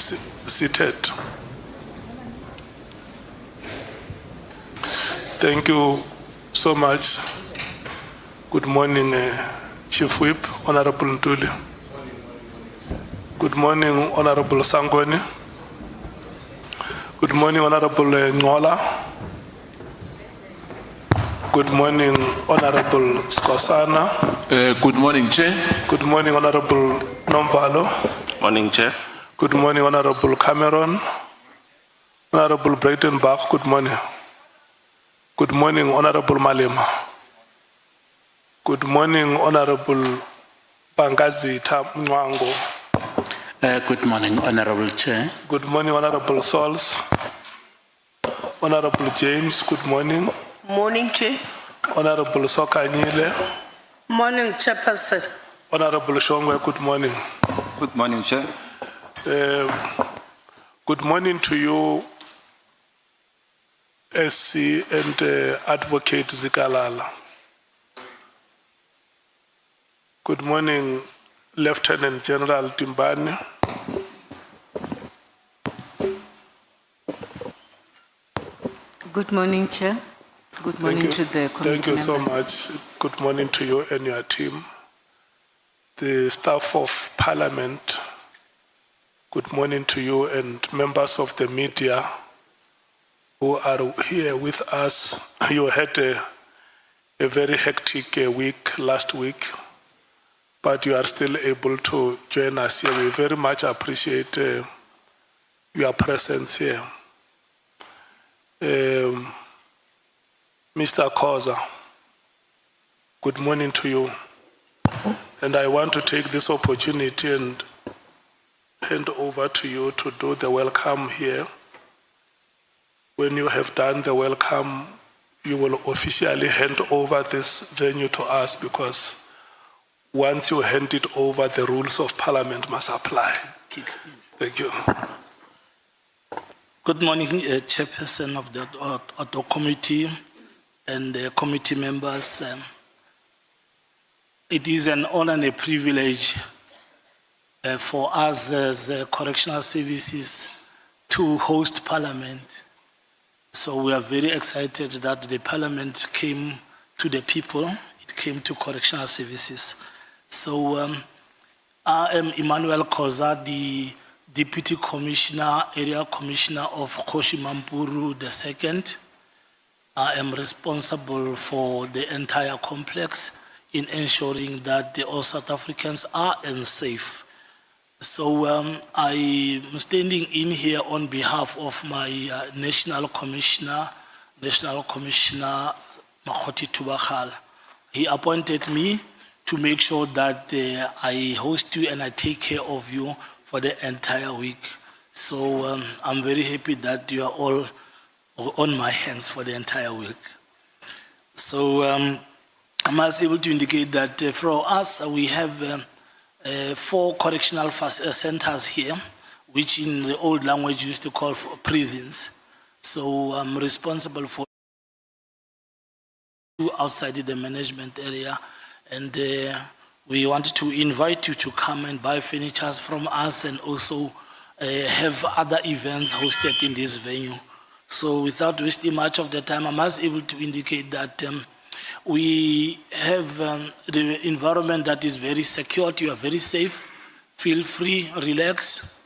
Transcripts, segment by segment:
seated. Thank you so much. Good morning, Chief Whip, Honorable Ntuli. Good morning, Honorable Sangoni. Good morning, Honorable Nhlanhla. Good morning, Honorable Skosana. Good morning, Chair. Good morning, Honorable Nomvalo. Morning, Chair. Good morning, Honorable Cameron. Honorable Breitenbach, good morning. Good morning, Honorable Malema. Good morning, Honorable Bangazi Mwango. Good morning, Honorable Chair. Good morning, Honorable Sols. Honorable James, good morning. Morning, Chair. Honorable Sokanyile. Morning, Chairperson. Honorable Shongwe, good morning. Good morning, Chair. Good morning to you, SC and Advocate Zikalala. Good morning, Lieutenant General Timbani. Good morning, Chair. Good morning to the committee Thank you so members. much. Good morning to you and your team. The staff of Parliament, good morning to you, and members of the media who are here with us. You had a very hectic week last week, but you are still able to join us here. We very much appreciate your presence here. Mr. Khoza, good morning to you. And I want to take this opportunity and hand over to you to do the welcome here. When you have done the welcome, you will officially hand over this venue to us, because once you hand it over, the rules of Parliament must apply. Thank you. Good morning, Chairperson of the Ad Hoc Committee and committee members. It is an honor and a privilege for us as correctional services to host Parliament. So we are very excited that the Parliament came to the people, it came to correctional services. So I am Emmanuel Khoza, the Deputy Commissioner, Area Commissioner of Kgoshi-Mampuru II. I am responsible for the entire complex in ensuring that all South Africans are safe. So I am standing in here on behalf of my National Commissioner Mkhwanazi. He appointed me to make sure that I host you and I take care of you for the entire week. So I'm very happy that you are all on my hands for the entire week. So I must be able to indicate that for us, we have 4 correctional centers here, which in the old language used to call for prisons. So I'm responsible for outside the management area, and we want to invite you to come and buy furniture from us and also have other events hosted in this venue. So without wasting much of the time, I must be able to indicate that we have the environment that is very secure. You are very safe. Feel free, relax.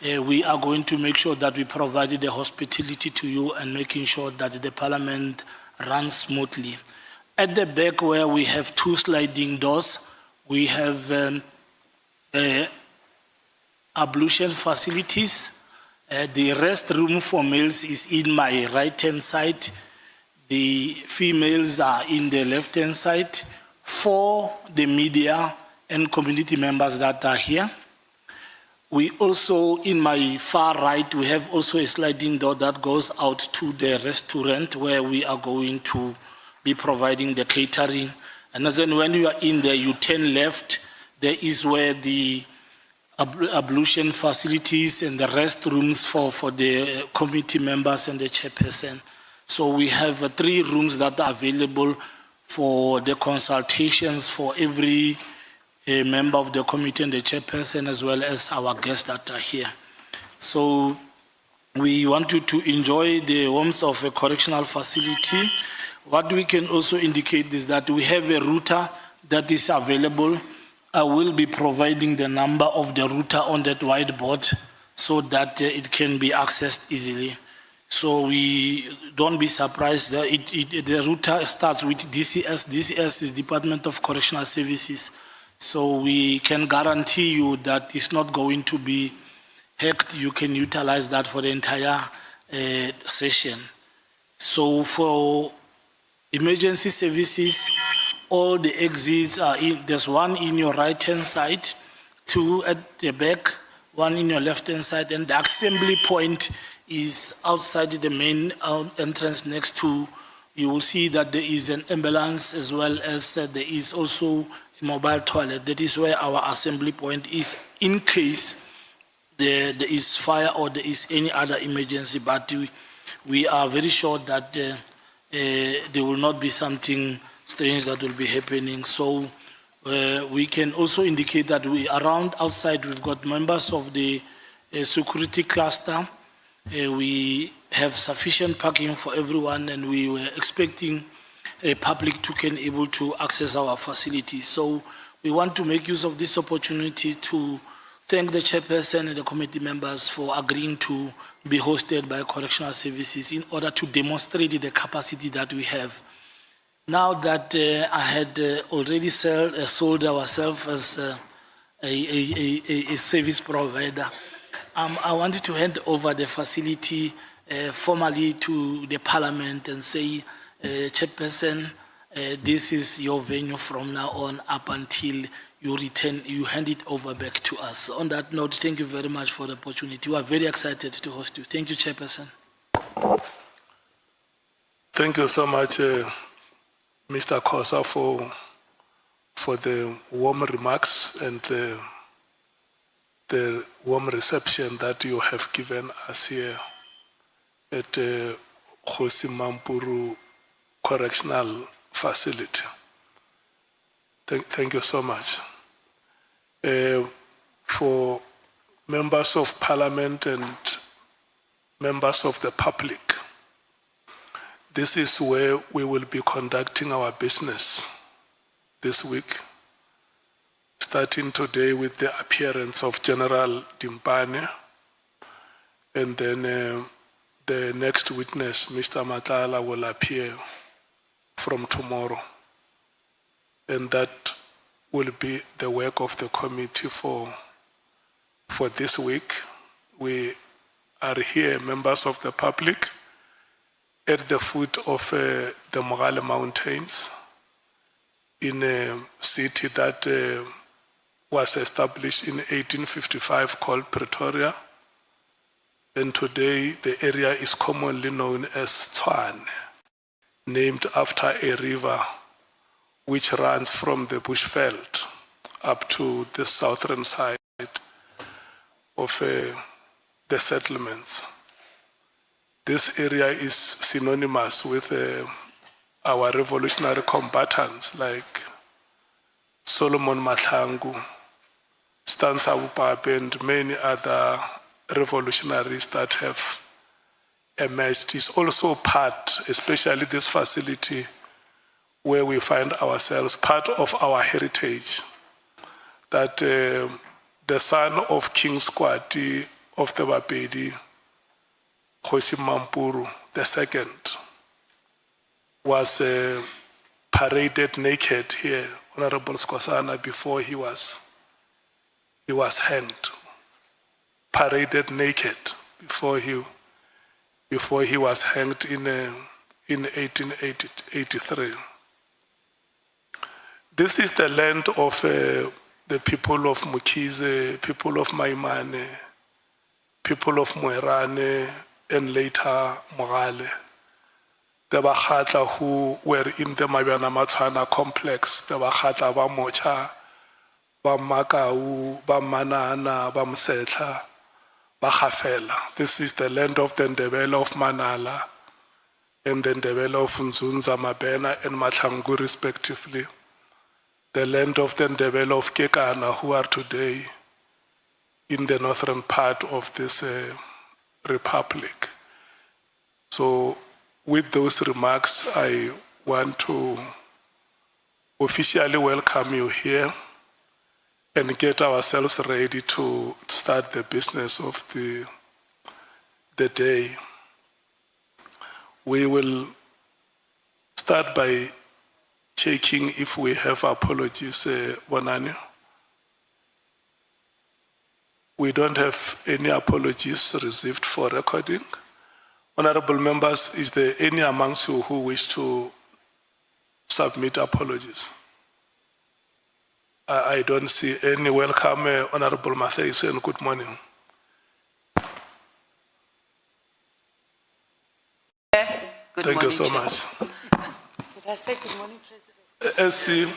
We are going to make sure that we provide the hospitality to you and making sure that the Parliament runs smoothly. At the back where we have 2 sliding doors, we have ablution facilities. The restroom for males is in my right-hand side. The females are in the left-hand side. For the media and community members that are here. We also, in my far right, we have also a sliding door that goes out to the restaurant where we are going to be providing the catering. And then when you are in there, you turn left. There is where the ablution facilities and the restrooms for the committee members and the chairperson. So we have 3 rooms that are available for the consultations for every member of the committee and the chairperson, as well as our guests that are here. So we want you to enjoy the warmth of a correctional facility. What we can also indicate is that we have a router that is available. I will be providing the number of the router on that whiteboard so that it can be accessed easily. So we don't be surprised that the router starts with DCS. DCS is Department of Correctional Services. So we can guarantee you that it's not going to be hacked. You can utilize that for the entire session. So for emergency services, all the exits are in. There's one in your right-hand side, two at the back, one in your left-hand side, and the assembly point is outside the main entrance next to. You will see that there is an ambulance as well as there is also a mobile toilet. That is where our assembly point is in case there is fire or there is any other emergency. But we are very sure that there will not be something strange that will be happening. So we can also indicate that we around outside, we've got members of the security cluster. We have sufficient parking for everyone, and we were expecting a public to can able to access our facilities. So we want to make use of this opportunity to thank the chairperson and the committee members for agreeing to be hosted by Correctional Services in order to demonstrate the capacity that we have. Now that I had already sold ourselves as a service provider, I wanted to hand over the facility formally to the Parliament and say, Chairperson, this is your venue from now on up until you hand it over back to us. On that note, thank you very much for the opportunity. We are very excited to host you. Thank you, Chairperson. Thank you so much, Mr. Khosa, for the warm remarks and the warm reception that you have given us here at Kgosi Mampuru Correctional Facility. Thank you so much. For members of Parliament and members of the public, this is where we will be conducting our business this week, starting today with the appearance of General Dimpane, and then the next witness, Mr. Nhlanhla, will appear from tomorrow. And that will be the work of the committee for this week. We are here, members of the public, at the foot of the Mogale Mountains, in a city that was established in 1855 called Pretoria. And today the area is commonly known as Tshwane, named after a river which runs from the bushveld up to the southern side of the settlements. This area is synonymous with our revolutionary combatants like Solomon Mahlangu, Stanza Upape, and many other revolutionaries that have emerged. Is also part, especially this facility where we find ourselves, part of our heritage, that the son of King Squati of the Bapedi, Kgosi Mampuru II, was paraded naked here, Honorable Skosana, before he was hanged. Paraded naked before he was hanged in 1883. This is the land of the people of Mkhize, people of Maimane, people of Moerane, and later Mogale. The Bakhatla who were in the Mabiyana Matshwana complex, the Bakhatla ba Mocha, ba Makau, ba Manana, ba Msetla, ba Khafela. This is the land of the Ndebele of Manala and the Ndebele of Nzunza, Mabena, and Mahlangu respectively. The land of the Ndebele of Kekana, who are today in the northern part of this republic. So with those remarks, I want to officially welcome you here and get ourselves ready to start the business of the day. We will start by checking if we have apologies, Bonani. We don't have any apologies received for recording. Honorable members, is there any amongst you who wish to submit apologies? I don't see any. Welcome, Honorable Mathais, and good morning. Good Thank you morning, so Chair. much. Did I say good morning, President?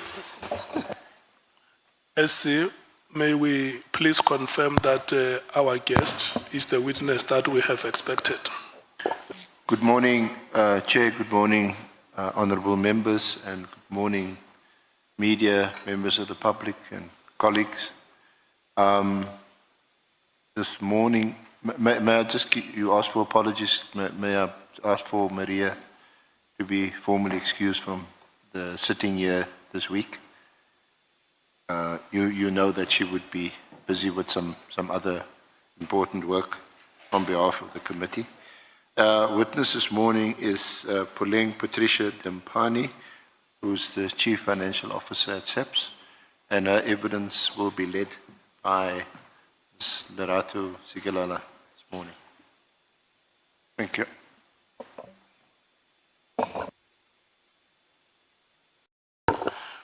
SC, may we please confirm that our guest is the witness that we have expected? Good morning, Chair. Good morning, honourable members, and good morning, media, members of the public, and colleagues. This morning, may I just you ask for apologies? May I ask for Maria to be formally excused from the sitting here this week? You know that she would be busy with some other important work on behalf of the committee. Witness this morning is Puleng Patricia Dimpani, who's the Chief Financial Officer at SAPS, and her evidence will be led by Ms. Lerato Sigalala this morning. Thank you.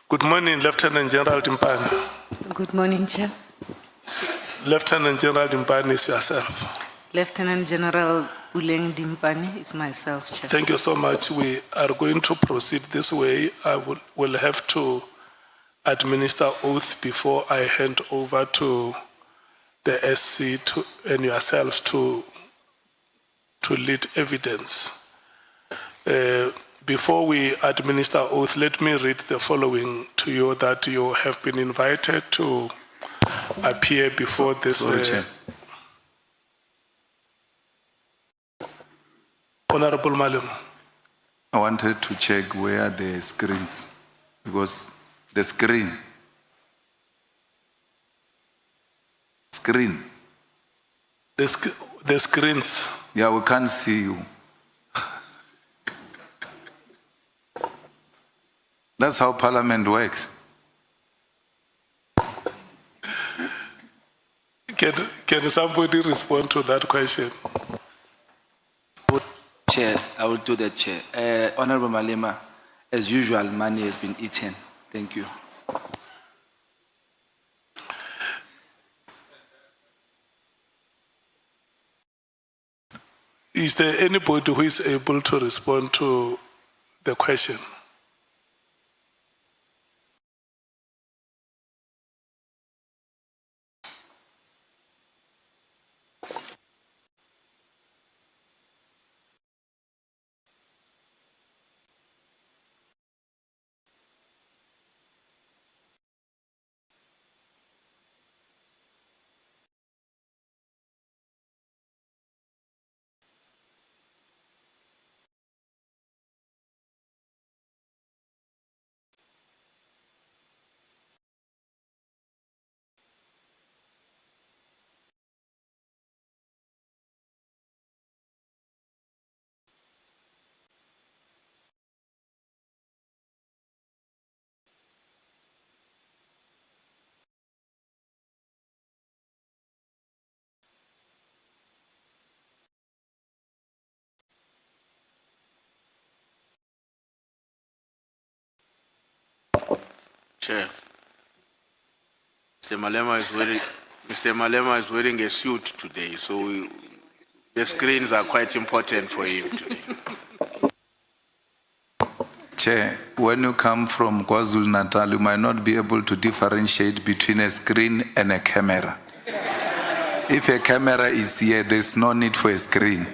Good morning, Lieutenant General Dimpani. Good morning, Chair. Lieutenant General Dimpani is yourself. Lieutenant General Puleng Dimpani is myself, Chair. Thank you so much. We are going to proceed this way. I will have to administer oath before I hand over to the SC and yourselves to lead evidence. Before we administer oath, let me read the following to you that you have been invited to appear before this. Sorry, Chair. Honorable Malum. I wanted to check where the screens, because the screen. The screens. Yeah, we can't see you. That's how Parliament works. Can somebody respond to that question? Chair, I will do that, Chair. Honorable Malema, as usual, money has been eaten. Thank you. Is there anybody who is able to respond to the question? Chair, Mr. Malema is wearing a suit today, so the screens are quite important for him today. Chair, when you come from KwaZulu-Natal, you might not be able to differentiate between a screen and a camera. If a camera is here, there's no need for a screen.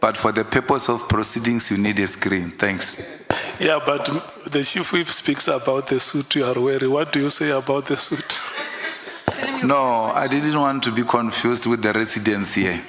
But for the purpose of proceedings, you need a screen. Thanks. Yeah, but the Chief Whip speaks about the suit you are wearing. What do you say about the suit? No, I didn't want to be confused with the residents here.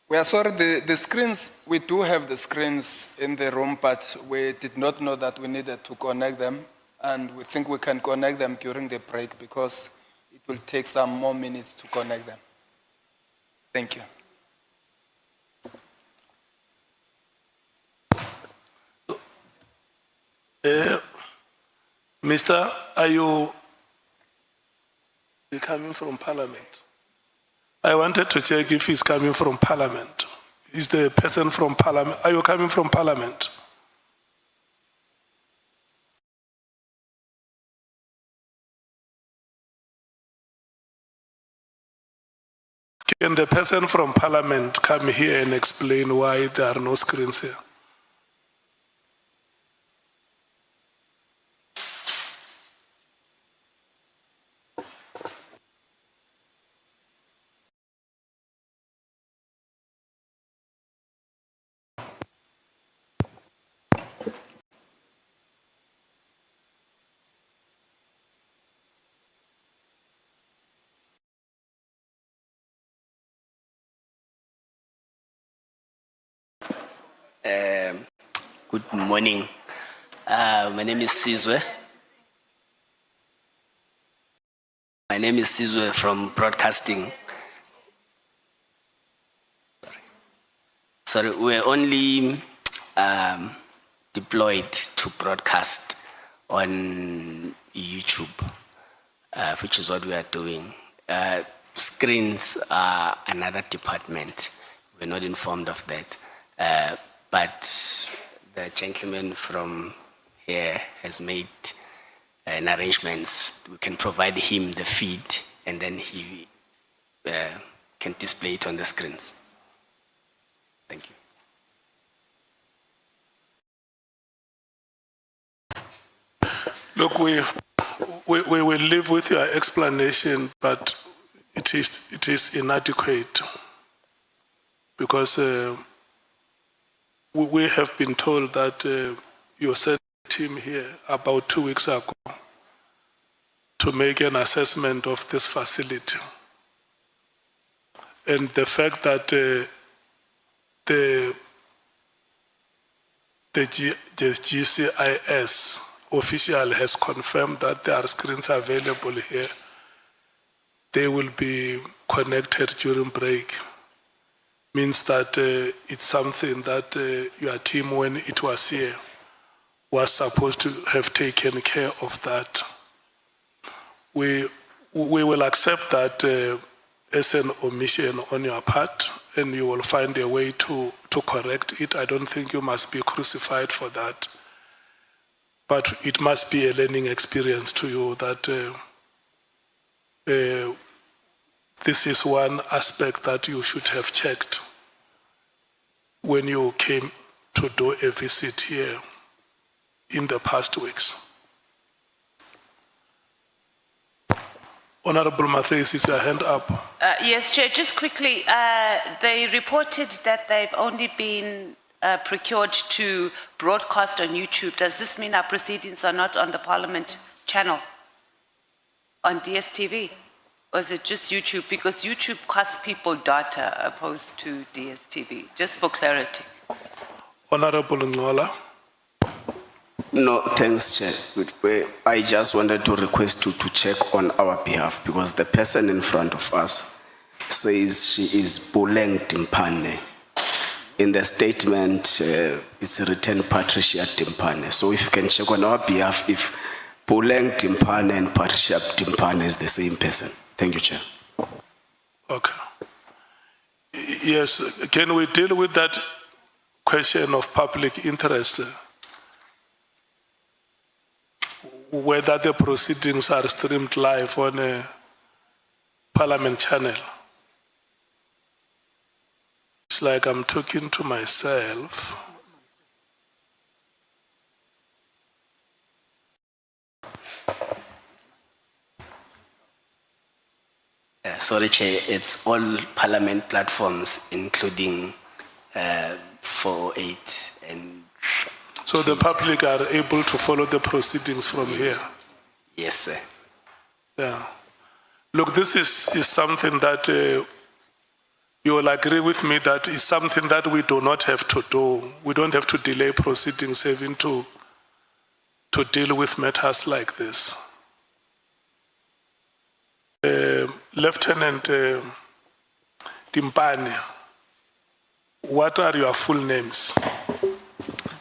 We are sorry, the screens, we do have the screens in the room, but we did not know that we needed to connect them. And we think we can connect them during the break because it will take some more minutes to connect them. Thank you. Mister, are you coming from Parliament? I wanted to check if he's coming from Parliament. Is the person from Parliament? Are you coming from Parliament? Can the person from Parliament come here and explain why there are no screens here? Good morning. My name is Sizwe. My name is Sizwe from Broadcasting. Sorry, we're only deployed to broadcast on YouTube, which is what we are doing. Screens are another department. We're not informed of that. But the gentleman from here has made an arrangements. We can provide him the feed and then he can display it on the screens. Thank you. Look, we will live with your explanation, but it is inadequate because we have been told that you sent a team here about 2 weeks ago to make an assessment of this facility. And the fact that the GCIS official has confirmed that there are screens available here, they will be connected during break. Means that it's something that your team, when it was here, was supposed to have taken care of that. We will accept that as an omission on your part, and you will find a way to correct it. I don't think you must be crucified for that. But it must be a learning experience to you that this is one aspect that you should have checked when you came to do a visit here in the past weeks. Honorable Matthews, is your hand up? Yes, Chair, just quickly, they reported that they've only been procured to broadcast on YouTube. Does this mean our proceedings are not on the Parliament channel, on DSTV? Or is it just YouTube? Because YouTube costs people data opposed to DSTV, just for clarity. Honorable Nhlanhla. No, thanks, Chair. I just wanted to request to check on our behalf because the person in front of us says she is Puleng Timpane. In the statement, it's written Patricia Timpane. So if you can check on our behalf if Puleng Timpane and Patricia Timpane is the same person. Thank you, Chair. Okay. Yes, can we deal with that question of public interest? Whether the proceedings are streamed live on a Parliament channel. It's like I'm talking to myself. Sorry, Chair, it's all Parliament platforms, including 408 and... So the public are able to follow the proceedings from here? Yes, sir. Yeah. Look, this is something that you will agree with me that is something that we do not have to do. We don't have to delay proceedings having to deal with matters like this. Lieutenant Timpane, what are your full names?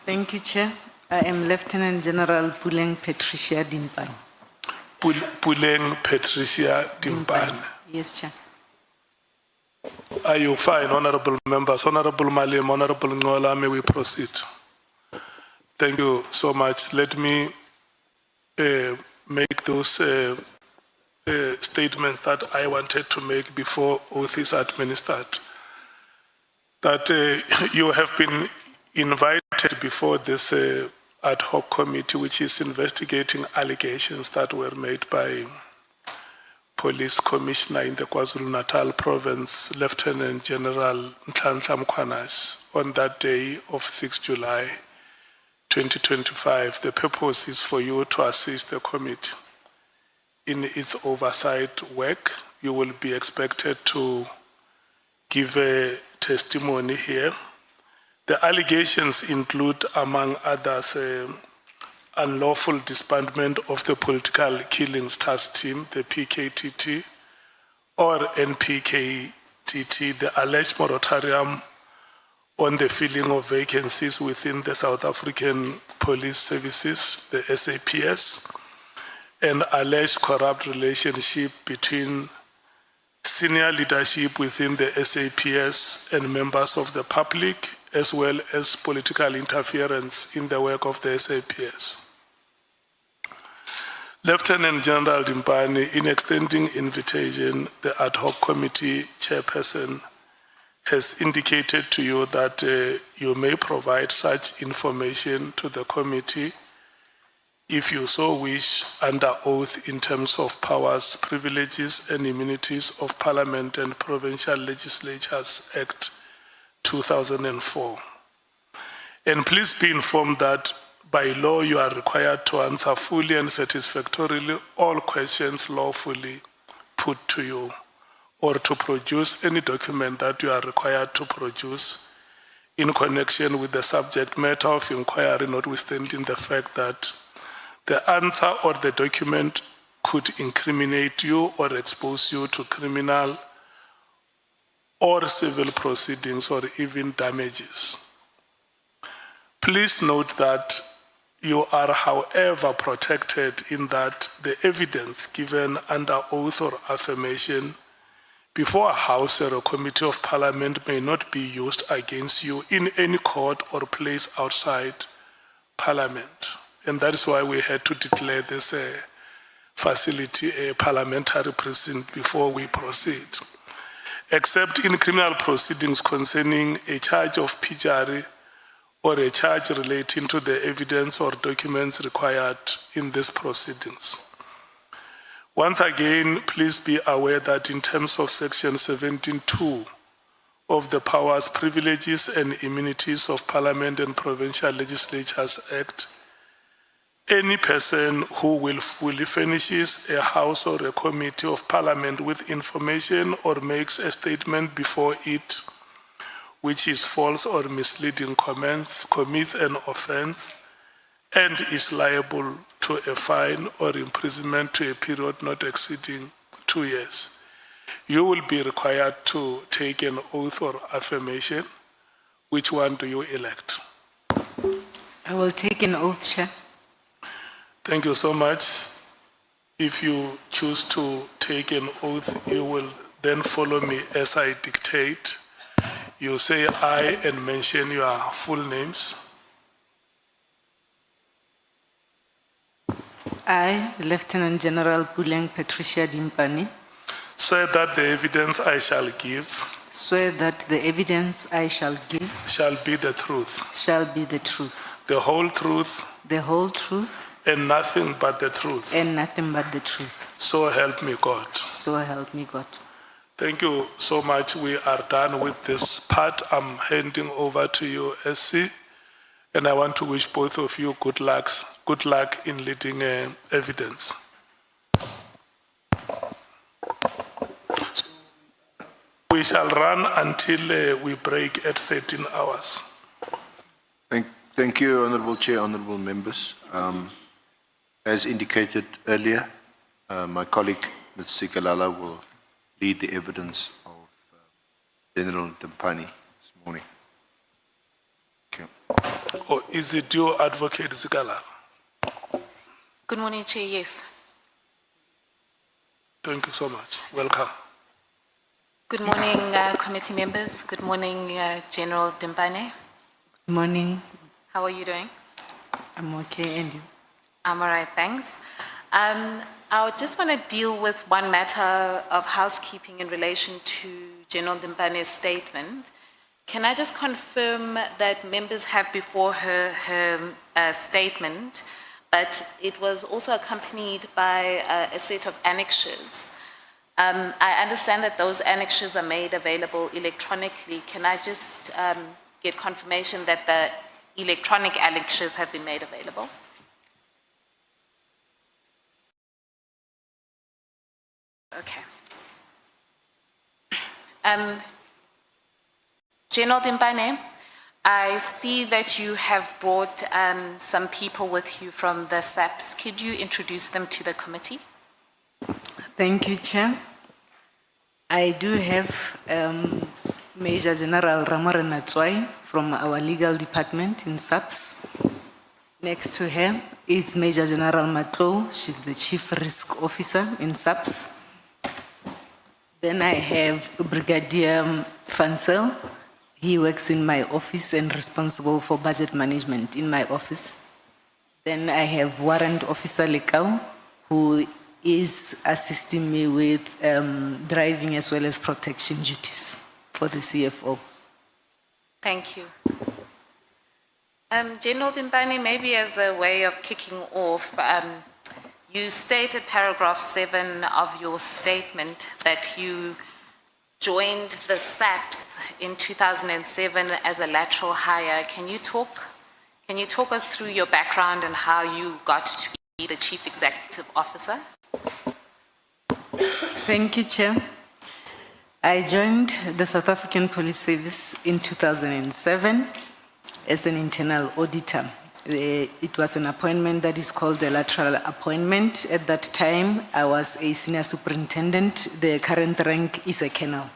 Thank you, Chair. I am Lieutenant General Puleng Patricia Timpane. Puleng Patricia Timpane. Yes, Chair. Are you fine, honorable members? Honorable Malim, Honorable Nhlanhla, may we proceed? Thank you so much. Let me make those statements that I wanted to make before oath is administered. That you have been invited before this ad hoc committee, which is investigating allegations that were made by Police Commissioner in the KwaZulu-Natal province, Lieutenant General Nhlanhla Mkhwanazi, on that day of 6 July 2025. The purpose is for you to assist the committee in its oversight work. You will be expected to give a testimony here. The allegations include, among others, unlawful disbandment of the Political Killings Task Team, the PKTT, or NPKTT, the alleged moratorium on the filling of vacancies within the South African Police Services, the SAPS, and alleged corrupt relationship between senior leadership within the SAPS and members of the public, as well as political interference in the work of the SAPS. Lieutenant General Timpane, in extending invitation, the ad hoc committee chairperson has indicated to you that you may provide such information to the committee if you so wish under oath in terms of powers, privileges and immunities of Parliament and Provincial Legislatures Act 2004. And please be informed that by law you are required to answer fully and satisfactorily all questions lawfully put to you, or to produce any document that you are required to produce in connection with the subject matter of inquiry, notwithstanding the fact that the answer or the document could incriminate you or expose you to criminal or civil proceedings or even damages. Please note that you are, however, protected in that the evidence given under oath or affirmation before a House or a Committee of Parliament may not be used against you in any court or place outside Parliament. And that is why we had to declare this facility a parliamentary precinct before we proceed. Except in criminal proceedings concerning a charge of perjury or a charge relating to the evidence or documents required in these proceedings. Once again, please be aware that in terms of Section 17(2) of the Powers, Privileges and Immunities of Parliament and Provincial Legislatures Act, any person who willfully furnishes a House or a Committee of Parliament with information or makes a statement before it which is false or misleading commits an offense and is liable to a fine or imprisonment to a period not exceeding 2 years. You will be required to take an oath or affirmation. Which one do you elect? I will take an oath, Chair. Thank you so much. If you choose to take an oath, you will then follow me as I dictate. You say "I" and mention your full names. I, Lieutenant General Puleng Patricia Dimpane, Swear that the evidence I shall give swear that the evidence I shall give shall be the truth, shall be the truth, the whole truth, the whole truth, and nothing but the truth. and nothing but the truth. So help me God. So help me God. Thank you so much. We are done with this part. I'm handing over to you, SC, and I want to wish both of you good luck in leading evidence. We shall run until we break at 13 hours. Thank you, Honourable Chair, Honourable Members. As indicated earlier, my colleague, Ms. Sikalala, will lead the evidence of General Dimpane this morning. Thank you. Or is it your advocate, Zikala? Good morning, Chair. Yes. Thank you so much. Welcome. Good morning, committee members. Good morning, General Dimpane. Good morning. How are you doing? I'm okay, and you? I'm all right, thanks. I just want to deal with one matter of housekeeping in relation to General Dimpane's statement. Can I just confirm that members have before her statement, but it was also accompanied by a set of annexures. I understand that those annexures are made available electronically. Can I just get confirmation that the electronic annexures have been made available? Okay. General Dimpane, I see that you have brought some people with you from the SAPS. Could you introduce them to the committee? Thank you, Chair. I do have Major General Ramorena Tswai from our legal department in SAPS. Next to her is Major General Matlo. She's the Chief Risk Officer in SAPS. Then I have Brigadier Fansel. He works in my office and responsible for budget management in my office. Then I have Warrant Officer Lekau, who is assisting me with driving as well as protection duties for the CFO. Thank you. General Dimpane, maybe as a way of kicking off, you stated paragraph 7 of your statement that you joined the SAPS in 2007 as a lateral hire. Can you talk us through your background and how you got to be the Chief Executive Officer? Thank you, Chair. I joined the South African Police Service in 2007 as an internal auditor. It was an appointment that is called the lateral appointment. At that time, I was a senior superintendent. The current rank is a colonel.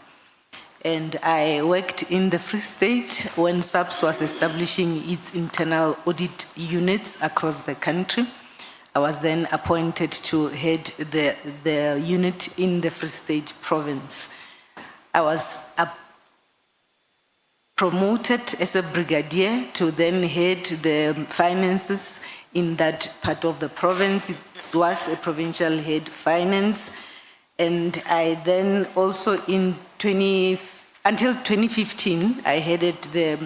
And I worked in the Free State when SAPS was establishing its internal audit units across the country. I was then appointed to head the unit in the Free State province. I was promoted as a brigadier to then head the finances in that part of the province. It was a provincial head finance. And I then also until 2015, I headed the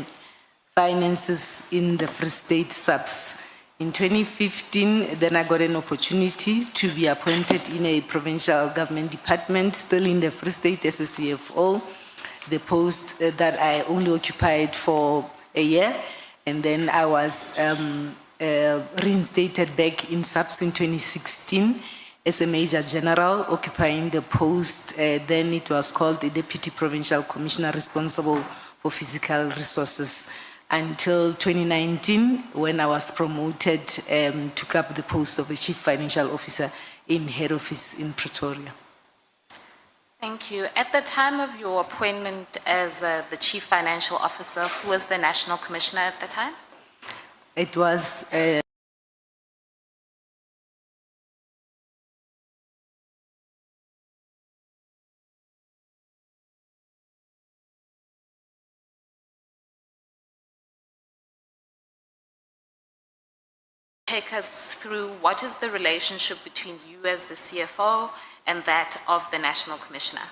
finances in the Free State SAPS. In 2015, then I got an opportunity to be appointed in a provincial government department, still in the Free State as a CFO, the post that I only occupied for a year. And then I was reinstated back in SAPS in 2016 as a Major General, occupying the post, then it was called the Deputy Provincial Commissioner responsible for physical resources. until 2019 when I was promoted, took up the post of the Chief Financial Officer in head office in Pretoria. Thank you. At the time of your appointment as the Chief Financial Officer, who was the National Commissioner at the time? It was Take us through what is the relationship between you as the CFO and that of the National Commissioner?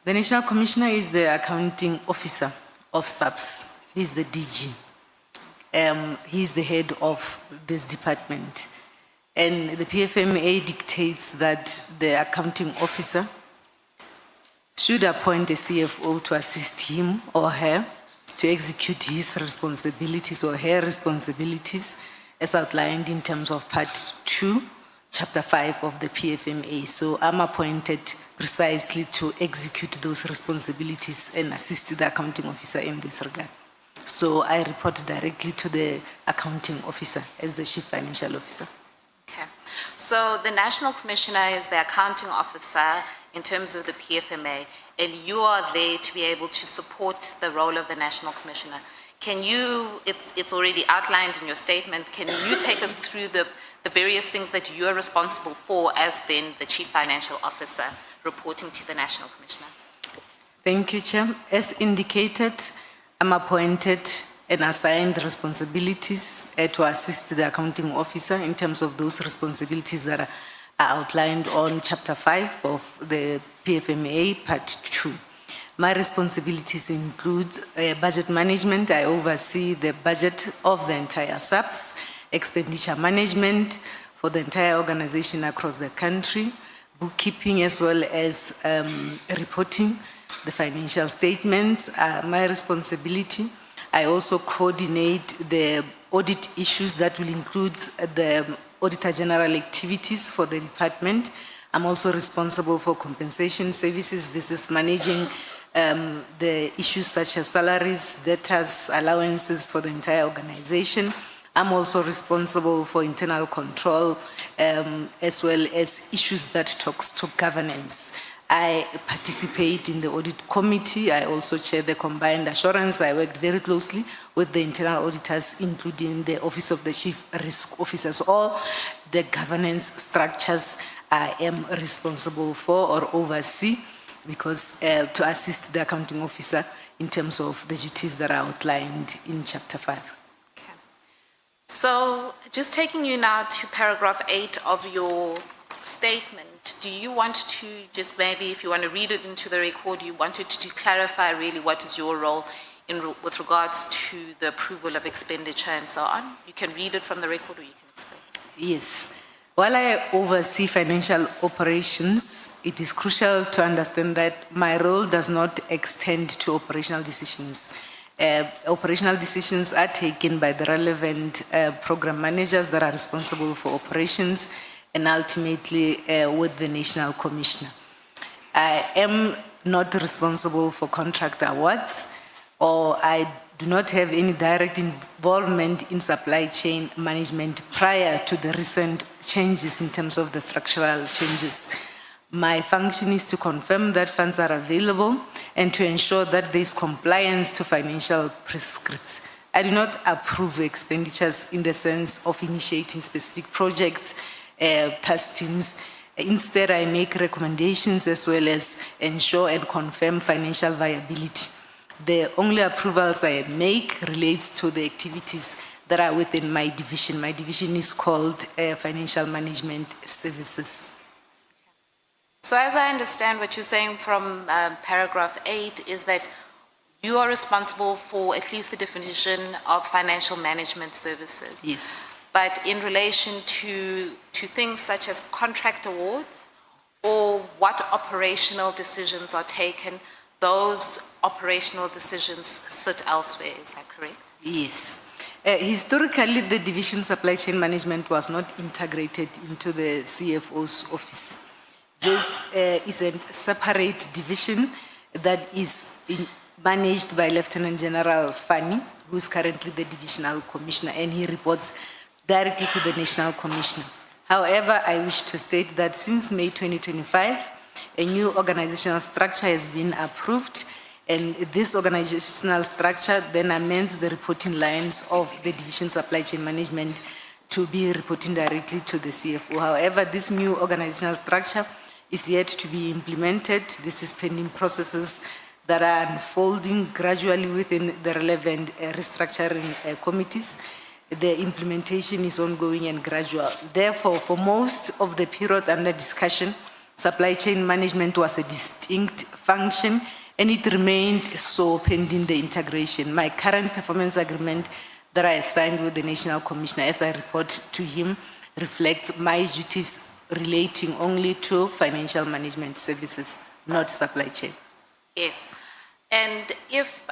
the National Commissioner is the accounting officer of SAPS. He's the DG. He's the head of this department. And the PFMA dictates that the accounting officer should appoint a CFO to assist him or her to execute his responsibilities or her responsibilities as outlined in terms of Part 2, Chapter 5 of the PFMA. So I'm appointed precisely to execute those responsibilities and assist the accounting officer in this regard. So I report directly to the accounting officer as the Chief Financial Officer. Okay. So the National Commissioner is the accounting officer in terms of the PFMA, and you are there to be able to support the role of the National Commissioner. Can you, it's already outlined in your statement, can you take us through the various things that you are responsible for as then the Chief Financial Officer reporting to the National Commissioner? Thank you, Chair. As indicated, I'm appointed and assigned responsibilities to assist the accounting officer in terms of those responsibilities that are outlined on Chapter 5 of the PFMA, Part 2. My responsibilities include budget management. I oversee the budget of the entire SAPS, expenditure management for the entire organization across the country, bookkeeping as well as reporting the financial statements are my responsibility. I also coordinate the audit issues that will include the Auditor General activities for the department. I'm also responsible for compensation services. This is managing the issues such as salaries, debtors, allowances for the entire organization. I'm also responsible for internal control as well as issues that talks to governance. I participate in the audit committee. I also chair the combined assurance. I worked very closely with the internal auditors, including the Office of the Chief Risk Officers. All the governance structures I am responsible for or oversee because to assist the accounting officer in terms of the duties that are outlined in Chapter 5. Okay. So just taking you now to paragraph 8 of your statement, do you want to just maybe, if you want to read it into the record, you wanted to clarify really what is your role with regards to the approval of expenditure and so on? You can read it from the record or you can explain. Yes. While I oversee financial operations, it is crucial to understand that my role does not extend to operational decisions. Operational decisions are taken by the relevant program managers that are responsible for operations and ultimately with the National Commissioner. I am not responsible for contract awards, or I do not have any direct involvement in supply chain management prior to the recent changes in terms of the structural changes. My function is to confirm that funds are available and to ensure that there is compliance to financial prescripts. I do not approve expenditures in the sense of initiating specific projects, task teams. Instead, I make recommendations as well as ensure and confirm financial viability. The only approvals I make relates to the activities that are within my division. My division is called Financial Management Services. So as I understand what you're saying from paragraph 8 is that you are responsible for at least the definition of financial management services. Yes. But in relation to things such as contract awards or what operational decisions are taken, those operational decisions sit elsewhere, is that correct? Yes. Historically, the division supply chain management was not integrated into the CFO's office. This is a separate division that is managed by Lieutenant General Fani, who is currently the Divisional Commissioner, and he reports directly to the National Commissioner. However, I wish to state that since May 2025, a new organizational structure has been approved, and this organizational structure then amends the reporting lines of the Division Supply Chain Management to be reporting directly to the CFO. However, this new organizational structure is yet to be implemented. This is pending processes that are unfolding gradually within the relevant restructuring committees. The implementation is ongoing and gradual. Therefore, for most of the period under discussion, supply chain management was a distinct function, and it remained so pending the integration. My current performance agreement that I have signed with the National Commissioner as I report to him reflects my duties relating only to financial management services, not supply chain. Yes. And if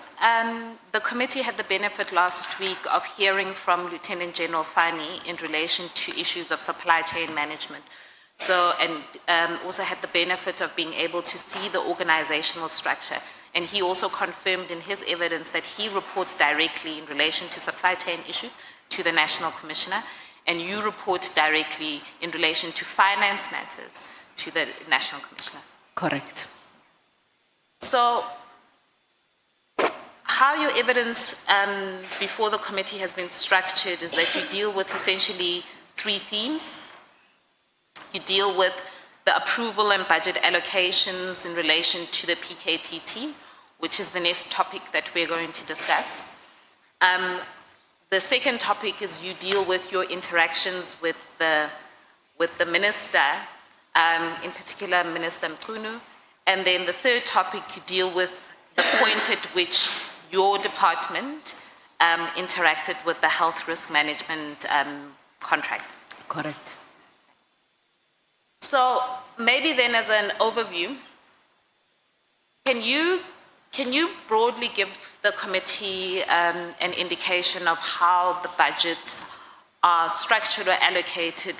the committee had the benefit last week of hearing from Lieutenant General Fani in relation to issues of supply chain management, and also had the benefit of being able to see the organizational structure. And he also confirmed in his evidence that he reports directly in relation to supply chain issues to the National Commissioner, and you report directly in relation to finance matters to the National Commissioner. Correct. So, how your evidence before the committee has been structured is that you deal with essentially three themes. You deal with the approval and budget allocations in relation to the PKTT, which is the next topic that we're going to discuss. The second topic is you deal with your interactions with the minister, in particular Minister Mkhwanazi. And then the third topic, you deal with the point at which your department interacted with the health risk management contract. Correct. So maybe then as an overview, can you broadly give the committee an indication of how the budgets are structured or allocated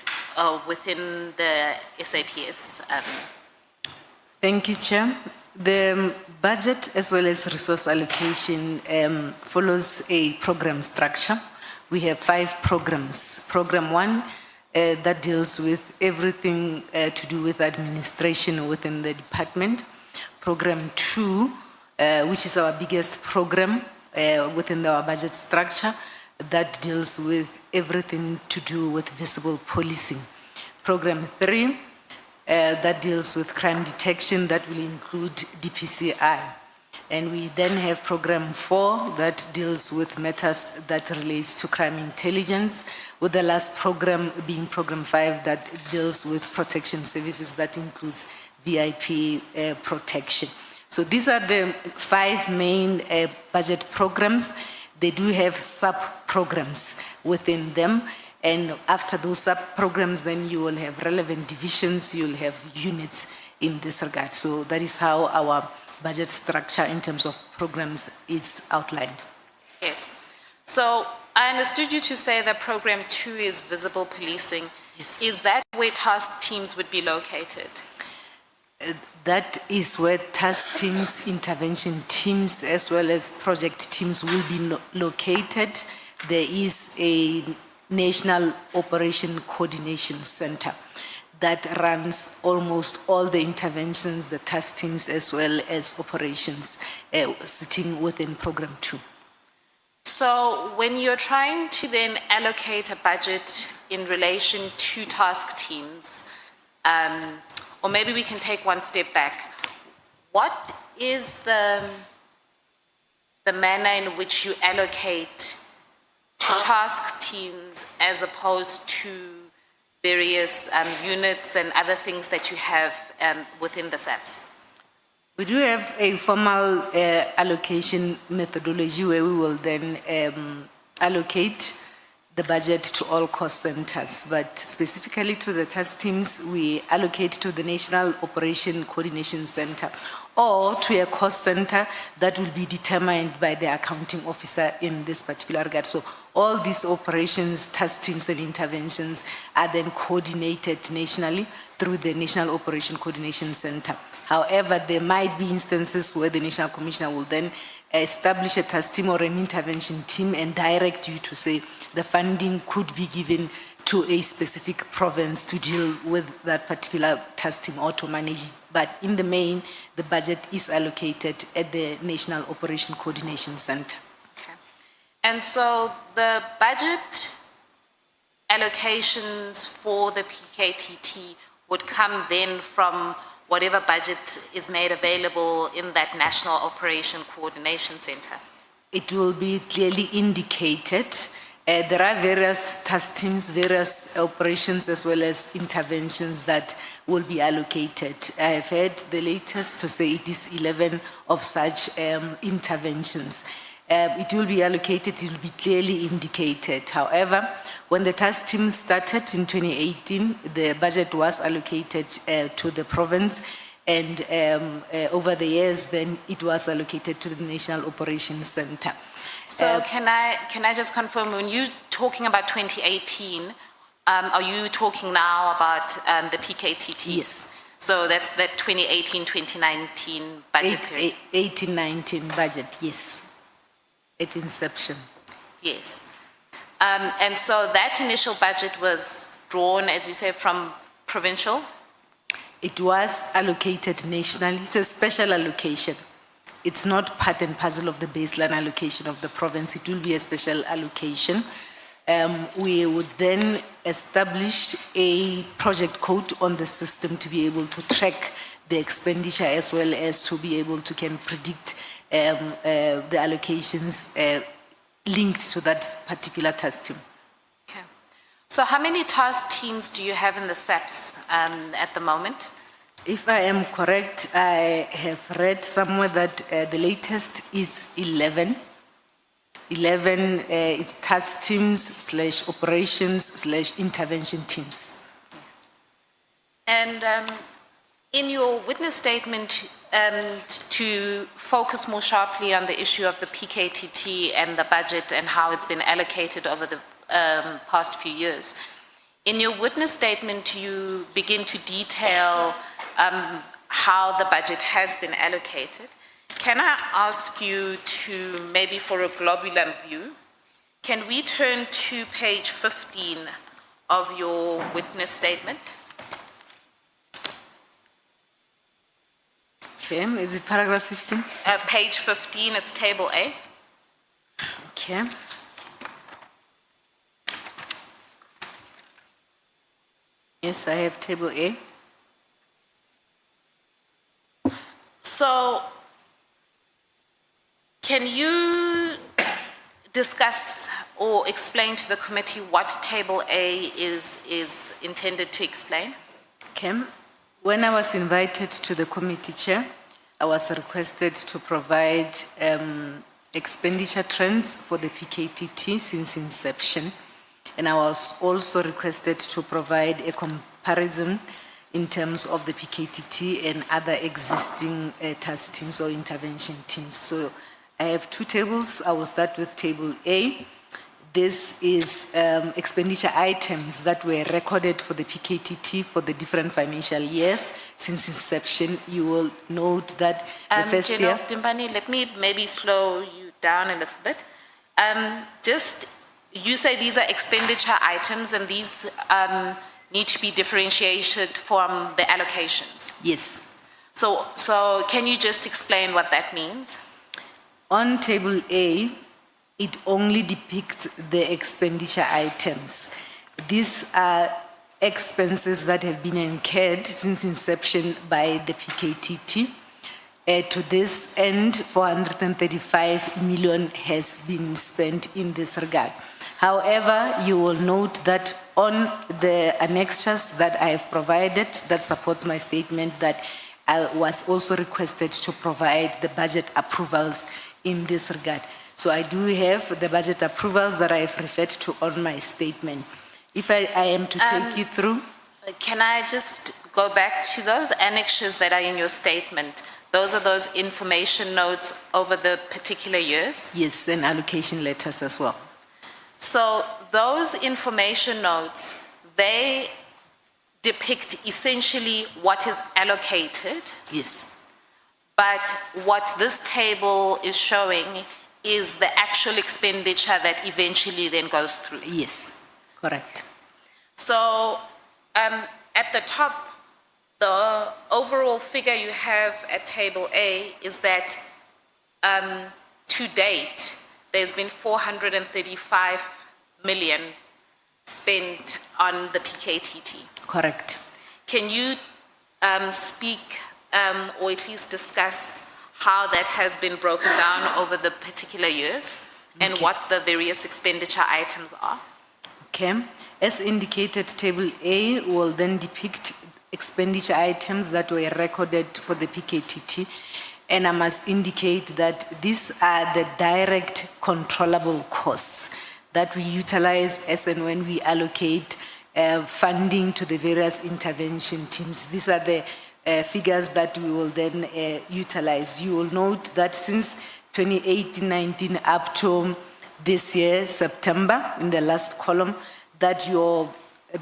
within the SAPS? Thank you, Chair. The budget as well as resource allocation follows a program structure. We have 5 programs. Program 1 that deals with everything to do with administration within the department. Program 2, which is our biggest program within our budget structure, that deals with everything to do with visible policing. Program 3, that deals with crime detection, that will include DPCI. And we then have program 4 that deals with matters that relates to crime intelligence, with the last program being program 5 that deals with protection services, that includes VIP protection. So these are the 5 main budget programs. They do have sub-programs within them. And after those sub-programs, then you will have relevant divisions, you'll have units in this regard. So that is how our budget structure in terms of programs is outlined. Yes. So I understood you to say that program 2 is visible policing. Yes. Is that where task teams would be located? That is where task teams, intervention teams, as well as project teams will be located. There is a National Operation Coordination Center that runs almost all the interventions, the task teams, as well as operations sitting within program 2. So when you're trying to then allocate a budget in relation to task teams, or maybe we can take one step back, what is the manner in which you allocate to task teams as opposed to various units and other things that you have within the SAPS? We do have a formal allocation methodology where we will then allocate the budget to all cost centers, but specifically to the task teams, we allocate to the National Operation Coordination Center or to a cost center that will be determined by the accounting officer in this particular regard. So all these operations, task teams and interventions are then coordinated nationally through the National Operation Coordination Center. However, there might be instances where the National Commissioner will then establish a task team or an intervention team and direct you to say the funding could be given to a specific province to deal with that particular task team or to manage it. But in the main, the budget is allocated at the National Operation Coordination Center. Okay. And so the budget allocations for the PKTT would come then from whatever budget is made available in that National Operation Coordination Center? It will be clearly indicated. There are various task teams, various operations as well as interventions that will be allocated. I have heard the latest to say it is 11 of such interventions. It will be allocated, it will be clearly indicated. However, when the task team started in 2018, the budget was allocated to the province, and over the years then it was allocated to the National Operations Center. So can I just confirm, when you're talking about 2018, are you talking now about the PKTT? Yes. So that's that 2018-2019 budget period? 18-19 budget, yes, at inception. Yes. And so that initial budget was drawn, as you say, from provincial? It was allocated nationally. It's a special allocation. It's not part and parcel of the baseline allocation of the province. It will be a special allocation. We would then establish a project code on the system to be able to track the expenditure as well as to be able to can predict the allocations linked to that particular task team. Okay. So how many task teams do you have in the SAPS at the moment? If I am correct, I have read somewhere that the latest is 11. 11, it's task teams / operations / intervention teams. And in your witness statement, to focus more sharply on the issue of the PKTT and the budget and how it's been allocated over the past few years, in your witness statement, you begin to detail how the budget has been allocated. Can I ask you to, maybe for a globular view, can we turn to page 15 of your witness statement? Okay, is it paragraph 15? Page 15, it's table A. Okay. Yes, I have table A. So, can you discuss or explain to the committee what table A is intended to explain? Okay. When I was invited to the committee chair, I was requested to provide expenditure trends for the PKTT since inception. And I was also requested to provide a comparison in terms of the PKTT and other existing task teams or intervention teams. So I have two tables. I will start with table A. This is expenditure items that were recorded for the PKTT for the different financial years since inception. You will note that the first year... Dimbani, let me maybe slow you down a little bit. You say these are expenditure items and these need to be differentiated from the allocations. Yes. So can you just explain what that means? On table A, it only depicts the expenditure items. These are expenses that have been incurred since inception by the PKTT. To this end, 435 million has been spent in this regard. However, you will note that on the annexures that I have provided that supports my statement that I was also requested to provide the budget approvals in this regard. So I do have the budget approvals that I have referred to on my statement. If I am to take you through. Can I just go back to those annexures that are in your statement? Those are those information notes over the particular years? Yes, and allocation letters as well. So those information notes, they depict essentially what is allocated. Yes. but what this table is showing is the actual expenditure that eventually then goes through. Yes, correct. So at the top, the overall figure you have at table A is that to date, there's been 435 million spent on the PKTT. Correct. Can you speak or at least discuss how that has been broken down over the particular years and what the various expenditure items are? Okay. As indicated, Table A will then depict expenditure items that were recorded for the PKTT. And I must indicate that these are the direct controllable costs that we utilize as and when we allocate funding to the various intervention teams. These are the figures that we will then utilize. You will note that since 2018-19 up to this year, September, in the last column, that your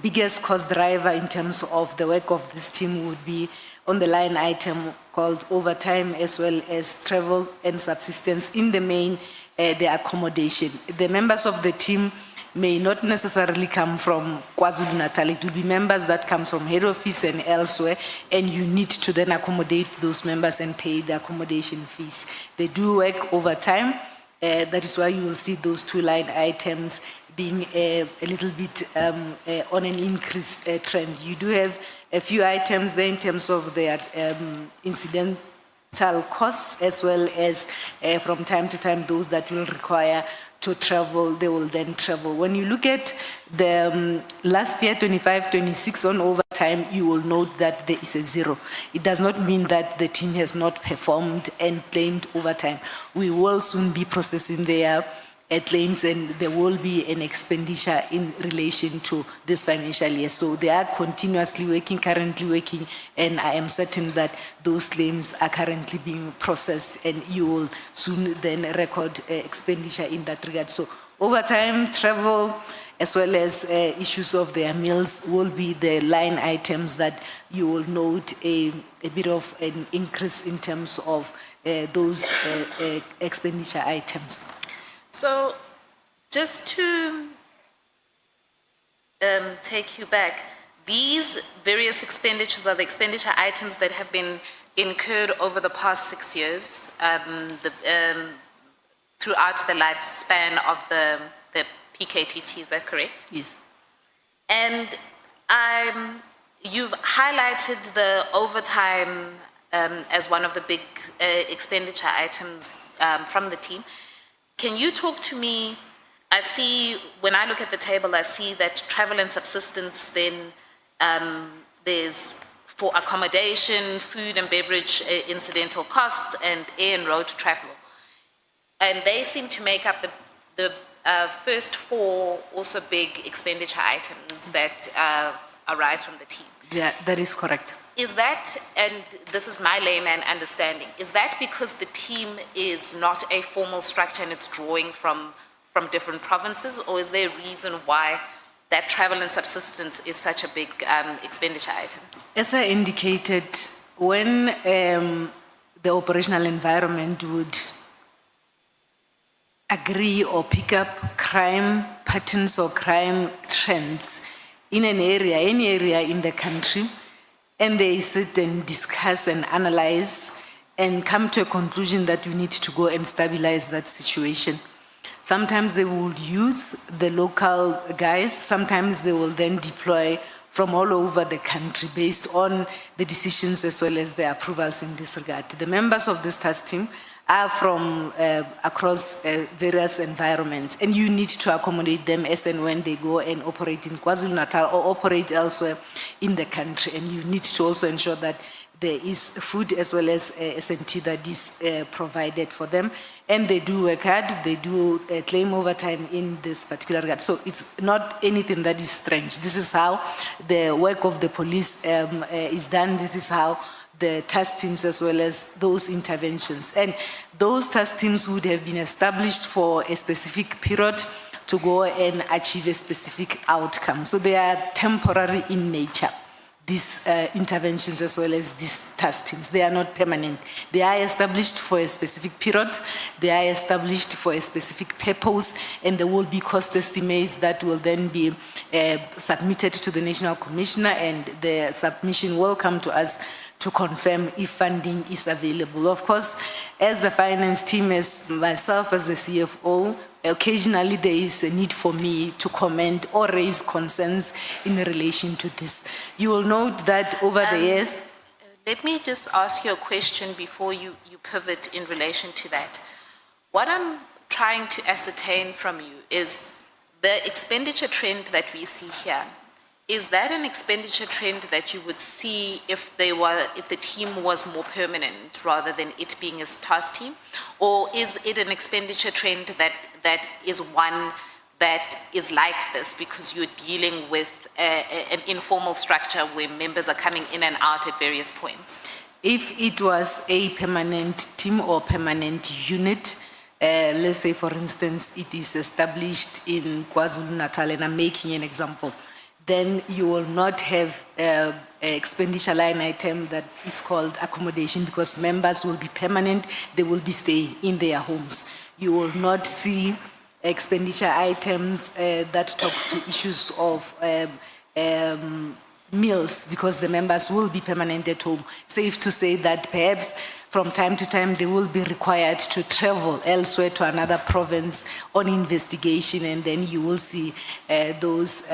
biggest cost driver in terms of the work of this team would be on the line item called overtime, as well as travel and subsistence, in the main, the accommodation. The members of the team may not necessarily come from KwaZulu-Natal. It will be members that come from head office and elsewhere, and you need to then accommodate those members and pay the accommodation fees. They do work overtime. That is why you will see those two line items being a little bit on an increased trend. You do have a few items there in terms of their incidental costs, as well as from time to time those that will require to travel, they will then travel. When you look at the last year, 25-26 on overtime, you will note that there is a zero. It does not mean that the team has not performed and claimed overtime. We will soon be processing their claims, and there will be an expenditure in relation to this financial year. So they are continuously working, currently working, and I am certain that those claims are currently being processed, and you will soon then record expenditure in that regard. So overtime, travel, as well as issues of their meals will be the line items that you will note a bit of an increase in terms of those expenditure items. So just to take you back, these various expenditures are the expenditure items that have been incurred over the past 6 years throughout the lifespan of the PKTT, is that correct? Yes. And you've highlighted the overtime as one of the big expenditure items from the team. Can you talk to me? I see, when I look at the table, I see that travel and subsistence, then there's for accommodation, food and beverage incidental costs, and air and road travel. And they seem to make up the first four also big expenditure items that arise from the team. Yeah, that is correct. Is that, and this is my layman understanding, is that because the team is not a formal structure and it's drawing from different provinces, or is there a reason why that travel and subsistence is such a big expenditure item? As I indicated, when the operational environment would agree or pick up crime patterns or crime trends in an area, any area in the country, and they sit and discuss and analyze and come to a conclusion that we need to go and stabilize that situation. Sometimes they will use the local guys, sometimes they will then deploy from all over the country based on the decisions as well as the approvals in this regard. The members of this task team are from across various environments, and you need to accommodate them as and when they go and operate in KwaZulu-Natal or operate elsewhere in the country. And you need to also ensure that there is food as well as S&T that is provided for them. And they do work hard, they do claim overtime in this particular regard. So it's not anything that is strange. This is how the work of the police is done. This is how the task teams as well as those interventions. And those task teams would have been established for a specific period to go and achieve a specific outcome. So they are temporary in nature. these interventions as well as these task teams. They are not permanent. They are established for a specific period. They are established for a specific purpose, and there will be cost estimates that will then be submitted to the National Commissioner, and the submission will come to us to confirm if funding is available. Of course, as the finance team, as myself as the CFO, occasionally there is a need for me to comment or raise concerns in relation to this. You will note that over the years... Let me just ask you a question before you pivot in relation to that. What I'm trying to ascertain from you is the expenditure trend that we see here. Is that an expenditure trend that you would see if the team was more permanent rather than it being a task team? Or is it an expenditure trend that is one that is like this because you're dealing with an informal structure where members are coming in and out at various points? If it was a permanent team or permanent unit, let's say for instance, it is established in KwaZulu-Natal, and I'm making an example, then you will not have an expenditure line item that is called accommodation, because members will be permanent, they will be staying in their homes. You will not see expenditure items that talks to issues of meals, because the members will be permanent at home. Safe to say that perhaps from time to time they will be required to travel elsewhere to another province on investigation, and then you will see those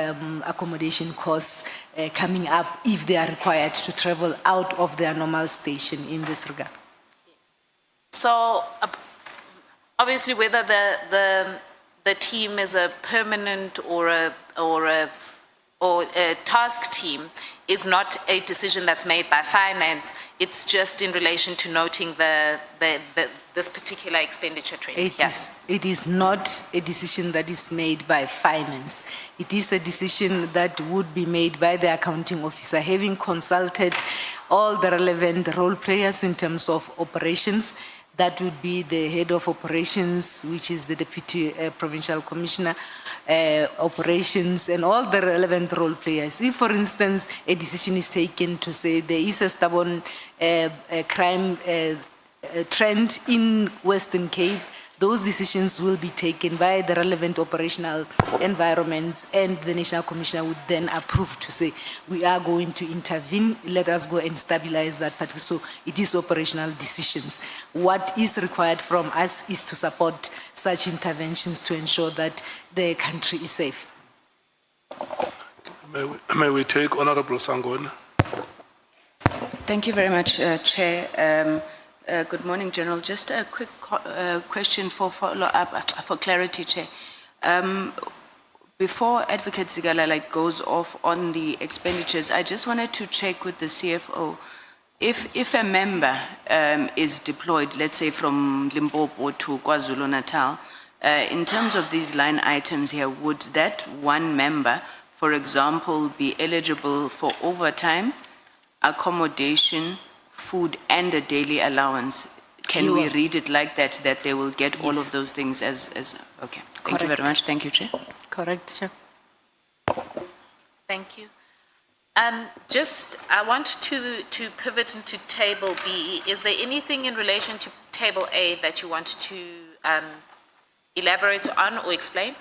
accommodation costs coming up if they are required to travel out of their normal station in this regard. So obviously whether the team is a permanent or a task team is not a decision that's made by finance. It's just in relation to noting this particular expenditure trend. It is not a decision that is made by finance. It is a decision that would be made by the accounting officer, having consulted all the relevant role players in terms of operations. That would be the head of operations, which is the deputy provincial commissioner, operations, and all the relevant role players. If, for instance, a decision is taken to say there is a stubborn crime trend in Western Cape, those decisions will be taken by the relevant operational environments, and the National Commissioner would then approve to say, we are going to intervene, let us go and stabilize that particular. So it is operational decisions. What is required from us is to support such interventions to ensure that the country is safe. May we take Honorable Sangone? Thank you very much, Chair. Good morning, General. Just a quick question for follow-up, for clarity, Chair. Before Advocate Zigalala goes off on the expenditures, I just wanted to check with the CFO. If a member is deployed, let's say from Limpopo to KwaZulu-Natal, in terms of these line items here, would that one member, for example, be eligible for overtime, accommodation, food, and a daily allowance? Can we read it like that, that they will get all of those things as okay. Thank you very much. Thank you, Chair. Correct, Chair. Thank you. I want to pivot into Table B. Is there anything in relation to Table A that you want to elaborate on or explain?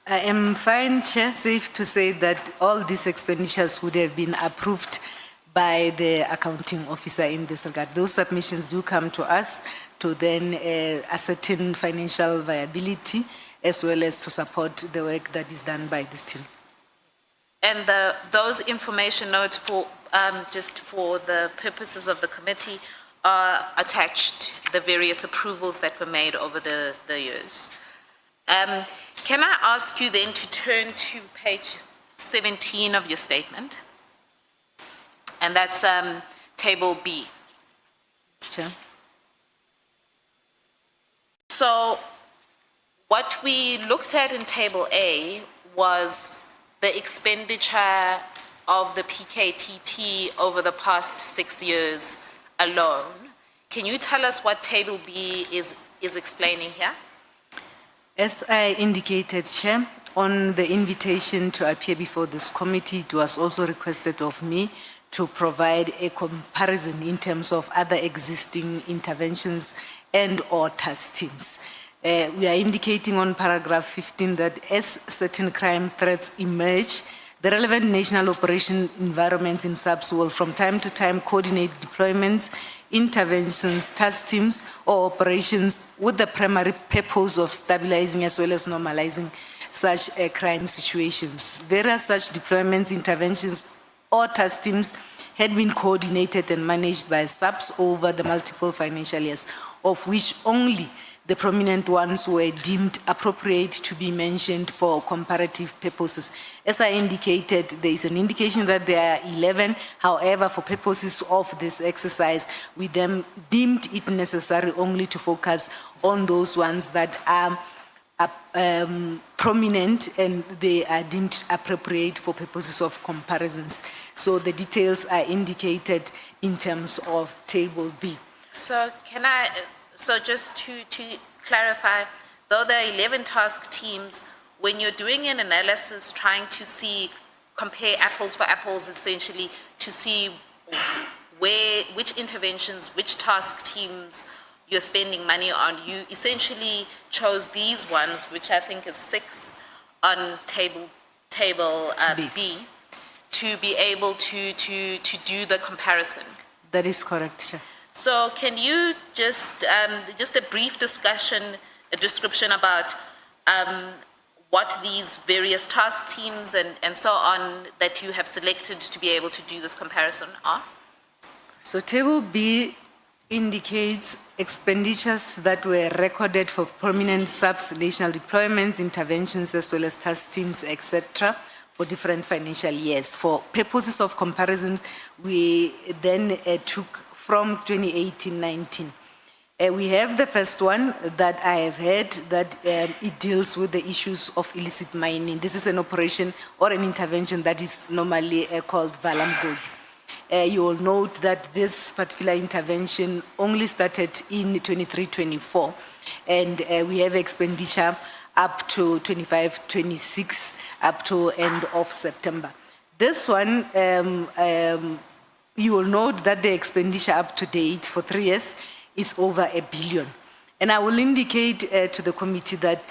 I am fine, Chair. Safe to say that all these expenditures would have been approved by the accounting officer in this regard. Those submissions do come to us to then ascertain financial viability, as well as to support the work that is done by this team. And those information notes, for just for the purposes of the committee, are attached, the various approvals that were made over the years. Can I ask you then to turn to page 17 of your statement? And that's Table B. Sure. So what we looked at in Table A was the expenditure of the PKTT over the past 6 years alone. Can you tell us what Table B is explaining here? As I indicated, Chair, On the invitation to appear before this committee, it was also requested of me to provide a comparison in terms of other existing interventions and/or task teams. We are indicating on paragraph 15 that as certain crime threats emerge, the relevant national operation environments in SAPS will from time to time coordinate deployments, interventions, task teams, or operations with the primary purpose of stabilizing as well as normalizing such crime situations. Various such deployments, interventions, or task teams had been coordinated and managed by SAPS over the multiple financial years, of which only the prominent ones were deemed appropriate to be mentioned for comparative purposes. As I indicated, there is an indication that there are 11. However, for purposes of this exercise, we then deemed it necessary only to focus on those ones that are prominent and they are deemed appropriate for purposes of comparisons. So the details are indicated in terms of table B. So so just to clarify, though there are 11 task teams, when you're doing an analysis trying to compare apples for apples essentially, to see which interventions, which task teams you're spending money on, you essentially chose these ones, which I think is 6 on table B, to be able to do the comparison. That is correct, Chair. So can you just a brief description about what these various task teams and so on that you have selected to be able to do this comparison are? So table B indicates expenditures that were recorded for prominent SAPS national deployments, interventions, as well as task teams, etc., for different financial years. For purposes of comparisons, we then took from 2018-19. We have the first one that I have heard that it deals with the issues of illicit mining. This is an operation or an intervention that is normally called Valam Gold. You will note that this particular intervention only started in 23-24, and we have expenditure up to 25-26, up to end of September. This one, you will note that the expenditure up to date for 3 years is over R1 billion. And I will indicate to the committee that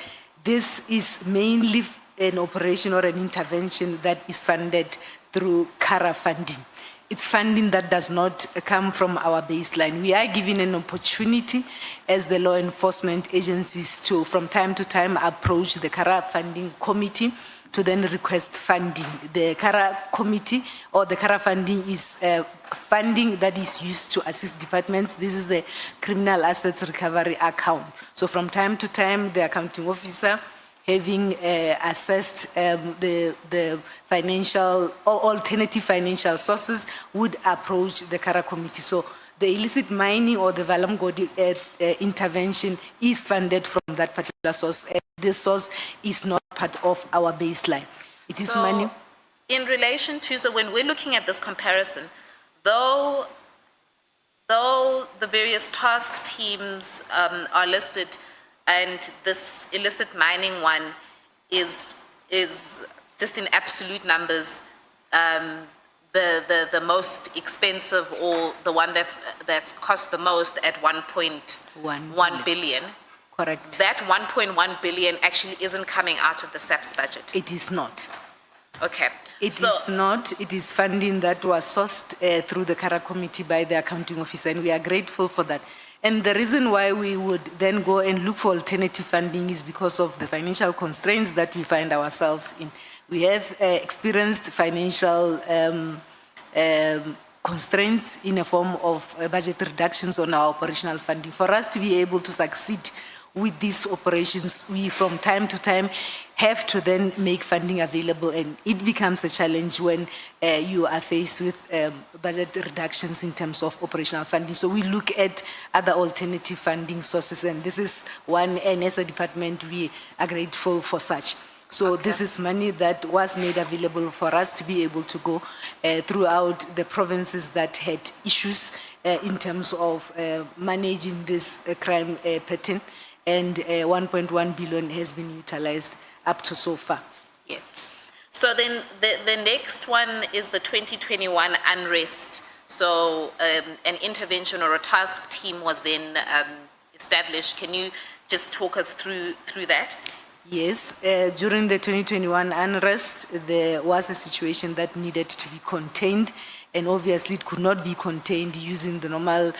this is mainly an operation or an intervention that is funded through CARA funding. It's funding that does not come from our baseline. We are given an opportunity as the law enforcement agencies to, from time to time, approach the CARA funding committee to then request funding. The CARA committee or the CARA funding is funding that is used to assist departments. This is the criminal assets recovery account. So from time to time, the accounting officer, having assessed the financial or alternative financial sources, would approach the CARA committee. So the illicit mining or the Valam Gold intervention is funded from that particular source. And this source is not part of our baseline. It is money. In relation to, so when we're looking at this comparison, though the various task teams are listed, and this illicit mining one is just in absolute numbers the most expensive, or the one that's cost the most at 1.1 billion. Correct. That 1.1 billion actually isn't coming out of the SAPS budget. It is not. Okay. It is not. It is funding that was sourced through the CARA committee by the accounting officer, and we are grateful for that. And the reason why we would then go and look for alternative funding is because of the financial constraints that we find ourselves in. We have experienced financial constraints in a form of budget reductions on our operational funding. For us to be able to succeed with these operations, we from time to time have to then make funding available, and it becomes a challenge when you are faced with budget reductions in terms of operational funding. So we look at other alternative funding sources, and this is one, and as a department we are grateful for such. So this is money that was made available for us to be able to go throughout the provinces that had issues in terms of managing this crime pattern, and 1.1 billion has been utilized up to so far. Yes. So then the next one is the 2021 unrest. So an intervention or a task team was then established. Can you just talk us through that? Yes, during the 2021 unrest, there was a situation that needed to be contained, and obviously it could not be contained using the normal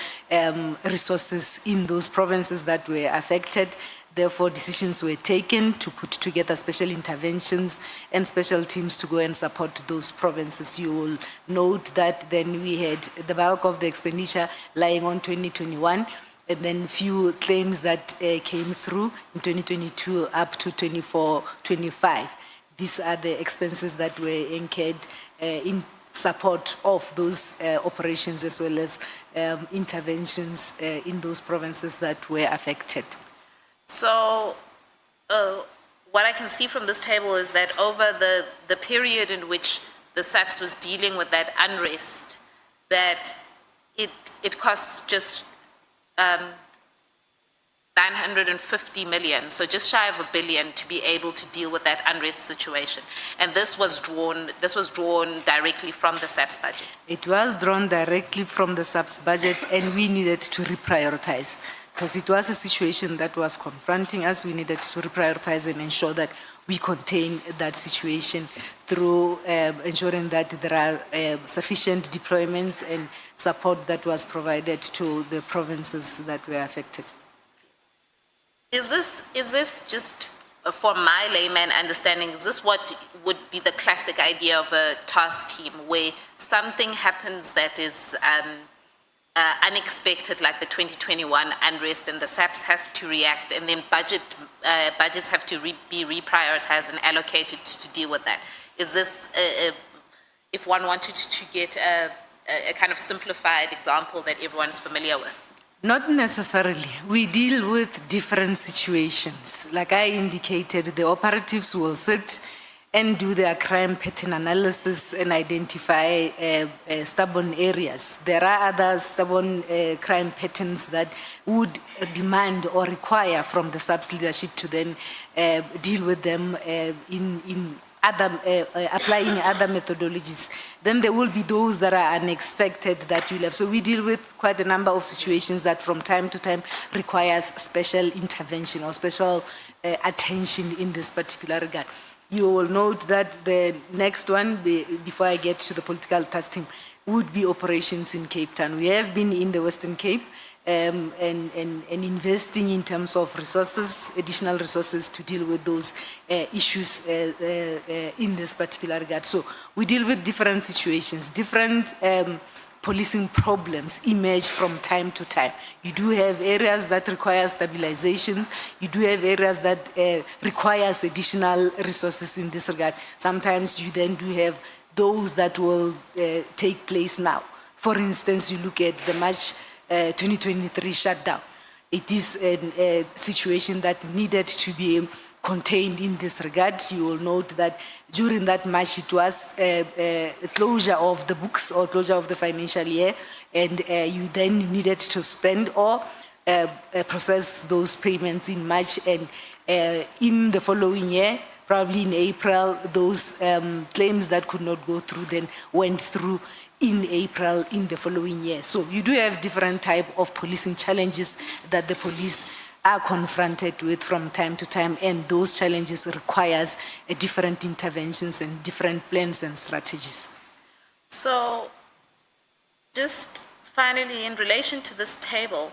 resources in those provinces that were affected. Therefore, decisions were taken to put together special interventions and special teams to go and support those provinces. You will note that then we had the bulk of the expenditure lying on 2021, and then few claims that came through in 2022 up to 24-25. These are the expenses that were incurred in support of those operations, as well as interventions in those provinces that were affected. So what I can see from this table is that over the period in which the SAPS was dealing with that unrest, that it costs just 950 million, so just shy of $1 billion, to be able to deal with that unrest situation. And this was drawn directly from the SAPS budget. It was drawn directly from the SAPS budget, and we needed to reprioritize. Because it was a situation that was confronting us, we needed to reprioritize and ensure that we contain that situation through ensuring that there are sufficient deployments and support that was provided to the provinces that were affected. Is this just, for my layman understanding, is this what would be the classic idea of a task team, where something happens that is unexpected, like the 2021 unrest, and the SAPS have to react, and then budgets have to be reprioritized and allocated to deal with that? Is this, if one wanted to get a kind of simplified example that everyone's familiar with? Not necessarily. We deal with different situations. Like I indicated, the operatives will sit and do their crime pattern analysis and identify stubborn areas. There are other stubborn crime patterns that would demand or require from the SAPS leadership to then deal with them in other, applying other methodologies. Then there will be those that are unexpected that you'll have. So we deal with quite a number of situations that from time to time requires special intervention or special attention in this particular regard. You will note that the next one, before I get to the political task team, would be operations in Cape Town. We have been in the Western Cape and investing in terms of resources, additional resources to deal with those issues in this particular regard. So we deal with different situations, different policing problems emerge from time to time. You do have areas that require stabilization. You do have areas that requires additional resources in this regard. Sometimes you then do have those that will take place now. For instance, you look at the March 2023 shutdown. It is a situation that needed to be contained in this regard. You will note that during that March, it was a closure of the books or closure of the financial year, and you then needed to spend or process those payments in March, and in the following year, probably in April, those claims that could not go through then went through in April in the following year. So you do have different type of policing challenges that the police are confronted with from time to time, and those challenges requires different interventions and different plans and strategies. So just finally, in relation to this table,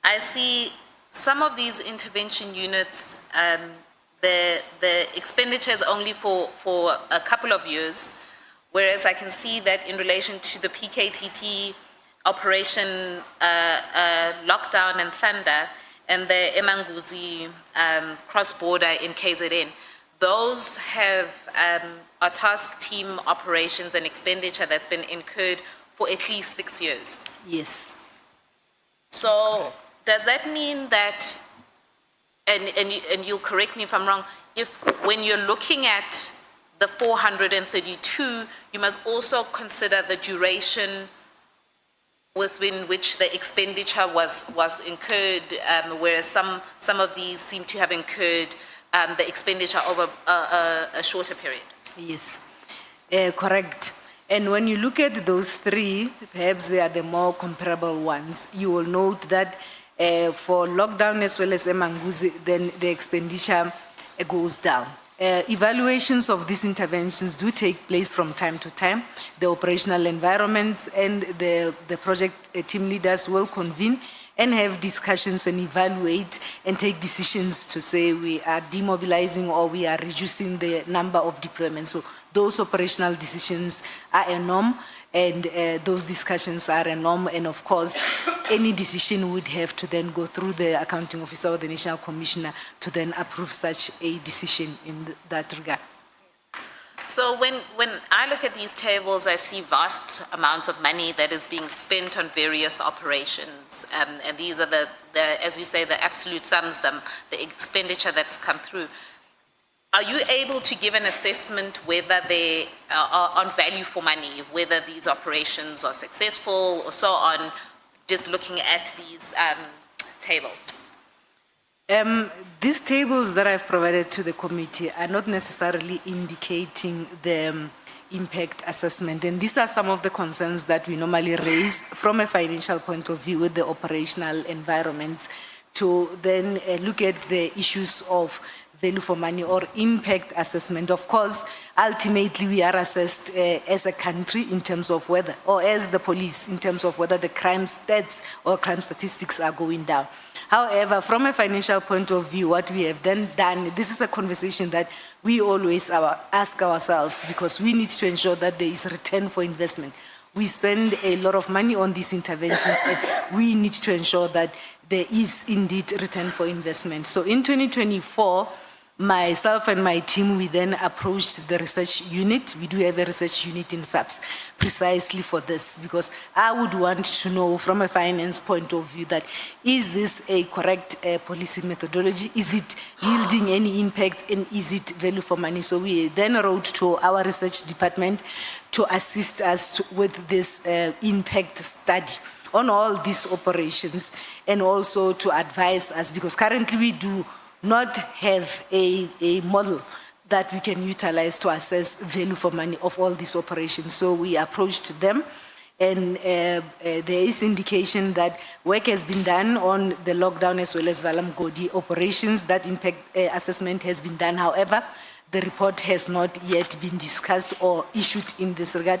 I see some of these intervention units, the expenditure is only for a couple of years, whereas I can see that in relation to the PKTT operation Lockdown and Thunder and the Emanguzi cross-border in KZN, those have a task team operations and expenditure that's been incurred for at least 6 years. Yes. So does that mean that, and you'll correct me if I'm wrong, if when you're looking at the 432, you must also consider the duration within which the expenditure was incurred, whereas some of these seem to have incurred the expenditure over a shorter period. Yes, correct. And when you look at those three, perhaps they are the more comparable ones. You will note that for lockdown as well as Emanguzi, then the expenditure goes down. Evaluations of these interventions do take place from time to time. The operational environments and the project team leaders will convene and have discussions and evaluate and take decisions to say we are demobilizing or we are reducing the number of deployments. So those operational decisions are a norm, and those discussions are a norm, and of course any decision would have to then go through the accounting officer or the national commissioner to then approve such a decision in that regard. So when I look at these tables, I see vast amounts of money that is being spent on various operations. And these are the, as you say, the absolute sums, the expenditure that's come through. Are you able to give an assessment whether they are on value for money, whether these operations are successful or so on, just looking at these tables? These tables that I've provided to the committee are not necessarily indicating the impact assessment, and these are some of the concerns that we normally raise from a financial point of view with the operational environments to then look at the issues of value for money or impact assessment. Of course, ultimately we are assessed as a country in terms of whether, or as the police in terms of whether the crime stats or crime statistics are going down. However, from a financial point of view, what we have then done, this is a conversation that we always ask ourselves, because we need to ensure that there is return for investment. We spend a lot of money on these interventions, and we need to ensure that there is indeed return for investment. So in 2024, myself and my team, we then approached the research unit. We do have a research unit in SAPS precisely for this, because I would want to know from a finance point of view that is this a correct policy methodology? Is it yielding any impact, and is it value for money? So we then wrote to our research department to assist us with this impact study on all these operations, and also to advise us, because currently we do not have a model that we can utilize to assess value for money of all these operations. So we approached them, and there is indication that work has been done on the lockdown as well as Valamgodi operations. That impact assessment has been done. However, the report has not yet been discussed or issued in this regard.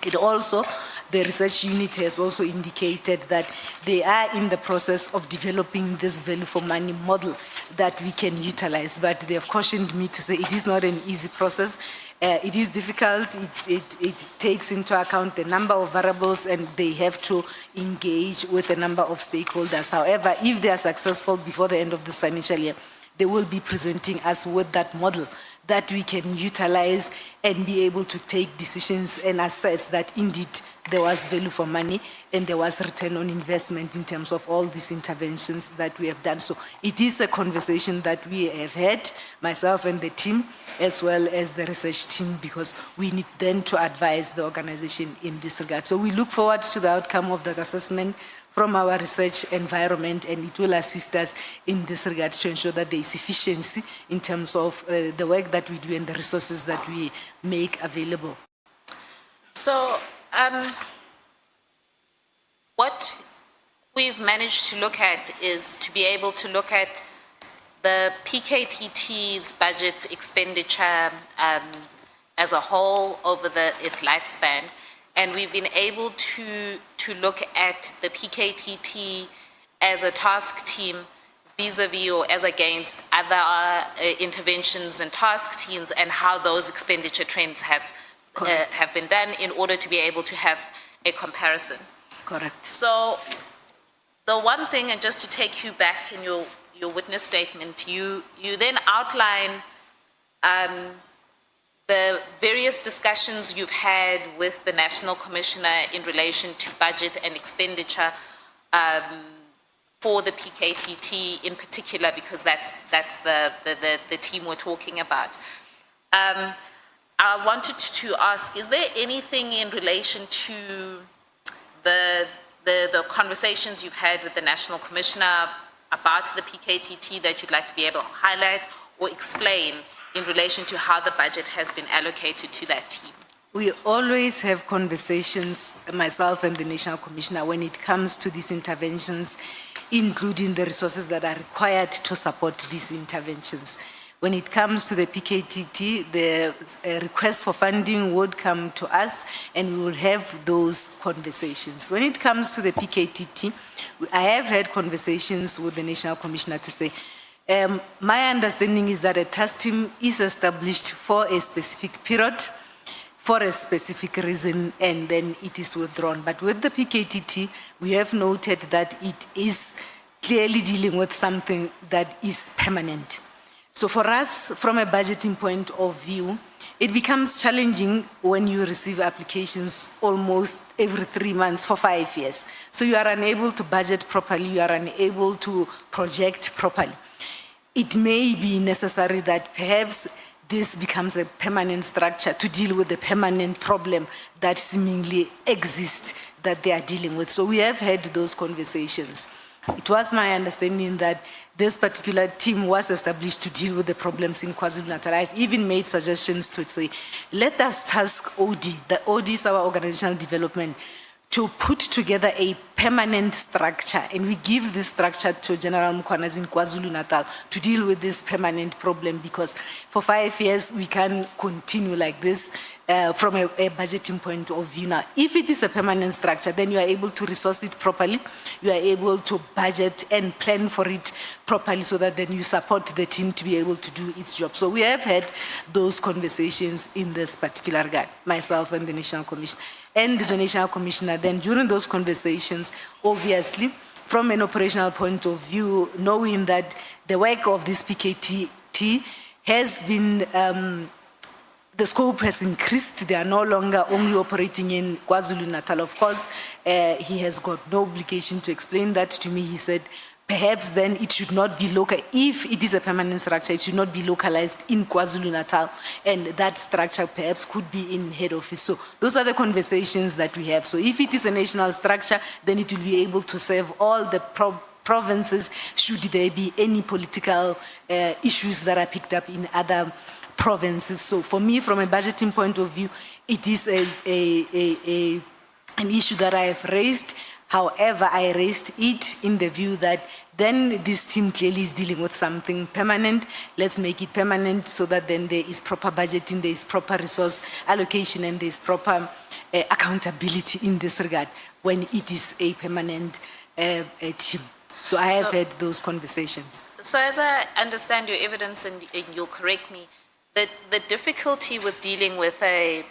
It also, the research unit has also indicated that they are in the process of developing this value for money model that we can utilize, but they have cautioned me to say it is not an easy process. It is difficult. It takes into account a number of variables, and they have to engage with a number of stakeholders. However, if they are successful before the end of this financial year, they will be presenting us with that model that we can utilize and be able to take decisions and assess that indeed there was value for money and there was return on investment in terms of all these interventions that we have done. So it is a conversation that we have had, myself and the team, as well as the research team, because we need then to advise the organization in this regard. So we look forward to the outcome of that assessment from our research environment, and it will assist us in this regard to ensure that there is efficiency in terms of the work that we do and the resources that we make available. So what we've managed to look at is to be able to look at the PKTT's budget expenditure as a whole over its lifespan. And we've been able to look at the PKTT as a task team vis-a-vis or as against other interventions and task teams, and how those expenditure trends have been done in order to be able to have a comparison. Correct. So the one thing, and just to take you back in your witness statement, you then outline the various discussions you've had with the National Commissioner in relation to budget and expenditure for the PKTT in particular, because that's the team we're talking about. I wanted to ask, is there anything in relation to the conversations you've had with the National Commissioner about the PKTT that you'd like to be able to highlight, or explain in relation to how the budget has been allocated to that team? We always have conversations, myself and the National Commissioner, when it comes to these interventions, including the resources that are required to support these interventions. When it comes to the PKTT, the request for funding would come to us and we will have those conversations. When it comes to the PKTT, I have had conversations with the National Commissioner to say, my understanding is that a task team is established for a specific period, for a specific reason, and then it is withdrawn. But with the PKTT, we have noted that it is clearly dealing with something that is permanent. So for us, from a budgeting point of view, it becomes challenging when you receive applications almost every 3 months for 5 years. So you are unable to budget properly, you are unable to project properly. It may be necessary that perhaps this becomes a permanent structure to deal with the permanent problem that seemingly exists that they are dealing with. So we have had those conversations. It was my understanding that this particular team was established to deal with the problems in KwaZulu-Natal. I've even made suggestions to say, let us task OD, the OD is our organizational development, to put together a permanent structure, and we give this structure to General Mkhwanazi in KwaZulu-Natal to deal with this permanent problem, because for 5 years we can continue like this from a budgeting point of view. Now, if it is a permanent structure, then you are able to resource it properly, you are able to budget and plan for it properly so that then you support the team to be able to do its job. So we have had those conversations in this particular regard, myself and the National Commission. And the National Commissioner, then during those conversations, obviously, from an operational point of view, knowing that the work of this PKTT has been, the scope has increased, they are no longer only operating in KwaZulu-Natal. Of course, he has got no obligation to explain that to me. He said, perhaps then it should not be local. If it is a permanent structure, it should not be localized in KwaZulu-Natal, and that structure perhaps could be in head office. So those are the conversations that we have. So if it is a national structure, then it will be able to serve all the provinces should there be any political issues that are picked up in other provinces. So for me, from a budgeting point of view, it is an issue that I have raised. However, I raised it in the view that then this team clearly is dealing with something permanent. Let's make it permanent so that then there is proper budgeting, there is proper resource allocation, and there is proper accountability in this regard when it is a permanent team. So I have had those conversations. So as I understand your evidence, and you'll correct me, that the difficulty with dealing with a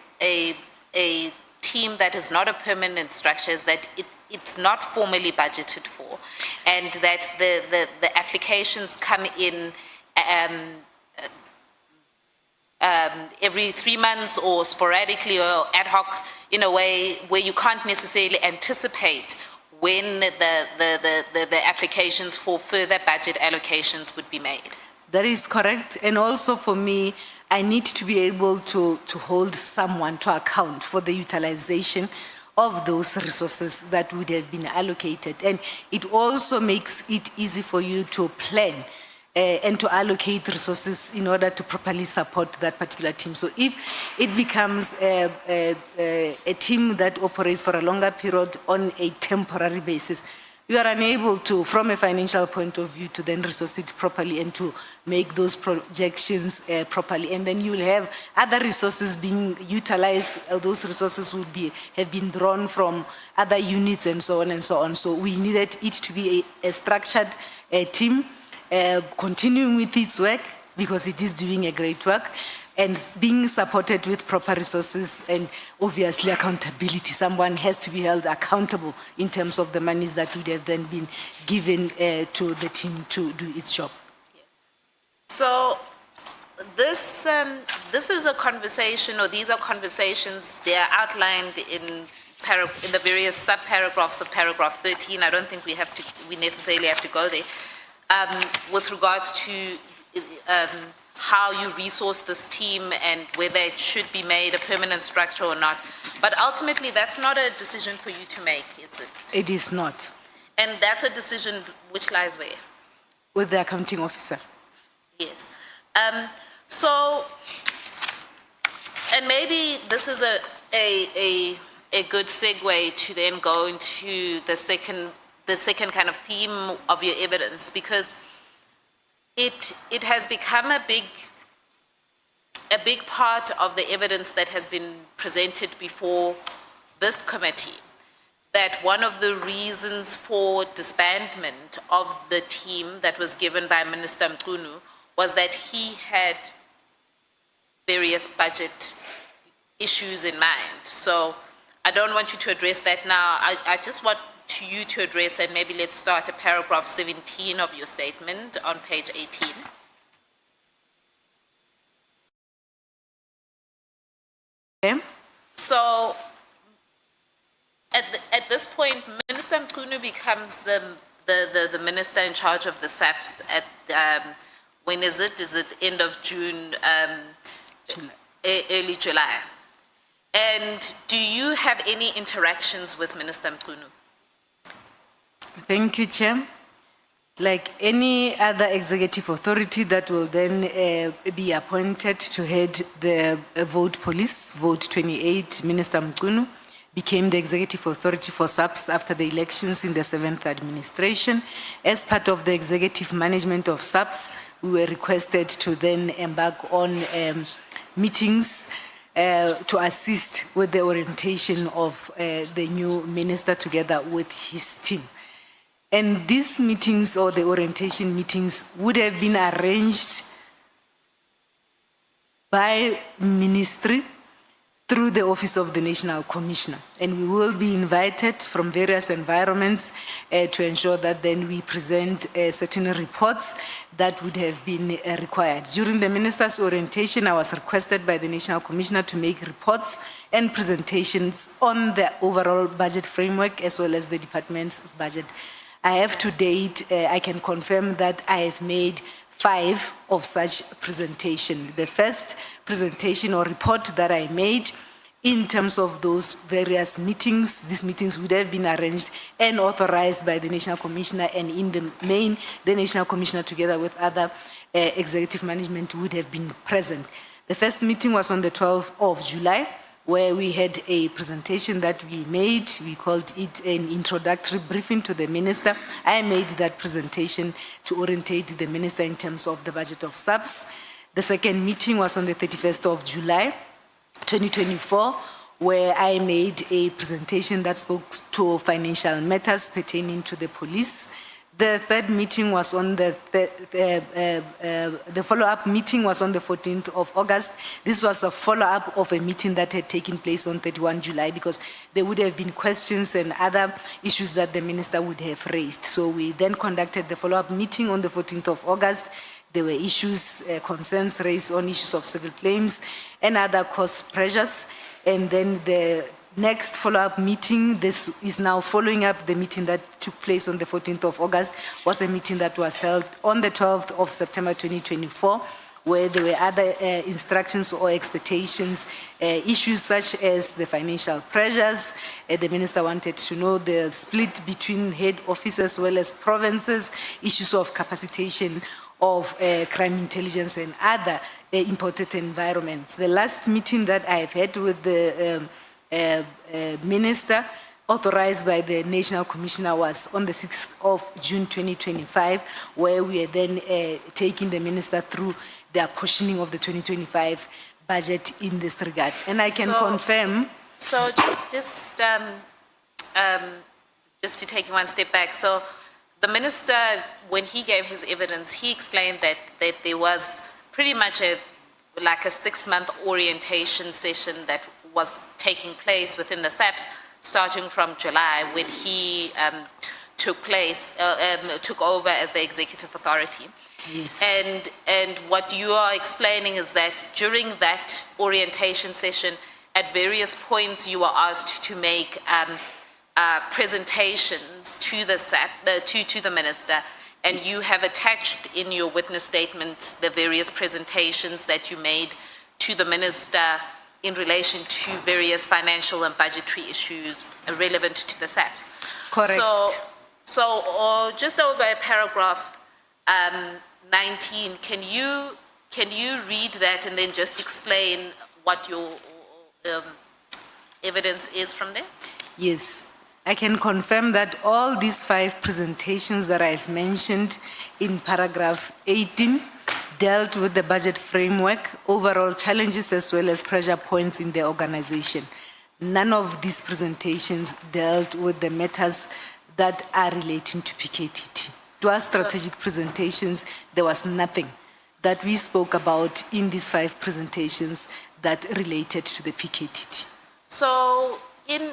team that is not a permanent structure is that it's not formally budgeted for, and that the applications come in every 3 months or sporadically or ad hoc in a way where you can't necessarily anticipate when the applications for further budget allocations would be made. That is correct. And also for me, I need to be able to hold someone to account for the utilization of those resources that would have been allocated. And it also makes it easy for you to plan and to allocate resources in order to properly support that particular team. So if it becomes a team that operates for a longer period on a temporary basis, you are unable to, from a financial point of view, to then resource it properly and to make those projections properly. And then you will have other resources being utilized. Those resources will have been drawn from other units and so on and so on. So we needed it to be a structured team, continuing with its work because it is doing a great work, and being supported with proper resources and obviously accountability. Someone has to be held accountable in terms of the monies that would have then been given to the team to do its job. Yes. So this is a conversation, or these are conversations, they are outlined in the various sub-paragraphs of paragraph 13. I don't think we necessarily have to go there. With regards to how you resource this team and whether it should be made a permanent structure or not. But ultimately, that's not a decision for you to make, is it? It is not. And that's a decision which lies where? With the accounting officer. Yes. So, and maybe this is a good segue to then go into the second kind of theme of your evidence, because it has become a big part of the evidence that has been presented before this committee, that one of the reasons for disbandment of the team that was given by Minister Mkhwanazi was that he had various budget issues in mind. So I don't want you to address that now. I just want you to address, and maybe let's start at paragraph 17 of your statement on page 18. Okay. So at this point, Minister Mkhwanazi becomes the minister in charge of the SAPS at, when is it? Is it end of June, early July? And do you have any interactions with Minister Mkhwanazi? Thank you, Chair. Like any other executive authority that will then be appointed to head the vote police, vote 28, Minister Mkhwanazi became the executive authority for SAPS after the elections in the 7th administration. As part of the executive management of SAPS, we were requested to then embark on meetings to assist with the orientation of the new minister together with his team. And these meetings, or the orientation meetings, would have been arranged by ministry through the Office of the National Commissioner. And we will be invited from various environments to ensure that then we present certain reports that would have been required. During the minister's orientation, I was requested by the National Commissioner to make reports and presentations on the overall budget framework as well as the department's budget. I have to date, I can confirm that I have made 5 of such presentation. The first presentation or report that I made in terms of those various meetings, these meetings would have been arranged and authorized by the National Commissioner, and in the main, the National Commissioner together with other executive management would have been present. The first meeting was on the 12th of July, where we had a presentation that we made. We called it an introductory briefing to the minister. I made that presentation to orientate the minister in terms of the budget of SAPS. The second meeting was on the 31st of July, 2024, where I made a presentation that spoke to financial matters pertaining to the police. The third meeting was on the follow-up meeting was on the 14th of August. This was a follow-up of a meeting that had taken place on 31 July because there would have been questions and other issues that the minister would have raised. So we then conducted the follow-up meeting on the 14th of August. There were issues, concerns raised on issues of civil claims and other cost pressures. And then the next follow-up meeting, this is now following up the meeting that took place on the 14th of August, was a meeting that was held on the 12th of September 2024, where there were other instructions or expectations, issues such as the financial pressures. The minister wanted to know the split between head office as well as provinces, issues of capacitation of crime intelligence and other important environments. The last meeting that I've had with the minister, authorized by the National Commissioner, was on the 6th of June 2025, where we are then taking the minister through the apportioning of the 2025 budget in this regard. And I can confirm. So just to take one step back. So the minister, when he gave his evidence, he explained that there was pretty much like a 6-month orientation session that was taking place within the SAPS starting from July when he took over as the executive authority. Yes. And what you are explaining is that during that orientation session, at various points you were asked to make presentations to the to the minister, and you have attached in your witness statement the various presentations that you made to the minister in relation to various financial and budgetary issues relevant to the SAPS. Correct. So just over paragraph 19, can you can you read that and then just explain what your evidence is from there? Yes, I can confirm that all these 5 presentations that I've mentioned in paragraph 18 dealt with the budget framework, overall challenges as well as pressure points in the organization. None of these presentations dealt with the matters that are relating to PKTT. To our strategic presentations, there was nothing that we spoke about in these 5 presentations that related to the PKTT. So in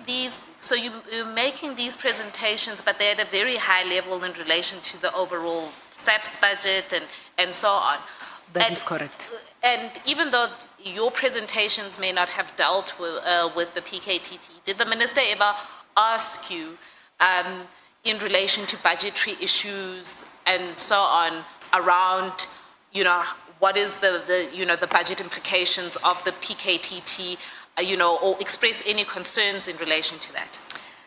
these, so you're making these presentations, but they're at a very high level in relation to the overall SAPS budget and so on. That is correct. And even though your presentations may not have dealt with the PKTT, did the minister ever ask you in relation to budgetary issues and so on around, what is the budget implications of the PKTT, or express any concerns in relation to that?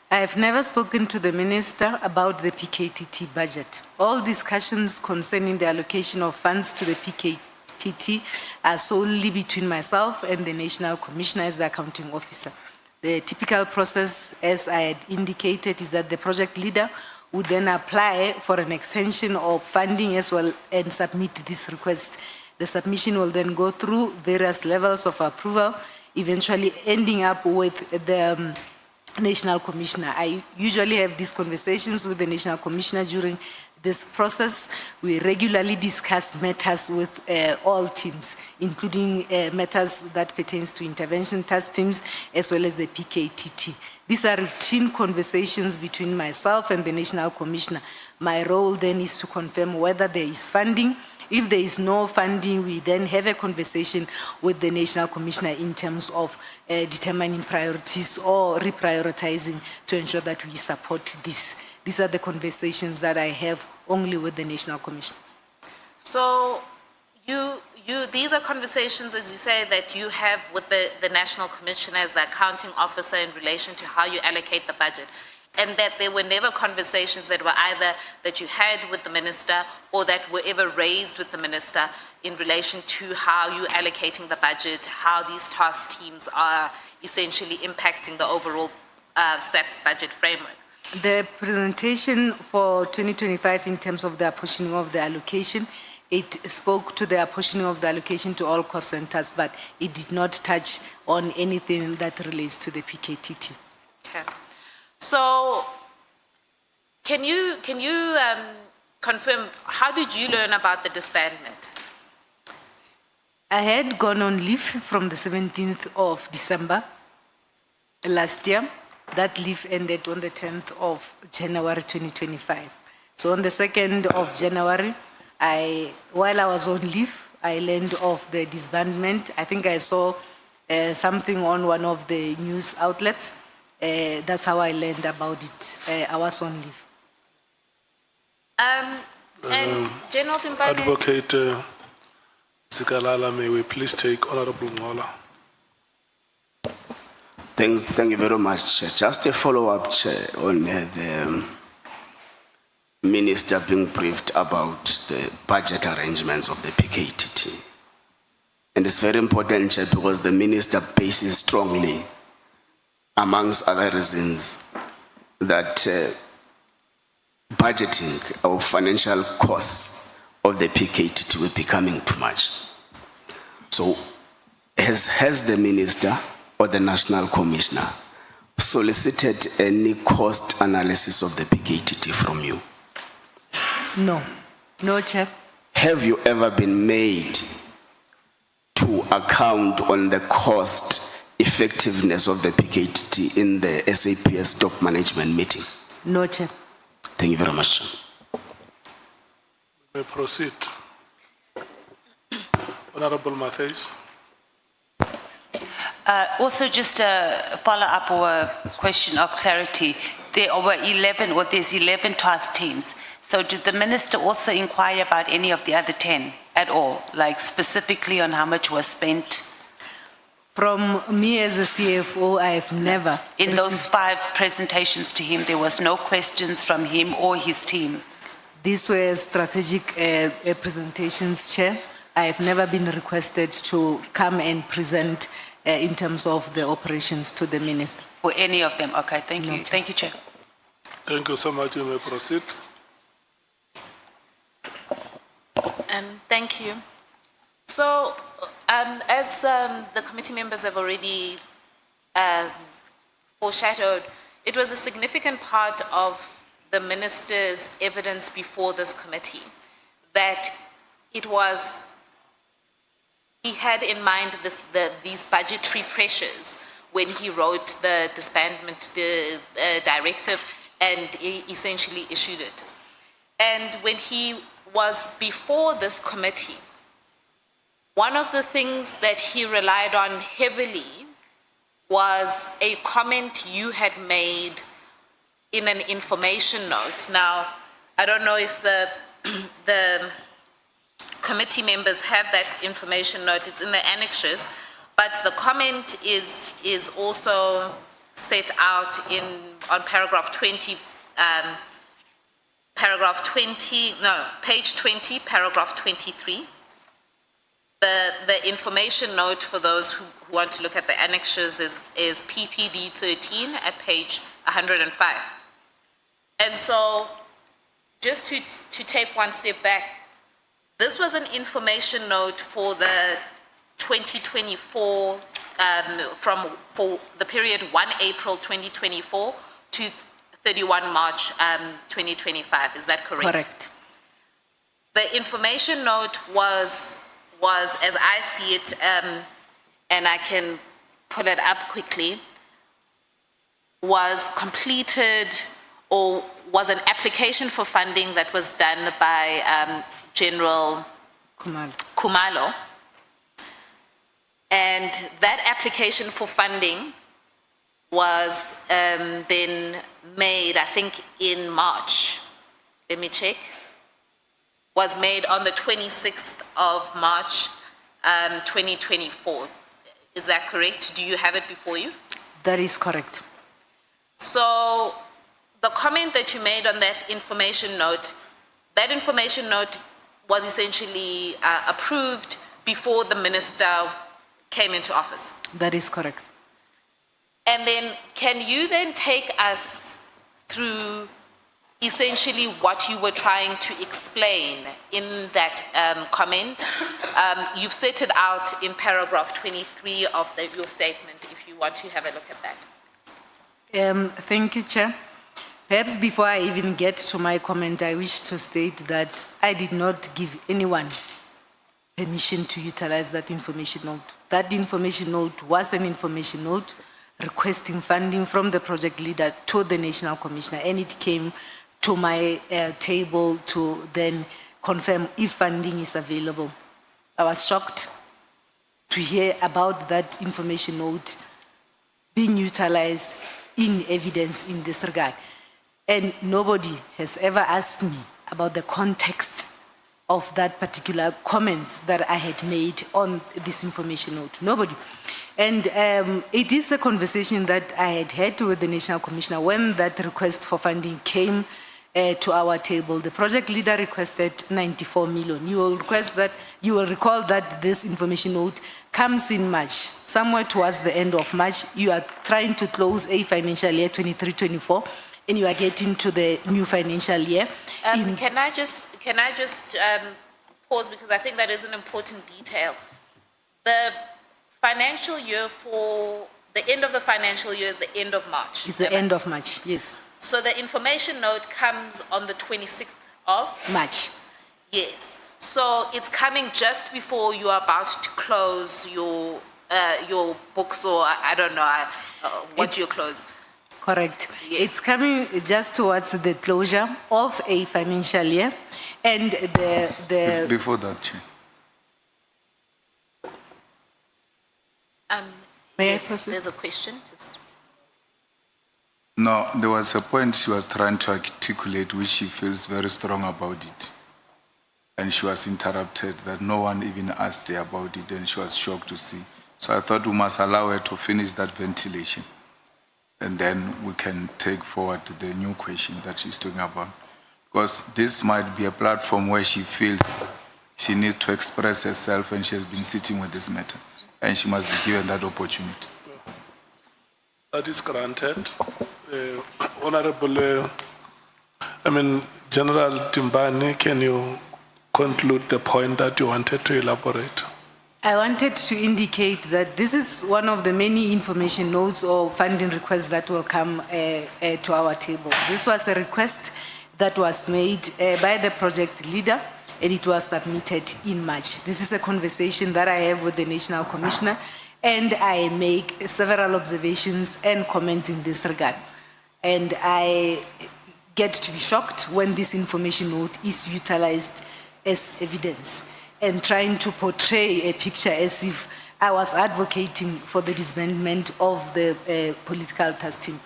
I have never spoken to the minister about the PKTT budget. All discussions concerning the allocation of funds to the PKTT are solely between myself and the National Commissioner as the accounting officer. The typical process, as I had indicated, is that the project leader would then apply for an extension of funding as well and submit this request. The submission will then go through various levels of approval, eventually ending up with the National Commissioner. I usually have these conversations with the National Commissioner during this process. We regularly discuss matters with all teams, including matters that pertains to intervention task teams as well as the PKTT. These are routine conversations between myself and the National Commissioner. My role then is to confirm whether there is funding. If there is no funding, we then have a conversation with the National Commissioner in terms of determining priorities or reprioritizing to ensure that we support this. These are the conversations that I have only with the National Commissioner. So these are conversations, as you say, that you have with the National Commissioner as the accounting officer in relation to how you allocate the budget. And that there were never conversations that were either that you had with the minister or that were ever raised with the minister in relation to how you're allocating the budget, how these task teams are essentially impacting the overall SAPS budget framework. The presentation for 2025 in terms of the apportioning of the allocation, it spoke to the apportioning of the allocation to all cost centers, but it did not touch on anything that relates to the PKTT. Okay. So, can you confirm, how did you learn about the disbandment? I had gone on leave from the 17th of December last year. That leave ended on the 10th of January 2025. So on the 2nd of January, while I was on leave, I learned of the disbandment. I think I saw something on one of the news outlets. That's how I learned about it. I was on leave. And General Timpane, Advocate Zikalala, may we please take Honorable Nhlanhla. Thank you very much, Chair. Just a follow-up, Chair, on the Minister being briefed about the budget arrangements of the PKTT. And it's very important, Chair, because the Minister bases strongly, amongst other reasons, that budgeting of financial costs of the PKTT will be becoming too much. So has the Minister or the National Commissioner solicited any cost analysis of the PKTT from you? No, Chair. Have you ever been made to account on the cost effectiveness of the PKTT in the SAPS top management meeting? No, Chair. Thank you very much, Chair. May proceed. Honorable Matthews. Also, just a follow-up or a question of clarity. There were 11, or there's 11 task teams. So did the minister also inquire about any of the other 10 at all, like specifically on how much was spent? From me as a CFO, I have never. In those 5 presentations to him, there was no questions from him or his team? These were strategic presentations, Chair. I have never been requested to come and present in terms of the operations to the minister. For any of them? Okay, thank you. Thank you, Chair. Thank you so much. You may proceed. Thank you. So, as the committee members have already foreshadowed, it was a significant part of the minister's evidence before this committee that he had in mind these budgetary pressures when he wrote the disbandment directive and he essentially issued it. And when he was before this committee, one of the things that he relied on heavily was a comment you had made in an information note. Now, I don't know if the committee members have that information note. It's in the annexures, but the comment is also set out on paragraph 20, page 20, paragraph 23. The information note for those who want to look at the annexures is PPD 13 at page 105. And so, just to take one step back, this was an information note for the 2024, for the period 1 April 2024 to 31 March 2025. Is that correct? Correct. The information note was, as I see it, and I can pull it up quickly, was completed or was an application for funding that was done by General Khumalo. And that application for funding was then made, I think, in March. Let me check. Was made on the 26th of March, 2024. Is that correct? Do you have it before you? That is correct. So the comment that you made on that information note was essentially approved before the minister came into office. That is correct. And then can you then take us through essentially what you were trying to explain in that comment? You've set it out in paragraph 23 of your statement, if you want to have a look at that. Thank you, Chair. Perhaps before I even get to my comment, I wish to state that I did not give anyone permission to utilize that information note. That information note was an information note requesting funding from the project leader to the National Commissioner, and it came to my table to then confirm if funding is available. I was shocked to hear about that information note being utilized in evidence in this regard. And nobody has ever asked me about the context of that particular comment that I had made on this information note. Nobody. And it is a conversation that I had had with the National Commissioner when that request for funding came to our table. The project leader requested 94 million. You will recall that this information note comes in March. Somewhere towards the end of March, you are trying to close a financial year 23-24, and you are getting to the new financial year. Can I just pause, because I think that is an important detail. The financial year for the end of the financial year is the end of March. It's the end of March, yes. So the information note comes on the 26th of March. Yes. So it's coming just before you are about to close your books, or I don't know what you close. Correct. Yes. It's coming just towards the closure of a financial year, and the Before that, Chair. May I yes, proceed? there's a question. No, there was a point she was trying to articulate which she feels very strong about it. And she was interrupted that no one even asked her about it, and she was shocked to see. So I thought we must allow her to finish that ventilation. And then we can take forward the new question that she's talking about. Because this might be a platform where she feels she needs to express herself, and she has been sitting with this matter, and she must be given that opportunity. That is granted. Honorable, General Timbani, can you conclude the point that you wanted to elaborate? I wanted to indicate that this is one of the many information notes or funding requests that will come to our table. This was a request that was made by the project leader, and it was submitted in March. This is a conversation that I have with the National Commissioner, and I make several observations and comments in this regard. And I get to be shocked when this information note is utilized as evidence and trying to portray a picture as if I was advocating for the disbandment of the political task team.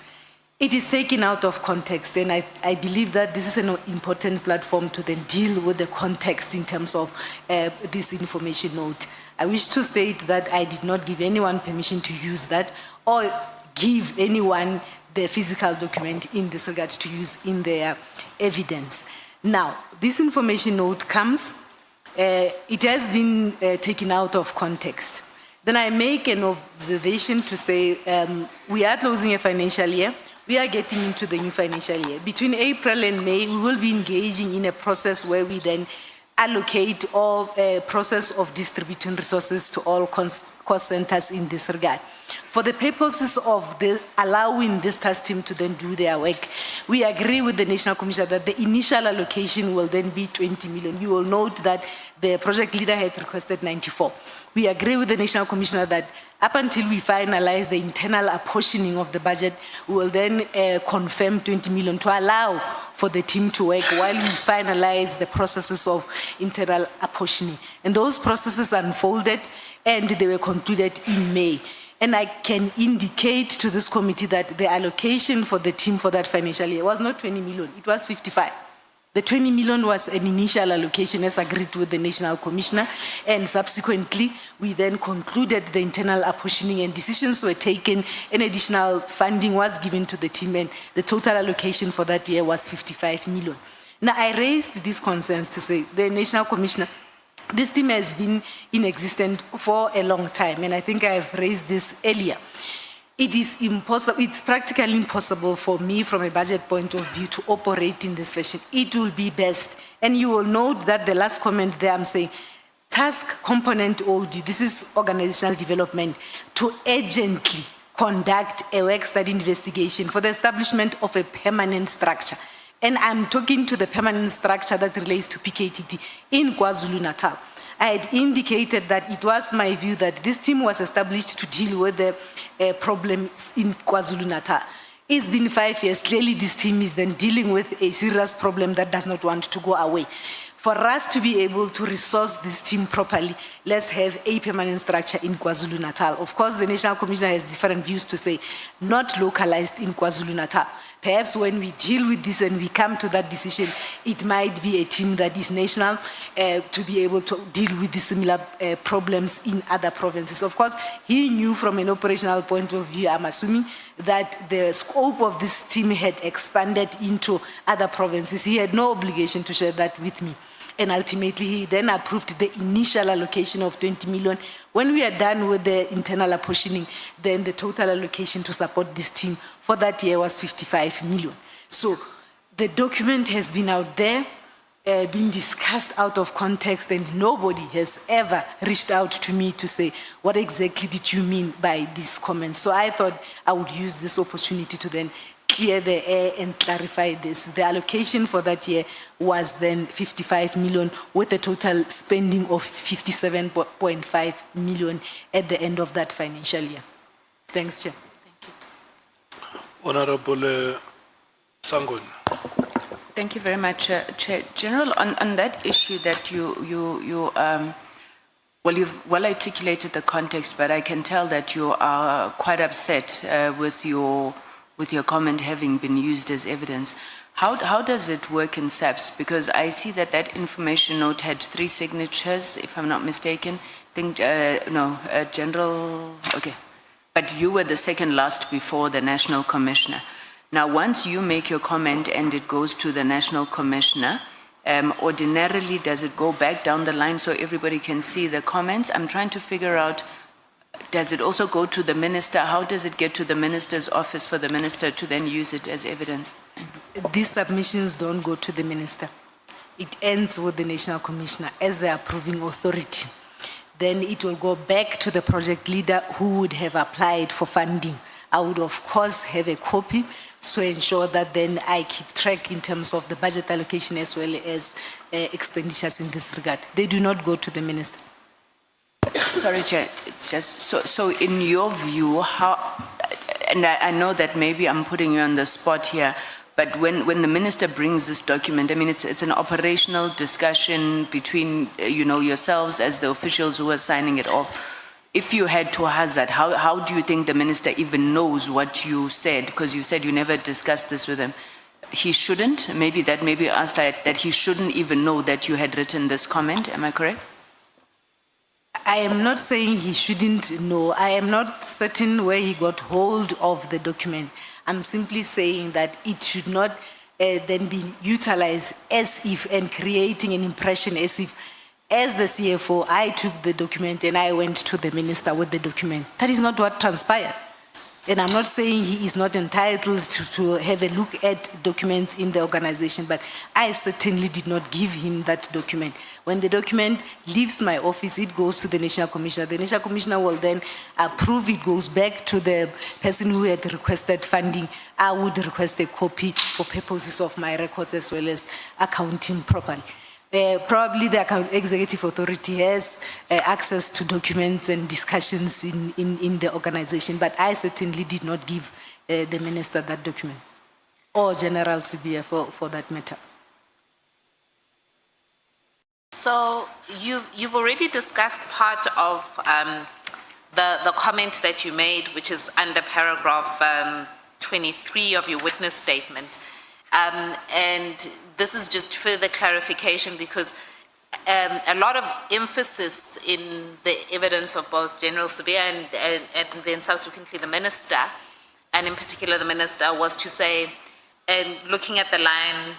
It is taken out of context, and I believe that this is an important platform to then deal with the context in terms of this information note. I wish to state that I did not give anyone permission to use that or give anyone the physical document in this regard to use in their evidence. Now, this information note comes, it has been taken out of context. Then I make an observation to say we are closing a financial year. We are getting into the new financial year. Between April and May, we will be engaging in a process where we then allocate or a process of distributing resources to all cost centers in this regard. For the purposes of allowing this task team to then do their work, we agree with the National Commissioner that the initial allocation will then be 20 million. You will note that the project leader had requested 94. We agree with the National Commissioner that up until we finalize the internal apportioning of the budget, we will then confirm 20 million to allow for the team to work while we finalize the processes of internal apportioning. And those processes unfolded and they were concluded in May. And I can indicate to this committee that the allocation for the team for that financial year was not 20 million, it was 55. The 20 million was an initial allocation as agreed with the National Commissioner, and subsequently we then concluded the internal apportioning and decisions were taken, and additional funding was given to the team, and the total allocation for that year was 55 million. Now I raised these concerns to say the National Commissioner, this team has been in existence for a long time, and I think I have raised this earlier. It is impossible, it's practically impossible for me from a budget point of view to operate in this fashion. It will be best. And you will note that the last comment there I'm saying, task component OD, this is organizational development, to urgently conduct a work study investigation for the establishment of a permanent structure. And I'm talking to the permanent structure that relates to PKTT in KwaZulu-Natal. I had indicated that it was my view that this team was established to deal with the problems in KwaZulu-Natal. It's been 5 years. Clearly, this team is then dealing with a serious problem that does not want to go away. For us to be able to resource this team properly, let's have a permanent structure in KwaZulu-Natal. Of course, the National Commissioner has different views to say, not localized in KwaZulu-Natal. Perhaps when we deal with this and we come to that decision, it might be a team that is national to be able to deal with the similar problems in other provinces. Of course, he knew from an operational point of view, I'm assuming, that the scope of this team had expanded into other provinces. He had no obligation to share that with me. And ultimately, he then approved the initial allocation of 20 million. When we are done with the internal apportioning, then the total allocation to support this team for that year was 55 million. So the document has been out there, been discussed out of context, and nobody has ever reached out to me to say, what exactly did you mean by these comments? So I thought I would use this opportunity to then clear the air and clarify this. The allocation for that year was then 55 million with a total spending of 57.5 million at the end of that financial year. Thanks, Chair. Thank you. Honorable Sangon. Thank you very much, Chair. General, on that issue that well, you've well articulated the context, but I can tell that you are quite upset with your comment having been used as evidence. How does it work in SAPS? Because I see that information note had 3 signatures, if I'm not mistaken. General, okay. But you were the second last before the National Commissioner. Now, once you make your comment and it goes to the National Commissioner, Ordinarily, does it go back down the line so everybody can see the comments? I'm trying to figure out, does it also go to the minister? How does it get to the minister's office for the minister to then use it as evidence? These submissions don't go to the minister. It ends with the National Commissioner as the approving authority. Then it will go back to the project leader who would have applied for funding. I would of course have a copy to ensure that then I keep track in terms of the budget allocation as well as expenditures in this regard. They do not go to the minister. Sorry, Chair, it's just, so in your view, how, and I know that maybe I'm putting you on the spot here, but when the minister brings this document, I mean, it's an operational discussion between, yourselves as the officials who are signing it off. If you had to hazard, how do you think the minister even knows what you said? Because you said you never discussed this with him. He shouldn't, maybe asked that he shouldn't even know that you had written this comment, am I correct? I am not saying he shouldn't know. I am not certain where he got hold of the document. I'm simply saying that it should not then be utilized as if, and creating an impression as if, as the CFO, I took the document and I went to the minister with the document. That is not what transpired. And I'm not saying he is not entitled to have a look at documents in the organization, but I certainly did not give him that document. When the document leaves my office, it goes to the National Commissioner. The National Commissioner will then approve it, goes back to the person who had requested funding. I would request a copy for purposes of my records as well as accounting properly. Probably the executive authority has access to documents and discussions in the organization, but I certainly did not give the minister that document, or General CBF for that matter. So you've already discussed part of the comment that you made, which is under paragraph 23 of your witness statement. And this is just further clarification because a lot of emphasis in the evidence of both General Sibia and then subsequently the minister, and in particular the minister, was to say, and looking at the line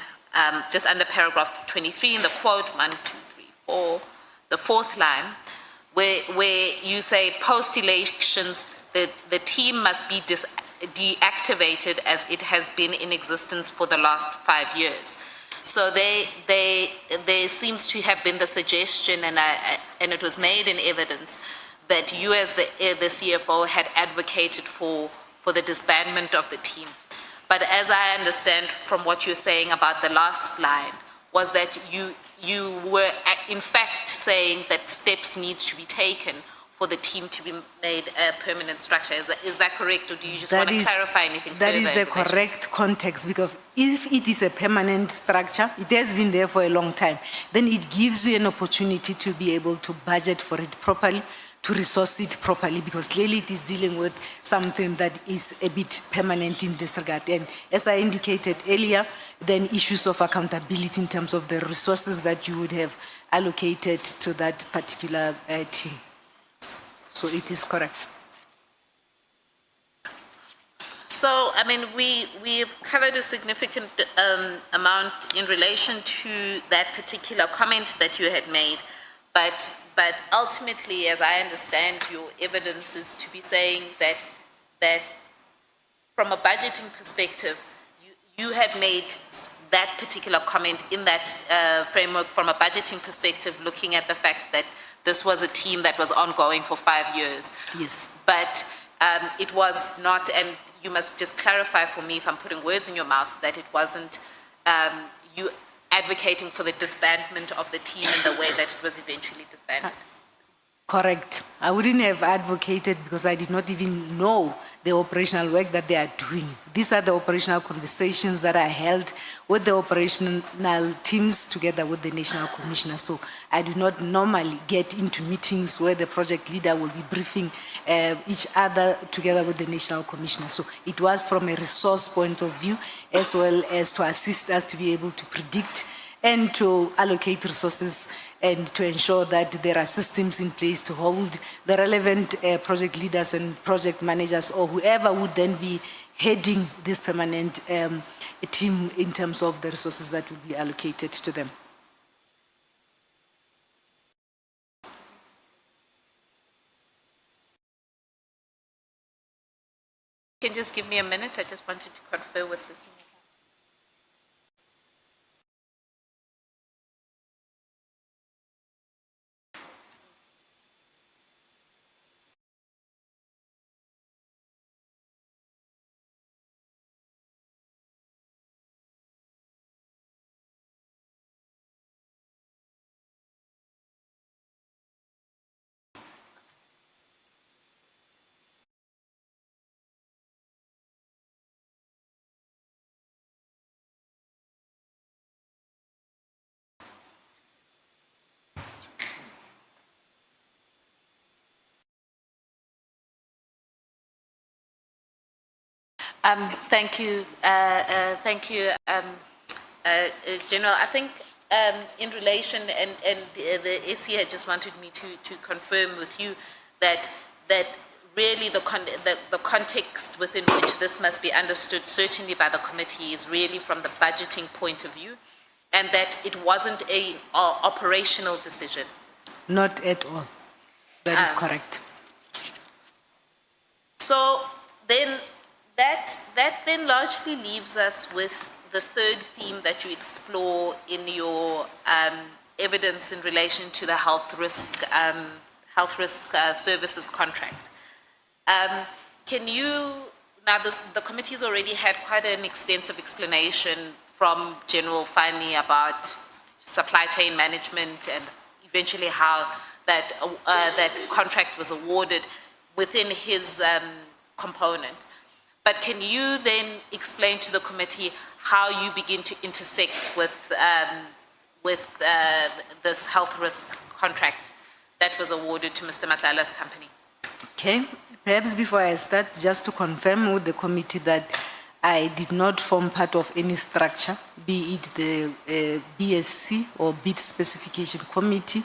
just under paragraph 23 in the quote, 1, 2, 3, 4, the fourth line, where you say post-elections, the team must be deactivated as it has been in existence for the last 5 years. So there seems to have been the suggestion, and it was made in evidence, that you as the CFO had advocated for the disbandment of the team. But as I understand from what you're saying about the last line, was that you were in fact saying that steps need to be taken for the team to be made a permanent structure. Is that correct, or do you just want to clarify anything further? That is the correct context, because if it is a permanent structure, it has been there for a long time, then it gives you an opportunity to be able to budget for it properly, to resource it properly, because clearly it is dealing with something that is a bit permanent in this regard. And as I indicated earlier, then issues of accountability in terms of the resources that you would have allocated to that particular team. So it is correct. So, I mean, we've covered a significant amount in relation to that particular comment that you had made, but ultimately, as I understand, your evidence is to be saying that from a budgeting perspective, you had made that particular comment in that framework from a budgeting perspective, looking at the fact that this was a team that was ongoing for 5 years. Yes. But it was not, and you must just clarify for me if I'm putting words in your mouth, that it wasn't you advocating for the disbandment of the team in the way that it was eventually disbanded. Correct. I wouldn't have advocated because I did not even know the operational work that they are doing. These are the operational conversations that I held with the operational teams together with the National Commissioner. So I do not normally get into meetings where the project leader will be briefing each other together with the National Commissioner. So it was from a resource point of view, as well as to assist us to be able to predict and to allocate resources and to ensure that there are systems in place to hold the relevant project leaders and project managers or whoever would then be heading this permanent team in terms of the resources that will be allocated to them. Can you just give me a minute? I just wanted to confer with this. Thank you, General. I think in relation, and the SC had just wanted me to confirm with you that really the context within which this must be understood, certainly by the committee, is really from the budgeting point of view, and that it wasn't an operational decision. Not at all. That is correct. So then that then largely leaves us with the third theme that you explore in your evidence in relation to the health risk services contract. Can you, now the committee's already had quite an extensive explanation from General Fani about supply chain management and eventually how that contract was awarded within his component. But can you then explain to the committee how you begin to intersect with this health risk contract that was awarded to Mr. Nhlanhla's company? Okay, perhaps before I start, just to confirm with the committee that I did not form part of any structure, be it the BSC or bid specification committee,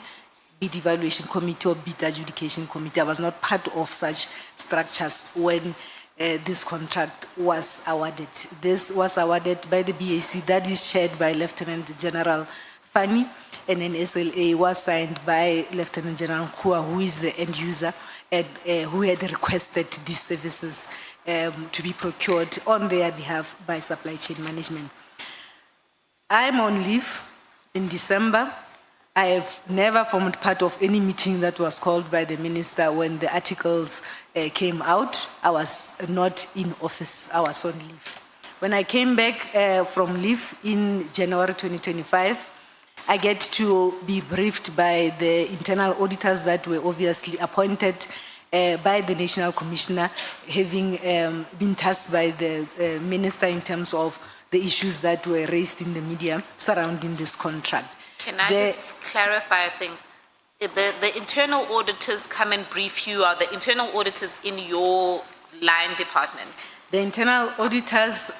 bid evaluation committee or bid adjudication committee. I was not part of such structures when this contract was awarded. This was awarded by the BAC, that is chaired by Lieutenant General Fani, and an SLA was signed by Lieutenant General Mkhwanazi, who is the end user and who had requested these services to be procured on their behalf by supply chain management. I'm on leave in December. I have never formed part of any meeting that was called by the minister when the articles came out. I was not in office, I was on leave. When I came back from leave in January 2025, I get to be briefed by the internal auditors that were obviously appointed by the National Commissioner, having been tasked by the minister in terms of the issues that were raised in the media surrounding this contract. Can I just clarify things? The internal auditors come and brief you, or the internal auditors in your line department? The internal auditors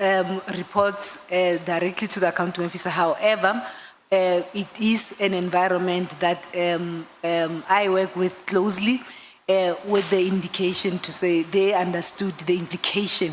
reports directly to the accounting officer. However, it is an environment that I work with closely with the indication to say they understood the implication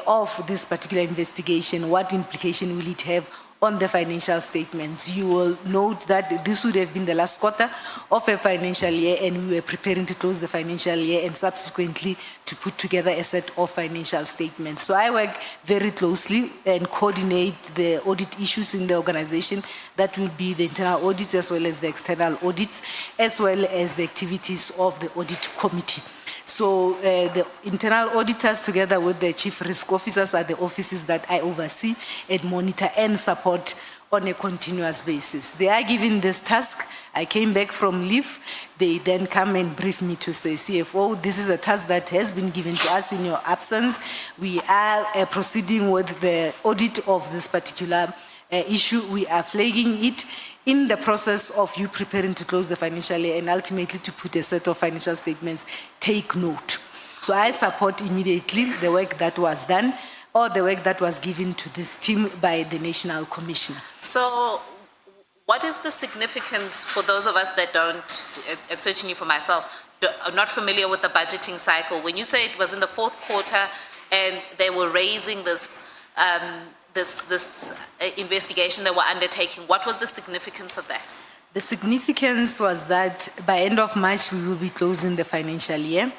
of this particular investigation. What implication will it have on the financial statements? You will note that this would have been the last quarter of a financial year, and we were preparing to close the financial year and subsequently to put together a set of financial statements. So I work very closely and coordinate the audit issues in the organization. That will be the internal audits as well as the external audits, as well as the activities of the audit committee. So the internal auditors together with the chief risk officers are the offices that I oversee and monitor and support on a continuous basis. They are given this task. I came back from leave. They then come and brief me to say, CFO, this is a task that has been given to us in your absence. We are proceeding with the audit of this particular issue. We are flagging it in the process of you preparing to close the financial year and ultimately to put a set of financial statements. Take note. So I support immediately the work that was done or the work that was given to this team by the National Commissioner. So what is the significance for those of us that don't, and certainly for myself, are not familiar with the budgeting cycle? When you say it was in the fourth quarter and they were raising this investigation they were undertaking, what was the significance of that? The significance was that by end of March, we will be closing the financial year.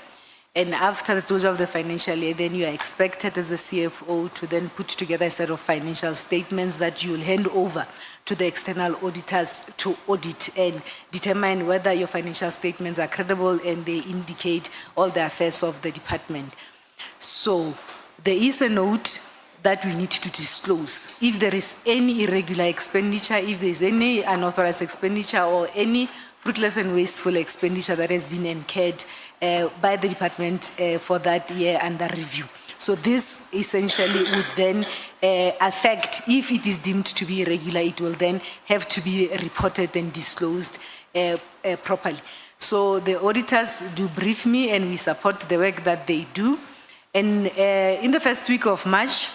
And after the closure of the financial year, then you are expected as the CFO to then put together a set of financial statements that you will hand over to the external auditors to audit and determine whether your financial statements are credible and they indicate all the affairs of the department. So there is a note that we need to disclose. If there is any irregular expenditure, if there is any unauthorized expenditure or any fruitless and wasteful expenditure that has been incurred by the department for that year under review. So this essentially would then affect, if it is deemed to be irregular, it will then have to be reported and disclosed properly. So the auditors do brief me and we support the work that they do. And in the first week of March,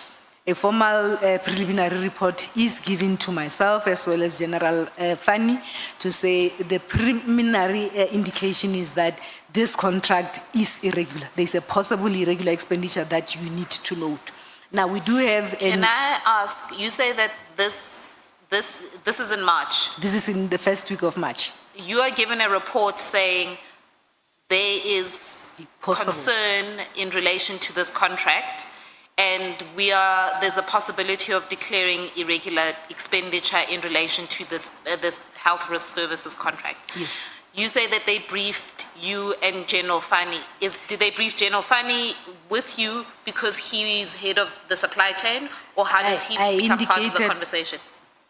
a formal preliminary report is given to myself as well as General Fanny to say the preliminary indication is that this contract is irregular. There's a possible irregular expenditure that you need to note. Now we do have. Can I ask? You say that this is in March. This is in the first week of March. You are given a report saying there is concern in relation to this contract. And there's a possibility of declaring irregular expenditure in relation to this health risk services contract. Yes. You say that they briefed you and General Fani. Did they brief General Fani with you because he is head of the supply chain, or how does he become part of the conversation?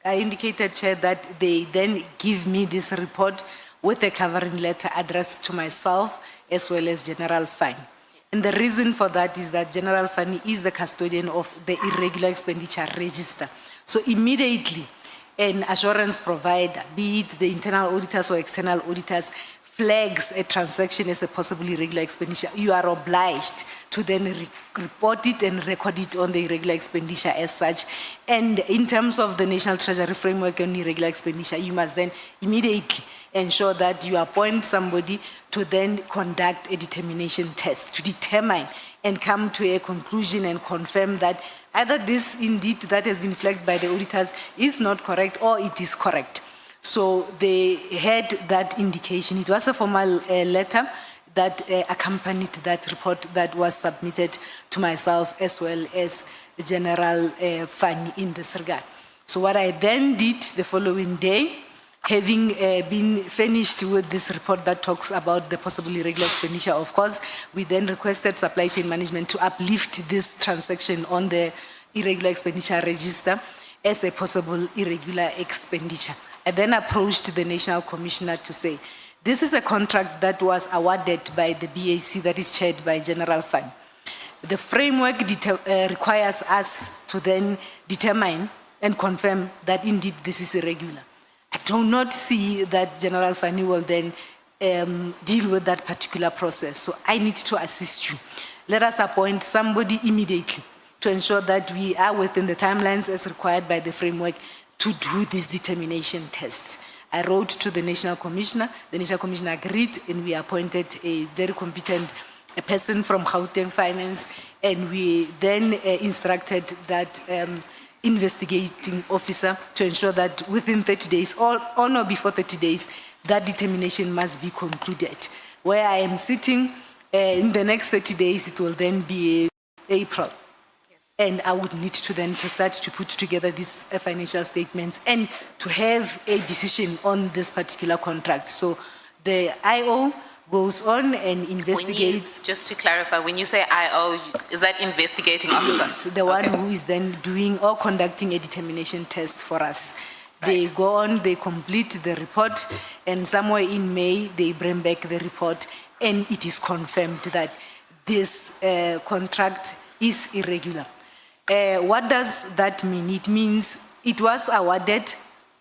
I indicated, Chair, that they then give me this report with a covering letter addressed to myself as well as General Fani. And the reason for that is that General Fanny is the custodian of the irregular expenditure register. So immediately, an assurance provider, be it the internal auditors or external auditors, flags a transaction as a possible irregular expenditure, you are obliged to then report it and record it on the irregular expenditure as such. And in terms of the National Treasury Framework on irregular expenditure, you must then immediately ensure that you appoint somebody to then conduct a determination test to determine and come to a conclusion and confirm that either this indeed that has been flagged by the auditors is not correct or it is correct. So they had that indication. It was a formal letter that accompanied that report that was submitted to myself as well as General Fanny in this regard. So what I then did the following day, having been finished with this report that talks about the possible irregular expenditure, of course, we then requested supply chain management to uplift this transaction on the irregular expenditure register as a possible irregular expenditure. I then approached the National Commissioner to say, this is a contract that was awarded by the BAC that is chaired by General Fund. The framework requires us to then determine and confirm that indeed this is irregular. I do not see that General Fanny will then deal with that particular process. So I need to assist you. Let us appoint somebody immediately to ensure that we are within the timelines as required by the framework to do this determination test. I wrote to the National Commissioner. The National Commissioner agreed, and we appointed a very competent person from Gauteng Finance, and we then instructed that investigating officer to ensure that within 30 days or on or before 30 days, that determination must be concluded. Where I am sitting, in the next 30 days, it will then be April. And I would need to then start to put together these financial statements and to have a decision on this particular contract. So the IO goes on and investigates. Just to clarify, when you say IO, is that investigating officer? Yes, the one who is then doing or conducting a determination test for us. They go on, they complete the report, and somewhere in May, they bring back the report, and it is confirmed that this contract is irregular. What does that mean? It means it was awarded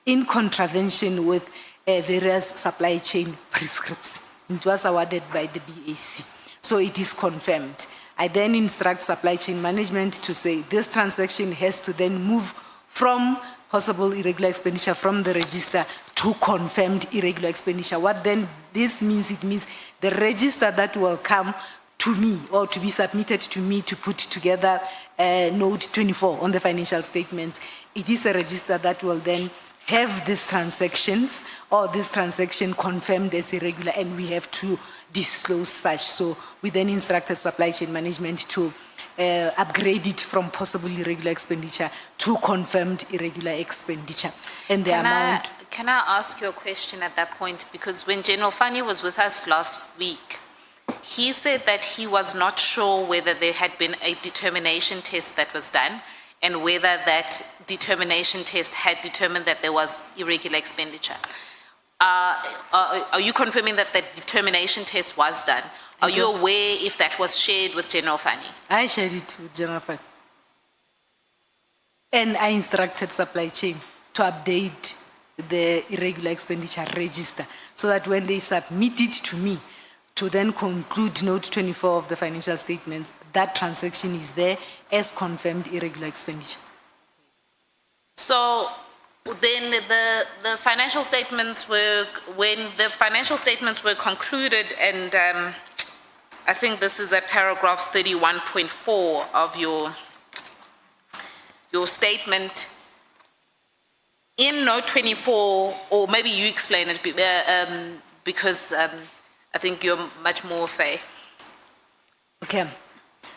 in contravention with various supply chain prescripts. It was awarded by the BAC. So it is confirmed. I then instruct supply chain management to say this transaction has to then move from possible irregular expenditure from the register to confirmed irregular expenditure. What then this means? It means the register that will come to me or to be submitted to me to put together note 24 on the financial statements. It is a register that will then have these transactions or this transaction confirmed as irregular, and we have to disclose such. So we then instructed supply chain management to upgrade it from possible irregular expenditure to confirmed irregular expenditure. And the amount... Can I ask you a question at that point? Because when General Fani was with us last week, he said that he was not sure whether there had been a determination test that was done and whether that determination test had determined that there was irregular expenditure. Are you confirming that the determination test was done? Are you aware if that was shared with General Fani? I shared it with General Fani. And I instructed supply chain to update the irregular expenditure register so that when they submit it to me to then conclude note 24 of the financial statements, that transaction is there as confirmed irregular expenditure. So then the financial statements were, when the financial statements were concluded, and I think this is at paragraph 31.4 of your statement. In note 24, or maybe you explain it because I think you're much more fair. Okay.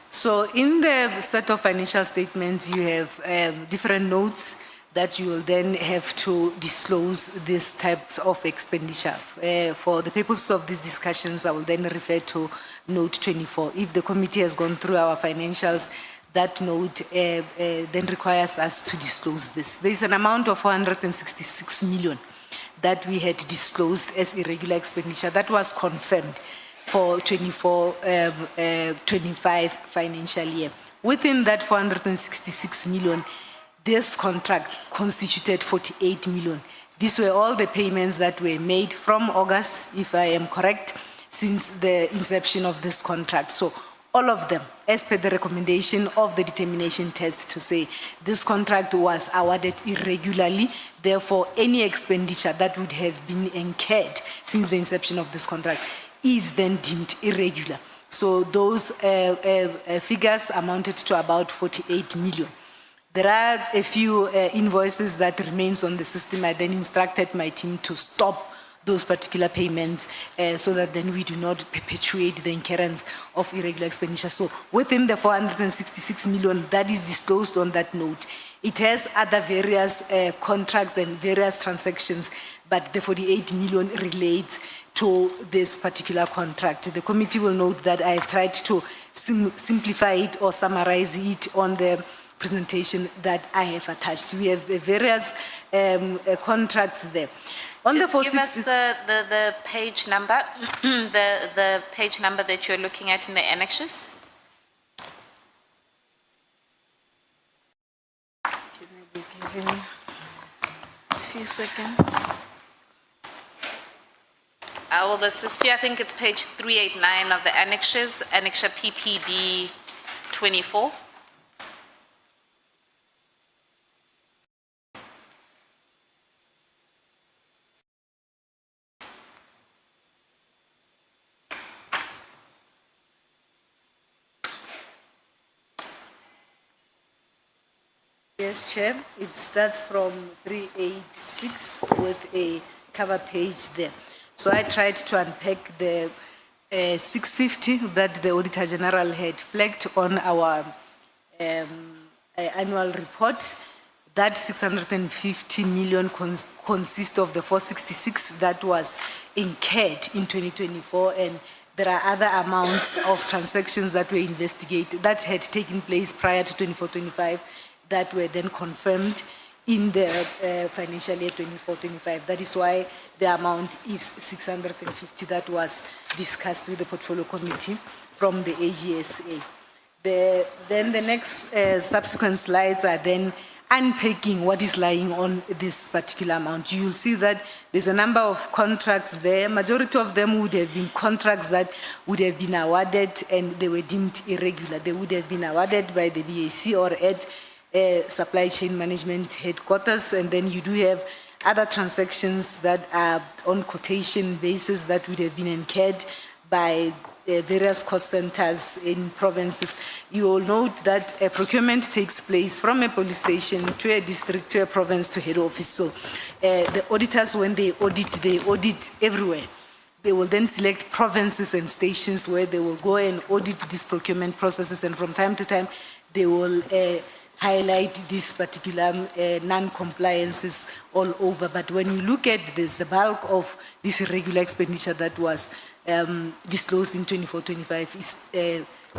So in the set of financial statements, you have different notes that you will then have to disclose these types of expenditure. For the purposes of these discussions, I will then refer to note 24. If the committee has gone through our financials, that note then requires us to disclose this. There is an amount of 466 million that we had disclosed as irregular expenditure that was confirmed for 24-25 financial year. Within that 466 million, this contract constituted 48 million. These were all the payments that were made from August, if I am correct, since the inception of this contract. So all of them, as per the recommendation of the determination test to say this contract was awarded irregularly, therefore any expenditure that would have been incurred since the inception of this contract is then deemed irregular. So those figures amounted to about 48 million. There are a few invoices that remains on the system. I then instructed my team to stop those particular payments so that then we do not perpetuate the incurrence of irregular expenditure. So within the 466 million that is disclosed on that note, it has other various contracts and various transactions, but the 48 million relates to this particular contract. The committee will note that I have tried to simplify it or summarize it on the presentation that I have attached. We have various contracts there. On Just the give us the page number, the page number that you're looking at in the annexes. Can I be given a few seconds? I will assist you. I think it's page 389 of the annexes, annexure PPD 24. Yes, Chair. It starts from 386 with a cover page there. So I tried to unpack the 650 that the Auditor General had flagged on our annual report. That 650 million consists of the 466 that was incurred in 2024, and there are other amounts of transactions that were investigated that had taken place prior to 24-25 that were then confirmed in the financial year 24-25. That is why the amount is 650 that was discussed with the portfolio committee from the AGSA. Then the next subsequent slides are then unpacking what is lying on this particular amount. You will see that there's a number of contracts there. Majority of them would have been contracts that would have been awarded and they were deemed irregular. They would have been awarded by the BAC or at supply chain management headquarters, and then you do have other transactions that are on quotation basis that would have been incurred by various cost centers in provinces, you will note that a procurement takes place from a police station to a district, to a province, to head office. So the auditors, when they audit everywhere. They will then select provinces and stations where they will go and audit these procurement processes, and from time to time, they will highlight these particular non-compliances all over. But when you look at this, the bulk of this irregular expenditure that was disclosed in 24-25 is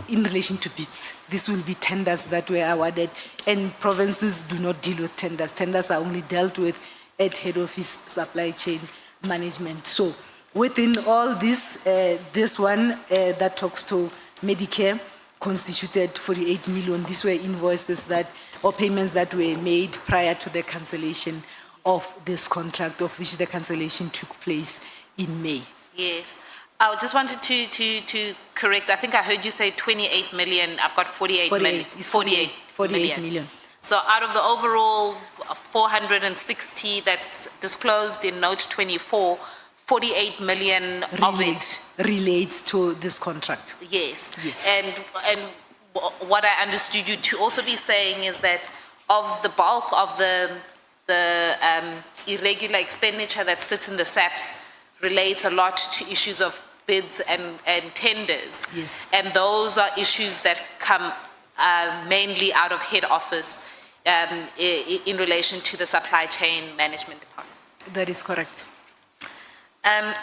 in relation to bids. This will be tenders that were awarded, and provinces do not deal with tenders. Tenders are only dealt with at head office supply chain management. So within all this, this one that talks to Medicare constituted 48 million. These were invoices that, or payments that were made prior to the cancellation of this contract, of which the cancellation took place in May. Yes. I just wanted to correct. I think I heard you say 28 million. I've got 48 million. It's 48 million. So out of the overall 460 that's disclosed in note 24, 48 million of it relates to this contract. Yes. Yes. And what I understood you to also be saying is that of the bulk of the irregular expenditure that sits in the SAPS relates a lot to issues of bids and tenders. Yes. And those are issues that come mainly out of head office in relation to the supply chain management department. That is correct. And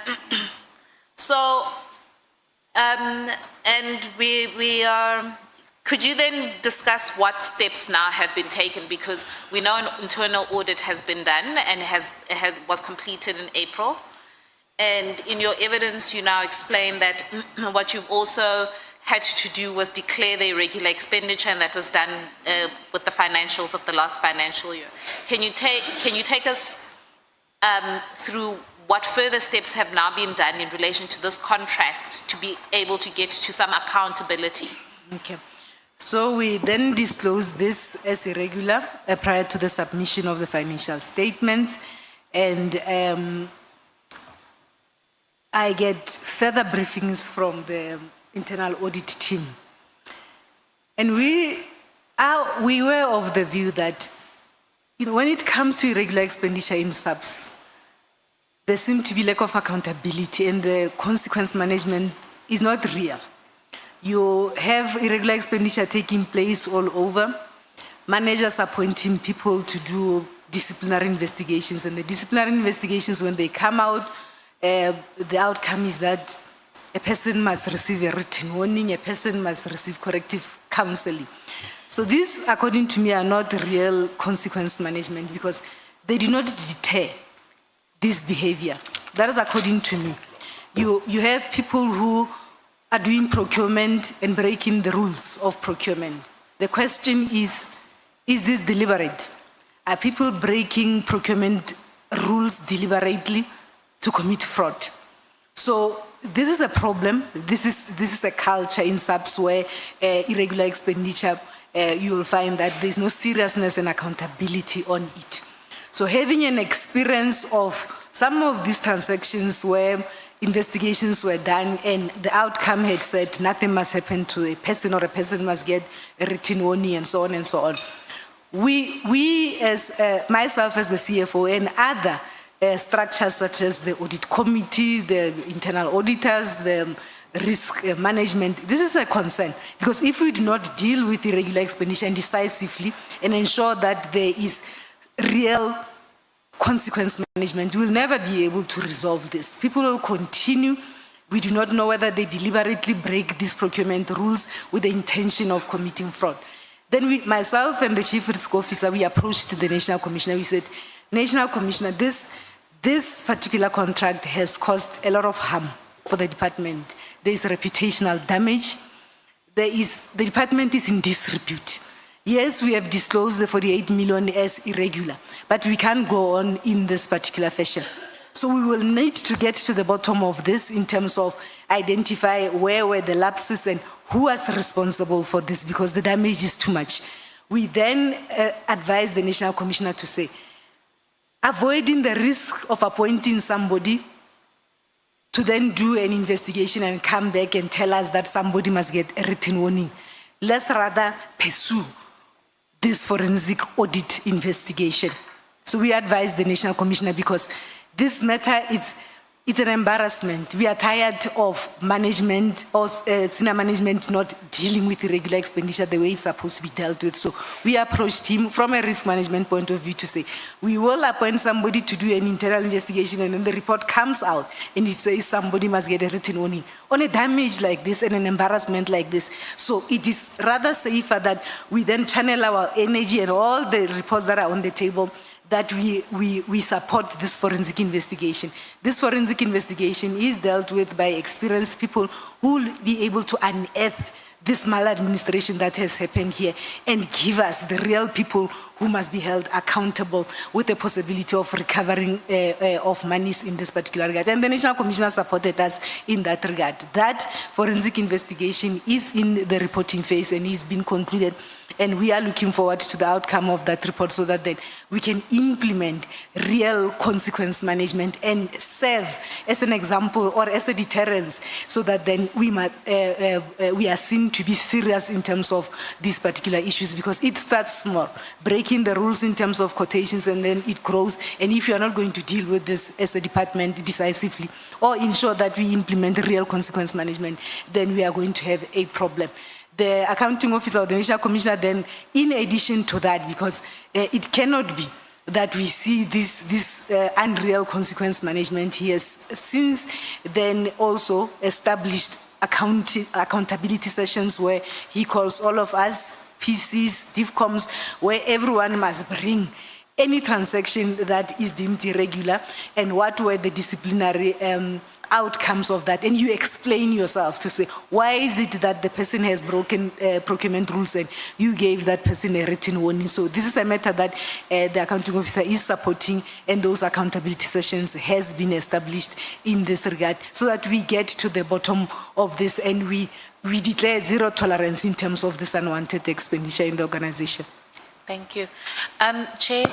we are, could you then discuss what steps now have been taken? Because we know an internal audit has been done and was completed in April. And in your evidence, you now explain that what you've also had to do was declare the irregular expenditure, and that was done with the financials of the last financial year. Can you take us through what further steps have now been done in relation to this contract to be able to get to some accountability? Okay. So we then disclose this as irregular prior to the submission of the financial statement, and I get further briefings from the internal audit team. And we were of the view that, when it comes to irregular expenditure in SAPS, there seemed to be lack of accountability, and the consequence management is not real. You have irregular expenditure taking place all over, managers appointing people to do disciplinary investigations, and the disciplinary investigations, when they come out, the outcome is that a person must receive a written warning, a person must receive corrective counseling. So these, according to me, are not real consequence management, because they do not deter this behavior. That is according to me. You have people who are doing procurement and breaking the rules of procurement. The question is this deliberate? Are people breaking procurement rules deliberately to commit fraud? So this is a problem. This is a culture in SAPS where irregular expenditure, you will find that there's no seriousness and accountability on it. So having an experience of some of these transactions where investigations were done and the outcome had said nothing must happen to a person, or a person must get a written warning, and so on and so on. We as myself as the CFO and other structures such as the audit committee, the internal auditors, the risk management, this is a concern, because if we do not deal with irregular expenditure decisively and ensure that there is real consequence management, we'll never be able to resolve this. People will continue. We do not know whether they deliberately break these procurement rules with the intention of committing fraud. Then myself and the Chief Risk Officer, we approached the National Commissioner. We said, National Commissioner, this particular contract has caused a lot of harm for the department. There is reputational damage. The department is in disrepute. Yes, we have disclosed the 48 million as irregular, but we can't go on in this particular fashion. So we will need to get to the bottom of this in terms of identify where were the lapses and who was responsible for this, because the damage is too much. We then advise the National Commissioner to say, avoiding the risk of appointing somebody to then do an investigation and come back and tell us that somebody must get a written warning. Let's rather pursue this forensic audit investigation. So we advise the National Commissioner because this matter, it's an embarrassment. We are tired of management or senior management not dealing with irregular expenditure the way it's supposed to be dealt with. So we approached him from a risk management point of view to say, we will appoint somebody to do an internal investigation, and then the report comes out and it says somebody must get a written warning on a damage like this and an embarrassment like this. So it is rather safer that we then channel our energy and all the reports that are on the table that we support this forensic investigation. This forensic investigation is dealt with by experienced people who will be able to unearth this maladministration that has happened here and give us the real people who must be held accountable with the possibility of recovering of monies in this particular regard. And the National Commissioner supported us in that regard. That forensic investigation is in the reporting phase and is being concluded, and we are looking forward to the outcome of that report so that then we can implement real consequence management and serve as an example or as a deterrence so that then we are seen to be serious in terms of these particular issues, because it starts small, breaking the rules in terms of quotations, and then it grows. And if you are not going to deal with this as a department decisively or ensure that we implement real consequence management, then we are going to have a problem. The accounting officer or the National Commissioner then, in addition to that, because it cannot be that we see this unreal consequence management, he has since then also established accountability sessions where he calls all of us, PCs, DIFCOMs, where everyone must bring any transaction that is deemed irregular and what were the disciplinary outcomes of that, and you explain yourself to say, why is it that the person has broken procurement rules and you gave that person a written warning? So this is a matter that the accounting officer is supporting, and those accountability sessions has been established in this regard so that we get to the bottom of this and we declare zero tolerance in terms of this unwanted expenditure in the organization. Thank you. Chair,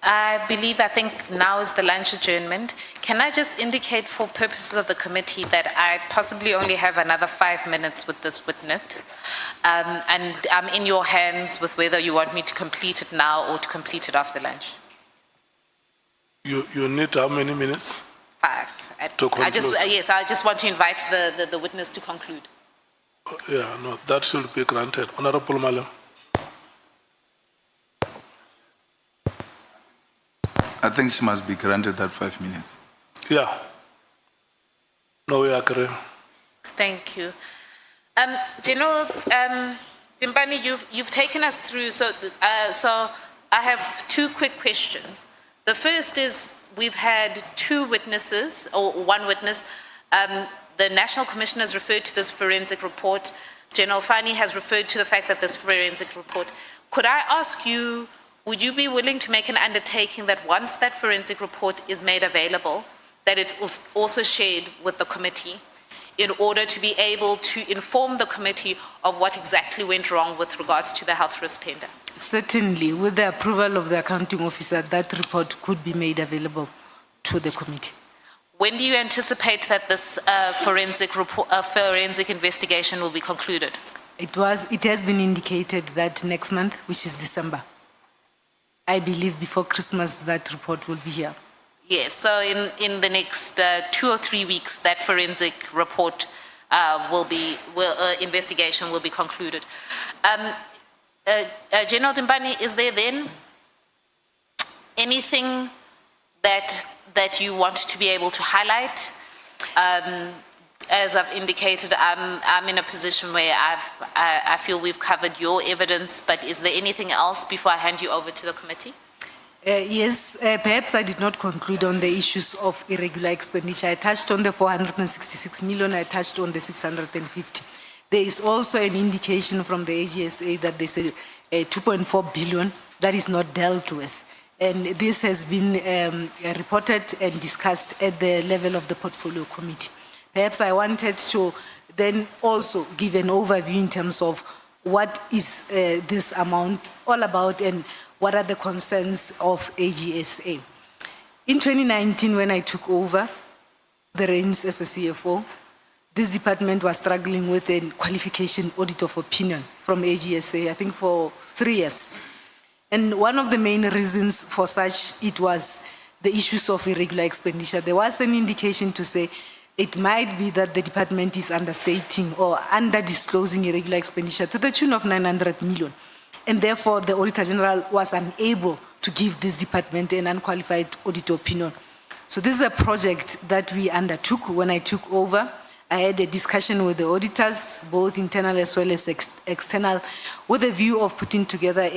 I think now is the lunch adjournment. Can I just indicate for purposes of the committee that I possibly only have another 5 minutes with this witness, and I'm in your hands with whether you want me to complete it now or to complete it after lunch. You need how many minutes? 5. To conclude. I just want to invite the witness to conclude. Yeah, no, that should be granted. Honorable Malem. I think she must be granted that 5 minutes. Yeah. No, we agree. Thank you. General Dimpani, you've taken us through, so I have 2 quick questions. The first is, we've had 2 witnesses, or 1 witness. The National Commissioner has referred to this forensic report. General Fani has referred to the fact that this forensic report. Could I ask you, would you be willing to make an undertaking that once that forensic report is made available, that it was also shared with the committee in order to be able to inform the committee of what exactly went wrong with regards to the health risk tender? Certainly, with the approval of the accounting officer, that report could be made available to the committee. When do you anticipate that this forensic investigation will be concluded? It has been indicated that next month, which is December. I believe before Christmas that report will be here. Yes, so in the next 2 or 3 weeks, that forensic report investigation will be concluded. General Dimpani, is there then anything that you want to be able to highlight? As I've indicated, I'm in a position where I feel we've covered your evidence, but is there anything else before I hand you over to the committee? Yes, perhaps I did not conclude on the issues of irregular expenditure. I touched on the 466 million, I touched on the 650. There is also an indication from the AGSA that there's a 2.4 billion that is not dealt with. And this has been reported and discussed at the level of the portfolio committee. Perhaps I wanted to then also give an overview in terms of what is this amount all about and what are the concerns of AGSA. In 2019, when I took over, the reins as a CFO, this department was struggling with a qualification audit of opinion from AGSA, I think for 3 years. And one of the main reasons for such, it was the issues of irregular expenditure. There was an indication to say it might be that the department is understating or under-disclosing irregular expenditure to the tune of 900 million. And therefore, the Auditor General was unable to give this department an unqualified audit opinion. So this is a project that we undertook when I took over. I had a discussion with the auditors, both internal as well as external, with a view of putting together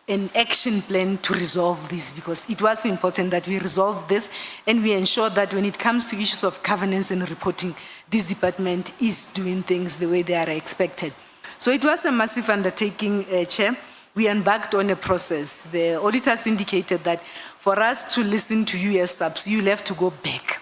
an action plan to resolve this, because it was important that we resolve this and we ensure that when it comes to issues of governance and reporting, this department is doing things the way they are expected. So it was a massive undertaking, Chair. We embarked on a process. The auditors indicated that for us to listen to you as SAPS, you'll have to go back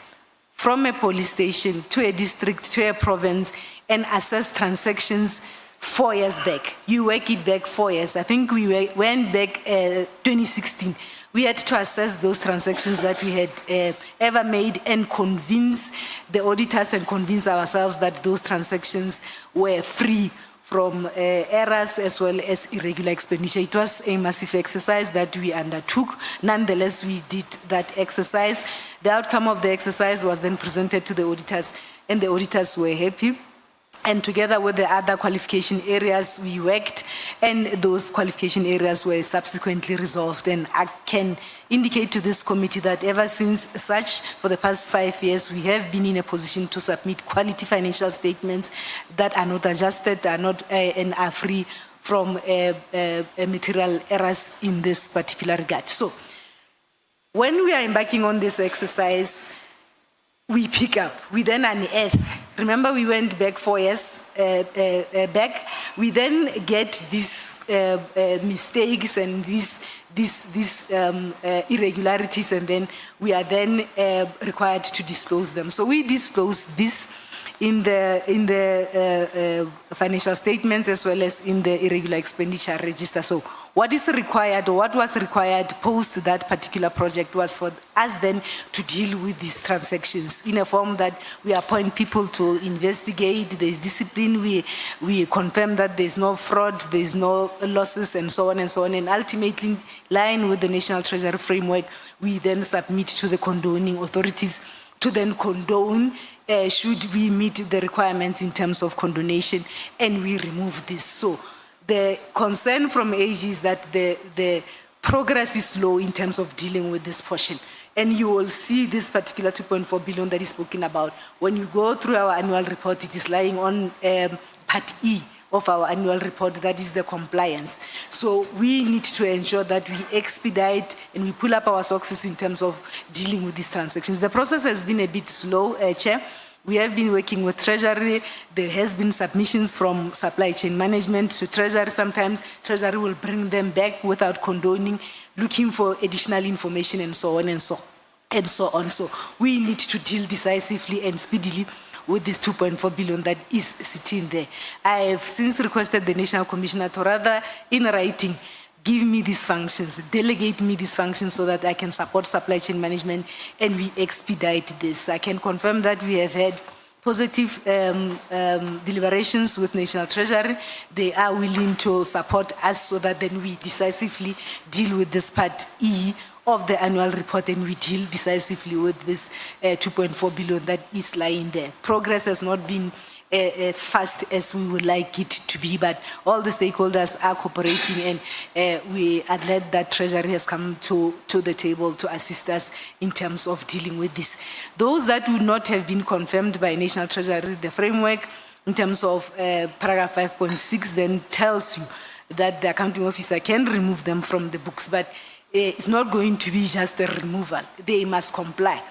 from a police station to a district to a province and assess transactions 4 years back. You work it back 4 years. I think we went back 2016. We had to assess those transactions that we had ever made and convince the auditors and convince ourselves that those transactions were free from errors as well as irregular expenditure. It was a massive exercise that we undertook. Nonetheless, we did that exercise. The outcome of the exercise was then presented to the auditors, and the auditors were happy. And together with the other qualification areas, we worked, and those qualification areas were subsequently resolved. And I can indicate to this committee that ever since such, for the past 5 years, we have been in a position to submit quality financial statements that are not adjusted, are not and are free from material errors in this particular regard. So, when we are embarking on this exercise, we pick up, we then unearth. Remember, we went back 4 years back. We then get these mistakes and these irregularities, and then we are then required to disclose them. So we disclose this in the financial statements as well as in the irregular expenditure register. So what is required, or what was required post that particular project, was for us then to deal with these transactions in a form that we appoint people to investigate, there's discipline, we confirm that there's no fraud, there's no losses, and so on and so on. And ultimately, in line with the National Treasury Framework, we then submit to the condoning authorities to then condone should we meet the requirements in terms of condonation, and we remove this. So the concern from AG is that the progress is slow in terms of dealing with this portion. And you will see this particular 2.4 billion that is spoken about. When you go through our annual report, it is lying on Part E of our annual report, that is the compliance. So we need to ensure that we expedite and we pull up our socks in terms of dealing with these transactions. The process has been a bit slow, Chair. We have been working with Treasury. There has been submissions from supply chain management to Treasury. Sometimes Treasury will bring them back without condoning, looking for additional information, and so on and so on. So we need to deal decisively and speedily with this 2.4 billion that is sitting there. I have since requested the National Commissioner to rather, in writing, give me these functions, delegate me these functions so that I can support supply chain management and we expedite this. I can confirm that we have had positive deliberations with National Treasury. They are willing to support us so that then we decisively deal with this Part E of the annual report, and we deal decisively with this 2.4 billion that is lying there. Progress has not been as fast as we would like it to be, but all the stakeholders are cooperating, and we are glad that Treasury has come to the table to assist us in terms of dealing with this. Those that would not have been confirmed by National Treasury, the framework in terms of paragraph 5.6 then tells you that the accounting officer can remove them from the books, but it's not going to be just a removal. They must comply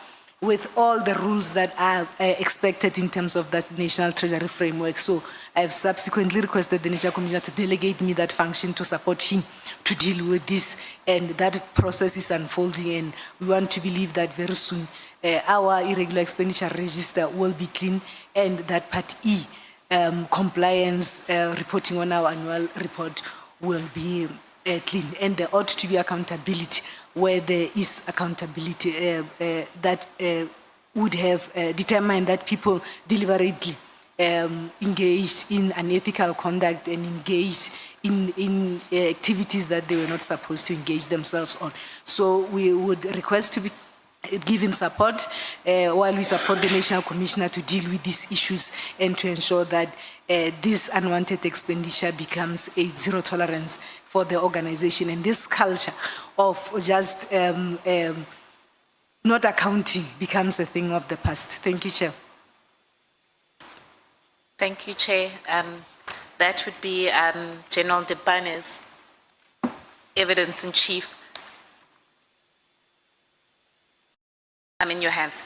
with all the rules that are expected in terms of that National Treasury Framework. So I have subsequently requested the National Commissioner to delegate me that function to support him to deal with this, and that process is unfolding, and we want to believe that very soon our irregular expenditure register will be clean, and that Part E compliance reporting on our annual report will be clean, and there ought to be accountability where there is accountability that would have determined that people deliberately engaged in unethical conduct and engaged in activities that they were not supposed to engage themselves on. So we would request to be given support while we support the National Commissioner to deal with these issues and to ensure that this unwanted expenditure becomes a zero tolerance for the organization, and this culture of just not accounting becomes a thing of the past. Thank you, Chair. Thank you, Chair. That would be General Dipane's evidence in chief. I'm in your hands.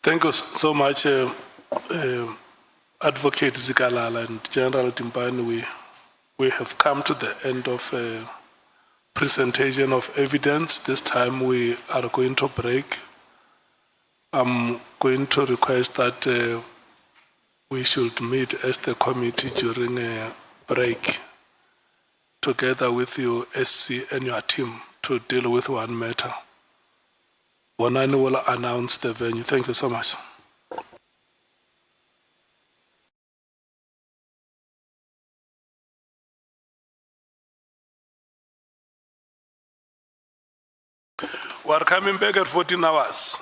Thank you so much, Advocate Zikalala and General Dimpane. We have come to the end of presentation of evidence. This time we are going to break. I'm going to request that we should meet as the committee during a break together with you, SC, and your team to deal with one matter. Bonani will announce the venue. Thank you so much. We are coming back at 14 hours.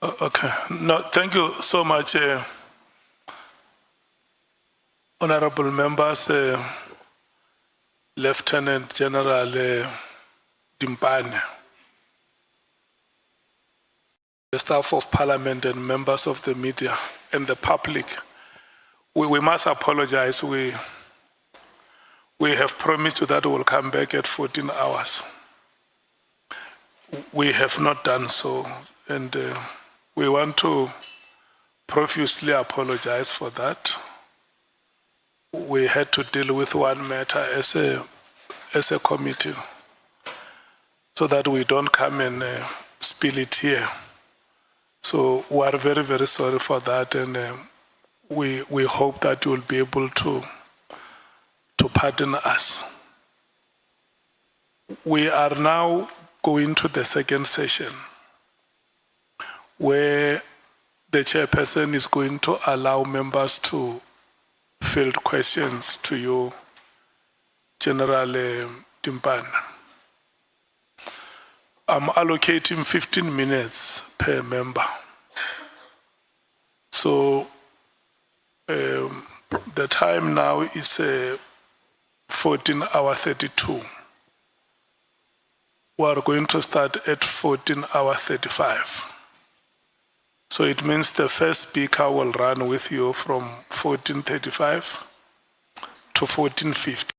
Okay. No, thank you so much, honorable members, Lieutenant General Dimpane, the staff of Parliament and members of the media and the public. We must apologize. We have promised you that we'll come back at 14 hours. We have not done so, and we want to profusely apologize for that. We had to deal with one matter as a committee so that we don't come and spill it here. So we are very, very sorry for that, and we hope that you will be able to pardon us. We are now going to the second session, where the chairperson is going to allow members to field questions to you, General Dimpane. I'm allocating 15 minutes per member. So the time now is 14:32. We are going to start at 14:35. So it means the first speaker will run with you from 14:35 to 14:50.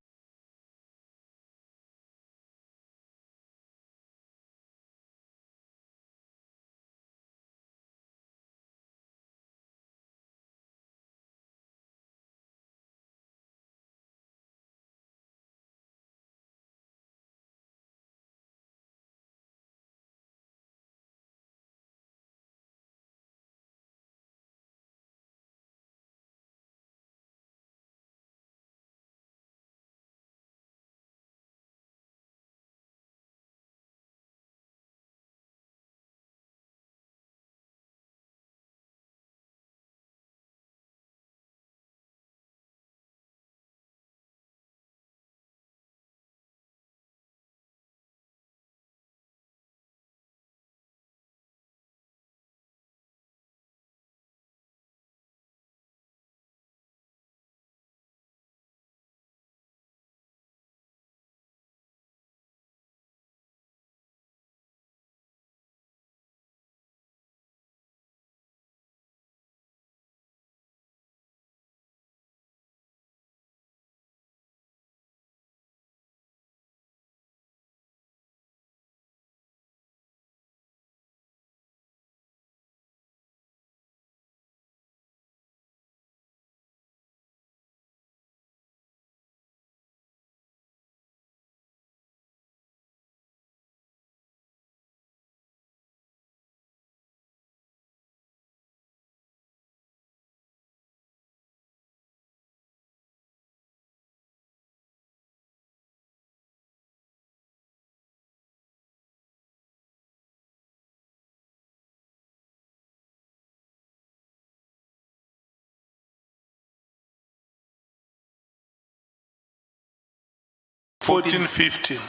$14.50.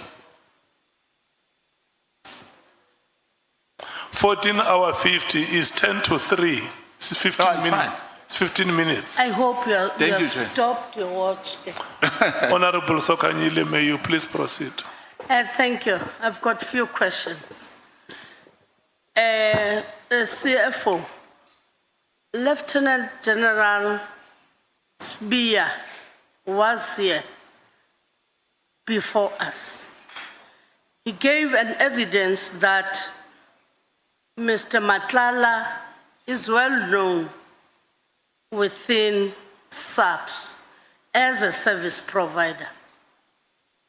14:50 is 10 to 3. It's 15 minutes. It's 15 minutes. I hope you Thank have you, sir. stopped your watch. Honorable Sokanyile, may you please proceed. Thank you. I've got a few questions. CFO, Lieutenant General Spear was here before us. He gave an evidence that Mr. Nhlanhla is well known within SAPS as a service provider.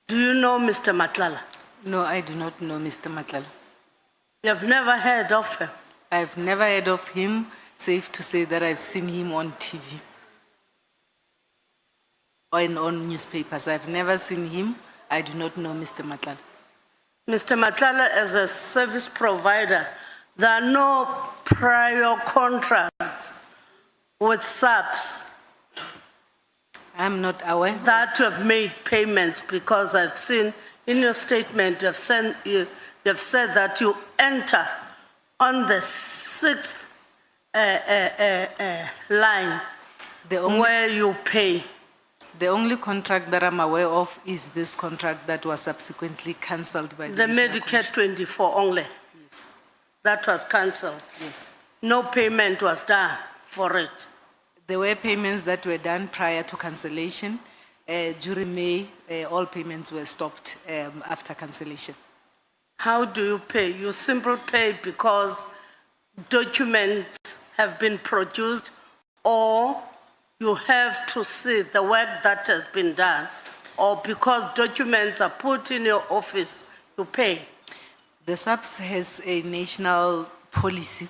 Do you know Mr. Nhlanhla? No, I do not know Mr. Nhlanhla. You have never heard of him? I've never heard of him. Safe to say that I've seen him on TV or on newspapers. I've never seen him. I do not know Mr. Nhlanhla. Mr. Nhlanhla, as a service provider, there are no prior contracts with SAPS I'm not aware. that you have made payments, because I've seen in your statement you have said that you enter on the sixth line where you pay. The only contract that I'm aware of is this contract that was subsequently cancelled by The National Medicare Commission. 24 only. Yes. That was cancelled. Yes. No payment was done for it. There were payments that were done prior to cancellation. During May, all payments were stopped after cancellation. How do you pay? You simply pay because documents have been produced, or you have to see the work that has been done, or because documents are put in your office, you pay. The SAPS has a national policy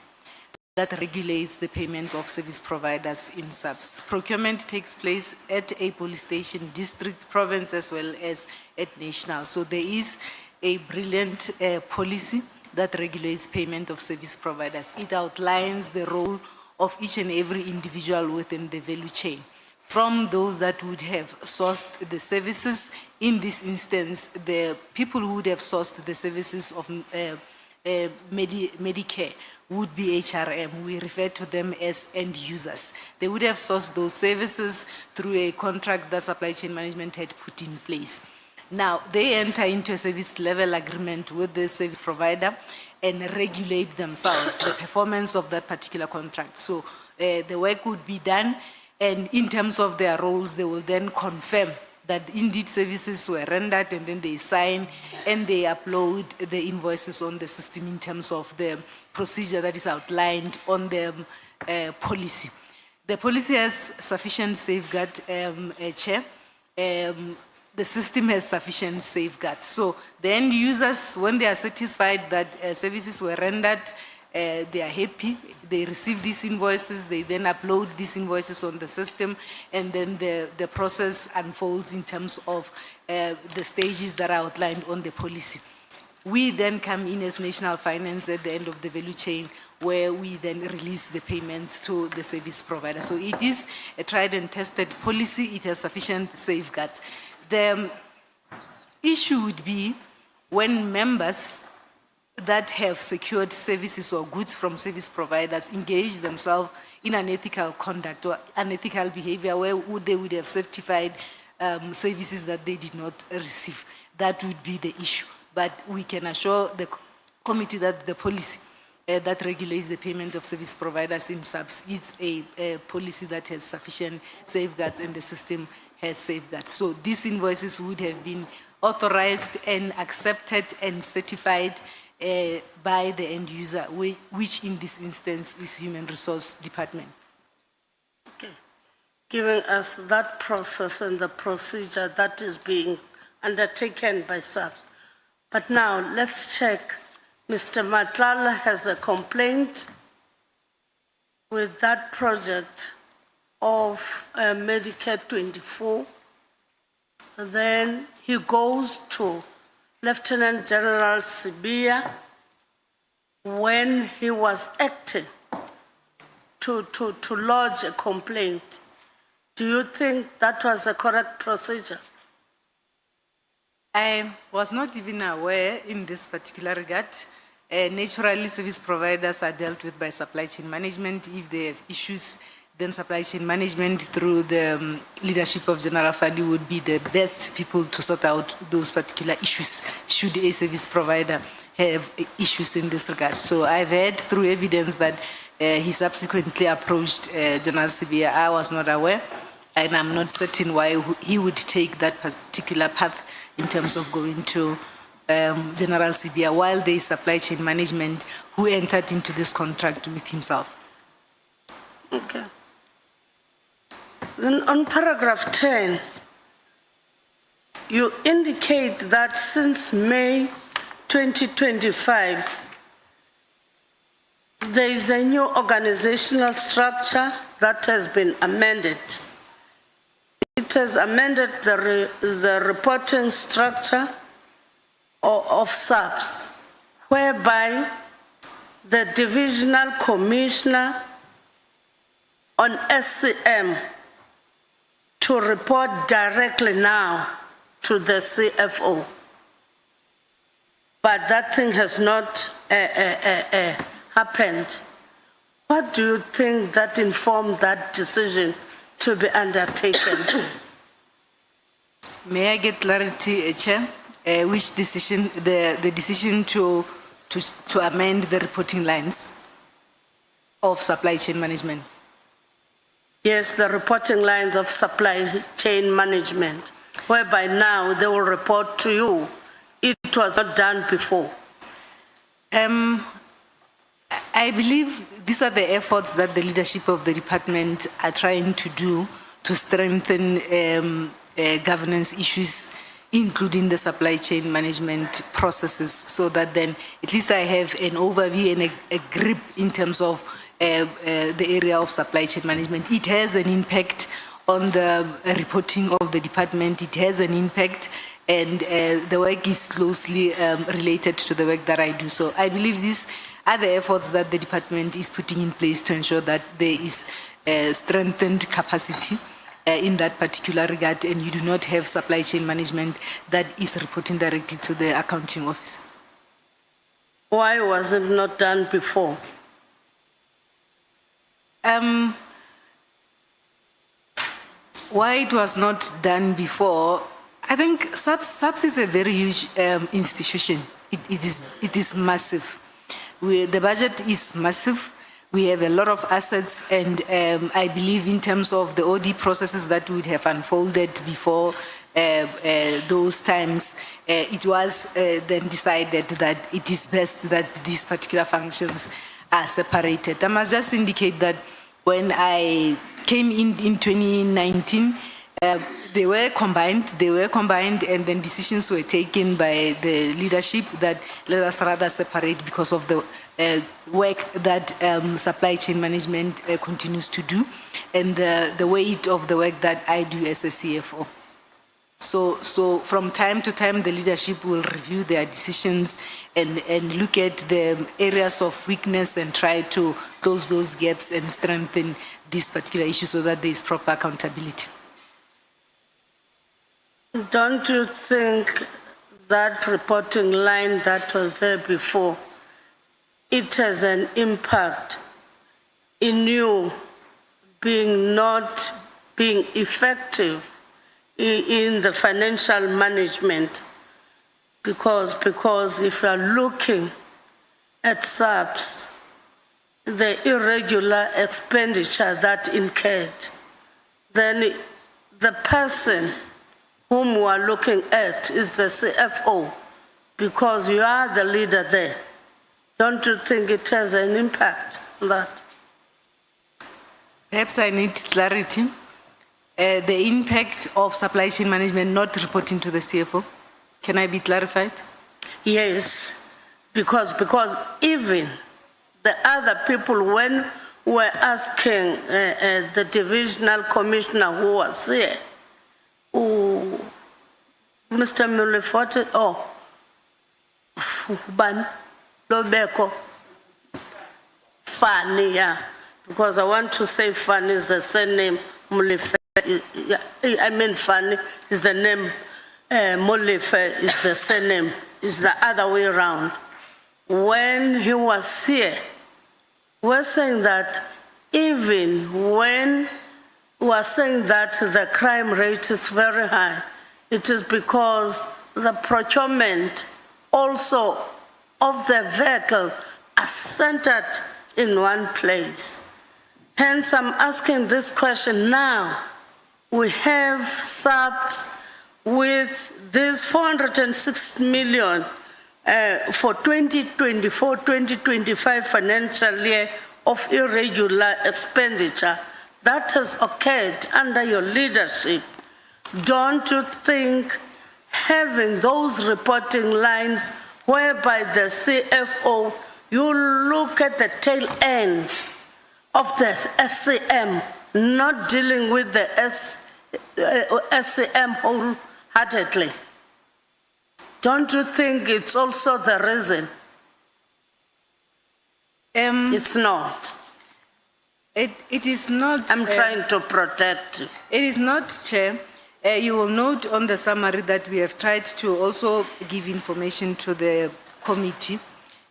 that regulates the payment of service providers in SAPS. Procurement takes place at a police station, district, province, as well as at national. So there is a brilliant policy that regulates payment of service providers. It outlines the role of each and every individual within the value chain. From those that would have sourced the services, in this instance, the people who would have sourced the services of Medicare would be HRM. We refer to them as end users. They would have sourced those services through a contract that supply chain management had put in place. Now, they enter into a service level agreement with the service provider and regulate themselves, the performance of that particular contract. So the work would be done, and in terms of their roles, they will then confirm that indeed services were rendered, and then they sign and they upload the invoices on the system in terms of the procedure that is outlined on the policy. The policy has sufficient safeguard, Chair. The system has sufficient safeguards. So the end users, when they are satisfied that services were rendered, they are happy, they receive these invoices, they then upload these invoices on the system, and then the process unfolds in terms of the stages that are outlined on the policy. We then come in as national finance at the end of the value chain, where we then release the payments to the service provider. So it is a tried and tested policy, it has sufficient safeguards. The issue would be when members that have secured services or goods from service providers engage themselves in unethical conduct or unethical behavior where they would have certified services that they did not receive. That would be the issue. But we can assure the committee that the policy that regulates the payment of service providers in SAPS is a policy that has sufficient safeguards, and the system has safeguards. So these invoices would have been authorized and accepted and certified by the end user, which in this instance is Human Resource Department. Okay. Giving us that process and the procedure that is being undertaken by SAPS. But now let's check. Mr. Nhlanhla has a complaint with that project of Medicare 24. Then he goes to Lieutenant General Sibia when he was acting to lodge a complaint. Do you think that was a correct procedure? I was not even aware in this particular regard. Naturally, service providers are dealt with by supply chain management. If they have issues, then supply chain management through the leadership of General Fund would be the best people to sort out those particular issues, should a service provider have issues in this regard. So I've heard through evidence that he subsequently approached General Sibia. I was not aware, and I'm not certain why he would take that particular path in terms of going to General Sibia, while there is supply chain management who entered into this contract with himself. Okay. Then on paragraph 10, you indicate that since May 2025, there is a new organizational structure that has been amended. It has amended the reporting structure of SAPS, whereby the divisional commissioner on SCM to report directly now to the CFO. But that thing has not happened. What do you think that informed that decision to be undertaken? May I get clarity, Chair? Which decision, the decision to amend the reporting lines of supply chain management? Yes, the reporting lines of supply chain management, whereby now they will report to you. It was not done before. I believe these are the efforts that the leadership of the department are trying to do to strengthen governance issues, including the supply chain management processes, so that then at least I have an overview and a grip in terms of the area of supply chain management. It has an impact on the reporting of the department. It has an impact, and the work is closely related to the work that I do. So I believe these are the efforts that the department is putting in place to ensure that there is strengthened capacity in that particular regard, and you do not have supply chain management that is reporting directly to the accounting office. Why was it not done before? Why it was not done before, I think SAPS is a very huge institution. It is massive. The budget is massive. We have a lot of assets, and I believe in terms of the audit processes that would have unfolded before those times, it was then decided that it is best that these particular functions are separated. I must just indicate that when I came in 2019, they were combined, and then decisions were taken by the leadership that let us rather separate because of the work that supply chain management continues to do, and the weight of the work that I do as a CFO. So from time to time, the leadership will review their decisions and look at the areas of weakness and try to close those gaps and strengthen this particular issue so that there is proper accountability. Don't you think that reporting line that was there before, it has an impact in you not being effective in the financial management? Because if you are looking at SAPS, the irregular expenditure that incurred, then the person whom we are looking at is the CFO, because you are the leader there. Don't you think it has an impact on that? Perhaps I need clarity. The impact of supply chain management not reporting to the CFO. Can I be clarified? Yes, because even the other people, when we're asking the divisional commissioner who was here, Mr. Muleforte, Ban, Lobeko, Fanny, yeah, because I want to say Fanny is the same name, Mulefe, I mean Fanny is the name, Mulefe is the same name, is the other way around. When he was here, we're saying that even when we're saying that the crime rate is very high, it is because the procurement also of the vehicle are centered in one place. Hence, I'm asking this question now. We have SAPS with this 406 million for 2024-2025 financial year of irregular expenditure that has occurred under your leadership. Don't you think having those reporting lines whereby the CFO, you look at the tail end of the SCM, not dealing with the SCM wholeheartedly? Don't you think it's also the reason? It's not. It is not. I'm trying to protect you. It is not, Chair. You will note on the summary that we have tried to also give information to the committee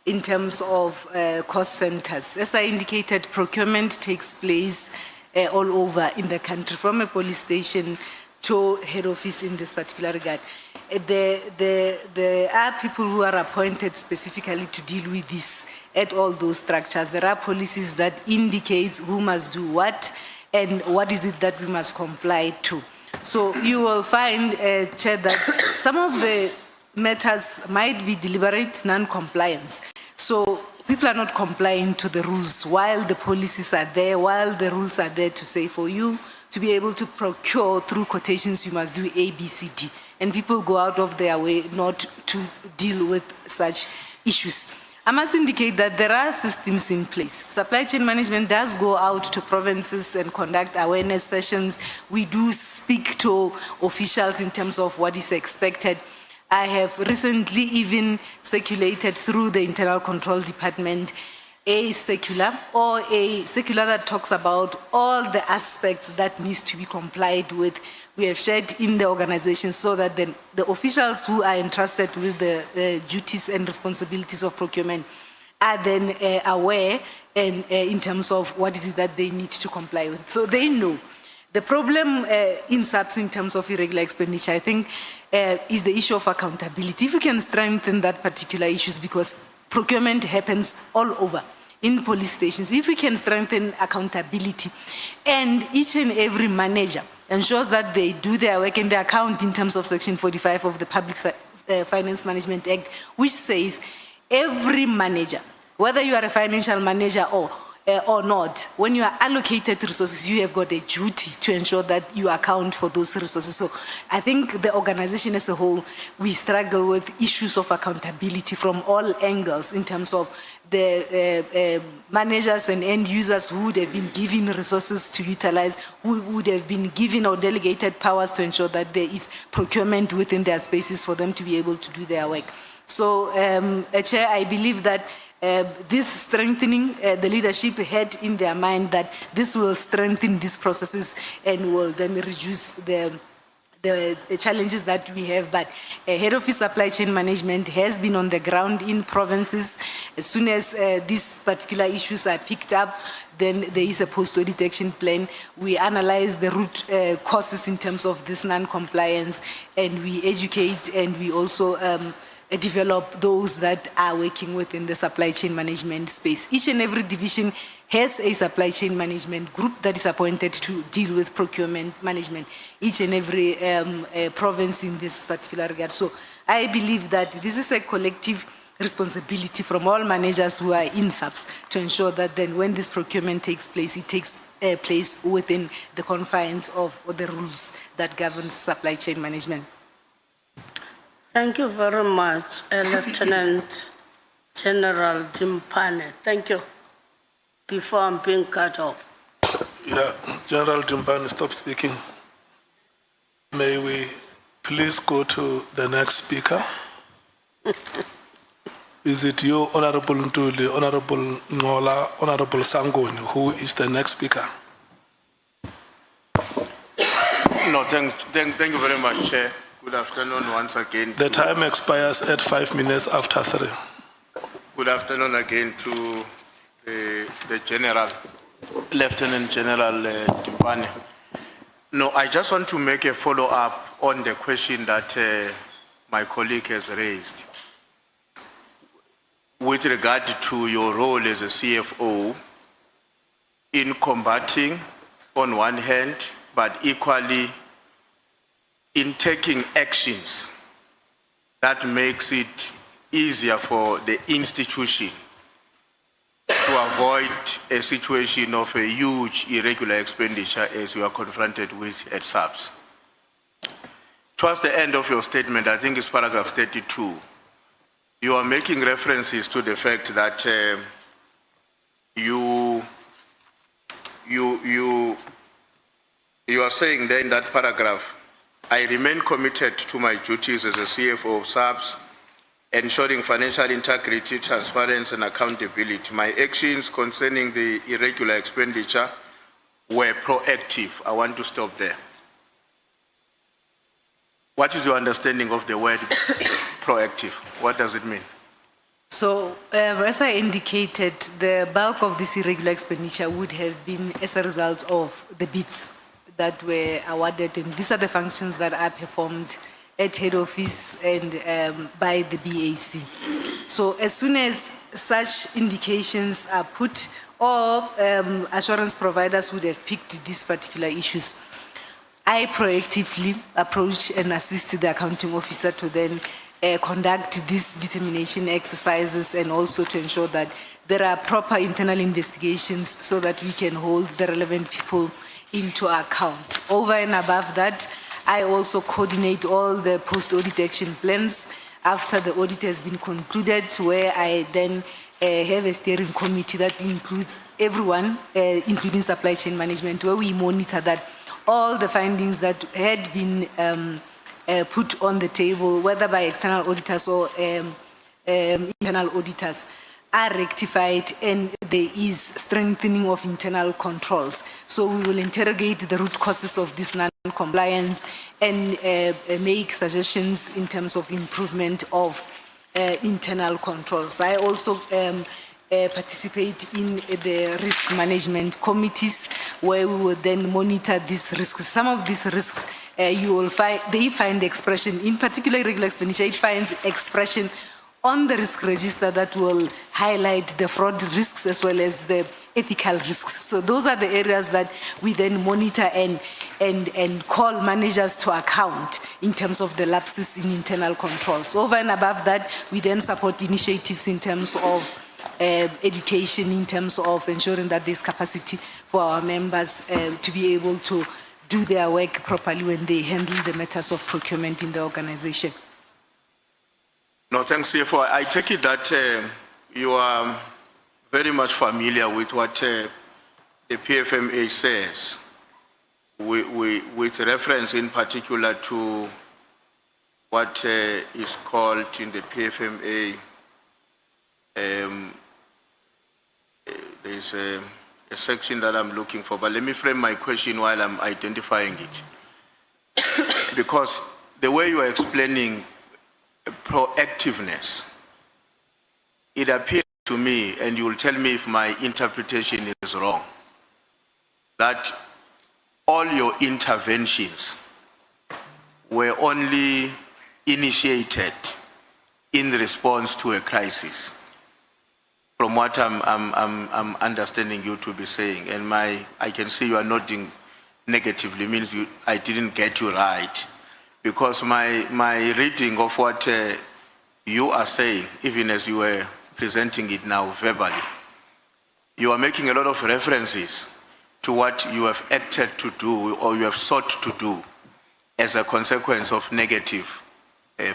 in terms of cost centers. As I indicated, procurement takes place all over in the country, from a police station to head office in this particular regard. There are people who are appointed specifically to deal with this at all those structures. There are policies that indicate who must do what and what is it that we must comply to. So you will find, Chair, that some of the matters might be deliberate non-compliance. So people are not complying to the rules while the policies are there, while the rules are there to say for you to be able to procure through quotations, you must do A, B, C, D. And people go out of their way not to deal with such issues. I must indicate that there are systems in place. Supply chain management does go out to provinces and conduct awareness sessions. We do speak to officials in terms of what is expected. I have recently even circulated through the Internal Control Department a circular that talks about all the aspects that needs to be complied with. We have shared in the organization so that the officials who are entrusted with the duties and responsibilities of procurement are then aware and in terms of what is it that they need to comply with. So they know. The problem in SAPS in terms of irregular expenditure, I think, is the issue of accountability. If we can strengthen that particular issues, because procurement happens all over in police stations. If we can strengthen accountability and each and every manager ensures that they do their work and they account in terms of Section 45 of the Public Finance Management Act, which says every manager, whether you are a financial manager or not, when you are allocated resources, you have got a duty to ensure that you account for those resources. So I think the organization as a whole, we struggle with issues of accountability from all angles in terms of the managers and end users who would have been given resources to utilize, who would have been given or delegated powers to ensure that there is procurement within their spaces for them to be able to do their work. So, Chair, I believe that this strengthening, the leadership had in their mind that this will strengthen these processes and will then reduce the challenges that we have. But head office supply chain management has been on the ground in provinces. As soon as these particular issues are picked up, then there is a post-audit action plan. We analyze the root causes in terms of this non-compliance, and we educate, and we also develop those that are working within the supply chain management space. Each and every division has a supply chain management group that is appointed to deal with procurement management, each and every province in this particular regard. So I believe that this is a collective responsibility from all managers who are in SAPS to ensure that then when this procurement takes place, it takes place within the confines of the rules that govern supply chain management. Thank you very much, Lieutenant General Dimpane. Thank you. Before I'm being cut off. Yeah, General Dimpane, stop speaking. May we please go to the next speaker? Is it you, Honorable Ntuli, Honorable Nhlanhla, Honorable Sangoni, who is the next speaker? No, thank you very much, Chair. Good afternoon once again. The time expires at 5 minutes after 3. Good afternoon again to the General, Lieutenant General Dimpane. No, I just want to make a follow-up on the question that my colleague has raised with regard to your role as a CFO in combating on one hand, but equally in taking actions that makes it easier for the institution to avoid a situation of a huge irregular expenditure as you are confronted with at SAPS. Towards the end of your statement, I think it's paragraph 32, you are making references to the fact that you are saying there in that paragraph, I remain committed to my duties as a CFO of SAPS, ensuring financial integrity, transparency, and accountability. My actions concerning the irregular expenditure were proactive. I want to stop there. What is your understanding of the word proactive? What does it mean? So, as I indicated, the bulk of this irregular expenditure would have been as a result of the bids that were awarded, and these are the functions that are performed at head office and by the BAC. So, as soon as such indications are put, or assurance providers would have picked these particular issues, I proactively approach and assist the accounting officer to then conduct these determination exercises and also to ensure that there are proper internal investigations so that we can hold the relevant people into account. Over and above that, I also coordinate all the post-audit action plans after the audit has been concluded, where I then have a steering committee that includes everyone, including supply chain management, where we monitor that all the findings that had been put on the table, whether by external auditors or internal auditors, are rectified, and there is strengthening of internal controls. So we will interrogate the root causes of this non-compliance and make suggestions in terms of improvement of internal controls. I also participate in the risk management committees, where we will then monitor these risks. Some of these risks you will find, they find expression, in particular irregular expenditure, it finds expression on the risk register that will highlight the fraud risks as well as the ethical risks. So those are the areas that we then monitor and call managers to account in terms of the lapses in internal controls. Over and above that, we then support initiatives in terms of education, in terms of ensuring that there's capacity for our members to be able to do their work properly when they handle the matters of procurement in the organization. No, thanks, CFO. I take it that you are very much familiar with what the PFMA says, with reference in particular to what is called in the PFMA, there's a section that I'm looking for, but let me frame my question while I'm identifying it. Because the way you are explaining proactiveness, it appears to me, and you will tell me if my interpretation is wrong, that all your interventions were only initiated in response to a crisis, from what I'm understanding you to be saying. And I can see you are nodding negatively, means I didn't get you right. Because my reading of what you are saying, even as you were presenting it now verbally, you are making a lot of references to what you have acted to do or you have sought to do as a consequence of negative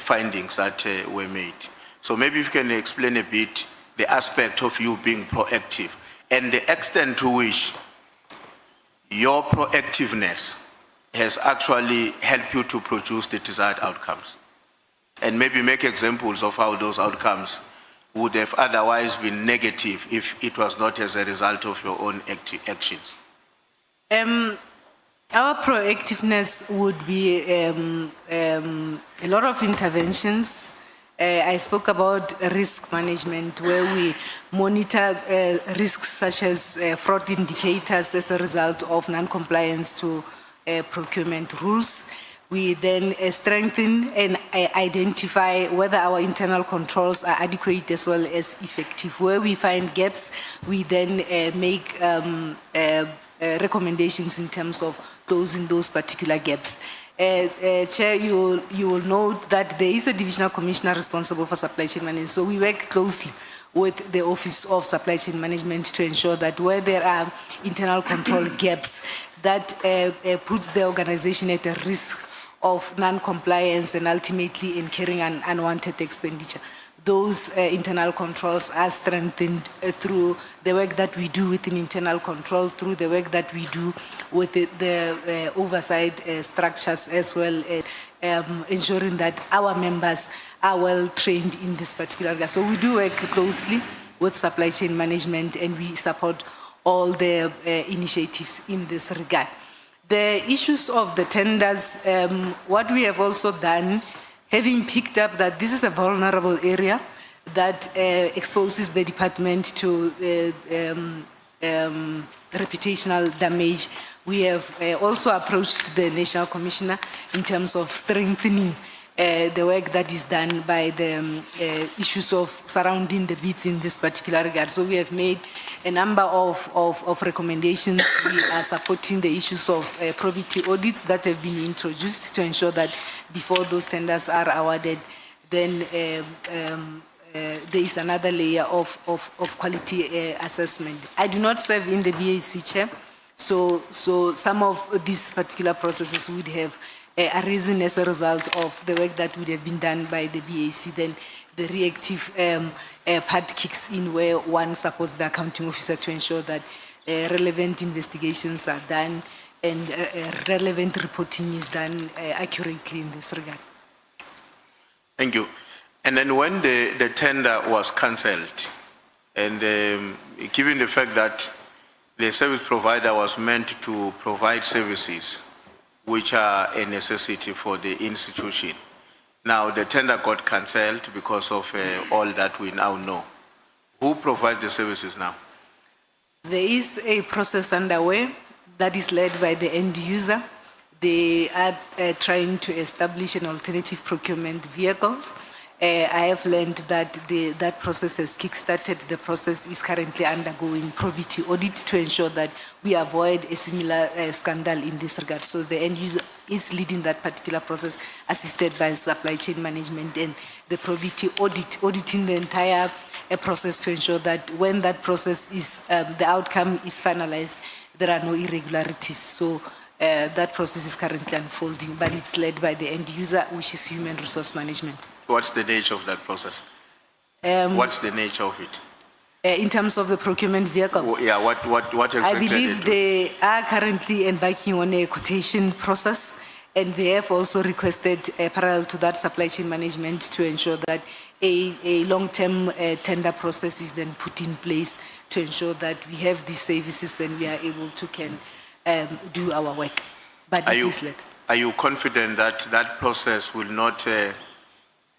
findings that were made. So maybe if you can explain a bit the aspect of you being proactive and the extent to which your proactiveness has actually helped you to produce the desired outcomes. And maybe make examples of how those outcomes would have otherwise been negative if it was not as a result of your own actions. Our proactiveness would be a lot of interventions. I spoke about risk management, where we monitor risks such as fraud indicators as a result of non-compliance to procurement rules. We then strengthen and identify whether our internal controls are adequate as well as effective. Where we find gaps, we then make recommendations in terms of closing those particular gaps. Chair, you will note that there is a divisional commissioner responsible for supply chain management. So we work closely with the Office of Supply Chain Management to ensure that where there are internal control gaps, that puts the organization at a risk of non-compliance and ultimately incurring an unwanted expenditure. Those internal controls are strengthened through the work that we do within internal control, through the work that we do with the oversight structures, as well as ensuring that our members are well trained in this particular area. So we do work closely with supply chain management, and we support all the initiatives in this regard. The issues of the tenders, what we have also done, having picked up that this is a vulnerable area, that exposes the department to reputational damage. We have also approached the National Commissioner in terms of strengthening the work that is done by the issues of surrounding the bids in this particular regard. So we have made a number of recommendations. We are supporting the issues of probity audits that have been introduced to ensure that before those tenders are awarded, then there is another layer of quality assessment. I do not serve in the BAC, Chair, so some of these particular processes would have arisen as a result of the work that would have been done by the BAC. Then the reactive part kicks in where one supports the accounting officer to ensure that relevant investigations are done and relevant reporting is done accurately in this regard. Thank you. And then when the tender was cancelled, and given the fact that the service provider was meant to provide services which are a necessity for the institution, now the tender got cancelled because of all that we now know. Who provides the services now? There is a process underway that is led by the end user. They are trying to establish an alternative procurement vehicles. I have learned that that process has kick-started. The process is currently undergoing probity audit to ensure that we avoid a similar scandal in this regard. So the end user is leading that particular process, assisted by supply chain management and the probity audit, auditing the entire process to ensure that when that process is, the outcome is finalized, there are no irregularities. So that process is currently unfolding, but it's led by the end user, which is human resource management. What's the nature of that process? What's the nature of it? In terms of the procurement vehicle? Yeah, what exactly? I believe they are currently embarking on a quotation process, and they have also requested parallel to that supply chain management to ensure that a long-term tender process is then put in place to ensure that we have these services and we are able to do our work. But it is led. Are you confident that that process will not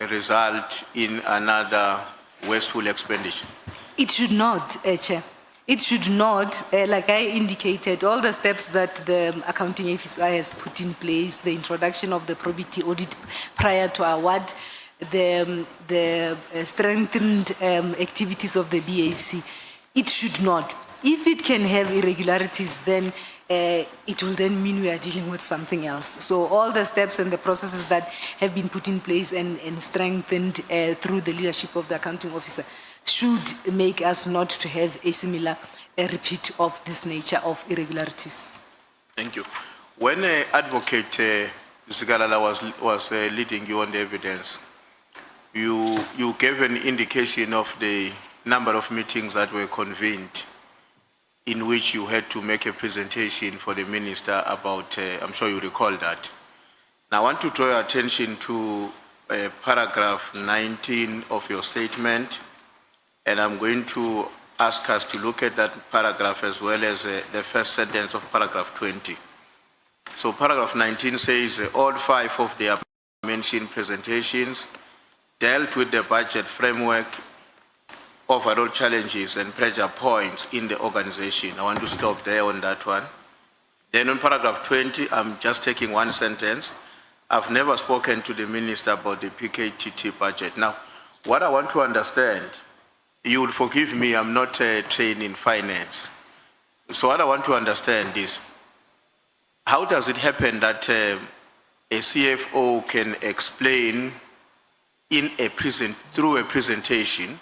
result in another wasteful expenditure? It should not, Chair. It should not. Like I indicated, all the steps that the accounting officer has put in place, the introduction of the probity audit prior to award, the strengthened activities of the BAC, it should not. If it can have irregularities, then it will then mean we are dealing with something else. So all the steps and the processes that have been put in place and strengthened through the leadership of the accounting officer should make us not to have a similar repeat of this nature of irregularities. Thank you. When Advocate Nhlanhla was leading you on the evidence, you gave an indication of the number of meetings that were convened in which you had to make a presentation for the minister about, I'm sure you recall that. Now I want to draw your attention to paragraph 19 of your statement, and I'm going to ask us to look at that paragraph as well as the first sentence of paragraph 20. So paragraph 19 says, all 5 of the mentioned presentations dealt with the budget framework, overall challenges and pressure points in the organization. I want to stop there on that one. Then on paragraph 20, I'm just taking one sentence. I've never spoken to the minister about the PKTT budget. Now, what I want to understand, you will forgive me, I'm not trained in finance. So what I want to understand is, how does it happen that a CFO can explain through a presentation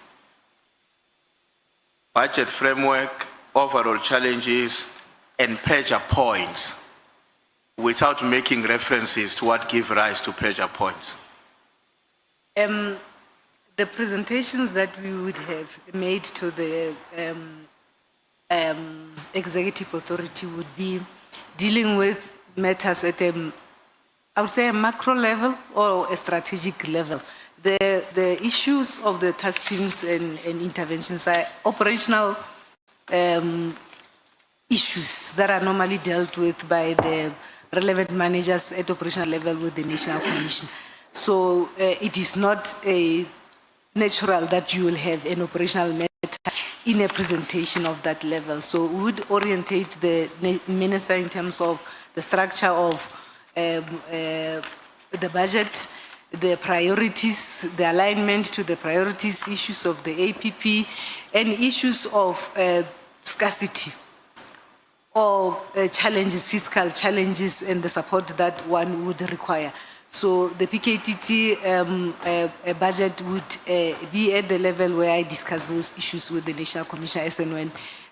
budget framework, overall challenges, and pressure points without making references to what give rise to pressure points? The presentations that we would have made to the executive authority would be dealing with matters at I would say a macro level or a strategic level. The issues of the task teams and interventions are operational issues that are normally dealt with by the relevant managers at operational level with the National Commission. So it is not natural that you will have an operational matter in a presentation of that level. So we would orientate the minister in terms of the structure of the budget, the priorities, the alignment to the priorities, issues of the APP, and issues of scarcity or challenges, fiscal challenges, and the support that one would require. So the PKTT budget would be at the level where I discuss those issues with the National Commission as and when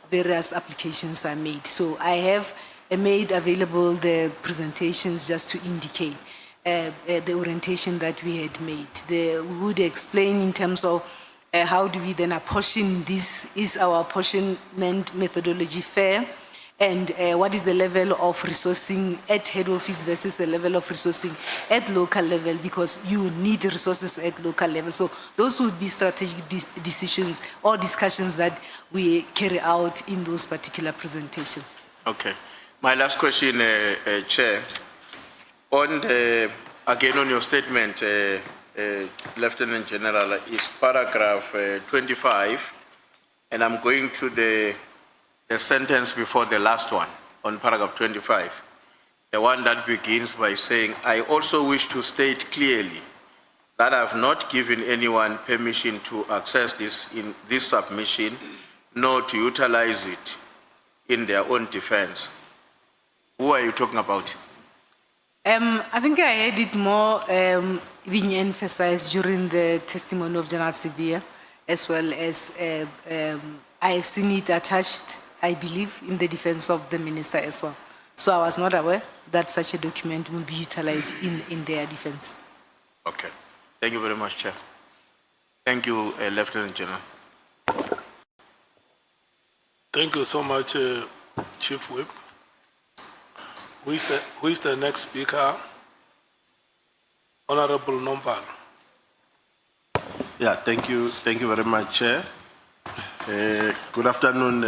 various applications are made. So I have made available the presentations just to indicate the orientation that we had made. We would explain in terms of how do we then apportion this, is our apportionment methodology fair? And what is the level of resourcing at head office versus the level of resourcing at local level, because you need resources at local level. So those would be strategic decisions or discussions that we carry out in those particular presentations. Okay. My last question, Chair. On the, again on your statement, Lieutenant General, is paragraph 25, and I'm going to the sentence before the last one on paragraph 25, the one that begins by saying, I also wish to state clearly that I have not given anyone permission to access this in this submission, nor to utilize it in their own defense. Who are you talking about? I think I heard it more being emphasized during the testimony of General Sibia, as well as I have seen it attached, I believe, in the defense of the minister as well. So I was not aware that such a document will be utilized in their defense. Okay. Thank you very much, Chair. Thank you, Lieutenant General. Thank you so much, Chief Whip. Who is the next speaker? Honorable Nomval. Yeah, thank you very much, Chair. Good afternoon,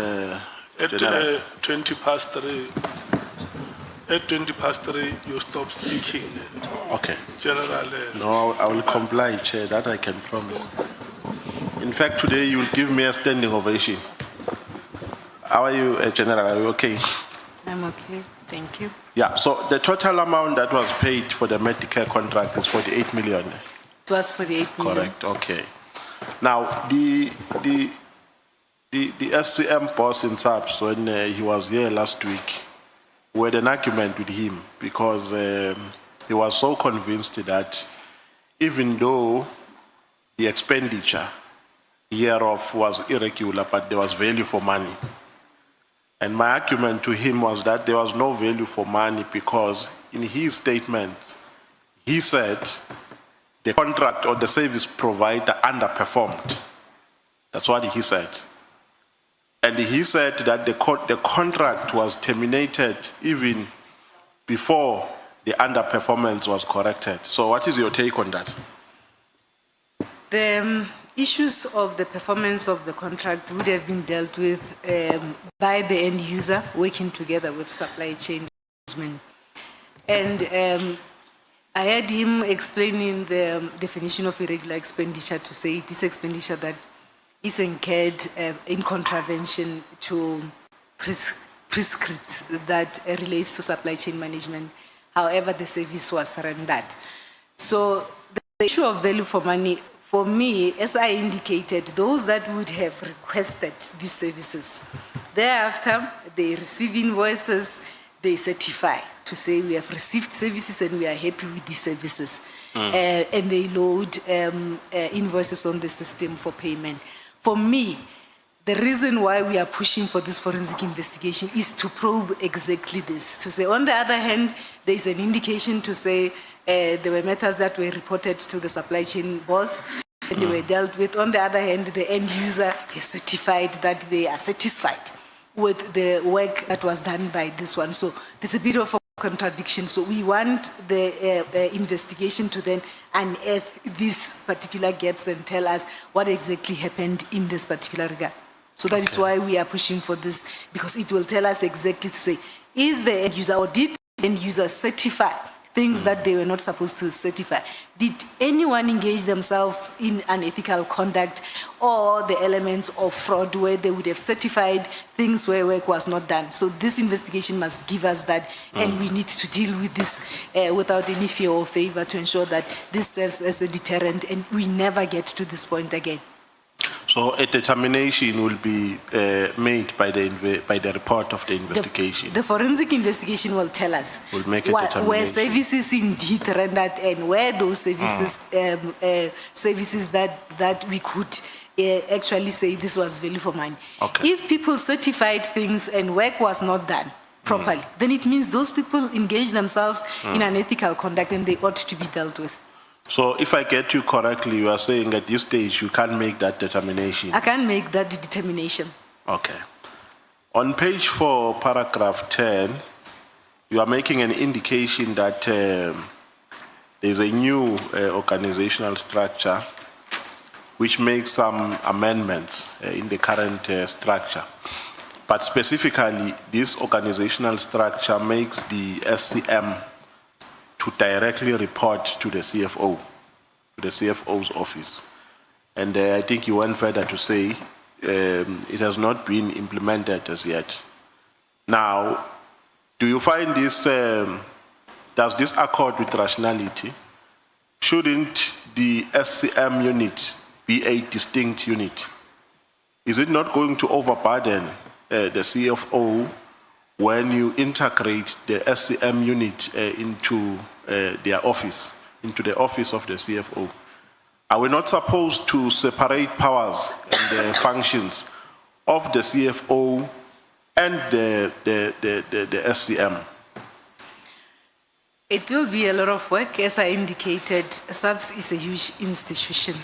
At General. 3:20, at 3:20, you stop speaking. Okay. General. No, I will comply, Chair, that I can promise. In fact, today you will give me a standing ovation. How are you, General? Are you okay? I'm okay, thank you. Yeah, so the total amount that was paid for the Medicare contract is 48 million. It was 48 million. Correct, okay. Now, the SCM boss in SAPS, when he was here last week, we had an argument with him because he was so convinced that even though the expenditure hereof was irregular, but there was value for money. And my argument to him was that there was no value for money because in his statement, he said the contract or the service provider underperformed. That's what he said. And he said that the contract was terminated even before the underperformance was corrected. So what is your take on that? The issues of the performance of the contract would have been dealt with by the end user working together with supply chain management. And I heard him explaining the definition of irregular expenditure to say this expenditure that is incurred in contravention to prescripts that relates to supply chain management. However, the service was rendered. So the issue of value for money, for me, as I indicated, those that would have requested these services, thereafter they receive invoices, they certify to say we have received services and we are happy with these services. And they load invoices on the system for payment. For me, the reason why we are pushing for this forensic investigation is to probe exactly this. To say, on the other hand, there is an indication to say there were matters that were reported to the supply chain boss and they were dealt with. On the other hand, the end user is certified that they are satisfied with the work that was done by this one. So there's a bit of a contradiction. So we want the investigation to then unearth these particular gaps and tell us what exactly happened in this particular regard. So that is why we are pushing for this, because it will tell us exactly to say, is the end user or did the end user certify things that they were not supposed to certify. Did anyone engage themselves in unethical conduct or the elements of fraud where they would have certified things where work was not done? So this investigation must give us that, and we need to deal with this without any fear or favor to ensure that this serves as a deterrent and we never get to this point again. So a determination will be made by the report of the investigation. The forensic investigation will tell us Will make a where determination. services indeed rendered and where those services, services that we could actually say this was value for money. Okay. If people certified things and work was not done properly, then it means those people engage themselves in unethical conduct and they ought to be dealt with. So if I get you correctly, you are saying at this stage you can't make that determination. I can't make that determination. Okay. On page 4, paragraph 10, you are making an indication that there's a new organizational structure which makes some amendments in the current structure. But specifically, this organizational structure makes the SCM to directly report to the CFO, to the CFO's office. And I think you went further to say it has not been implemented as yet. Now, do you find this, does this accord with rationality? Shouldn't the SCM unit be a distinct unit? Is it not going to overburden the CFO when you integrate the SCM unit into their office, into the office of the CFO? Are we not supposed to separate powers and the functions of the CFO and the SCM? It will be a lot of work. As I indicated, SAPS is a huge institution.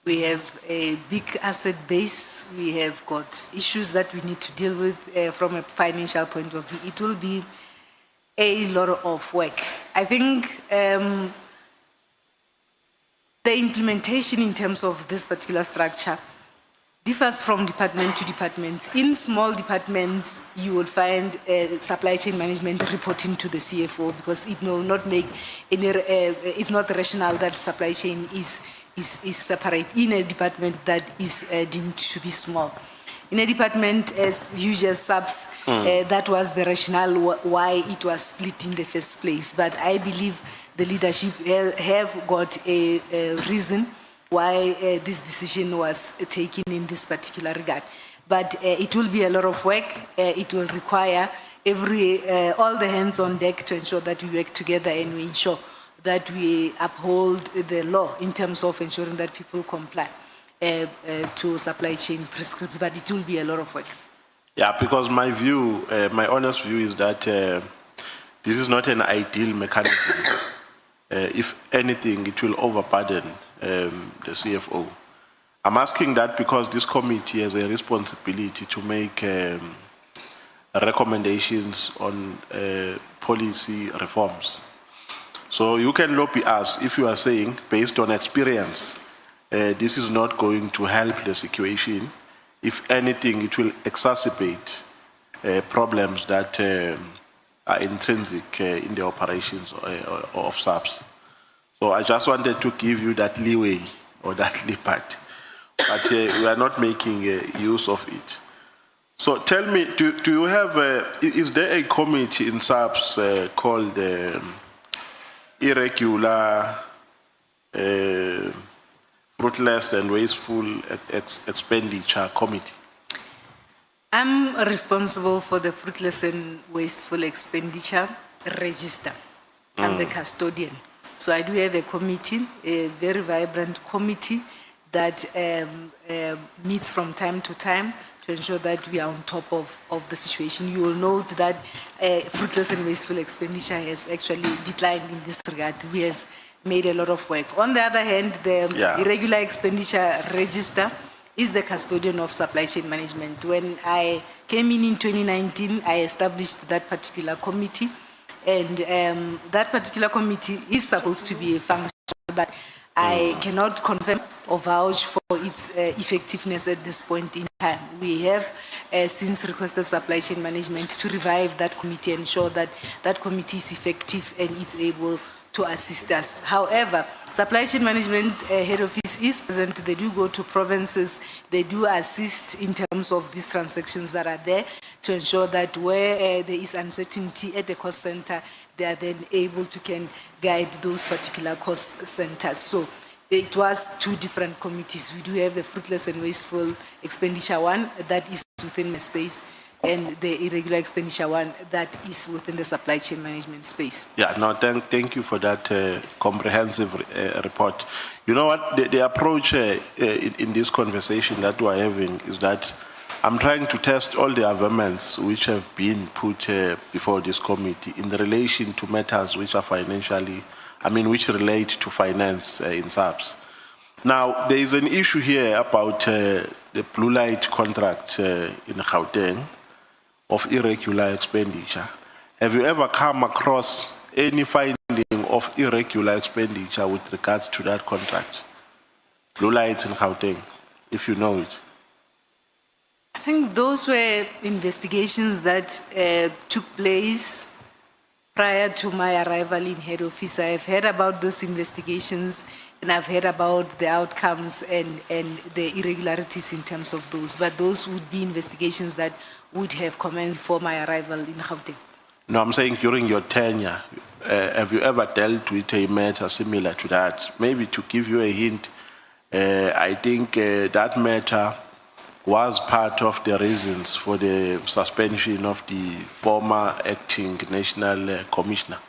We have a big asset base. We have got issues that we need to deal with from a financial point of view. It will be a lot of work. I think the implementation in terms of this particular structure differs from department to department. In small departments, you will find supply chain management reporting to the CFO because it will not make any, it's not rational that supply chain is separate in a department that is deemed to be small. In a department as huge as SAPS, that was the rationale why it was split in the first place. But I believe the leadership have got a reason why this decision was taken in this particular regard. But it will be a lot of work. It will require all the hands on deck to ensure that we work together and we ensure that we uphold the law in terms of ensuring that people comply to supply chain prescriptions, but it will be a lot of work. Yeah, because my view, my honest view is that this is not an ideal mechanism. If anything, it will overburden the CFO. I'm asking that because this committee has a responsibility to make recommendations on policy reforms. So you can lobby us if you are saying, based on experience, this is not going to help the situation. If anything, it will exacerbate problems that are intrinsic in the operations of SAPS. So I just wanted to give you that leeway or that liberty, but we are not making use of it. So tell me, do you have, is there a committee in SAPS called Irregular, Fruitless and Wasteful Expenditure Committee? I'm responsible for the Fruitless and Wasteful Expenditure Register. I'm the custodian. So I do have a committee, a very vibrant committee that meets from time to time to ensure that we are on top of the situation. You will note that fruitless and wasteful expenditure has actually declined in this regard. We have made a lot of work. On the other hand, the Irregular Expenditure Register is the custodian of supply chain management. When I came in 2019, I established that particular committee, and that particular committee is supposed to be a function, but I cannot confirm or vouch for its effectiveness at this point in time. We have since requested supply chain management to revive that committee and ensure that that committee is effective and is able to assist us. However, supply chain management head office is present. They do go to provinces. They do assist in terms of these transactions that are there to ensure that where there is uncertainty at the cost center, they are then able to can guide those particular cost centers. So it was two different committees. We do have the fruitless and wasteful expenditure one that is within the space, and the irregular expenditure one that is within the supply chain management space. Yeah, no, thank you for that comprehensive report. You know what, the approach in this conversation that we're having is that I'm trying to test all the amendments which have been put before this committee in relation to matters which are financially, which relate to finance in SAPS. Now, there is an issue here about the blue light contract in Gauteng of irregular expenditure. Have you ever come across any finding of irregular expenditure with regards to that contract? Blue lights in Gauteng, if you know it. I think those were investigations that took place prior to my arrival in head office. I have heard about those investigations and I've heard about the outcomes and the irregularities in terms of those. But those would be investigations that would have commenced for my arrival in Gauteng. No, I'm saying during your tenure, have you ever dealt with a matter similar to that? Maybe to give you a hint, I think that matter was part of the reasons for the suspension of the former acting National Commissioner,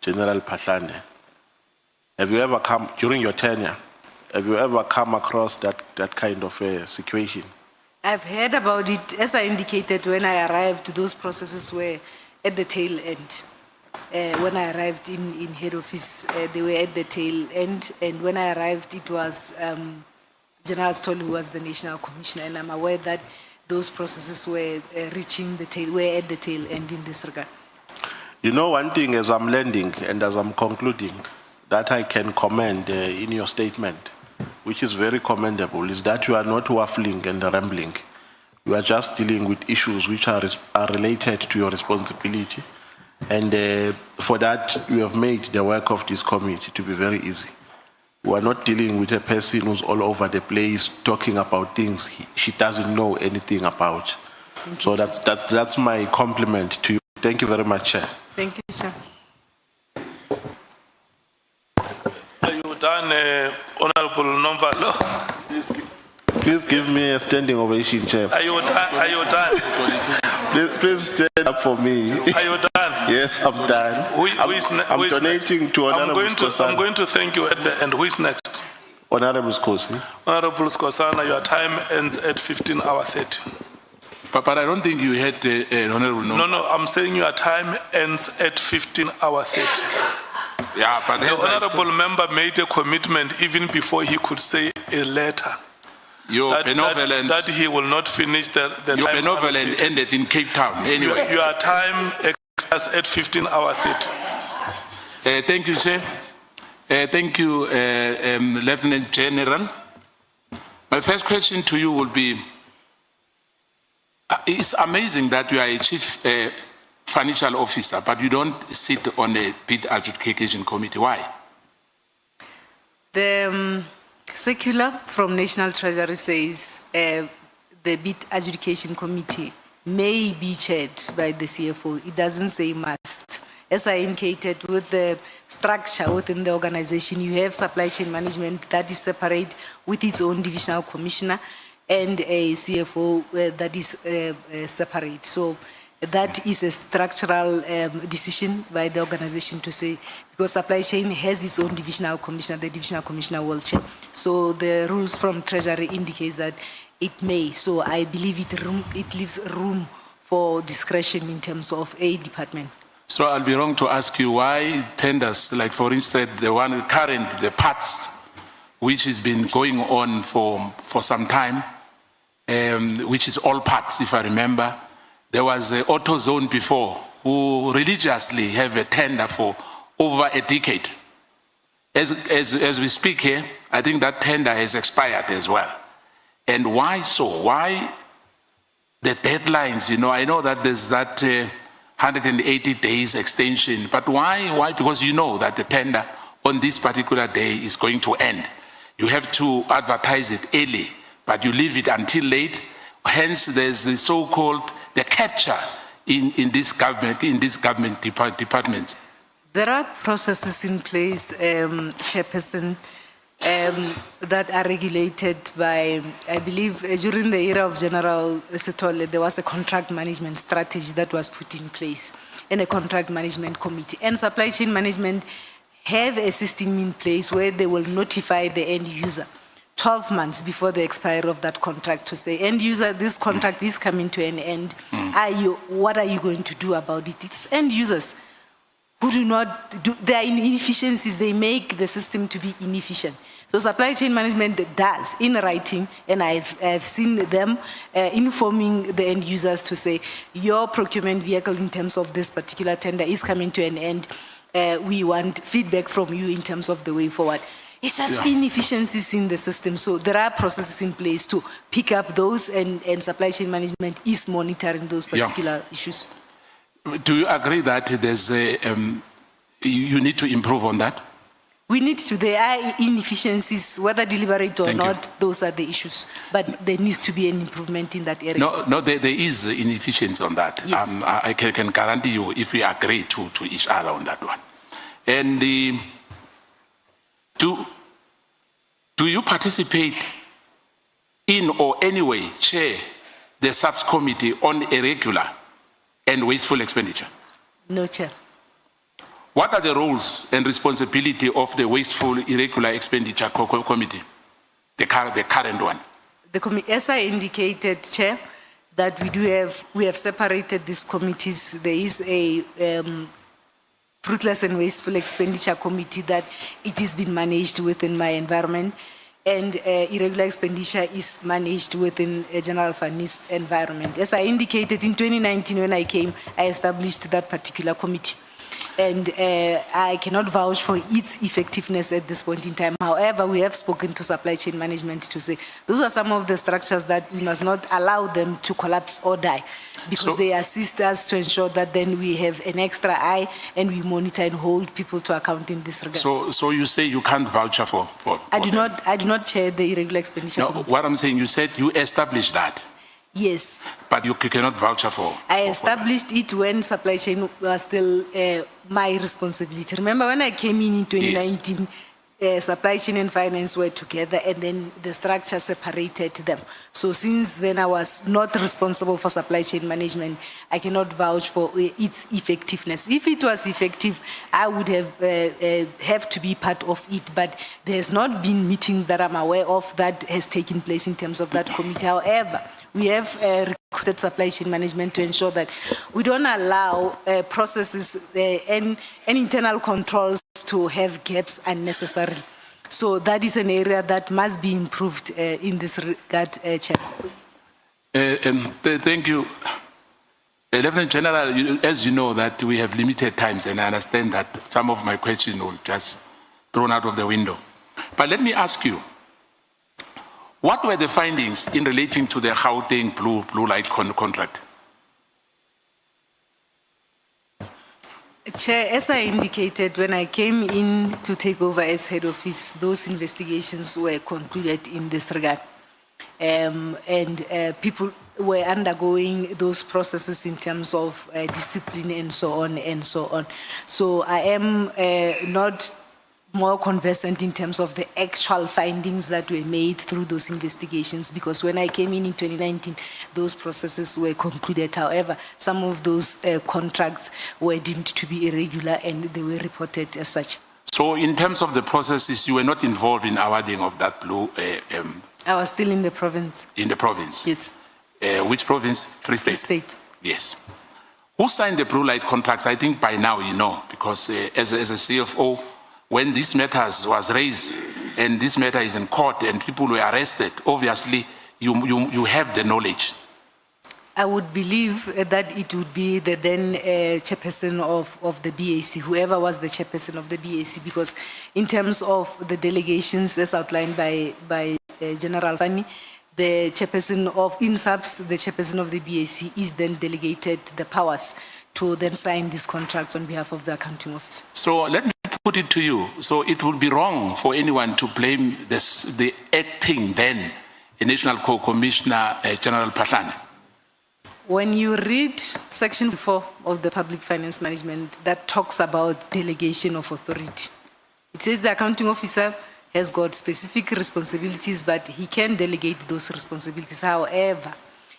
General Patlane. Have you ever come, during your tenure, have you ever come across that kind of situation? I've heard about it. As I indicated, when I arrived, those processes were at the tail end. When I arrived in head office, they were at the tail end. And when I arrived, it was General Stoll who was the National Commissioner, and I'm aware that those processes were were at the tail end in this regard. You know, one thing as I'm landing and as I'm concluding that I can commend in your statement, which is very commendable, is that you are not waffling and rambling. You are just dealing with issues which are related to your responsibility. And for that, you have made the work of this committee to be very easy. We are not dealing with a person who's all over the place talking about things she doesn't know anything about. So that's my compliment to you. Thank you very much, Chair. Thank you, Chair. Are you done, Honorable Nomvalo? Please give me a standing ovation, Chair. Are you done? Are you done? Please stand up for me. Are you done? Yes, I'm done. I'm donating to Honorable Skosana. I'm going to thank you at the end. Who is next? Honorable Skosi. Honorable Skosana, your time ends at 15:30. But I don't think you had the Honorable No, I'm saying your time ends at 15:30. Yeah, but the honorable member made a commitment even before he could say a letter. That he will not finish the your time. benevolent ended in Cape Town anyway. Your time expires at 15:30. Thank you, Chair. Thank you, Lieutenant General. My first question to you will be, it's amazing that you are a chief financial officer, but you don't sit on a bid adjudication committee. Why? The circular from National Treasury says the bid adjudication committee may be chaired by the CFO. It doesn't say must. As I indicated, with the structure within the organization, you have supply chain management that is separate with its own divisional commissioner and a CFO that is separate. So that is a structural decision by the organization to say, because supply chain has its own divisional commissioner, the divisional commissioner will chair. So the rules from Treasury indicates that it may. So I believe it leaves room for discretion in terms of a department. So I'll be wrong to ask you why tenders, like for instance, the parts, which has been going on for some time, which is all parts, if I remember. There was an AutoZone before who religiously have a tender for over a decade. As we speak here, I think that tender has expired as well. And why so? Why the deadlines? I know that there's that 180 days extension, but why? Because you know that the tender on this particular day is going to end. You have to advertise it early, but you leave it until late. Hence, there's the so-called the capture in this government departments. There are processes in place, Chairperson, that are regulated by, I believe, during the era of General Sithole, there was a contract management strategy that was put in place and a contract management committee. And supply chain management have a system in place where they will notify the end user 12 months before the expiry of that contract to say, end user, this contract is coming to an end. What are you going to do about it? It's end users who do not do, there are inefficiencies, they make the system to be inefficient. So supply chain management does in writing, and I've seen them informing the end users to say, your procurement vehicle in terms of this particular tender is coming to an end. We want feedback from you in terms of the way forward. It's just inefficiencies in the system. So there are processes in place to pick up those, and supply chain management is monitoring those particular issues. Do you agree that there's you need to improve on that? We need to. There are inefficiencies, whether deliberate or not, those are the issues. But there needs to be an improvement in that area. No, there is inefficiency on that. Yes. I can guarantee you if we agree to each other on that one. And do you participate in or anyway chair the SAPS committee on irregular and wasteful expenditure? No, Chair. What are the roles and responsibility of the wasteful irregular expenditure committee, the current one? The committee, as I indicated, Chair, that we have separated these committees. There is a fruitless and wasteful expenditure committee that it is being managed within my environment, and irregular expenditure is managed within a general finance environment. As I indicated, in 2019 when I came, I established that particular committee. And I cannot vouch for its effectiveness at this point in time. However, we have spoken to supply chain management to say, those are some of the structures that we must not allow them to collapse or die, because they assist us to ensure that then we have an extra eye and we monitor and hold people to account in this regard. So you say you can't vouch for I do not chair the irregular expenditure. No, what I'm saying, you said you established that. Yes. But you cannot vouch for. I established it when supply chain was still my responsibility. Remember when I came in 2019, supply chain and finance were together, and then the structure separated them. So since then I was not responsible for supply chain management. I cannot vouch for its effectiveness. If it was effective, I would have to be part of it, but there's not been meetings that I'm aware of that has taken place in terms of that committee. However, we have recruited supply chain management to ensure that we don't allow processes and internal controls to have gaps unnecessarily. So that is an area that must be improved in this regard, Chair. Thank you. Lieutenant General, as you know that we have limited times, and I understand that some of my questions will just thrown out of the window. But let me ask you, what were the findings in relating to the Gauteng blue light contract? Chair, as I indicated, when I came in to take over as head office, those investigations were concluded in this regard. People were undergoing those processes in terms of discipline and so on and so on. So I am not more conversant in terms of the actual findings that were made through those investigations, because when I came in 2019, those processes were concluded. However, some of those contracts were deemed to be irregular and they were reported as such. So in terms of the processes, you were not involved in awarding of that blue? I was still in the province. In the province? Yes. Which province? Free State? Free State. Yes. Who signed the blue light contracts? I think by now you know, because as a CFO, when this matter was raised and this matter is in court and people were arrested, obviously you have the knowledge. I would believe that it would be the then chairperson of the BAC, whoever was the chairperson of the BAC, because in terms of the delegations as outlined by General Fani, the chairperson of SAPS, the chairperson of the BAC is then delegated the powers to then sign these contracts on behalf of the accounting officer. So let me put it to you. So it would be wrong for anyone to blame the acting then National Co-Commissioner General Patlane. When you read section 4 of the Public Finance Management, that talks about delegation of authority. It says the accounting officer has got specific responsibilities, but he can delegate those responsibilities. However,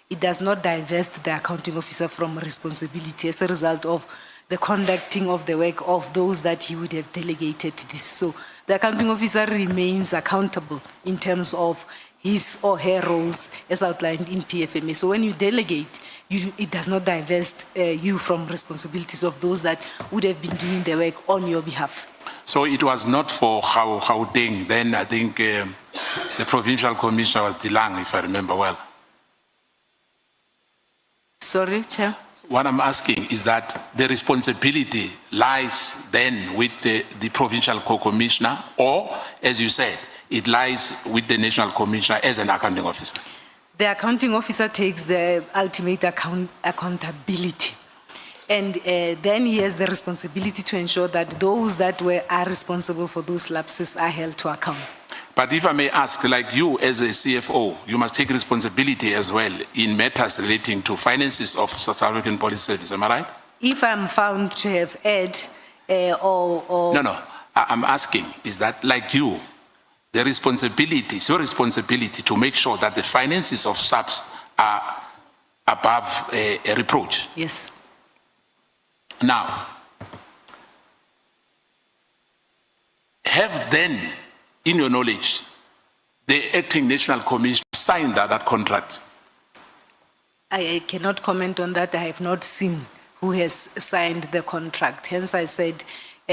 it does not divest the accounting officer from responsibility as a result of the conducting of the work of those that he would have delegated this. So the accounting officer remains accountable in terms of his or her roles as outlined in PFMA. So when you delegate, it does not divest you from responsibilities of those that would have been doing the work on your behalf. So it was not for Gauteng. Then I think the provincial commissioner was Dilang, if I remember well. Sorry, Chair? What I'm asking is that the responsibility lies then with the provincial co-commissioner, or, as you said, it lies with the national commissioner as an accounting officer. The accounting officer takes the ultimate accountability. And then he has the responsibility to ensure that those that are responsible for those lapses are held to account. But if I may ask, like you as a CFO, you must take responsibility as well in matters relating to finances of South African Police Service, am I right? If I'm found to have erred or... No, I'm asking, is that like you, the responsibility, it's your responsibility to make sure that the finances of SAPS are above a reproach? Yes. Now, have then, in your knowledge, the acting national commissioner signed that contract? I cannot comment on that. I have not seen who has signed the contract. Hence I said,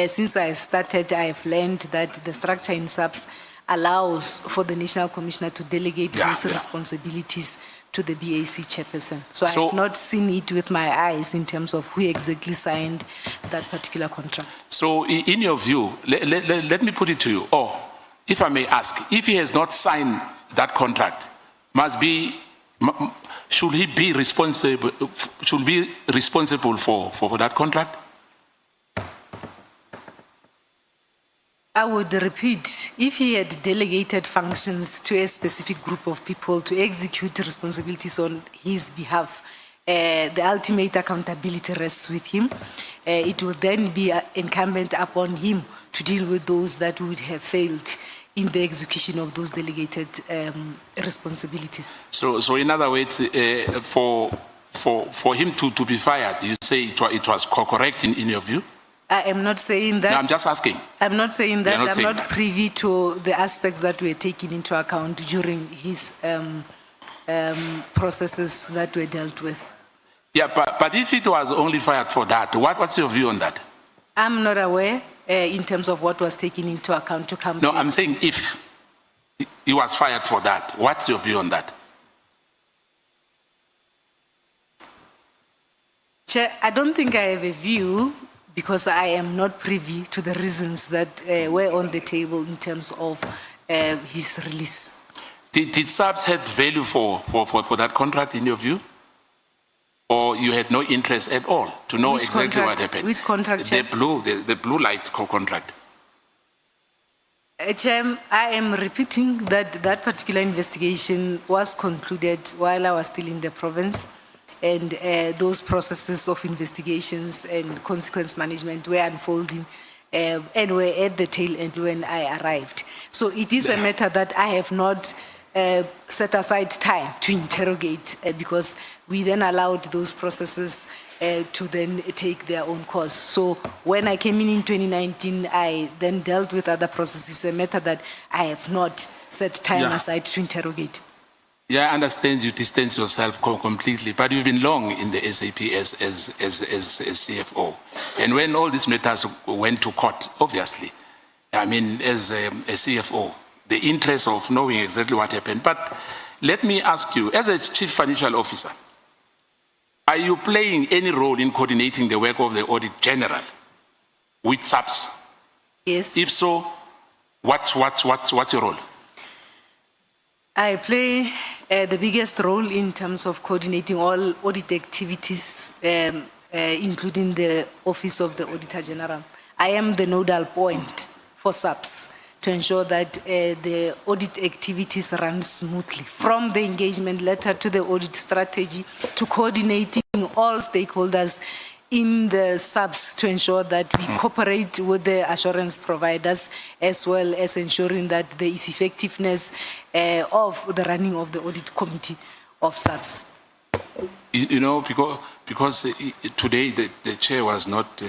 since I started, I have learned that the structure in SAPS allows for the national commissioner to delegate those responsibilities to the BAC chairperson. So I have not seen it with my eyes in terms of who exactly signed that particular contract. So in your view, let me put it to you, or if I may ask, if he has not signed that contract, should he be responsible for that contract? I would repeat, if he had delegated functions to a specific group of people to execute responsibilities on his behalf, the ultimate accountability rests with him. It would then be incumbent upon him to deal with those that would have failed in the execution of those delegated responsibilities. So in other words, for him to be fired, you say it was correct in your view? I am not saying that. No, I'm just asking. I'm not saying that. I'm not privy to the aspects that were taken into account during his processes that were dealt with. Yeah, but if it was only fired for that, what's your view on that? I'm not aware in terms of what was taken into account to come. No, I'm saying if he was fired for that, what's your view on that? Chair, I don't think I have a view, because I am not privy to the reasons that were on the table in terms of his release. Did SAPS have value for that contract in your view? Or you had no interest at all to know exactly what happened? Which contract, Chair? The blue light contract. Chair, I am repeating that that particular investigation was concluded while I was still in the province. And those processes of investigations and consequence management were unfolding and were at the tail end when I arrived. So it is a matter that I have not set aside time to interrogate because we then allowed those processes to then take their own course. So when I came in 2019, I then dealt with other processes, a matter that I have not set time aside to interrogate. Yeah, I understand you distance yourself completely, but you've been long in the SAPS as CFO. And when all these matters went to court, obviously, I mean, as a CFO, the interest of knowing exactly what happened. But let me ask you, as a chief financial officer, Are you playing any role in coordinating the work of the audit general with SAPS? Yes. If so, what's your role? I play the biggest role in terms of coordinating all audit activities, including the Office of the Auditor General. I am the nodal point for SAPS to ensure that the audit activities run smoothly, from the engagement letter to the audit strategy to coordinating all stakeholders in the SAPS to ensure that we cooperate with the assurance providers, as well as ensuring that there is effectiveness of the running of the audit committee of SAPS. You know, because today the chair was not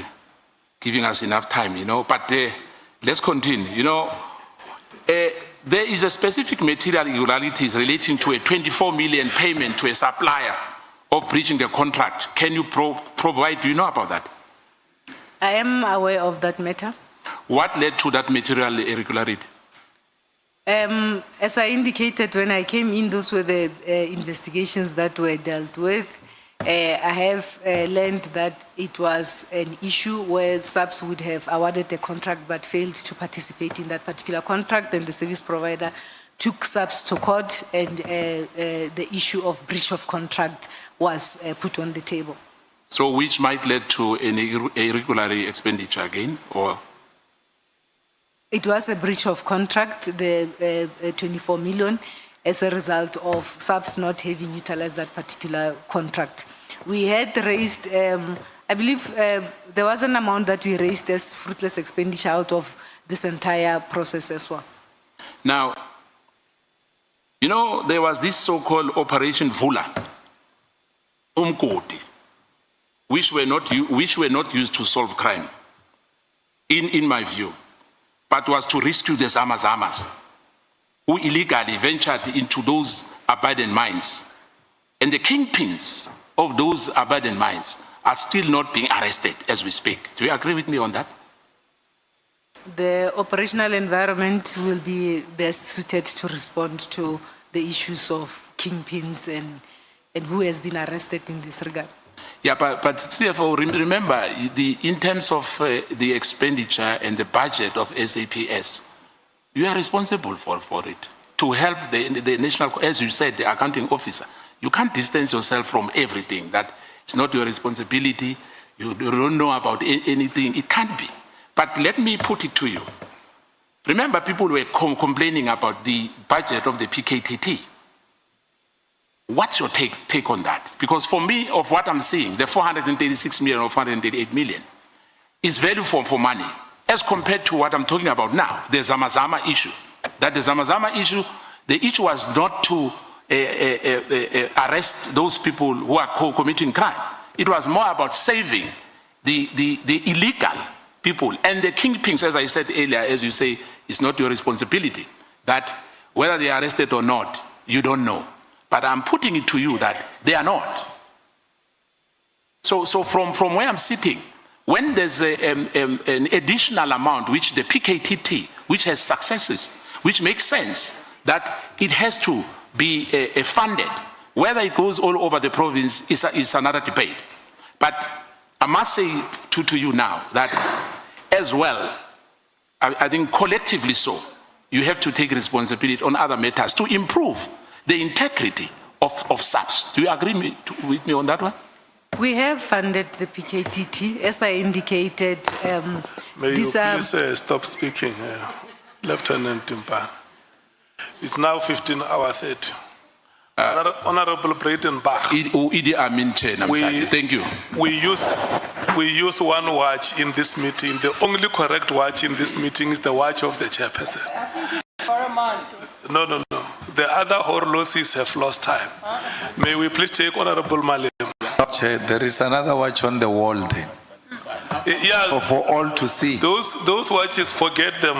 giving us enough time, you know, but let's continue. You know, there is a specific material irregularities relating to a 24 million payment to a supplier of breaching the contract. Can you provide, do you know about that? I am aware of that matter. What led to that material irregularity? As I indicated when I came in, those were the investigations that were dealt with. I have learned that it was an issue where SAPS would have awarded a contract but failed to participate in that particular contract, and the service provider took SAPS to court, and the issue of breach of contract was put on the table. So which might lead to an irregular expenditure again, or? It was a breach of contract, the 24 million, as a result of SAPS not having utilized that particular contract. We had raised, I believe there was an amount that we raised as fruitless expenditure out of this entire process as well. Now, you know, there was this so-called Operation Vula, Umkoti, which were not used to solve crime, in my view, but was to rescue the Zamazamas, who illegally ventured into those abandoned mines. And the kingpins of those abandoned mines are still not being arrested as we speak. Do you agree with me on that? The operational environment will be best suited to respond to the issues of kingpins and who has been arrested in this regard. Yeah, but CFO, remember, in terms of the expenditure and the budget of SAPS, you are responsible for it. To help the national, as you said, the accounting officer, you can't distance yourself from everything. That it's not your responsibility. You don't know about anything. It can't be. But let me put it to you. Remember, people were complaining about the budget of the PKTT. What's your take on that? Because for me, of what I'm seeing, the 436 million or 438 million is value for money as compared to what I'm talking about now, the Zamazama issue. That the Zamazama issue, the issue was not to arrest those people who are committing crime. It was more about saving the illegal people. And the kingpins, as I said earlier, as you say, it's not your responsibility. That whether they are arrested or not, you don't know. But I'm putting it to you that they are not. So from where I'm sitting, when there's an additional amount which the PKTT, which has successes, which makes sense, that it has to be funded, whether it goes all over the province is another debate. But I must say to you now that as well, I think collectively so, you have to take responsibility on other matters to improve the integrity of SAPS. Do you agree with me on that one? We have funded the PKTT, as I indicated. May you please stop speaking, Lieutenant Timpan. It's now 15:30. Honorable Breitenbach. Thank you. We use one watch in this meeting. The only correct watch in this meeting is the watch of the chairperson. No. The other horologies have lost time. May we please take Honorable Malema. Chair, there is another watch on the wall there. Yeah, for all to see. Those watches, forget them.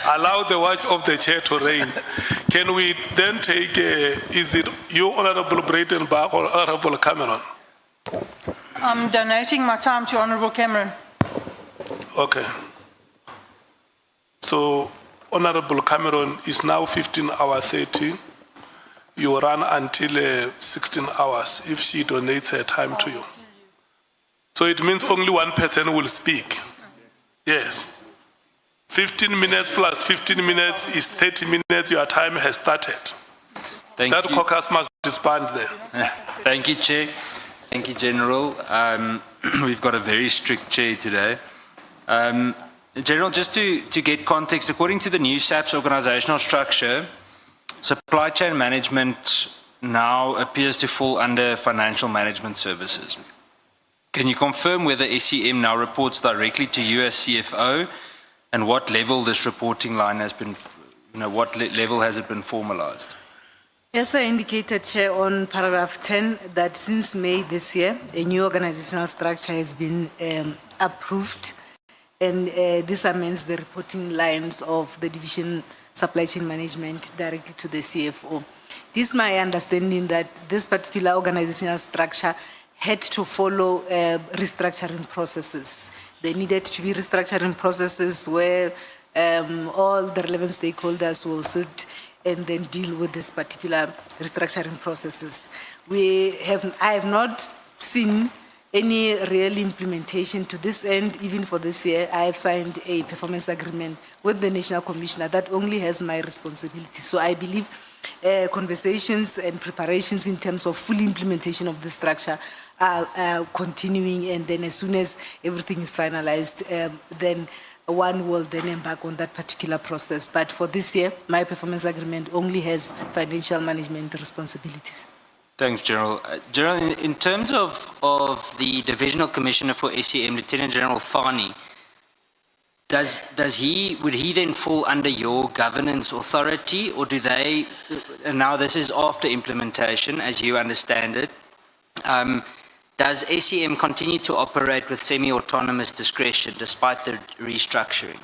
Allow the watch of the chair to reign. Can we then take, is it you, Honorable Breitenbach, or Honorable Cameron? I'm donating my time to Honorable Cameron. Okay. So, Honorable Cameron, is now 15:30. you run until 16 hours if she donates her time to you. So it means only one person will speak. Yes. 15 minutes plus 15 minutes is 30 minutes, your time has started. That caucus must disband there. Thank you, Chair. Thank you, General. We've got a very strict chair today. General, just to get context, according to the new SAPS organizational structure, supply chain management now appears to fall under financial management services. Can you confirm whether SEM now reports directly to you as CFO, and what level this reporting line has been, what level has it been formalized? As I indicated, Chair, on paragraph 10, that since May this year, a new organizational structure has been approved, and this amends the reporting lines of the division supply chain management directly to the CFO. This is my understanding that this particular organizational structure had to follow restructuring processes. There needed to be restructuring processes where all the relevant stakeholders will sit and then deal with this particular restructuring processes. I have not seen any real implementation to this end. Even for this year, I have signed a performance agreement with the National Commissioner that only has my responsibility. So I believe conversations and preparations in terms of full implementation of the structure are continuing, and then as soon as everything is finalized, then one will then embark on that particular process. But for this year, my performance agreement only has financial management responsibilities. Thanks, General. General, in terms of the Divisional Commissioner for SEM, Lieutenant General Fani, would he then fall under your governance authority, or do they, and now this is after implementation, as you understand it, does SEM continue to operate with semi-autonomous discretion despite the restructuring?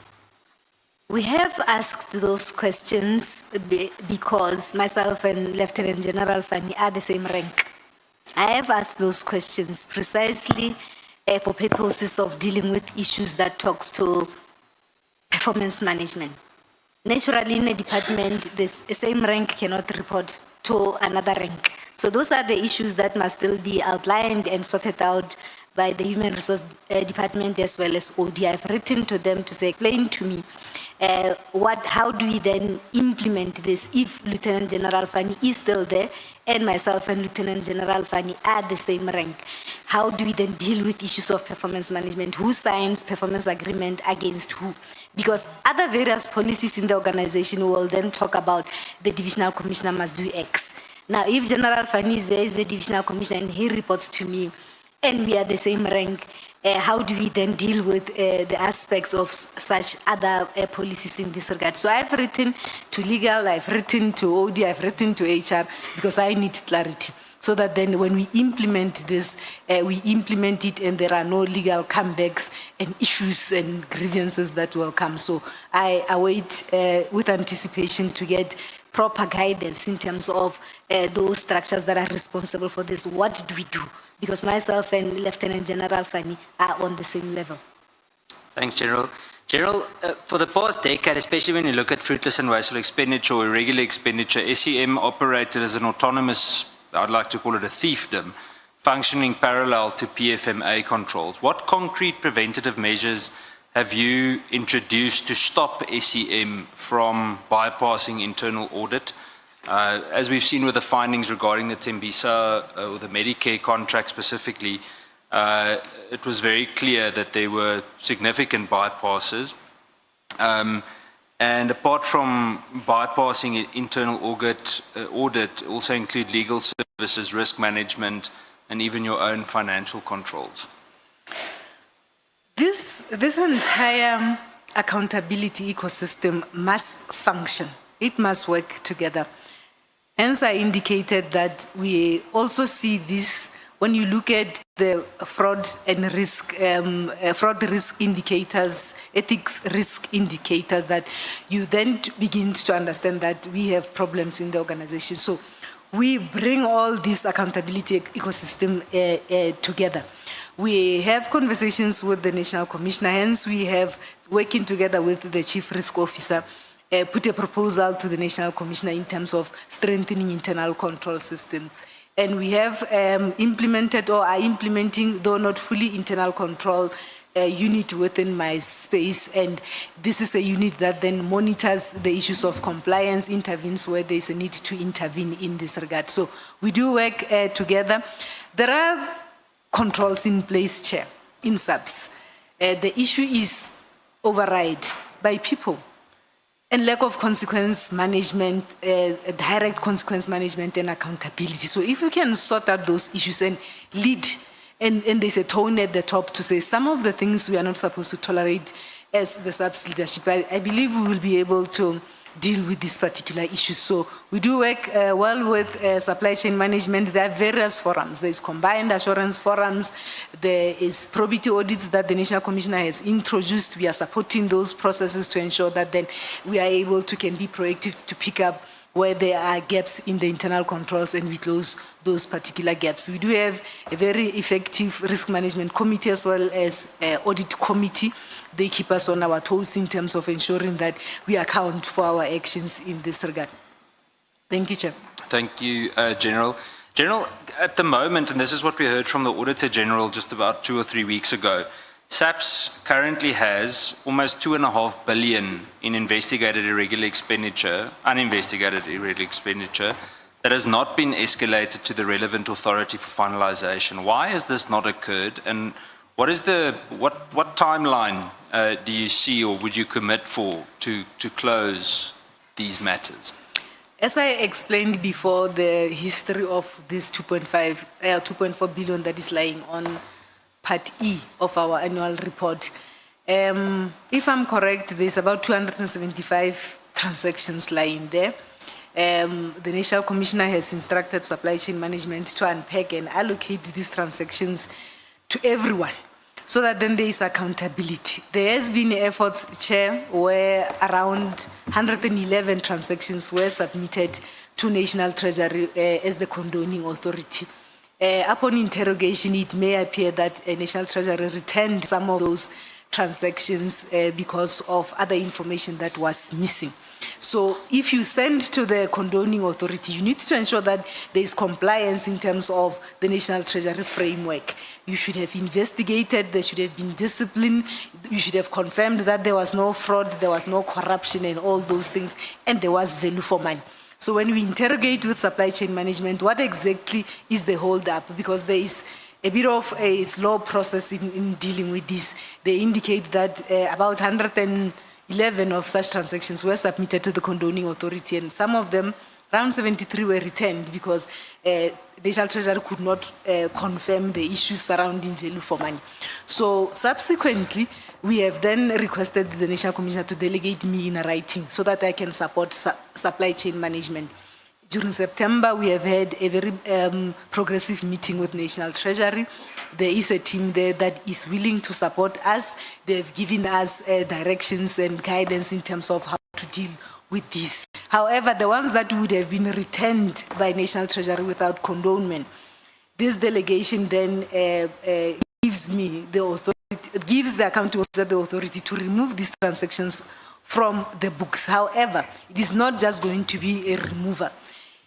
We have asked those questions because myself and Lieutenant General Fani are the same rank. I have asked those questions precisely for purposes of dealing with issues that talks to performance management. Naturally, in a department, the same rank cannot report to another rank. So those are the issues that must still be outlined and sorted out by the Human Resource Department as well as OD. I've written to them to say, explain to me how do we then implement this if Lieutenant General Fani is still there and myself and Lieutenant General Fani are the same rank? How do we then deal with issues of performance management? Who signs performance agreement against who? Because other various policies in the organization will then talk about the divisional commissioner must do X. Now, if General Fani is there, is the divisional commissioner, and he reports to me, and we are the same rank, how do we then deal with the aspects of such other policies in this regard? So I've written to legal, I've written to OD, I've written to HR, because I need clarity. So that then when we implement this, we implement it and there are no legal comebacks and issues and grievances that will come. So I await with anticipation to get proper guidance in terms of those structures that are responsible for this. What do we do? Because myself and Lieutenant General Fani are on the same level. Thanks, General. General, for the past decade, especially when you look at fruitless and wasteful expenditure or irregular expenditure, SEM operated as an autonomous, I'd like to call it a fiefdom, functioning parallel to PFMA controls. What concrete preventative measures have you introduced to stop SEM from bypassing internal audit? As we've seen with the findings regarding the Tembisa or the Medicare contract specifically, it was very clear that there were significant bypasses. And apart from bypassing internal audit also include legal services, risk management, and even your own financial controls. This entire accountability ecosystem must function. It must work together. Hence, I indicated that we also see this when you look at the fraud and risk, fraud risk indicators, ethics risk indicators, that you then begin to understand that we have problems in the organization. So we bring all this accountability ecosystem together. We have conversations with the National Commissioner, hence we have working together with the Chief Risk Officer put a proposal to the National Commissioner in terms of strengthening internal control system. And we have implemented or are implementing, though not fully, internal control unit within my space. And this is a unit that then monitors the issues of compliance, intervenes where there's a need to intervene in this regard. So we do work together. There are controls in place, Chair, in SAPS. The issue is override by people and lack of consequence management, direct consequence management and accountability. So if we can sort out those issues and lead, and there's a tone at the top to say some of the things we are not supposed to tolerate as the SAPS leadership, I believe we will be able to deal with these particular issues. So we do work well with supply chain management. There are various forums. There's combined assurance forums. There is probity audits that the National Commissioner has introduced. We are supporting those processes to ensure that then we are able to can be proactive to pick up where there are gaps in the internal controls and we close those particular gaps. We do have a very effective risk management committee as well as audit committee. They keep us on our toes in terms of ensuring that we account for our actions in this regard. Thank you, Chair. Thank you, General. General, at the moment, and this is what we heard from the Auditor General just about 2 or 3 weeks ago, SAPS currently has almost 2.5 billion in investigated irregular expenditure, uninvestigated irregular expenditure, that has not been escalated to the relevant authority for finalization. Why has this not occurred? And what is what timeline do you see or would you commit for to close these matters? As I explained before, the history of this 2.4 billion that is lying on Part E of our annual report. If I'm correct, there's about 275 transactions lying there. The National Commissioner has instructed supply chain management to unpack and allocate these transactions to everyone so that then there is accountability. There has been efforts, Chair, where around 111 transactions were submitted to National Treasury as the condoning authority. Upon interrogation, it may appear that National Treasury returned some of those transactions because of other information that was missing. So if you send to the condoning authority, you need to ensure that there is compliance in terms of the National Treasury framework. You should have investigated, there should have been discipline, you should have confirmed that there was no fraud, there was no corruption and all those things, and there was value for money. So when we interrogate with supply chain management, what exactly is the hold-up? Because there is a bit of a slow process in dealing with this. They indicate that about 111 of such transactions were submitted to the condoning authority, and some of them, around 73, were returned because the National Treasury could not confirm the issues surrounding value for money. So subsequently, we have then requested the National Commissioner to delegate me in writing so that I can support supply chain management. During September, we have had a very progressive meeting with National Treasury. There is a team there that is willing to support us. They've given us directions and guidance in terms of how to deal with this. However, the ones that would have been returned by National Treasury without condonement, this delegation then gives me the authority, gives the accounting officer the authority to remove these transactions from the books. However, it is not just going to be a removal.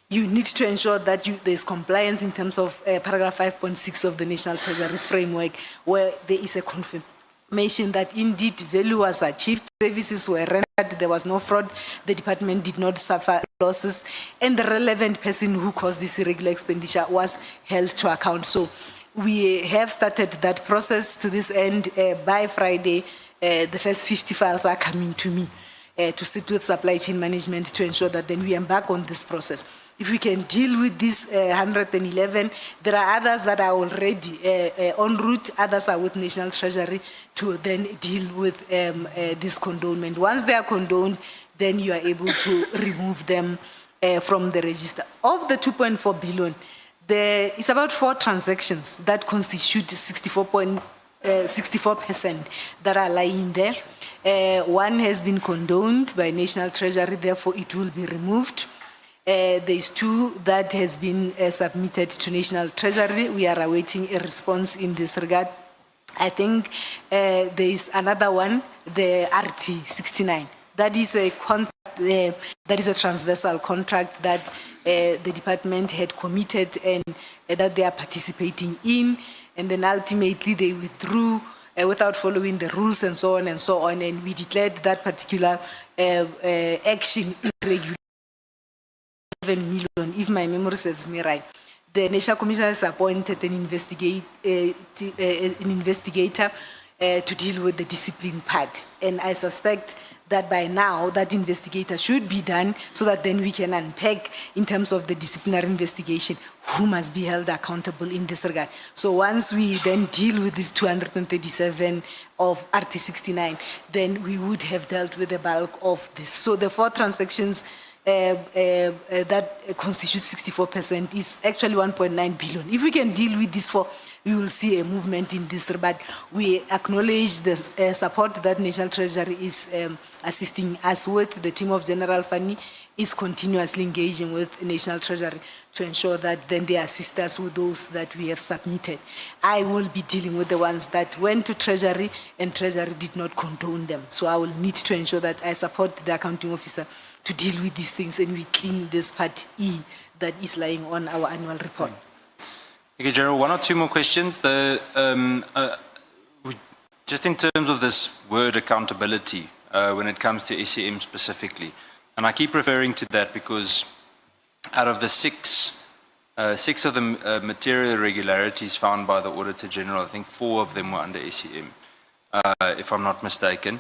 You need to ensure that there's compliance in terms of paragraph 5.6 of the National Treasury framework, where there is a confirmation that indeed value was achieved, services were rendered, there was no fraud, the department did not suffer losses, and the relevant person who caused this irregular expenditure was held to account. So we have started that process. To this end. By Friday, the first 50 files are coming to me to sit with supply chain management to ensure that then we embark on this process. If we can deal with this 111, there are others that are already en route, others are with National Treasury to then deal with this condonement. Once they are condoned, then you are able to remove them from the register. Of the 2.4 billion, there is about 4 transactions that constitute 64% that are lying there. One has been condoned by National Treasury, therefore it will be removed. There's 2 that has been submitted to National Treasury. We are awaiting a response in this regard. I think there is another one, the RT 69. That is a contract that is a transversal contract that the department had committed and that they are participating in, and then ultimately they withdrew without following the rules and so on, and we declared that particular action irregular. 7 million, if my memory serves me right. The National Commission has appointed an investigator to deal with the discipline part. And I suspect that by now that investigator should be done so that then we can unpack in terms of the disciplinary investigation who must be held accountable in this regard. So once we then deal with this 237 of RT 69, then we would have dealt with the bulk of this. So the 4 transactions that constitutes 64% is actually 1.9 billion. If we can deal with this 4, we will see a movement in this, but we acknowledge the support that National Treasury is assisting us with. The team of General Fani is continuously engaging with National Treasury to ensure that then they assist us with those that we have submitted. I will be dealing with the ones that went to Treasury and Treasury did not condone them. So I will need to ensure that I support the accounting officer to deal with these things and we clean this part E that is lying on our annual report. Okay, General, 1 or 2 more questions. Just in terms of this word accountability, when it comes to SEM specifically, and I keep referring to that because out of the 6 of the material irregularities found by the Auditor General, I think 4 of them were under SEM, if I'm not mistaken.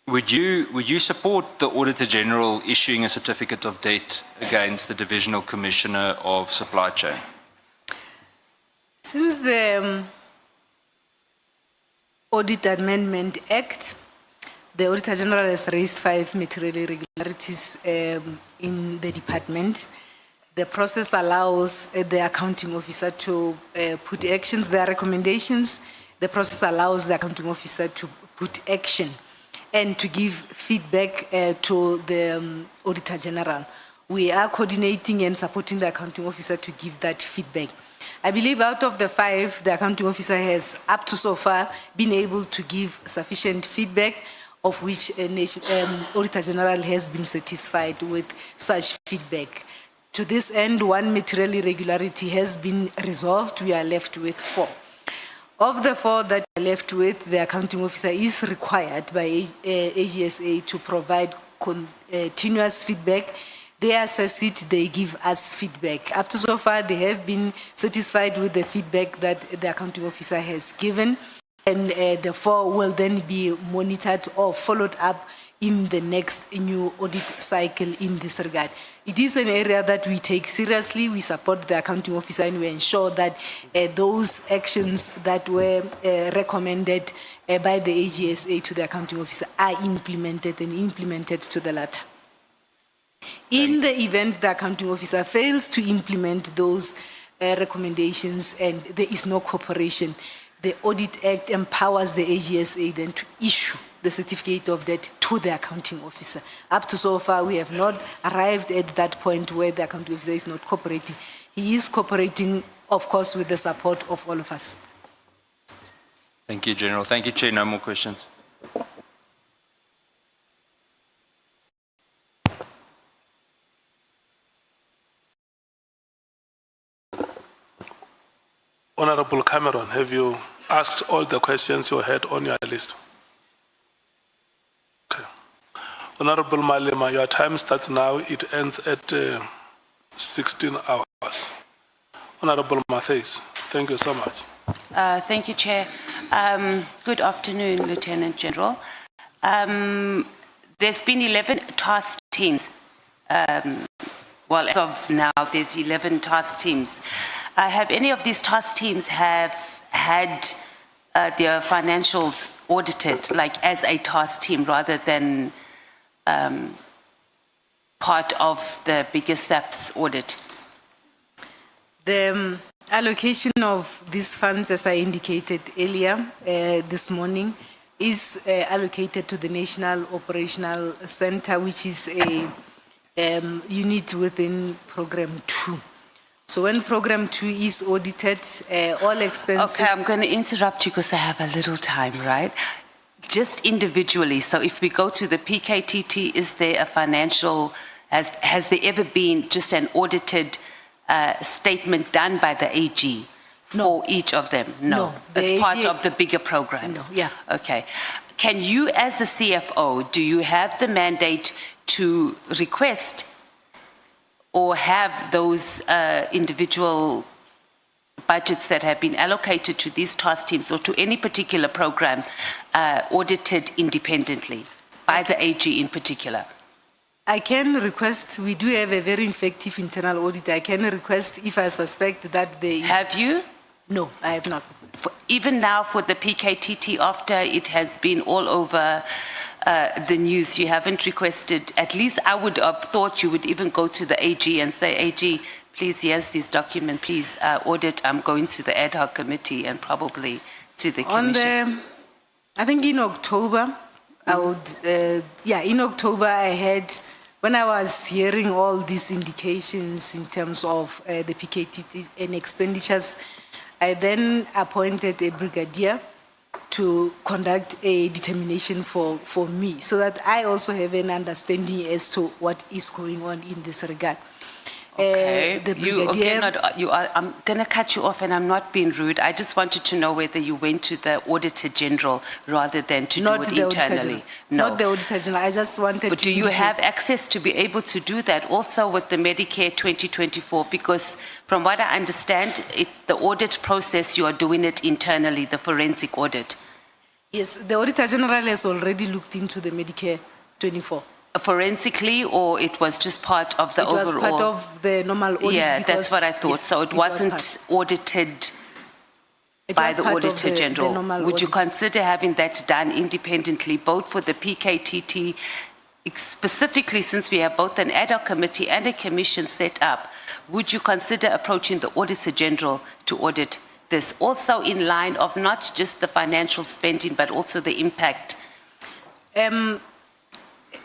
Would you support the Auditor General issuing a certificate of debt against the Divisional Commissioner of Supply Chain? Since the Audit Amendment Act, the Auditor General has raised 5 material irregularities in the department. The process allows the accounting officer to put actions, their recommendations. The process allows the accounting officer to put action and to give feedback to the Auditor General. We are coordinating and supporting the accounting officer to give that feedback. I believe out of the 5, the accounting officer has up to so far been able to give sufficient feedback, of which Auditor General has been satisfied with such feedback. To this end, 1 material irregularity has been resolved. We are left with 4. Of the 4 that are left with, the accounting officer is required by AGSA to provide continuous feedback. They assess it, they give us feedback. Up to so far, they have been satisfied with the feedback that the accounting officer has given, and the 4 will then be monitored or followed up in the next new audit cycle in this regard. It is an area that we take seriously. We support the accounting officer and we ensure that those actions that were recommended by the AGSA to the accounting officer are implemented and implemented to the latter. In the event the accounting officer fails to implement those recommendations and there is no cooperation, the Audit Act empowers the AGSA then to issue the certificate of debt to the accounting officer. Up to so far, we have not arrived at that point where the accounting officer is not cooperating. He is cooperating, of course, with the support of all of us. Thank you, General. Thank you, Chair. No more questions. Honorable Cameron, have you asked all the questions you had on your list? Okay. Honorable Malema, your time starts now. It ends at 16 hours. Honorable Matthys, thank you so much. Thank you, Chair. Good afternoon, Lieutenant General. There's been 11 task teams. Well, as of now, there's 11 task teams. Have any of these task teams have had their financials audited, like as a task team, rather than part of the bigger SAPS audit? The allocation of these funds, as I indicated earlier this morning, is allocated to the National Operational Center, which is a unit within Program 2. So when Program 2 is audited, all expenses... Okay, I'm going to interrupt you because I have a little time, right? just individually, so if we go to the PKTT, is there a financial, has there ever been just an audited statement done by the AG for each of them? No. It's part of the bigger programs? No, yeah. Okay. Can you, as the CFO, do you have the mandate to request or have those individual budgets that have been allocated to these task teams or to any particular program audited independently by the AG in particular? I can request, we do have a very effective internal audit. I can request if I suspect that there is... Have you? No, I have not. Even now for the PKTT, after it has been all over the news, you haven't requested, at least I would have thought you would even go to the AG and say, AG, please, yes, this document, please audit. I'm going to the ad hoc committee and probably to the commission. I think in October, I would, in October I had, when I was hearing all these indications in terms of the PKTT and expenditures, I then appointed a brigadier to conduct a determination for me so that I also have an understanding as to what is going on in this regard. Okay. The You brigadier, I'm going to cut you off and I'm not being rude. I just wanted to know whether you went to the Auditor General rather than to do not it the Auditor internally. General. No. Not the Auditor General. I just wanted But to do you indicate- have access to be able to do that also with the Medicare 2024? Because from what I understand, it's the audit process, you are doing it internally, the forensic audit. Yes, the Auditor General has already looked into the Medicare 24. Forensically, or it was just part of the It overall? was part of the normal audit. Yeah, because- that's what I thought. yes, So it was wasn't part. audited It by was the part of Auditor the General. normal Would you audit. consider having that done independently, both for the PKTT, specifically since we have both an ad hoc committee and a commission set up? Would you consider approaching the Auditor General to audit this? Also in line of not just the financial spending, but also the impact.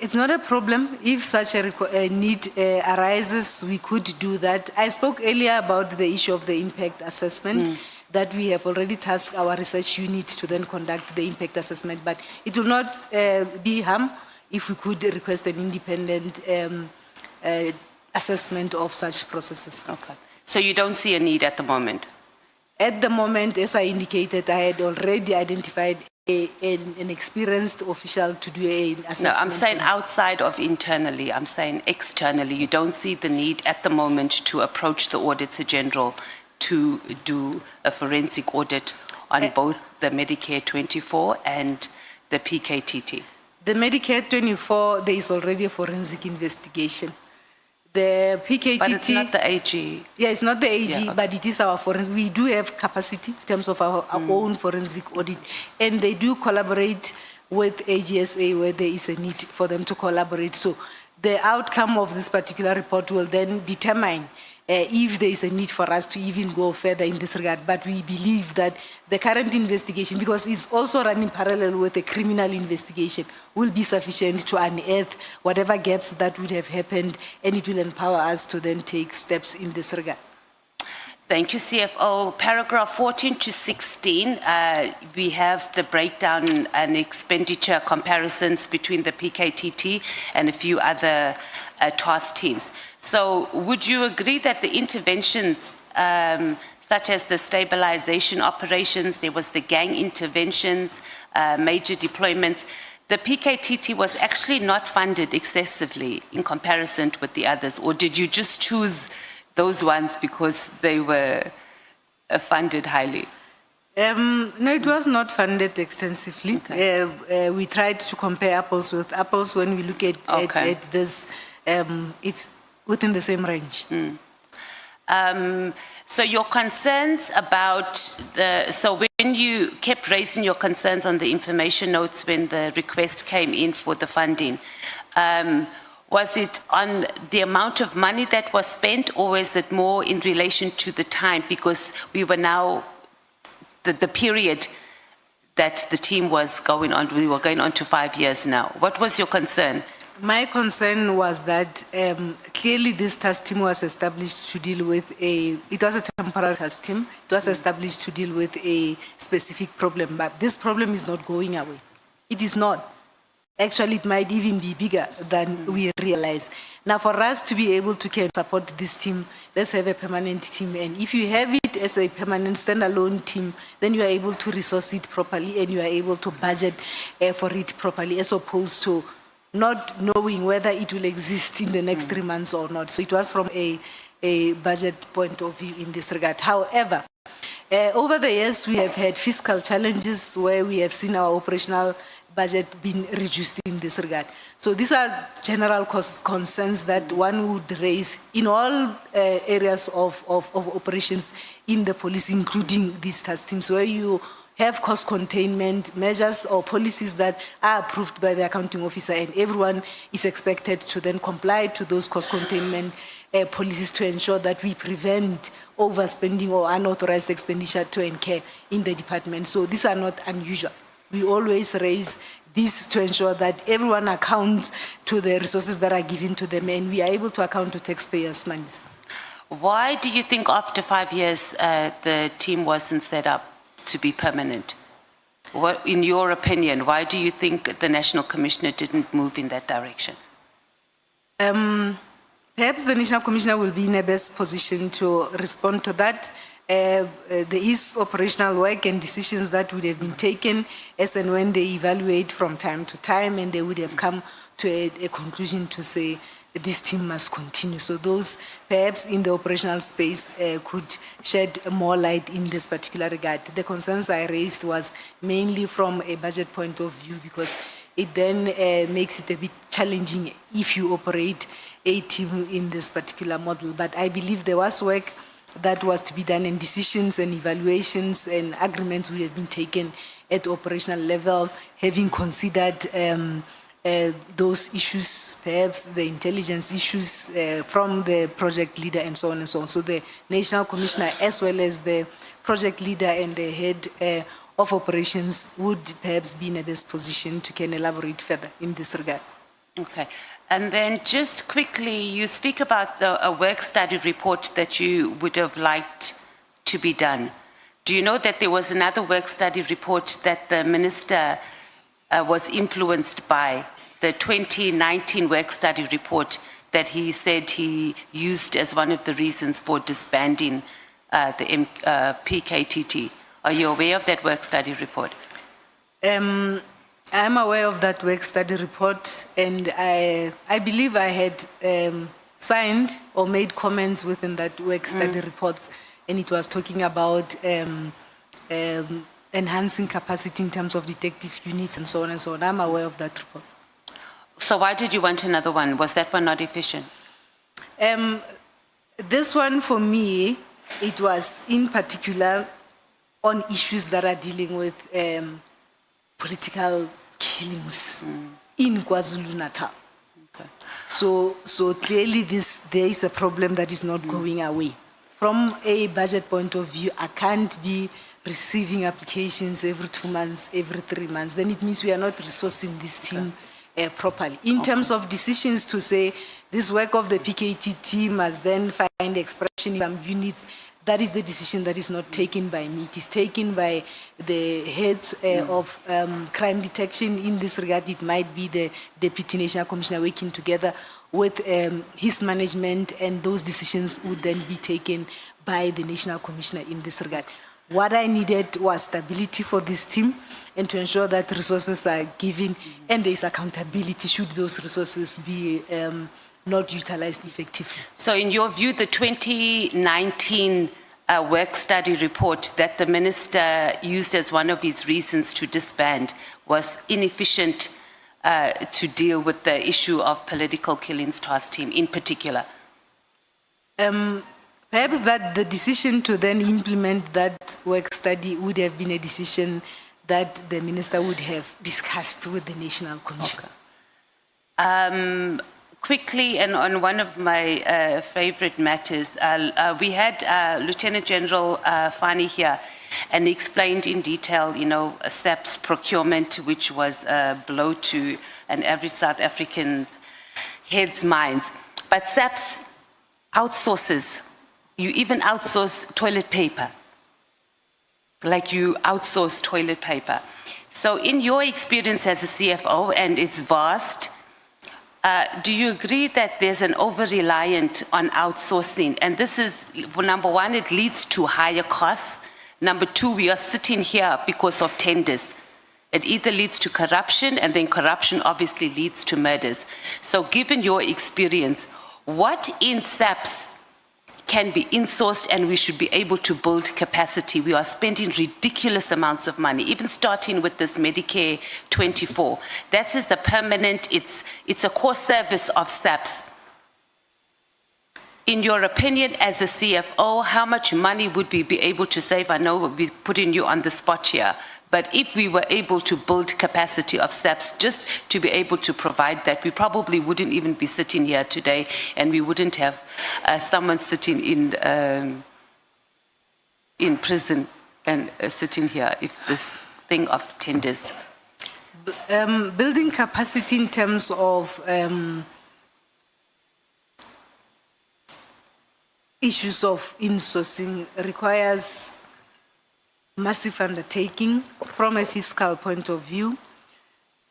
It's not a problem. If such a need arises, we could do that. I spoke earlier about the issue of the impact assessment, that we have already tasked our research unit to then conduct the impact assessment, but it will not be harm if we could request an independent assessment of such processes. Okay. So you don't see a need at the moment? At the moment, as I indicated, I had already identified an experienced official to do an assessment. No, I'm saying outside of internally, I'm saying externally. You don't see the need at the moment to approach the Auditor General to do a forensic audit on both the Medicare 24 and the PKTT? The Medicare 24, there is already a forensic investigation. The PKTT... But it's not the AG. Yeah, it's not the AG, Yeah, okay. but it is our forensic. We do have capacity in terms of our own forensic audit, and they do collaborate with AGSA where there is a need for them to collaborate. So the outcome of this particular report will then determine if there is a need for us to even go further in this regard. But we believe that the current investigation, because it's also running parallel with a criminal investigation, will be sufficient to unearth whatever gaps that would have happened, and it will empower us to then take steps in this regard. Thank you, CFO. Paragraph 14 to 16, we have the breakdown and expenditure comparisons between the PKTT and a few other task teams. So would you agree that the interventions, such as the stabilization operations, there was the gang interventions, major deployments, the PKTT was actually not funded excessively in comparison with the others, or did you just choose those ones because they were funded highly? No, it was not funded extensively. Okay. We tried to compare apples with apples. When we look at this, it's within the same range. So your concerns about so when you kept raising your concerns on the information notes when the request came in for the funding, was it on the amount of money that was spent, or was it more in relation to the time? Because we were now, the period that the team was going on, we were going on to 5 years now. What was your concern? My concern was that clearly this task team was established to deal with it was a temporary task team. It was established to deal with a specific problem, but this problem is not going away. It is not. Actually, it might even be bigger than we realize. Now, for us to be able to support this team, let's have a permanent team. And if you have it as a permanent standalone team, then you are able to resource it properly and you are able to budget for it properly, as opposed to not knowing whether it will exist in the next 3 months or not. So it was from a budget point of view in this regard. However, over the years, we have had fiscal challenges where we have seen our operational budget being reduced in this regard. So these are general concerns that one would raise in all areas of operations in the police, including these task teams, where you have cost containment measures or policies that are approved by the accounting officer, and everyone is expected to then comply to those cost containment policies to ensure that we prevent overspending or unauthorized expenditure to incur in the department. So these are not unusual. We always raise this to ensure that everyone accounts to the resources that are given to them, and we are able to account to taxpayers' monies. Why do you think after 5 years the team wasn't set up to be permanent? What, in your opinion, why do you think the National Commissioner didn't move in that direction? Perhaps the National Commissioner will be in a best position to respond to that. There is operational work and decisions that would have been taken as and when they evaluate from time to time, and they would have come to a conclusion to say this team must continue. So those perhaps in the operational space could shed more light in this particular regard. The concerns I raised was mainly from a budget point of view, because it then makes it a bit challenging if you operate a team in this particular model. But I believe there was work that was to be done, and decisions and evaluations and agreements would have been taken at operational level, having considered those issues, perhaps the intelligence issues from the project leader and so on and so on. So the National Commissioner, as well as the project leader and the head of operations, would perhaps be in a best position to can elaborate further in this regard. Okay. And then just quickly, you speak about a work study report that you would have liked to be done. Do you know that there was another work study report that the minister was influenced by, the 2019 work study report that he said he used as one of the reasons for disbanding the PKTT? Are you aware of that work study report? I'm aware of that work study report, and I believe I had signed or made comments within that work study report, and it was talking about enhancing capacity in terms of detective units and so on and so on. I'm aware of that report. So why did you want another one? Was that one not efficient? This one, for me, it was in particular on issues that are dealing with political killings in KwaZulu-Natal. Okay. So clearly there is a problem that is not going away. From a budget point of view, I can't be receiving applications every 2 months, every 3 months. Then it means we are not resourcing this team properly. In terms of decisions to say this work of the PKTT must then find expression in some units, that is the decision that is not taken by me. It is taken by the heads of crime detection. In this regard, it might be the Deputy National Commissioner working together with his management, and those decisions would then be taken by the National Commissioner in this regard. What I needed was stability for this team and to ensure that resources are given and there is accountability should those resources be not utilized effectively. So in your view, the 2019 work study report that the minister used as one of his reasons to disband was inefficient to deal with the issue of political killings task team in particular? Perhaps that the decision to then implement that work study would have been a decision that the minister would have discussed with the National Commissioner. Okay. Quickly, and on one of my favorite matters, we had Lieutenant General Fani here, and he explained in detail, a SAPS procurement, which was a blow to an average South African's head's minds. But SAPS outsources. You even outsource toilet paper. Like you outsource toilet paper. So in your experience as a CFO, and it's vast, do you agree that there's an over-reliant on outsourcing? And this is, well, number one, it leads to higher costs. Number two, we are sitting here because of tenders. It either leads to corruption, and then corruption obviously leads to murders. So given your experience, what in SAPS can be insourced and we should be able to build capacity? We are spending ridiculous amounts of money, even starting with this Medicare 24. That is the permanent, it's a core service of SAPS. In your opinion, as a CFO, how much money would we be able to save? I know we'll be putting you on the spot here, but if we were able to build capacity of SAPS just to be able to provide that, we probably wouldn't even be sitting here today, and we wouldn't have someone sitting in prison and sitting here if this thing of tenders. Building capacity in terms of issues of insourcing requires massive undertaking from a fiscal point of view,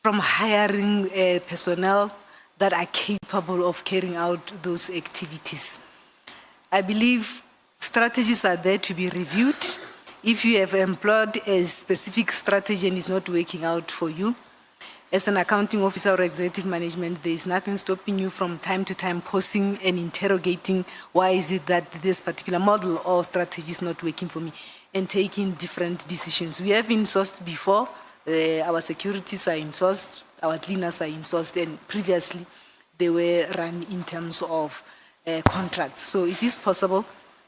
from hiring personnel that are capable of carrying out those activities. I believe strategies are there to be reviewed. If you have employed a specific strategy and it's not working out for you, as an accounting officer or executive management, there is nothing stopping you from time to time pausing and interrogating why is it that this particular model or strategy is not working for me, and taking different decisions. We have insourced before, our securities are insourced, our cleaners are insourced, and previously they were run in terms of contracts. So it is possible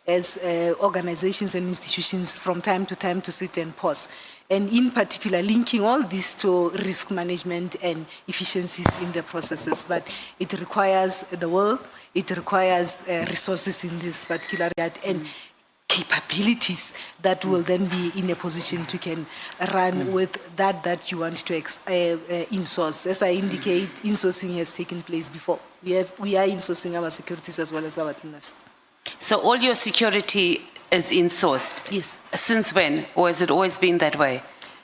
as organizations and institutions from time to sit and pause. And in particular, linking all this to risk management and efficiencies in the processes. But it requires the will, it requires resources in this particular area, and capabilities that will then be in a position to can run with that you want to insource. As I indicate, insourcing has taken place before. We are insourcing our securities as well as our cleaners. So all your security is insourced? Yes. Since when? Or has it always been that way?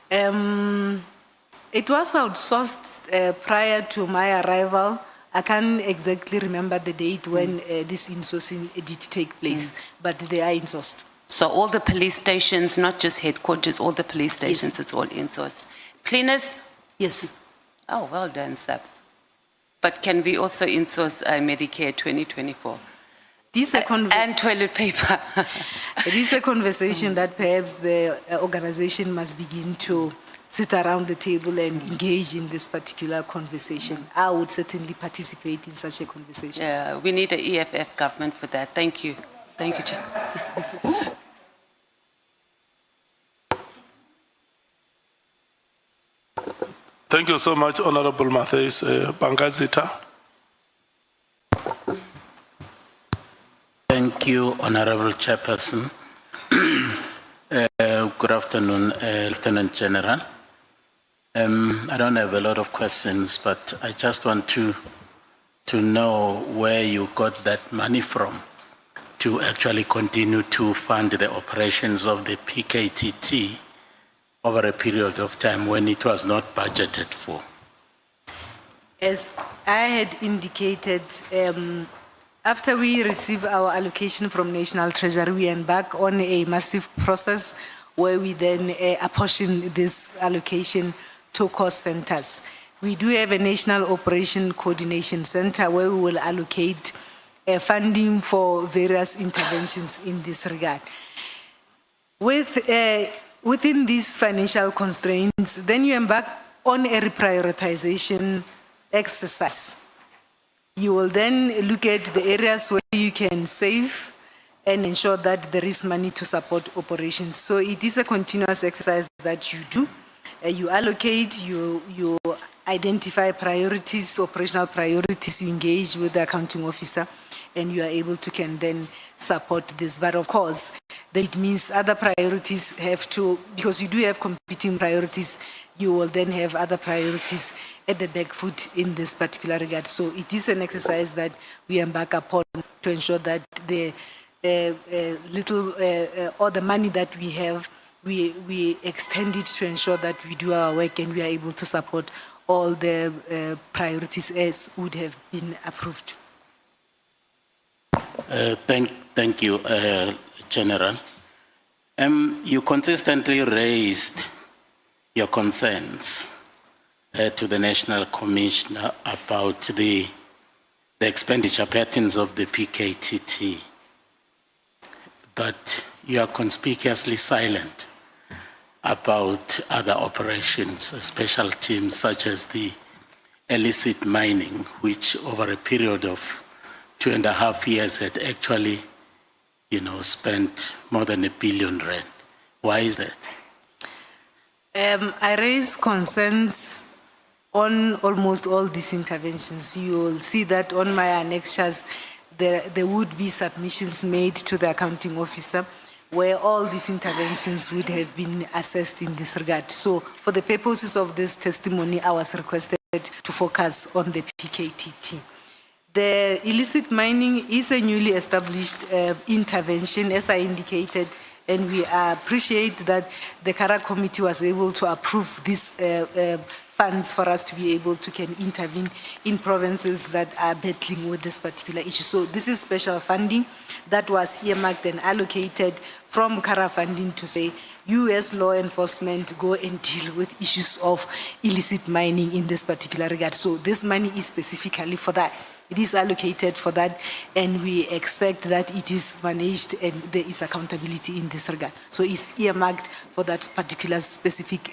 It was outsourced prior to my arrival. I can't exactly remember the date when this insourcing did take place, but they are insourced. So all the police stations, not just headquarters, all the police stations, yes. It's all insourced. Cleaners? Yes. Oh, well done, SAPS. But can we also insource Medicare 2024? And toilet paper. It is a conversation that perhaps the organization must begin to sit around the table and engage in this particular conversation. I would certainly participate in such a conversation. Yeah, we need an EFF government for that. Thank you. Thank you, Chair. Thank you so much, Honorable Matthias Bangazita. Thank you, Honorable Chairperson. Good afternoon, Lieutenant General. I don't have a lot of questions, but I just want to know where you got that money from to actually continue to fund the operations of the PKTT over a period of time when it was not budgeted for. As I had indicated, after we receive our allocation from National Treasury, we embark on a massive process where we then apportion this allocation to cost centers. We do have a National Operation Coordination Center where we will allocate funding for various interventions in this regard. Within these financial constraints, then you embark on a reprioritization exercise. You will then look at the areas where you can save and ensure that there is money to support operations. So it is a continuous exercise that you do. You allocate, you identify priorities, operational priorities, you engage with the accounting officer, and you are able to can then support this. But of course, that means other priorities have to, because you do have competing priorities, you will then have other priorities at the back foot in this particular regard. So it is an exercise that we embark upon to ensure that the or the money that we have, we extend it to ensure that we do our work and we are able to support all the priorities as would have been approved. Thank you, General. You consistently raised your concerns to the National Commissioner about the expenditure patterns of the PKTT, but you are conspicuously silent about other operations, special teams such as the illicit mining, which over a period of 2.5 years had actually, spent more than R1 billion. Why is that? I raise concerns on almost all these interventions. You will see that on my annexures, there would be submissions made to the accounting officer where all these interventions would have been assessed in this regard. So for the purposes of this testimony, I was requested to focus on the PKTT. The illicit mining is a newly established intervention, as I indicated, and we appreciate that the CARA committee was able to approve these funds for us to be able to can intervene in provinces that are battling with this particular issue. So this is special funding that was earmarked and allocated from CARA funding to say, US law enforcement go and deal with issues of illicit mining in this particular regard. So this money is specifically for that. It is allocated for that, and we expect that it is managed and there is accountability in this regard. So it's earmarked for that particular specific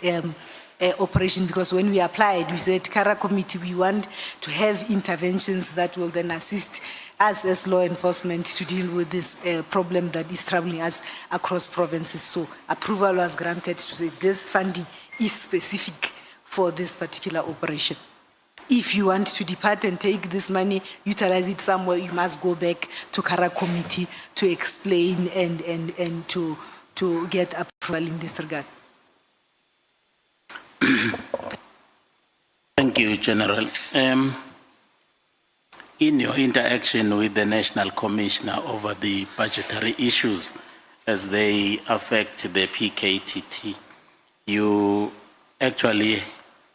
operation, because when we applied, we said, CARA committee, we want to have interventions that will then assist us as law enforcement to deal with this problem that is troubling us across provinces. So approval was granted to say this funding is specific for this particular operation. If you want to depart and take this money, utilize it somewhere, you must go back to CARA committee to explain and to get approval in this regard. Thank you, General. In your interaction with the National Commissioner over the budgetary issues as they affect the PKTT, you actually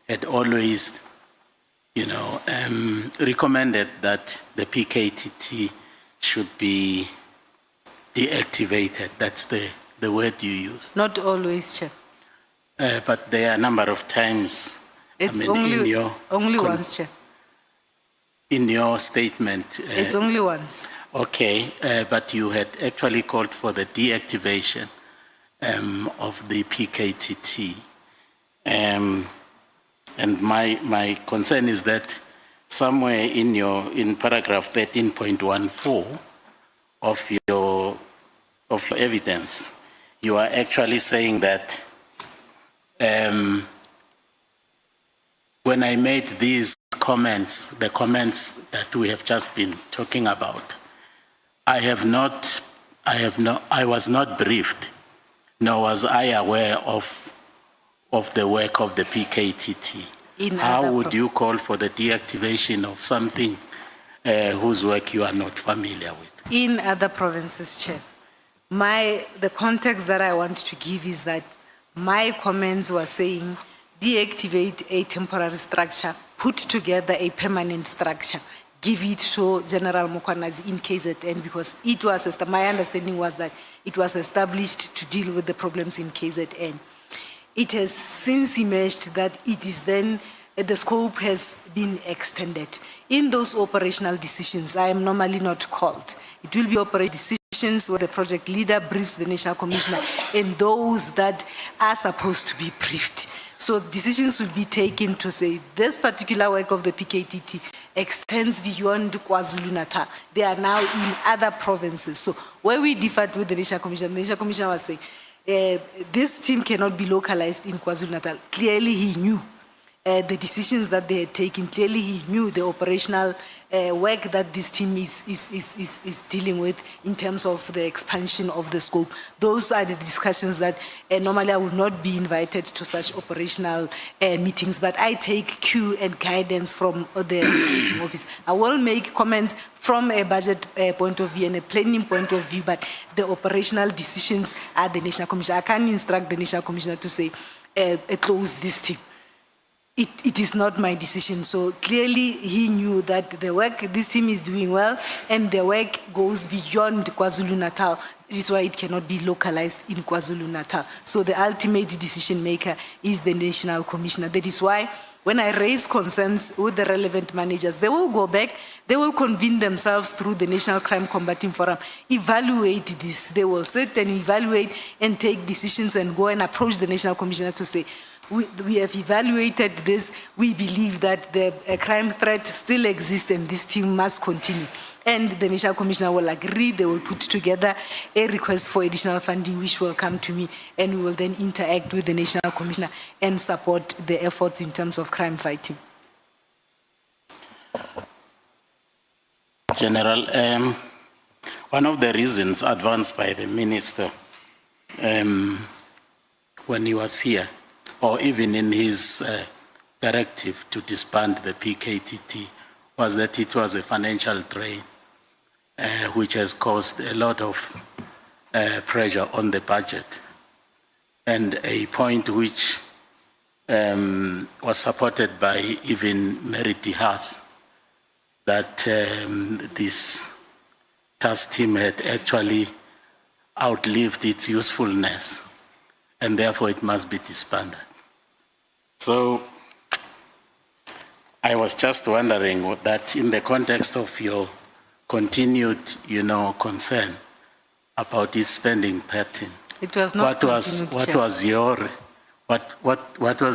had always recommended that the PKTT should be deactivated. That's the word you used. Not always, Chair. But there are a number of times. It's only once, Chair. In your statement. It's only once. Okay, but you had actually called for the deactivation of the PKTT. And my concern is that somewhere in paragraph 13.14 of your evidence, you are actually saying that when I made these comments, the comments that we have just been talking about, I was not briefed, nor was I aware of the work of the PKTT. How would you call for the deactivation of something whose work you are not familiar with? In other provinces, Chair, the context that I want to give is that my comments were saying deactivate a temporary structure, put together a permanent structure, give it to General Mkhwanazi in KZN, because it was, my understanding was that it was established to deal with the problems in KZN. It has since emerged that it is then, the scope has been extended. In those operational decisions, I am normally not called. It will be operational decisions where the project leader briefs the National Commissioner and those that are supposed to be briefed. So decisions will be taken to say this particular work of the PKTT extends beyond KwaZulu-Natal. They are now in other provinces. So where we differed with the National Commissioner was saying, this team cannot be localized in KwaZulu-Natal. Clearly he knew. the decisions that they had taken. Clearly, he knew the operational work that this team is dealing with in terms of the expansion of the scope. Those are the discussions that normally I would not be invited to such operational meetings, but I take cue and guidance from the meeting office. I will make comments from a budget point of view and a planning point of view, but the operational decisions are the National Commissioner. I can't instruct the National Commissioner to say, close this team. It is not my decision. So clearly he knew that the work this team is doing well and the work goes beyond KwaZulu-Natal. This is why it cannot be localized in KwaZulu-Natal. So the ultimate decision maker is the National Commissioner. That is why when I raise concerns with the relevant managers, they will go back, they will convene themselves through the National Crime Combating Forum, evaluate this. They will sit and evaluate and take decisions and go and approach the National Commissioner to say, we have evaluated this. We believe that the crime threat still exists and this team must continue. And the National Commissioner will agree. They will put together a request for additional funding, which will come to me, and we will then interact with the National Commissioner and support the efforts in terms of crime fighting. General, one of the reasons advanced by the minister when he was here, or even in his directive to disband the PKTT, was that it was a financial drain, which has caused a lot of pressure on the budget. And a point which was supported by even Merity Haas, that this task team had actually outlived its usefulness, and therefore it must be disbanded. So I was just wondering that in the context of your continued, concern about its spending pattern, It was not what was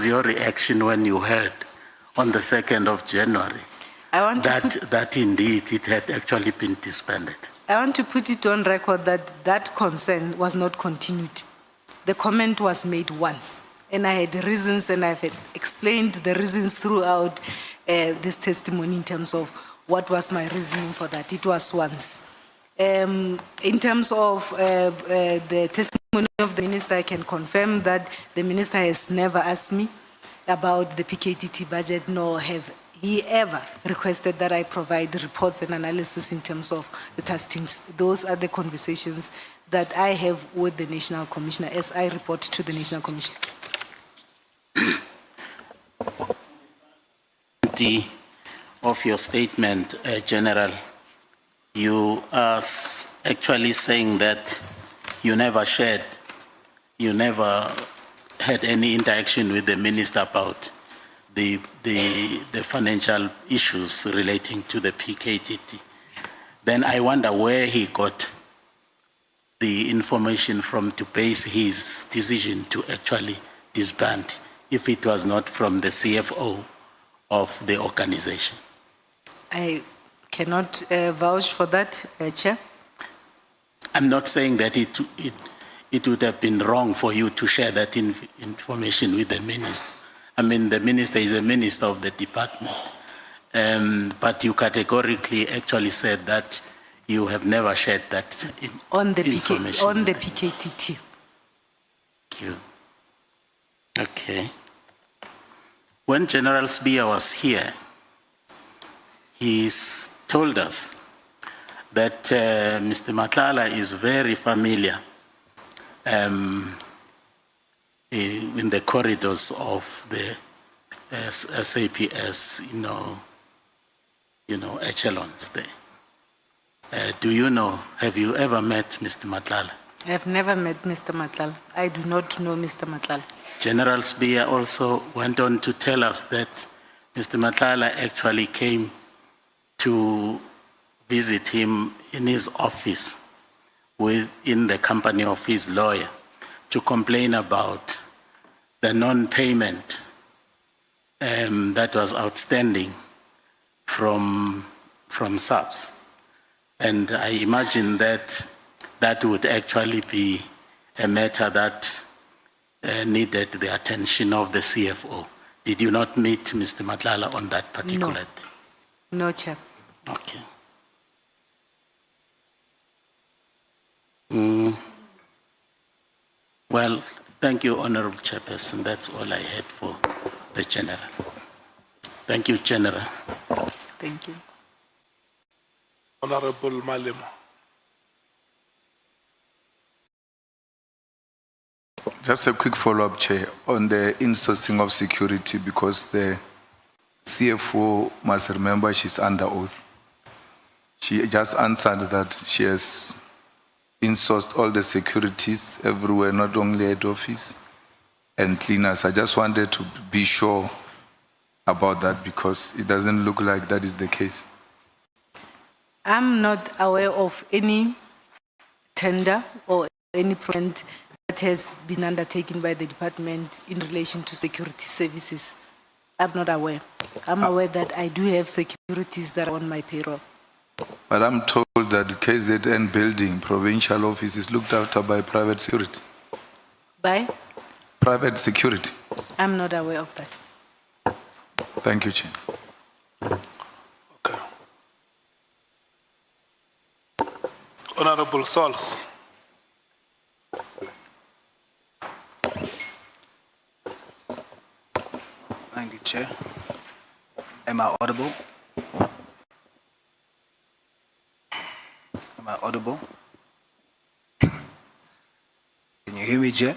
your reaction when you heard on the 2nd of January that indeed it had actually been disbanded? I want to put it on record that that concern was not continued. The comment was made once, and I had reasons, and I've explained the reasons throughout this testimony in terms of what was my reasoning for that. It was once. In terms of the testimony of the minister, I can confirm that the minister has never asked me about the PKTT budget, nor have he ever requested that I provide reports and analysis in terms of the task teams. Those are the conversations that I have with the National Commissioner as I report to the National Commissioner. Of your statement, General, you are actually saying that you never had any interaction with the minister about the financial issues relating to the PKTT. Then I wonder where he got the information from to base his decision to actually disband, if it was not from the CFO of the organization. I cannot vouch for that, Chair. I'm not saying that it would have been wrong for you to share that information with the minister. I mean, the minister is a minister of the department. But you categorically actually said that you have never shared that information. On the PKTT. Thank you. Okay. When General Spear was here, he told us that Mr. Nhlanhla is very familiar in the corridors of the SAPS, echelons there. Do you know, have you ever met Mr. Nhlanhla? I have never met Mr. Nhlanhla. I do not know Mr. Nhlanhla. General Spear also went on to tell us that Mr. Nhlanhla actually came to visit him in his office in the company of his lawyer to complain about the non-payment that was outstanding from SAPS. And I imagine that would actually be a matter that needed the attention of the CFO. Did you not meet Mr. Nhlanhla on that particular No. day? No, Chair. Okay. Well, thank you, Honorable Chairperson. That's all I had for the General. Thank you, General. Thank you. Honorable Malema. Just a quick follow-up, Chair, on the insourcing of security, because the CFO must remember she's under oath. She just answered that she has insourced all the securities everywhere, not only at office and cleaners. I just wanted to be sure about that because it doesn't look like that is the case. I'm not aware of any tender or any project that has been undertaken by the department in relation to security services. I'm not aware. I'm aware that I do have securities that are on my payroll. But I'm told that the KZN building, provincial office, is looked after by private security. By? Private security. I'm not aware of that. Thank you, Chair. Okay. Honorable Sols. Thank you, Chair. Am I audible? Am I audible? Can you hear me, Chair?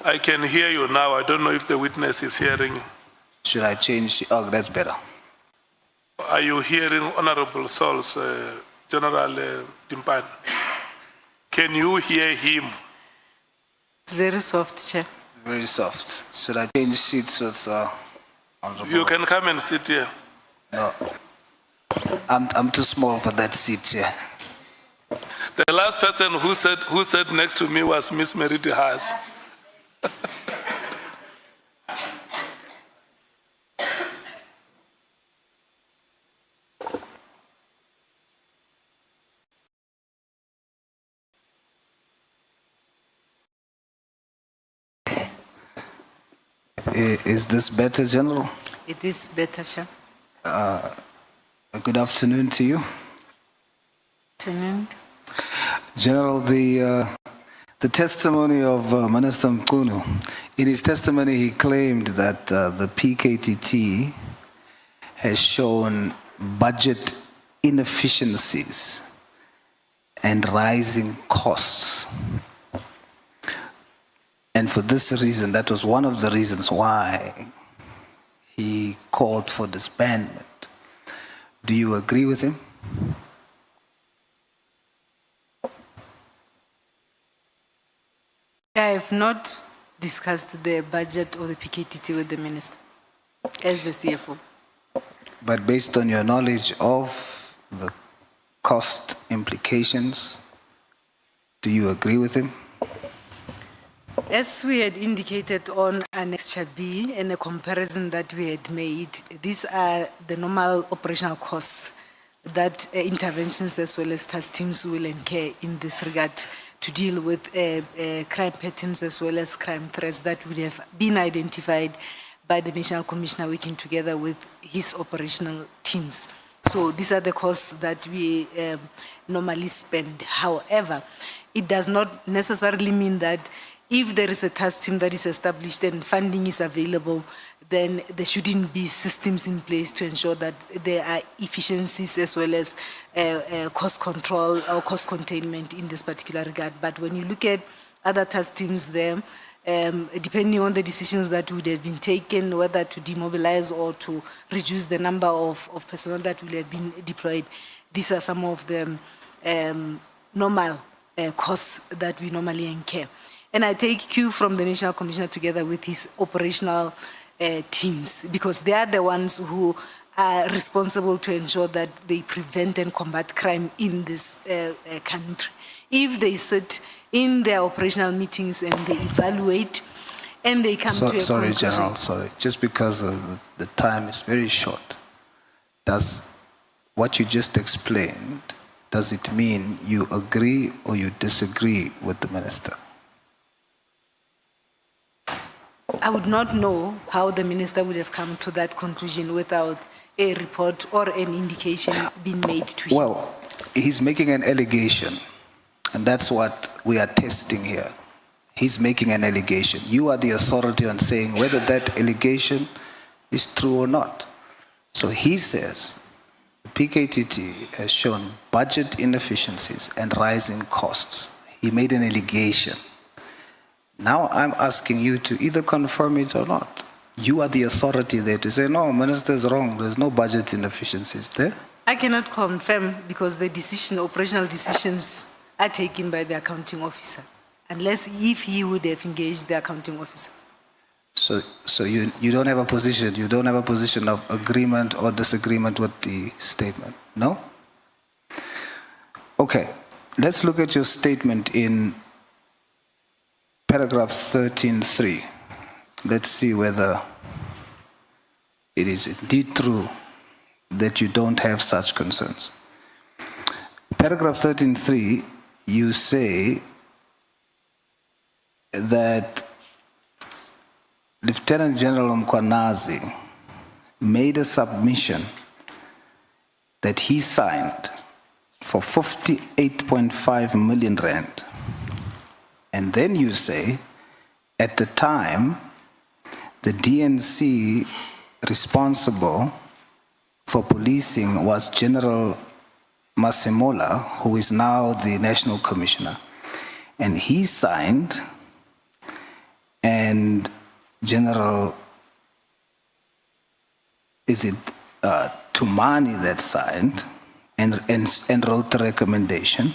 I can hear you now. I don't know if the witness is hearing you. Should I change? Oh, that's better. Are you hearing Honorable Sols, General Dimpane? Can you hear him? It's very soft, Chair. Very soft. Should I change seats with Honorable? You can come and sit here. No. I'm too small for that seat, Chair. The last person who sat next to me was Miss Meriti Haas. Is this better, General? It is better, Chair. Good afternoon to you. Afternoon. General, the testimony of Minister Mkhwanazi, in his testimony he claimed that the PKTT has shown budget inefficiencies and rising costs. And for this reason, that was one of the reasons why he called for disbandment. Do you agree with him? I have not discussed the budget of the PKTT with the Minister as the CFO. But based on your knowledge of the cost implications, do you agree with him? As we had indicated on Annexure B and a comparison that we had made, these are the normal operational costs that interventions as well as task teams will incur in this regard to deal with crime patterns as well as crime threats that would have been identified by the National Commissioner working together with his operational teams. So these are the costs that we normally spend. However, it does not necessarily mean that if there is a task team that is established and funding is available, then there shouldn't be systems in place to ensure that there are efficiencies as well as cost control or cost containment in this particular regard. But when you look at other task teams there, depending on the decisions that would have been taken, whether to demobilize or to reduce the number of personnel that will have been deployed, these are some of the normal costs that we normally incur. And I take cue from the National Commissioner together with his operational teams, because they are the ones who are responsible to ensure that they prevent and combat crime in this country. If they sit in their operational meetings and they evaluate and they come to a Sorry, conclusion. General, sorry. Just because the time is very short, does what you just explained, does it mean you agree or you disagree with the Minister? I would not know how the minister would have come to that conclusion without a report or an indication being made to him. Well, he's making an allegation, and that's what we are testing here. He's making an allegation. You are the authority on saying whether that allegation is true or not. So he says, PKTT has shown budget inefficiencies and rising costs. He made an allegation. Now I'm asking you to either confirm it or not. You are the authority there to say, no, minister is wrong. There's no budget inefficiencies there. I cannot confirm because the decision, operational decisions are taken by the accounting officer, unless if he would have engaged the accounting officer. So you don't have a position, you don't have a position of agreement or disagreement with the statement, no? Okay, let's look at your statement in paragraph 13.3. Let's see whether it is indeed true that you don't have such concerns. Paragraph 13.3, you say that Lieutenant General Mkhwanazi made a submission that he signed for 58.5 million rand. And then you say, at the time, the DNC responsible for policing was General Masimola, who is now the National Commissioner. And he signed, and General, is it Tumani that signed and wrote the recommendation,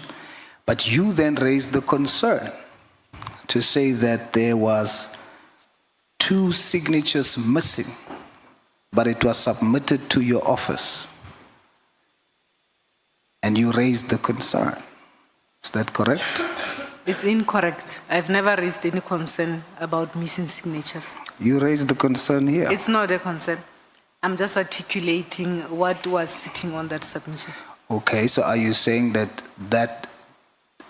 but you then raised the concern to say that there was 2 signatures missing, but it was submitted to your office, and you raised the concern. Is that correct? It's incorrect. I've never raised any concern about missing signatures. You raised the concern here. It's not a concern. I'm just articulating what was sitting on that submission. Okay, so are you saying that that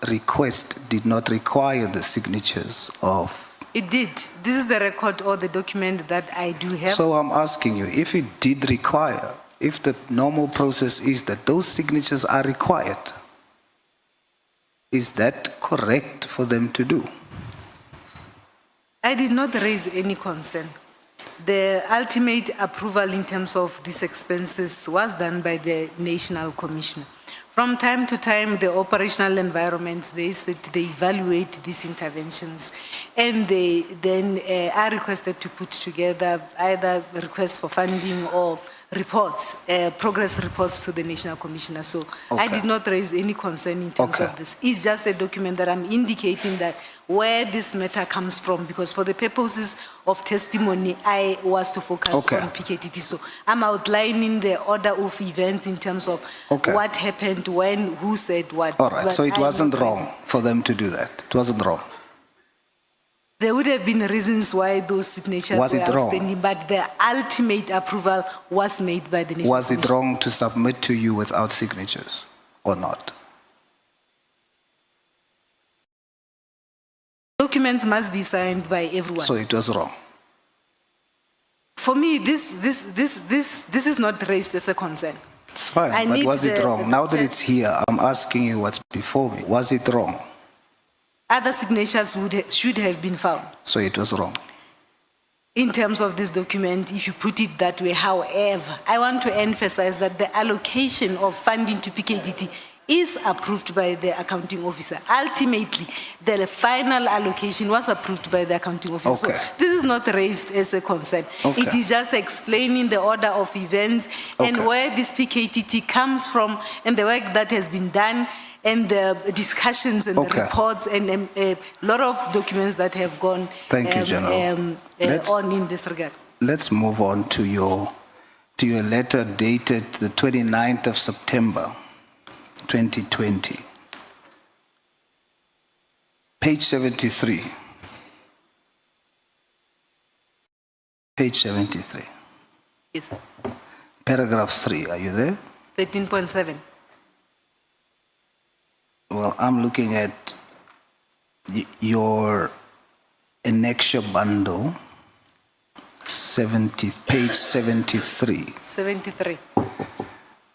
request did not require the signatures of... It did. This is the record or the document that I do have. So I'm asking you, if it did require, if the normal process is that those signatures are required, is that correct for them to do? I did not raise any concern. The ultimate approval in terms of these expenses was done by the National Commissioner. From time to time, the operational environment, they evaluate these interventions, and they then are requested to put together either requests for funding or reports, progress reports to the National Commissioner. So I did not raise any concern in terms of this. It's just a document that I'm indicating that where this matter comes from, because for the purposes of testimony, I was to focus on PKTT. So I'm outlining the order of events in terms of what happened, when, who said what. All right, so it wasn't wrong for them to do that. It wasn't wrong. There would have been reasons why those signatures were outstanding, but the ultimate approval was made by the National Was it wrong to submit to you without signatures or not? Documents must be signed by everyone. So it was wrong. For me, this is not raised as a concern. It's fine, but was it wrong? Now that it's here, I'm asking you what's before me. Was it wrong? Other signatures should have been found. So it was wrong. In terms of this document, if you put it that way, however, I want to emphasize that the allocation of funding to PKTT is approved by the accounting officer. Ultimately, the final allocation was approved by the accounting officer. So this is not raised as a concern. It is just explaining the order of events and where this PKTT comes from and the work that has been done and the discussions and the reports and a lot of documents that have gone on in this regard. Let's move on to your letter dated the 29th of September, 2020. Page 73. Page 73. Yes. Paragraph 3, are you there? 13.7. Well, I'm looking at your annexure bundle Page 73. 73.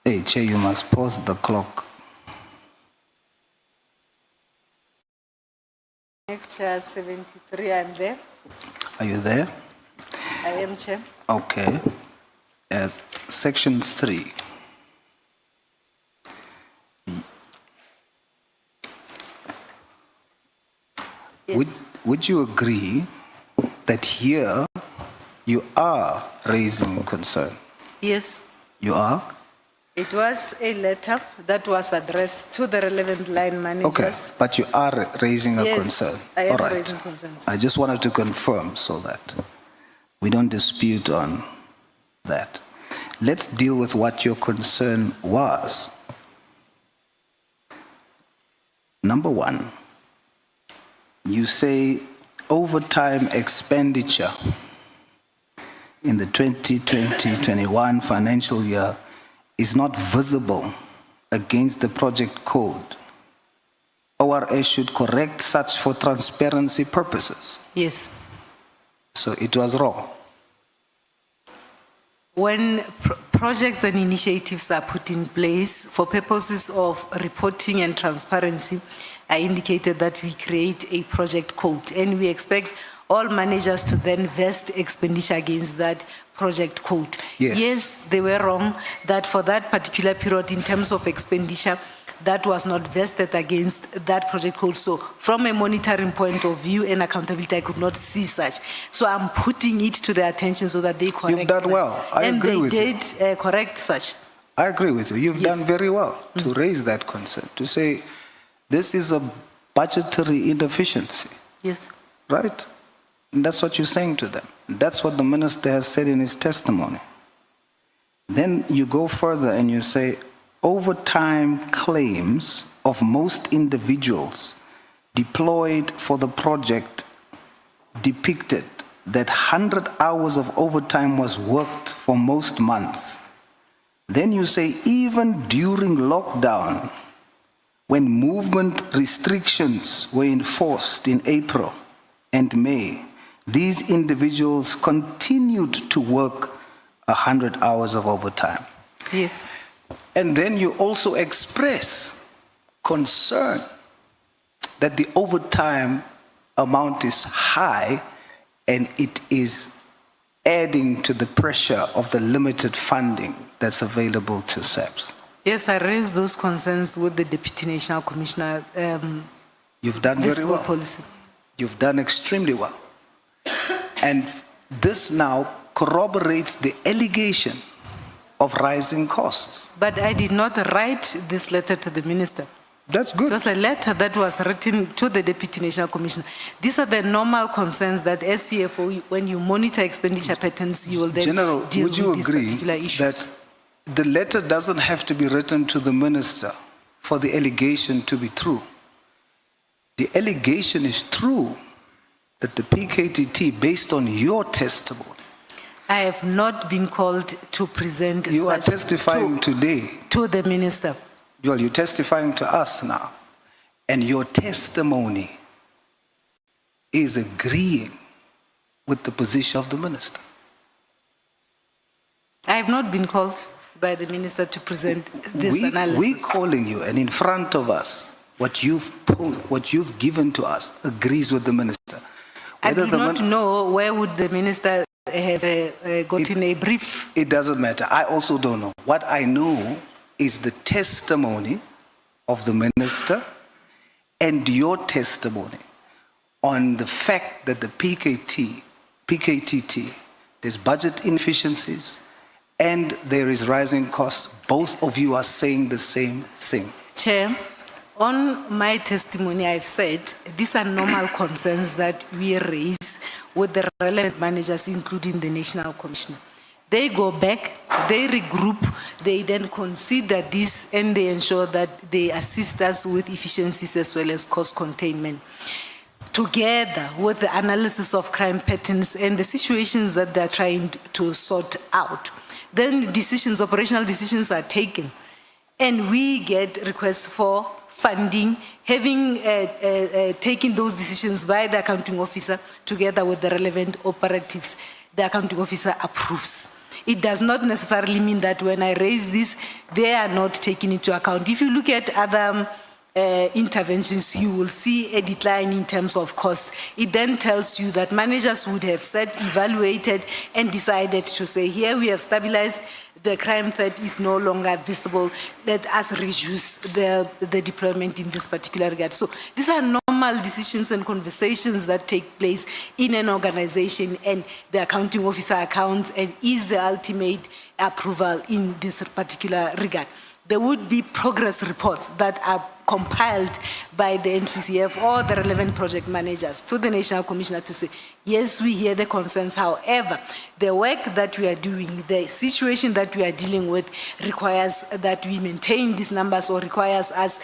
Hey, Chair, you must pause the clock. Next, Chair, 73, I'm there. Are you there? I am, Chair. Okay. Section 3. Yes. Would you agree that here you are raising concern? Yes. You are? It was a letter that was addressed to the relevant line managers. Okay, but you are raising a Yes, concern. I am All right. raising concerns. I just wanted to confirm so that we don't dispute on that. Let's deal with what your concern was. Number one, you say overtime expenditure in the 2020-21 financial year is not visible against the project code. ORA should correct such for transparency purposes. Yes. So it was wrong. When projects and initiatives are put in place for purposes of reporting and transparency, I indicated that we create a project code and we expect all managers to then vest expenditure against that project code. Yes. Yes, they were wrong that for that particular period in terms of expenditure, that was not vested against that project code. So from a monitoring point of view and accountability, I could not see such. So I'm putting it to their attention so that they correct. You've done well. I agree with you. And they did correct such. I agree with you. You've Yes. done very well to raise that concern, to say this is a budgetary inefficiency, Yes. right? And that's what you're saying to them. That's what the minister has said in his testimony. Then you go further and you say overtime claims of most individuals deployed for the project depicted that 100 hours of overtime was worked for most months. Then you say even during lockdown, when movement restrictions were enforced in April and May, these individuals continued to work 100 hours of overtime. Yes. And then you also express concern that the overtime amount is high and it is adding to the pressure of the limited funding that's available to SAPS. Yes, I raised those concerns with the Deputy National Commissioner. You've done This very is well. our policy. You've done extremely well. And this now corroborates the allegation of rising costs. But I did not write this letter to the minister. That's good. It was a letter that was written to the Deputy National Commissioner. These are the normal concerns that as CFO, when you monitor expenditure patterns, you will then General, deal would you with these agree particular issues. that the letter doesn't have to be written to the minister for the allegation to be true? The allegation is true that the PKTT, based on your testimony, I have not been called to present you are such testifying today. to the minister. Well, you're testifying to us now, and your testimony is agreeing with the position of the minister. I have not been called by the minister to present this analysis. We're calling you, and in front of us, what you've given to us agrees with the minister. I Whether do the not know where would the minister have gotten a brief. It doesn't matter. I also don't know. What I know is the testimony of the minister and your testimony on the fact that the PKTT, there's budget inefficiencies and there is rising cost. Both of you are saying the same thing. Chair, on my testimony, I've said these are normal concerns that we raise with the relevant managers, including the National Commissioner. They go back, they regroup, they then consider this and they ensure that they assist us with efficiencies as well as cost containment. Together with the analysis of crime patterns and the situations that they're trying to sort out, then decisions, operational decisions are taken. And we get requests for funding, having taken those decisions by the accounting officer together with the relevant operatives. the accounting officer approves. It does not necessarily mean that when I raise this, they are not taken into account. If you look at other interventions, you will see a decline in terms of costs. It then tells you that managers would have set, evaluated, and decided to say, here we have stabilized, the crime threat is no longer visible, let us reduce the deployment in this particular regard. So these are normal decisions and conversations that take place in an organization, and the accounting officer accounts and is the ultimate approval in this particular regard. There would be progress reports that are compiled by the NCCF or the relevant project managers to the National Commissioner to say, yes, we hear the concerns. However, the work that we are doing, the situation that we are dealing with requires that we maintain these numbers, or requires us,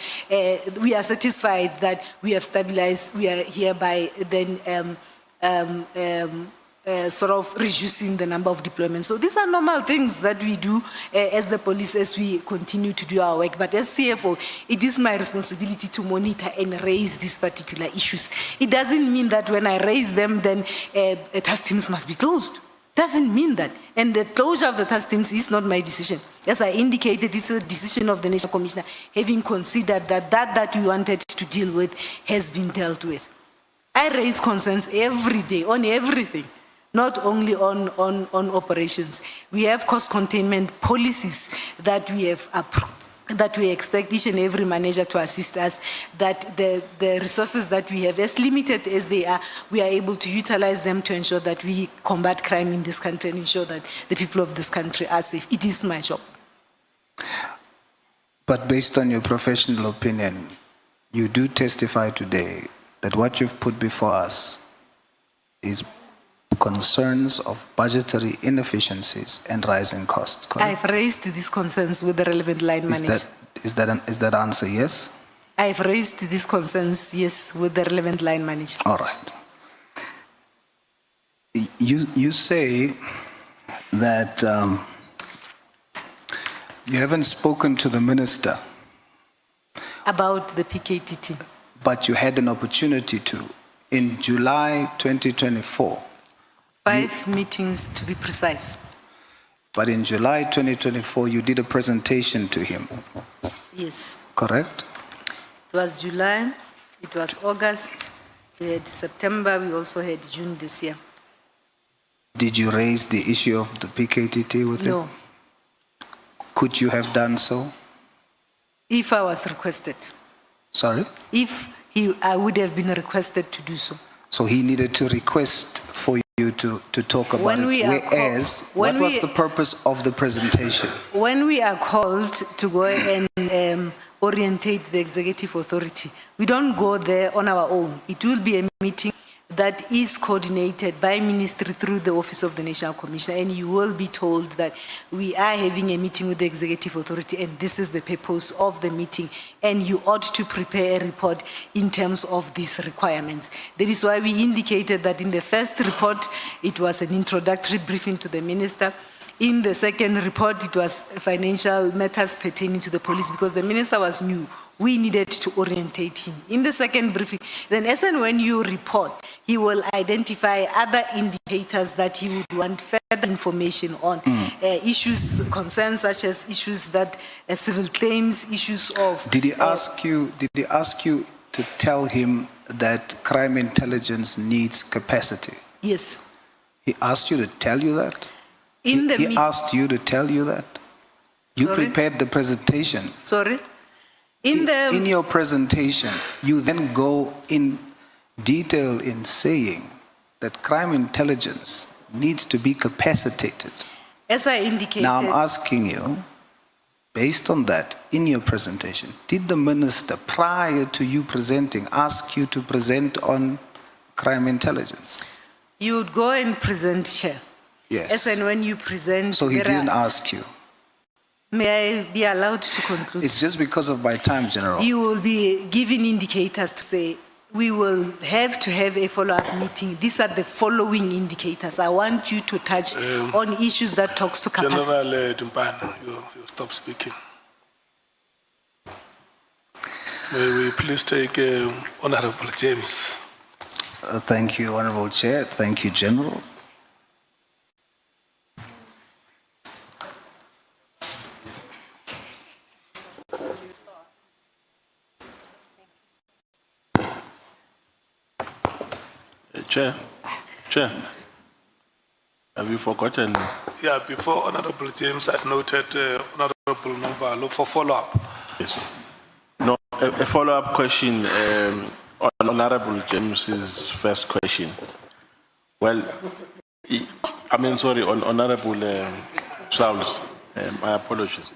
we are satisfied that we have stabilized, we are hereby then sort of reducing the number of deployments. So these are normal things that we do as the police, as we continue to do our work. But as CFO, it is my responsibility to monitor and raise these particular issues. It doesn't mean that when I raise them, then task teams must be closed. Doesn't mean that. And the closure of the task teams is not my decision. As I indicated, it's a decision of the National Commissioner, having considered that we wanted to deal with has been dealt with. I raise concerns every day on everything, not only on operations. We have cost containment policies that we have approved, that we expect each and every manager to assist us, that the resources that we have, as limited as they are, we are able to utilize them to ensure that we combat crime in this country and ensure that the people of this country are safe. It is my job. But based on your professional opinion, you do testify today that what you've put before us is concerns of budgetary inefficiencies and rising costs, correct? I've raised these concerns with the relevant line manager. Is that answer yes? I've raised these concerns, yes, with the relevant line manager. All right. You say that you haven't spoken to the minister About the PKTT. but you had an opportunity to. In July 2024, 5 meetings to be precise. but in July 2024, you did a presentation to him, Yes. correct? It was July, it was August, we had September, we also had June this year. Did you raise the issue of the PKTT with him? No, Could you have done so? if I was requested. Sorry? I would have been requested to do so. So he needed to request for you to talk about When we it. are Whereas, when what was we- the purpose of the presentation? When we are called to go and orientate the executive authority, we don't go there on our own. It will be a meeting that is coordinated by ministry through the Office of the National Commissioner, and you will be told that we are having a meeting with the executive authority and this is the purpose of the meeting, and you ought to prepare a report in terms of these requirements. That is why we indicated that in the first report, it was an introductory briefing to the minister. In the second report, it was financial matters pertaining to the police, because the minister was new. We needed to orientate him. In the second briefing, then as and when you report, he will identify other indicators that he would want further information on. Issues, concerns such as issues that civil claims, issues of... Did he ask you to tell him that crime intelligence needs capacity? Yes. He asked you to tell you that? In the He asked you to tell you that? You Sorry? prepared the presentation. Sorry? In your presentation, you then go in detail in saying that crime intelligence needs to be capacitated. As I indicated... Now I'm asking you, based on that, in your presentation, did the minister, prior to you presenting, ask you to present on crime intelligence? You would go and present, Chair. Yes. As and when you present... So he there didn't are- ask you? May I be allowed to conclude? It's just because of my time, General. You will be given indicators to say, we will have to have a follow-up meeting. These are the following indicators. I want you to touch on issues that talks to capacity. General Dumpana, you stop speaking. May we please take Honorable James. Thank you, Honorable Chair. Thank you, General. Chair, have you forgotten? Yeah, before Honorable James, I've noted Honorable Novalo for follow-up. Yes. No, a follow-up question on Honorable James's first question. Well, on Honorable Saul's, my apologies.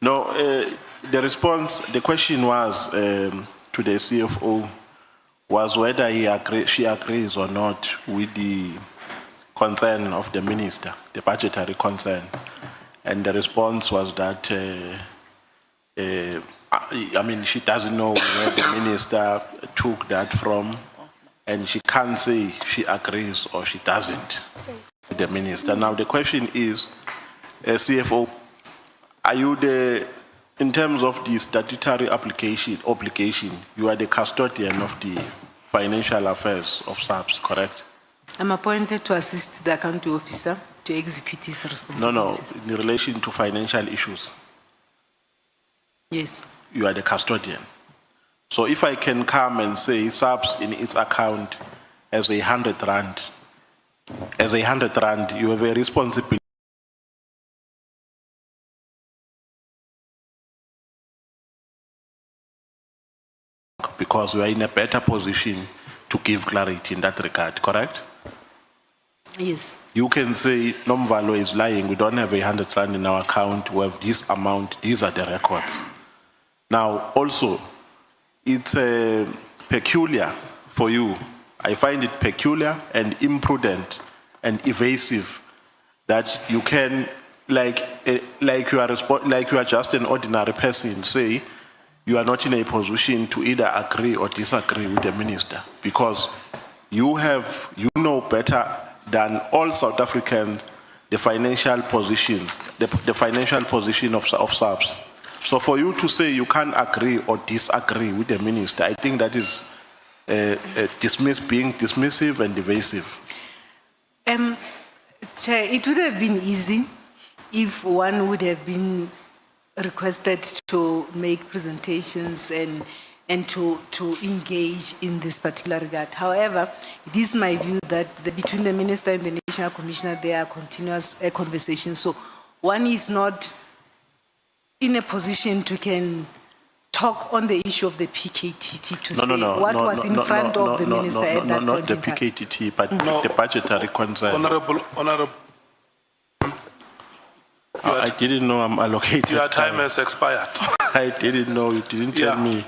No, the response, the question was to the CFO was whether she agrees or not with the concern of the minister, the budgetary concern. And the response was that, she doesn't know where the minister took that from, and she can't say she agrees or she doesn't with the minister. Now the question is, CFO, are you in terms of the statutory obligation, you are the custodian of the financial affairs of SAPS, correct? I'm appointed to assist the accounting officer to execute his responsibilities. No, in relation to financial issues. Yes. You are the custodian. So if I can come and say SAPS in its account as 100 rand, you have a responsibility because we are in a better position to give clarity in that regard, correct? Yes. You can say Nomvalo is lying, we don't have 100 rand in our account, we have this amount, these are the records. Now also, it's peculiar for you. I find it peculiar and imprudent and evasive that you can, like you are just an ordinary person, say you are not in a position to either agree or disagree with the minister because you know better than all South Africans the financial positions, the financial position of SAPS. So for you to say you can't agree or disagree with the minister, I think that is being dismissive and evasive. Chair, it would have been easy if one would have been requested to make presentations and to engage in this particular regard. However, it is my view that between the minister and the national commissioner, there are continuous conversations. So one is not in a position to can talk on the issue of the PKTT to say what was in front of the minister at that point in time. Not the PKTT, but the budgetary concern. Honorable. I didn't know I'm allocated. Your time has expired. I didn't know. You didn't tell me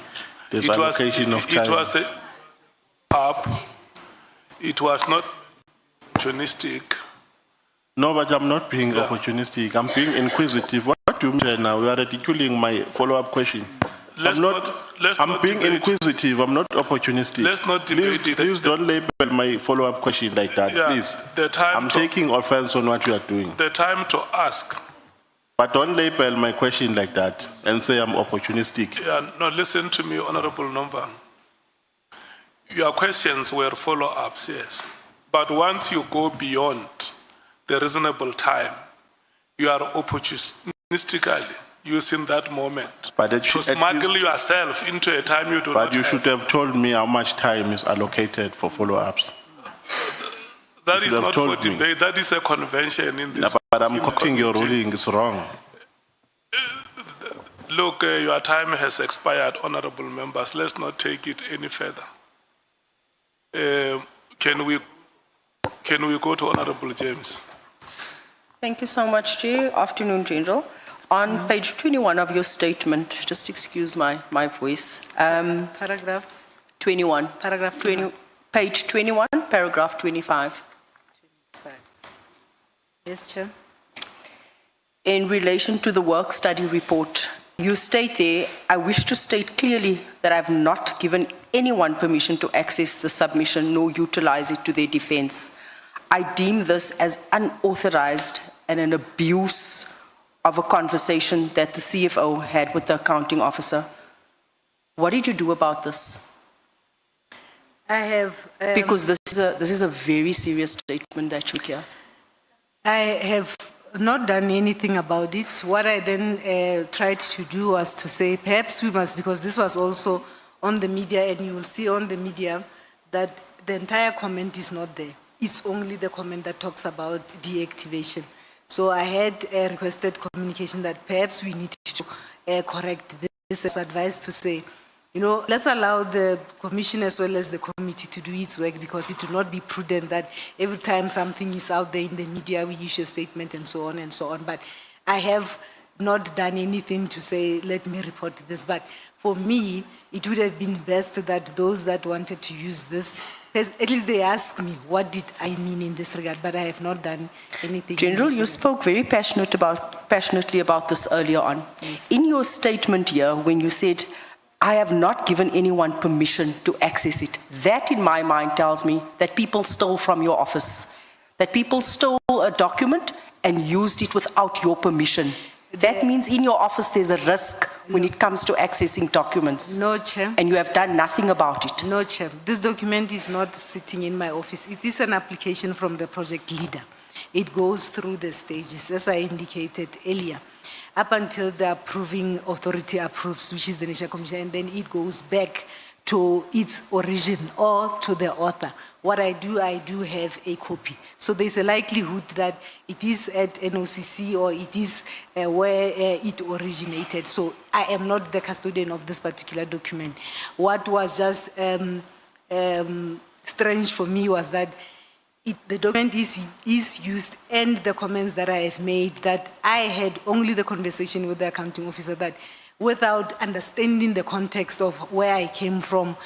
there's allocation of time. It was up. It was not opportunistic. No, but I'm not being opportunistic. I'm being inquisitive. What do you mean now? You are ridiculing my follow-up question. I'm being inquisitive. I'm not opportunistic. Let's not debate it. Please don't label my follow-up question like that, please. I'm taking offense on what you are doing. The time to ask. But don't label my question like that and say I'm opportunistic. Yeah, no, listen to me, Honorable Nomva. Your questions were follow-ups, yes. But once you go beyond the reasonable time, you are opportunistically using that moment to smuggle yourself into a time you do not have. But you should have told me how much time is allocated for follow-ups. That is not for debate. That is a convention in this. But I'm quoting your ruling is wrong. Look, your time has expired, honorable members. Let's not take it any further. Can we go to Honorable James? Thank you so much, Chair. Afternoon, General. On page 21 of your statement, just excuse my voice. Paragraph 21. Paragraph 20. Page 21, paragraph 25. Yes, Chair. In relation to the work study report, you state there, I wish to state clearly that I have not given anyone permission to access the submission nor utilize it to their defense. I deem this as unauthorized and an abuse of a conversation that the CFO had with the accounting officer. What did you do about this? I have... because this is a very serious statement that you hear. I have not done anything about it. What I then tried to do was to say, perhaps we must, because this was also on the media, and you will see on the media that the entire comment is not there. It's only the comment that talks about deactivation. So I had requested communication that perhaps we need to correct this as advice to say, you know, let's allow the commission as well as the committee to do its work, because it will not be prudent that every time something is out there in the media, we issue a statement and so on and so on. But I have not done anything to say, let me report this. But for me, it would have been best that those that wanted to use this, at least they ask me, what did I mean in this regard? But I have not done anything. General, you spoke very passionately about this earlier on. Yes. In your statement here, when you said, I have not given anyone permission to access it, that in my mind tells me that people stole from your office, that people stole a document and used it without your permission. That means in your office there's a risk when it comes to accessing documents. No, Chair. And you have done nothing about it. No, Chair. This document is not sitting in my office. It is an application from the project leader. It goes through the stages, as I indicated earlier, up until the approving authority approves, which is the National Commission, and then it goes back to its origin or to the author. What I do have a copy. So there's a likelihood that it is at NOCC or it is where it originated. So I am not the custodian of this particular document. What was just strange for me was that the document is used, and the comments that I have made, that I had only the conversation with the accounting officer, that without understanding the context of where I came from,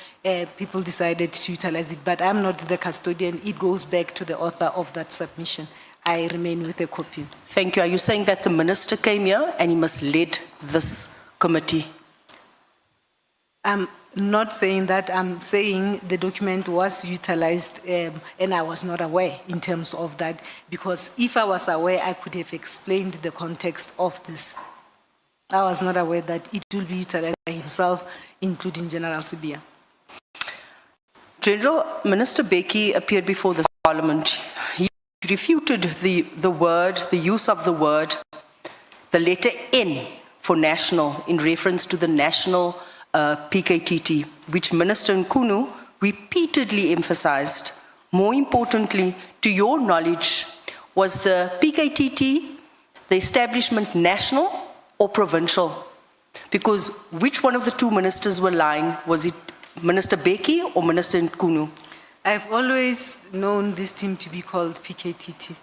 people decided to utilize it. But I'm not the custodian. It goes back to the author of that submission. I remain with a copy. Thank you. Are you saying that the minister came here and he misled this committee? I'm not saying that. I'm saying the document was utilized and I was not aware in terms of that, because if I was aware, I could have explained the context of this. I was not aware that it will be utilized by himself, including General Sibia. General, Minister Beki appeared before this Parliament. He refuted the use of the word, the letter N for national, in reference to the national PKTT, which Minister Nkunu repeatedly emphasized. More importantly, to your knowledge, was the PKTT, the establishment, national or provincial? Because which one of the two ministers were lying? Was it Minister Beki or Minister Nkunu? I've always known this team to be called PKTT.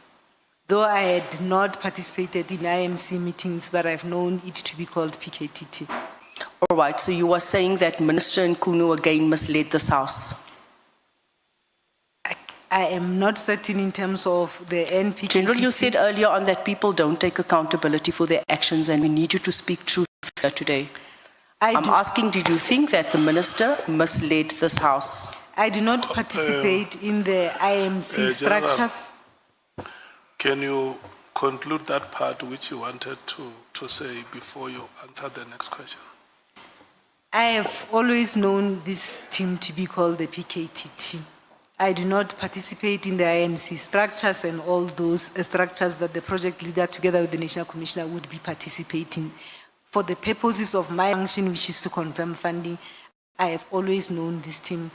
Though I had not participated in IMC meetings, but I've known it to be called PKTT. All right, so you are saying that Minister Nkunu again misled this House? I am not certain in terms of the NPKTT. General, you said earlier on that people don't take accountability for their actions, and we need you to speak truth here today. I'm asking, did you think that the minister misled this House? I do not participate in the IMC structures. Can you conclude that part which you wanted to say before you answer the next question? I have always known this team to be called the PKTT. I do not participate in the IMC structures and all those structures that the project leader together with the National Commissioner would be participating. For the purposes of my function, which is to confirm funding, I have always known this team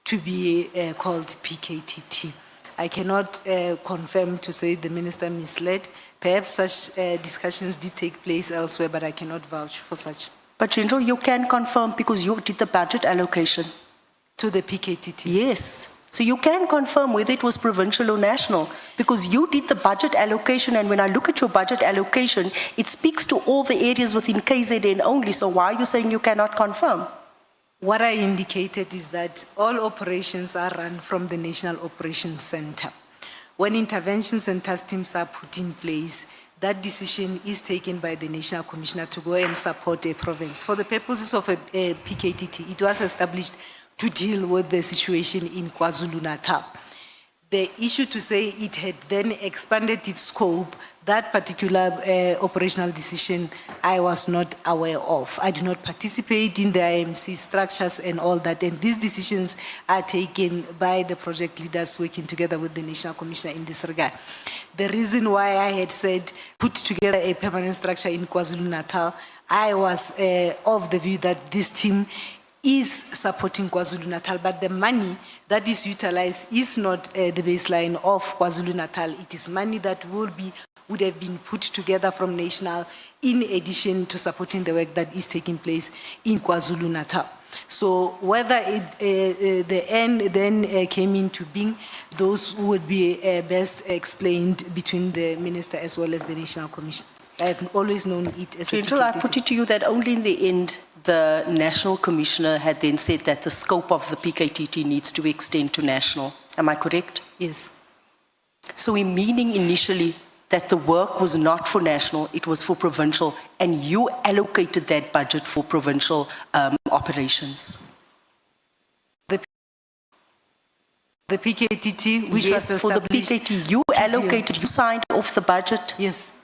to be called PKTT. I cannot confirm to say the minister misled. Perhaps such discussions did take place elsewhere, but I cannot vouch for such. But General, you can confirm because you did the budget allocation. To the PKTT? Yes. So you can confirm whether it was provincial or national, because you did the budget allocation, and when I look at your budget allocation, it speaks to all the areas within KZN only. So why are you saying you cannot confirm? What I indicated is that all operations are run from the National Operations Center. When interventions and task teams are put in place, that decision is taken by the National Commissioner to go and support a province. For the purposes of a PKTT, it was established to deal with the situation in KwaZulu-Natal. The issue to say it had then expanded its scope, that particular operational decision, I was not aware of. I do not participate in the IMC structures and all that, and these decisions are taken by the project leaders working together with the National Commissioner in this regard. The reason why I had said put together a permanent structure in KwaZulu-Natal, I was of the view that this team is supporting KwaZulu-Natal, but the money that is utilized is not the baseline of KwaZulu-Natal. It is money that would have been put together from national in addition to supporting the work that is taking place in KwaZulu-Natal. So whether the end then came into being, those would be best explained between the minister as well as the National Commission. I have always known it as General, I put it to you that only in the end, the National Commissioner had then said that the scope of the PKTT needs to extend to national. Am I correct? Yes. So we're meaning initially that the work was not for national, it was for provincial, and you allocated that budget for provincial operations. The PKTT, which yes, was for the established PKT, you allocated, you signed off the budget. Yes.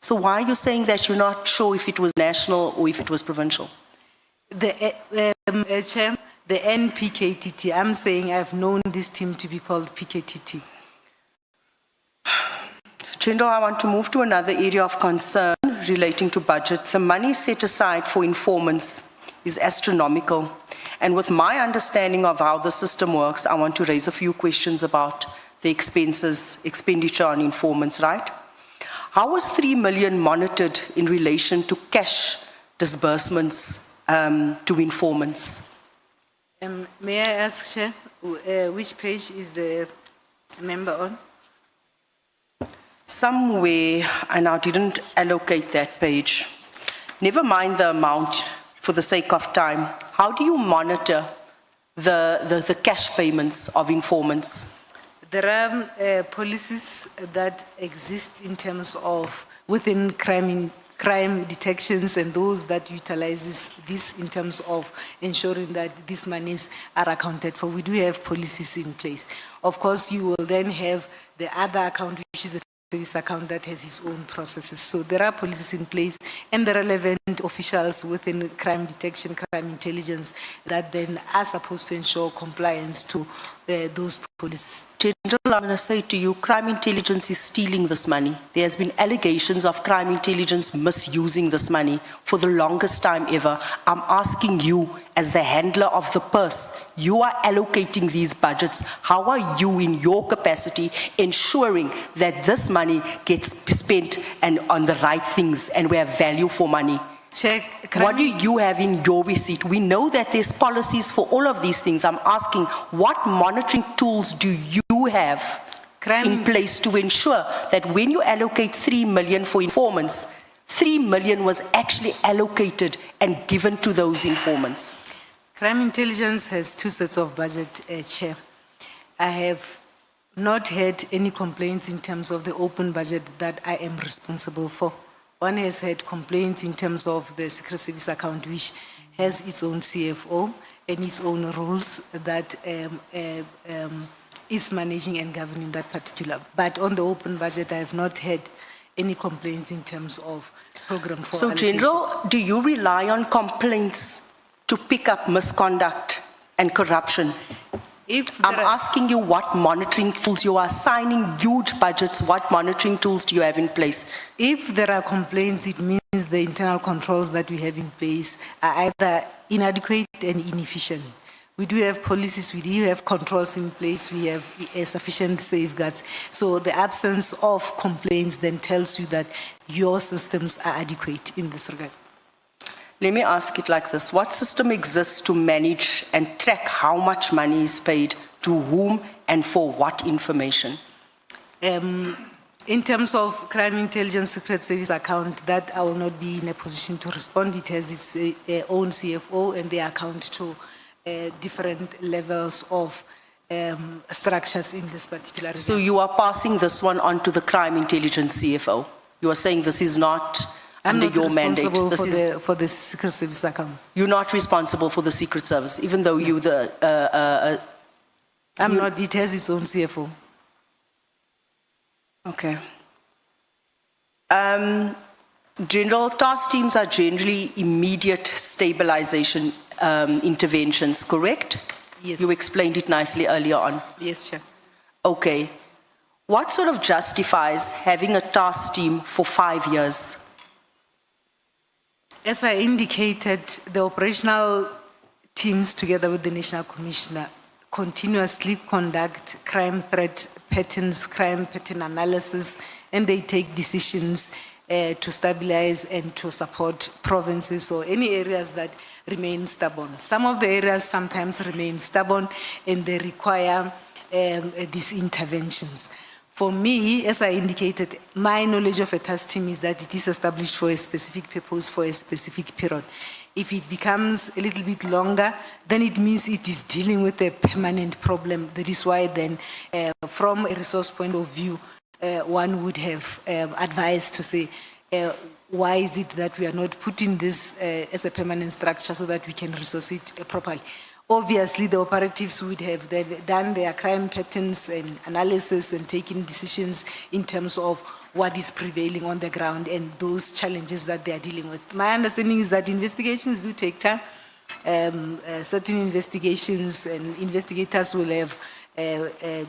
So why are you saying that you're not sure if it was national or if it was provincial? The Chair, the NPKTT, I'm saying I've known this team to be called PKTT. General, I want to move to another area of concern relating to budget. The money set aside for informants is astronomical. And with my understanding of how the system works, I want to raise a few questions about the expenditure on informants, right? How was 3 million monitored in relation to cash disbursements to informants? May I ask, Chair, which page is the member on? Somewhere, and I didn't allocate that page. Never mind the amount for the sake of time. How do you monitor the cash payments of informants? There are policies that exist in terms of within crime detections and those that utilizes this in terms of ensuring that these monies are accounted for. We do have policies in place. Of course, you will then have the other account, which is the service account that has its own processes. So there are policies in place and the relevant officials within crime detection, crime intelligence that then are supposed to ensure compliance to those policies. General, I'm going to say to you, crime intelligence is stealing this money. There has been allegations of crime intelligence misusing this money for the longest time ever. I'm asking you, as the handler of the purse, you are allocating these budgets. How are you in your capacity ensuring that this money gets spent and on the right things and we have value for money? What do you have in your receipt? We know that there's policies for all of these things. I'm asking, what monitoring tools do you have in place to ensure that when you allocate 3 million for informants, 3 million was actually allocated and given to those informants? Crime intelligence has 2 sets of budget, Chair. I have not had any complaints in terms of the open budget that I am responsible for. One has had complaints in terms of the Secret Service account, which has its own CFO and its own rules that is managing and governing that particular. But on the open budget, I have not had any complaints in terms of program for So, allocation. General, do you rely on complaints to pick up misconduct and corruption? I'm asking you what monitoring tools you are assigning huge budgets. What monitoring tools do you have in place? If there are complaints, it means the internal controls that we have in place are either inadequate and inefficient. We do have policies, we do have controls in place, we have sufficient safeguards. So the absence of complaints then tells you that your systems are adequate in this regard. Let me ask it like this. What system exists to manage and track how much money is paid to whom and for what information? In terms of crime intelligence secret service account, that I will not be in a position to respond. It has its own CFO and they account to different levels of structures in this particular area. So you are passing this one on to the crime intelligence CFO? You are saying this is not under your mandate? I'm not responsible for the secret service account. You're not responsible for the secret service, even though you the... I'm not, it has its own CFO. Okay. General, task teams are generally immediate stabilization interventions, correct? Yes. You explained it nicely earlier on. Yes, Chair. Okay. What sort of justifies having a task team for 5 years? As I indicated, the operational teams, together with the National Commissioner, continuously conduct crime threat patterns, crime pattern analysis, and they take decisions to stabilize and to support provinces or any areas that remain stubborn. Some of the areas sometimes remain stubborn and they require these interventions. For me, as I indicated, my knowledge of a task team is that it is established for a specific purpose, for a specific period. If it becomes a little bit longer, then it means it is dealing with a permanent problem. That is why then, from a resource point of view, one would have advised to say, why is it that we are not putting this as a permanent structure so that we can resource it properly? Obviously, the operatives would have then done their crime patterns and analysis and taken decisions in terms of what is prevailing on the ground and those challenges that they are dealing with. My understanding is that investigations do take time. Certain investigations and investigators will have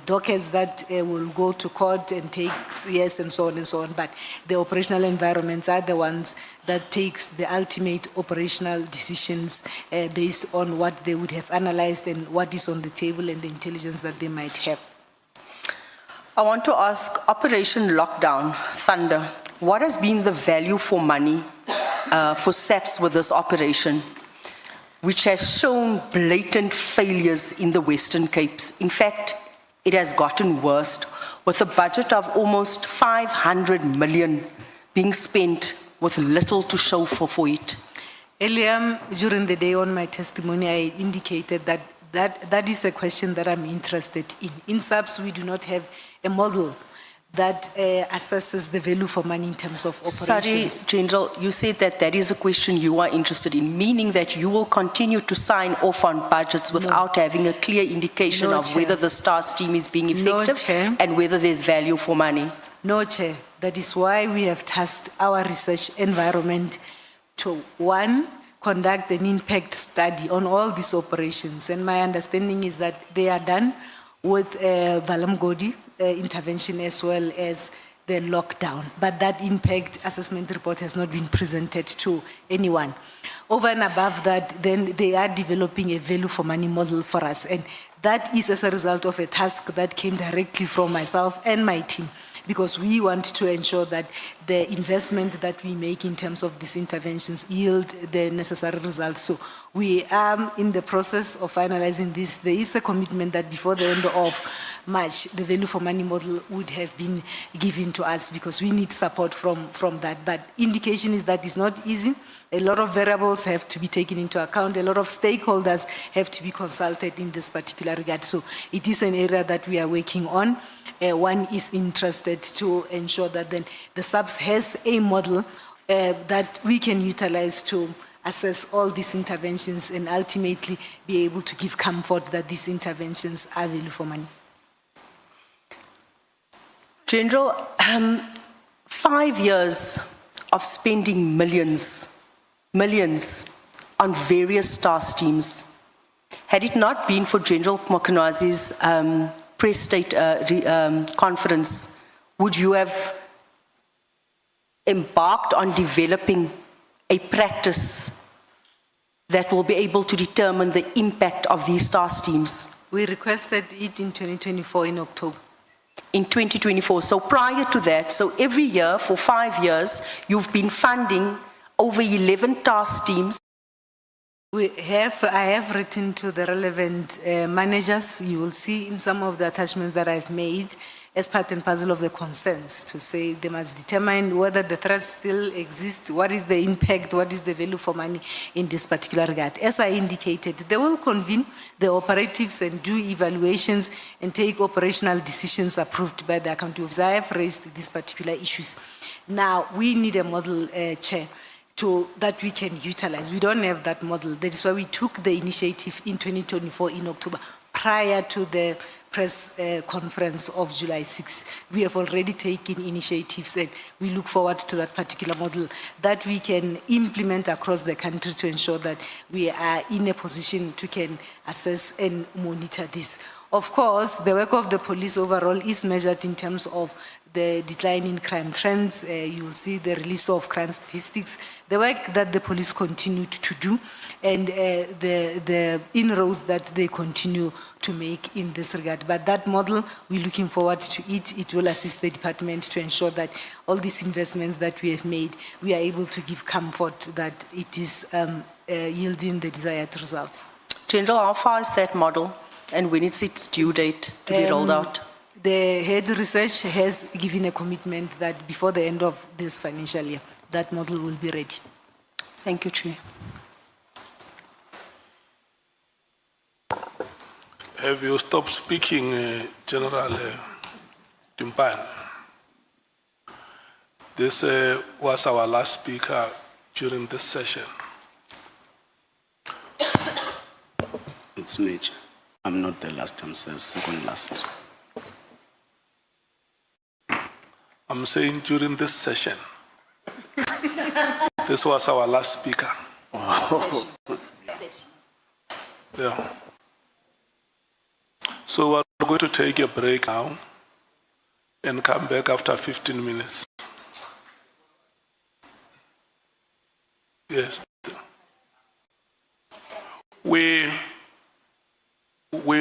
dockets that will go to court and take years and so on and so on, but the operational environments are the ones that takes the ultimate operational decisions based on what they would have analyzed and what is on the table and the intelligence that they might have. I want to ask Operation Lockdown, Thunder, what has been the value for money for SAPS with this operation, which has shown blatant failures in the Western Capes? In fact, it has gotten worse, with a budget of almost 500 million being spent with little to show for it. Earlier, during the day on my testimony, I indicated that is a question that I'm interested in. In SAPS, we do not have a model that assesses the value for money in terms of operations. Sorry, General, you said that that is a question you are interested in, meaning that you will continue to sign off on budgets without having a clear indication of whether the STAR scheme is being effective and whether there's value for money. No, Chair. That is why we have tasked our research environment to, one, conduct an impact study on all these operations. And my understanding is that they are done with Valamgodi intervention as well as the lockdown. But that impact assessment report has not been presented to anyone. Over and above that, then they are developing a value for money model for us. And that is as a result of a task that came directly from myself and my team, because we want to ensure that the investment that we make in terms of these interventions yield the necessary results. So we are in the process of finalizing this. There is a commitment that before the end of March, the value for money model would have been given to us, because we need support from that. But indication is that it's not easy. A lot of variables have to be taken into account. A lot of stakeholders have to be consulted in this particular regard. So it is an area that we are working on. One is interested to ensure that then the SAPS has a model that we can utilize to assess all these interventions and ultimately be able to give comfort that these interventions are value for money. General, 5 years of spending millions on various STAR schemes. Had it not been for General Mkhwanazi's press state conference, would you have embarked on developing a practice that will be able to determine the impact of these STAR schemes? We requested it in 2024 in October. In 2024, so prior to that, so every year for 5 years, you've been funding over 11 task teams. I have written to the relevant managers. You will see in some of the attachments that I've made as part and parcel of the concerns to say they must determine whether the threats still exist, what is the impact, what is the value for money in this particular regard. As I indicated, they will convene the operatives and do evaluations and take operational decisions approved by the accounting officer. I have raised these particular issues. Now, we need a model, Chair, that we can utilize. We don't have that model. That is why we took the initiative in 2024 in October, prior to the press conference of July 6. We have already taken initiatives and we look forward to that particular model that we can implement across the country to ensure that we are in a position to can assess and monitor this. Of course, the work of the police overall is measured in terms of the decline in crime trends, you will see the release of crime statistics, the work that the police continued to do, and the inroads that they continue to make in this regard. But that model, we're looking forward to it. It will assist the department to ensure that all these investments that we have made, we are able to give comfort that it is yielding the desired results. General, how far is that model and when is its due date to be rolled out? The head research has given a commitment that before the end of this financial year, that model will be ready. Thank you, Chair. Have you stopped speaking, General Timpan? This was our last speaker during this session. It's Major. I'm not the last, I'm the second last. I'm saying during this session. This was our last speaker. Yeah. So we're going to take a break now and come back after 15 minutes. Yes. We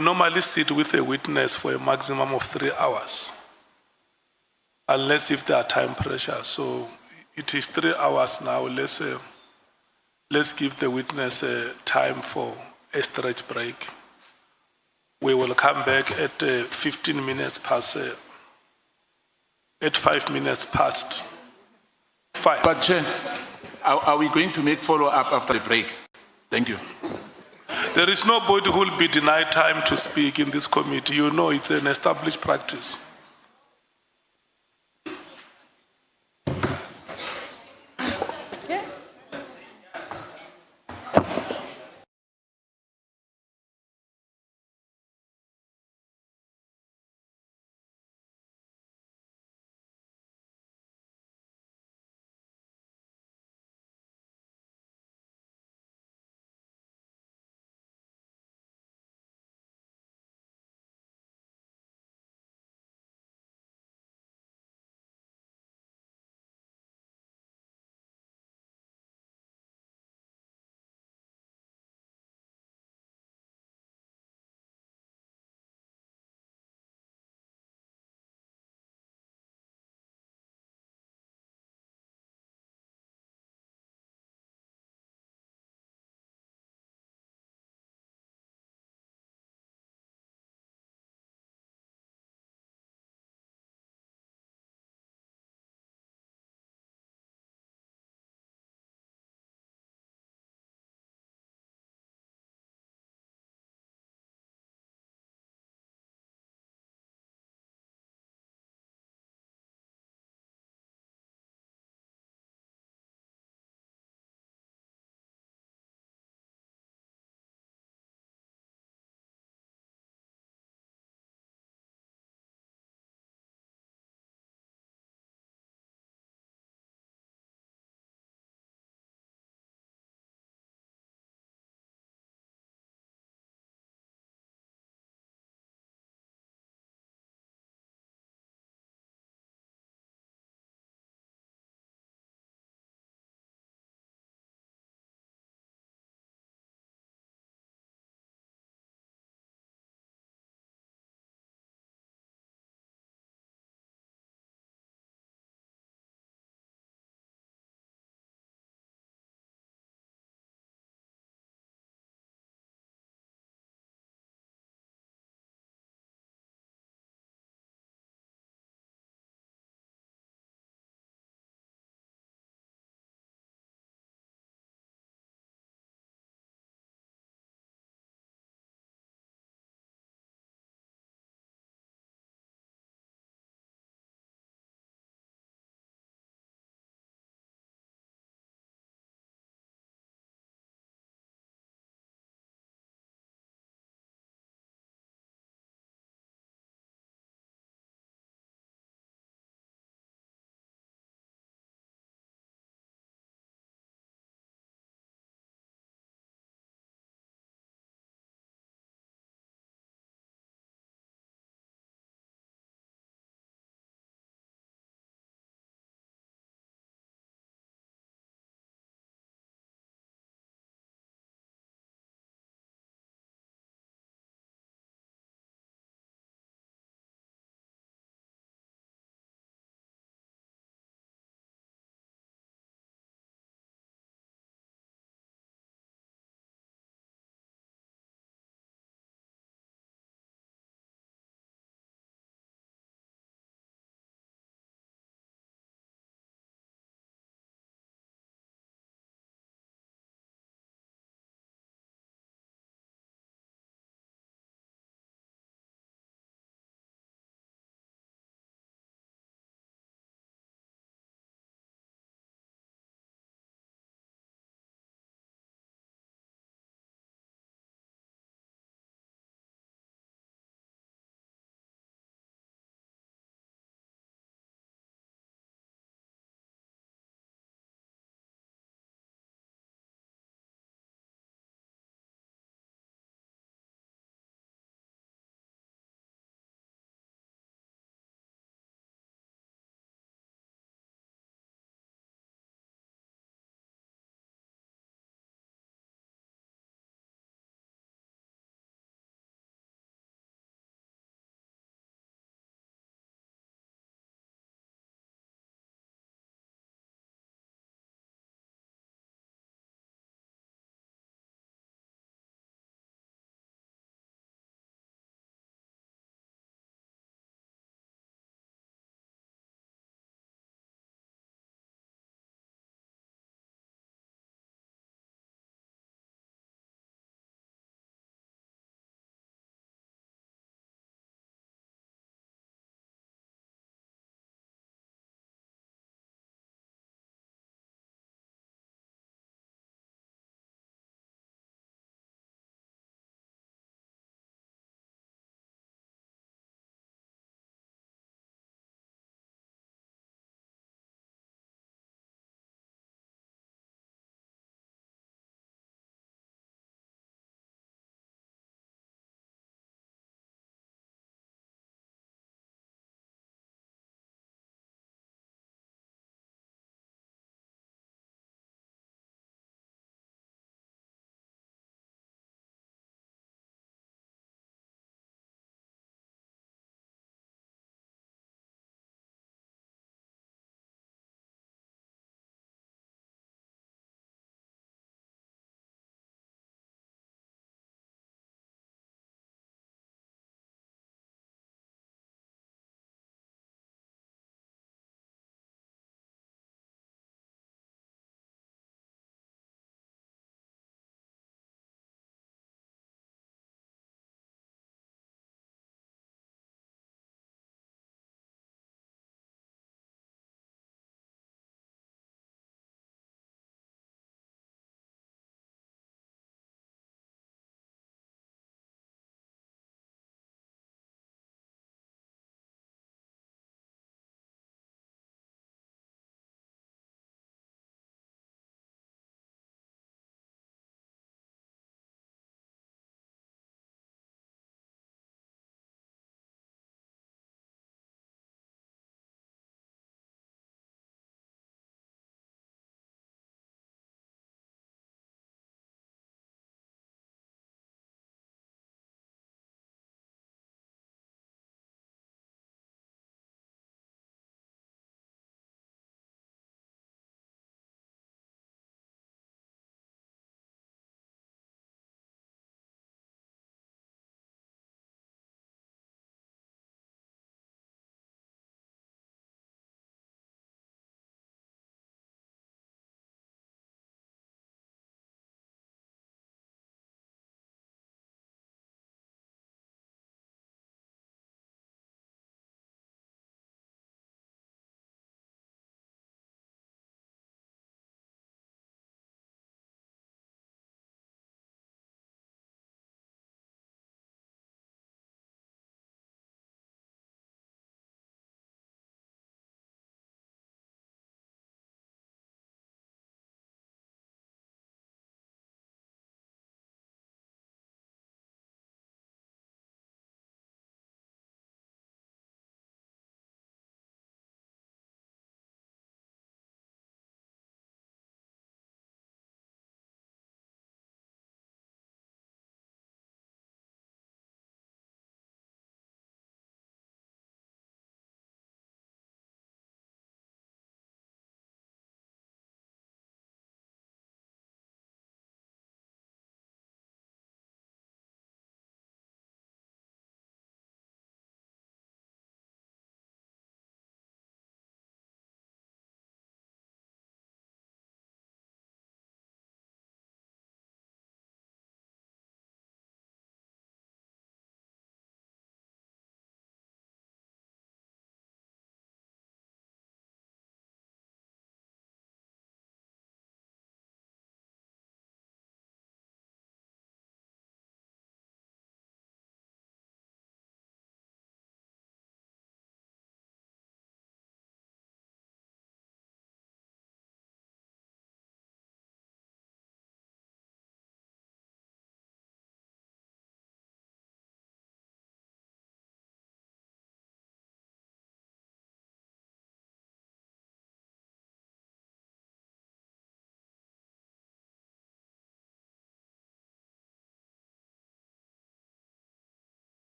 normally sit with a witness for a maximum of 3 hours, unless if there are time pressure. So it is 3 hours now. Let's give the witness time for a stretch break. We will come back at 15 minutes past, at 5 minutes past 5. But Chair, are we going to make follow-up after the break? Thank you. There is nobody who will be denied time to speak in this committee. You know, it's an established practice.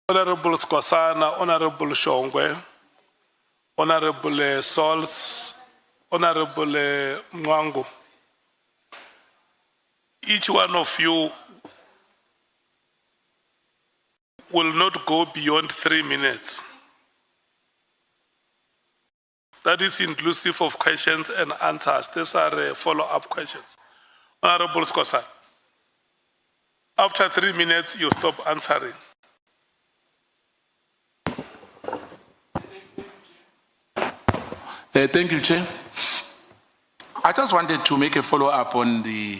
Honorable Skwasana, Honorable Shongwe, Honorable Sols, Honorable Mwangu. Each one of you will not go beyond 3 minutes. That is inclusive of questions and answers. These are follow-up questions. Honorable Skwasana, after 3 minutes, you stop answering. Thank you, Chair. I just wanted to make a follow-up on the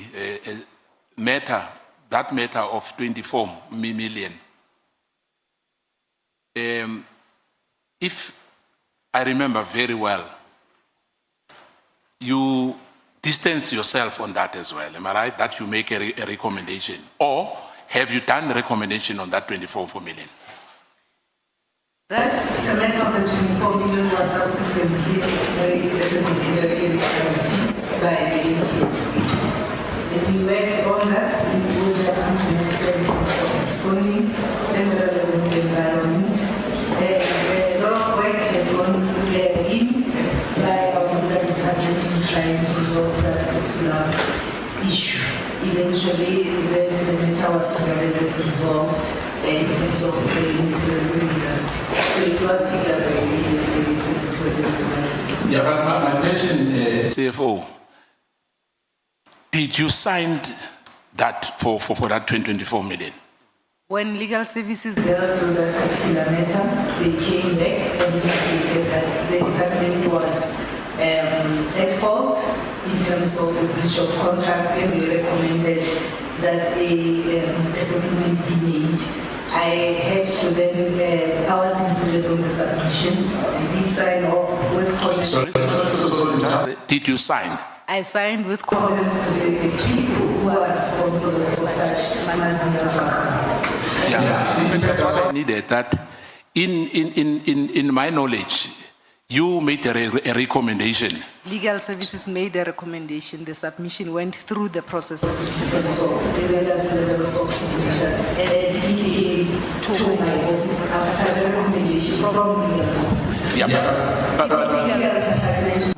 matter of 24 million. If I remember very well, you distance yourself on that as well. Am I right? That you make a recommendation, or have you done a recommendation on that 24 million? That the matter of the 24 million was subsequently raised as a material irregularity by the AGSB. And we worked on that with the company of responding and the relevant environment. A lot of work had gone in by our legal department in trying to resolve that particular issue. Eventually, when the matter was resolved, in terms of the material irregularity. So it was picked up by the service material irregularity. Yeah, but my question, CFO, did you sign that for that 24 million? When legal services dealt with that particular matter, they came back and indicated that the department was at fault in terms of the breach of contract, and they recommended that a settlement be made. I had to then, I was included on the submission. I did sign off with comments. Sorry. Did you sign? I signed with comments to say the people who are responsible for such must be accountable. Yeah, that's what I needed. That in my knowledge, you made a recommendation. Legal services made a recommendation. The submission went through the processes and it came to my office after the recommendation from legal services. Yeah,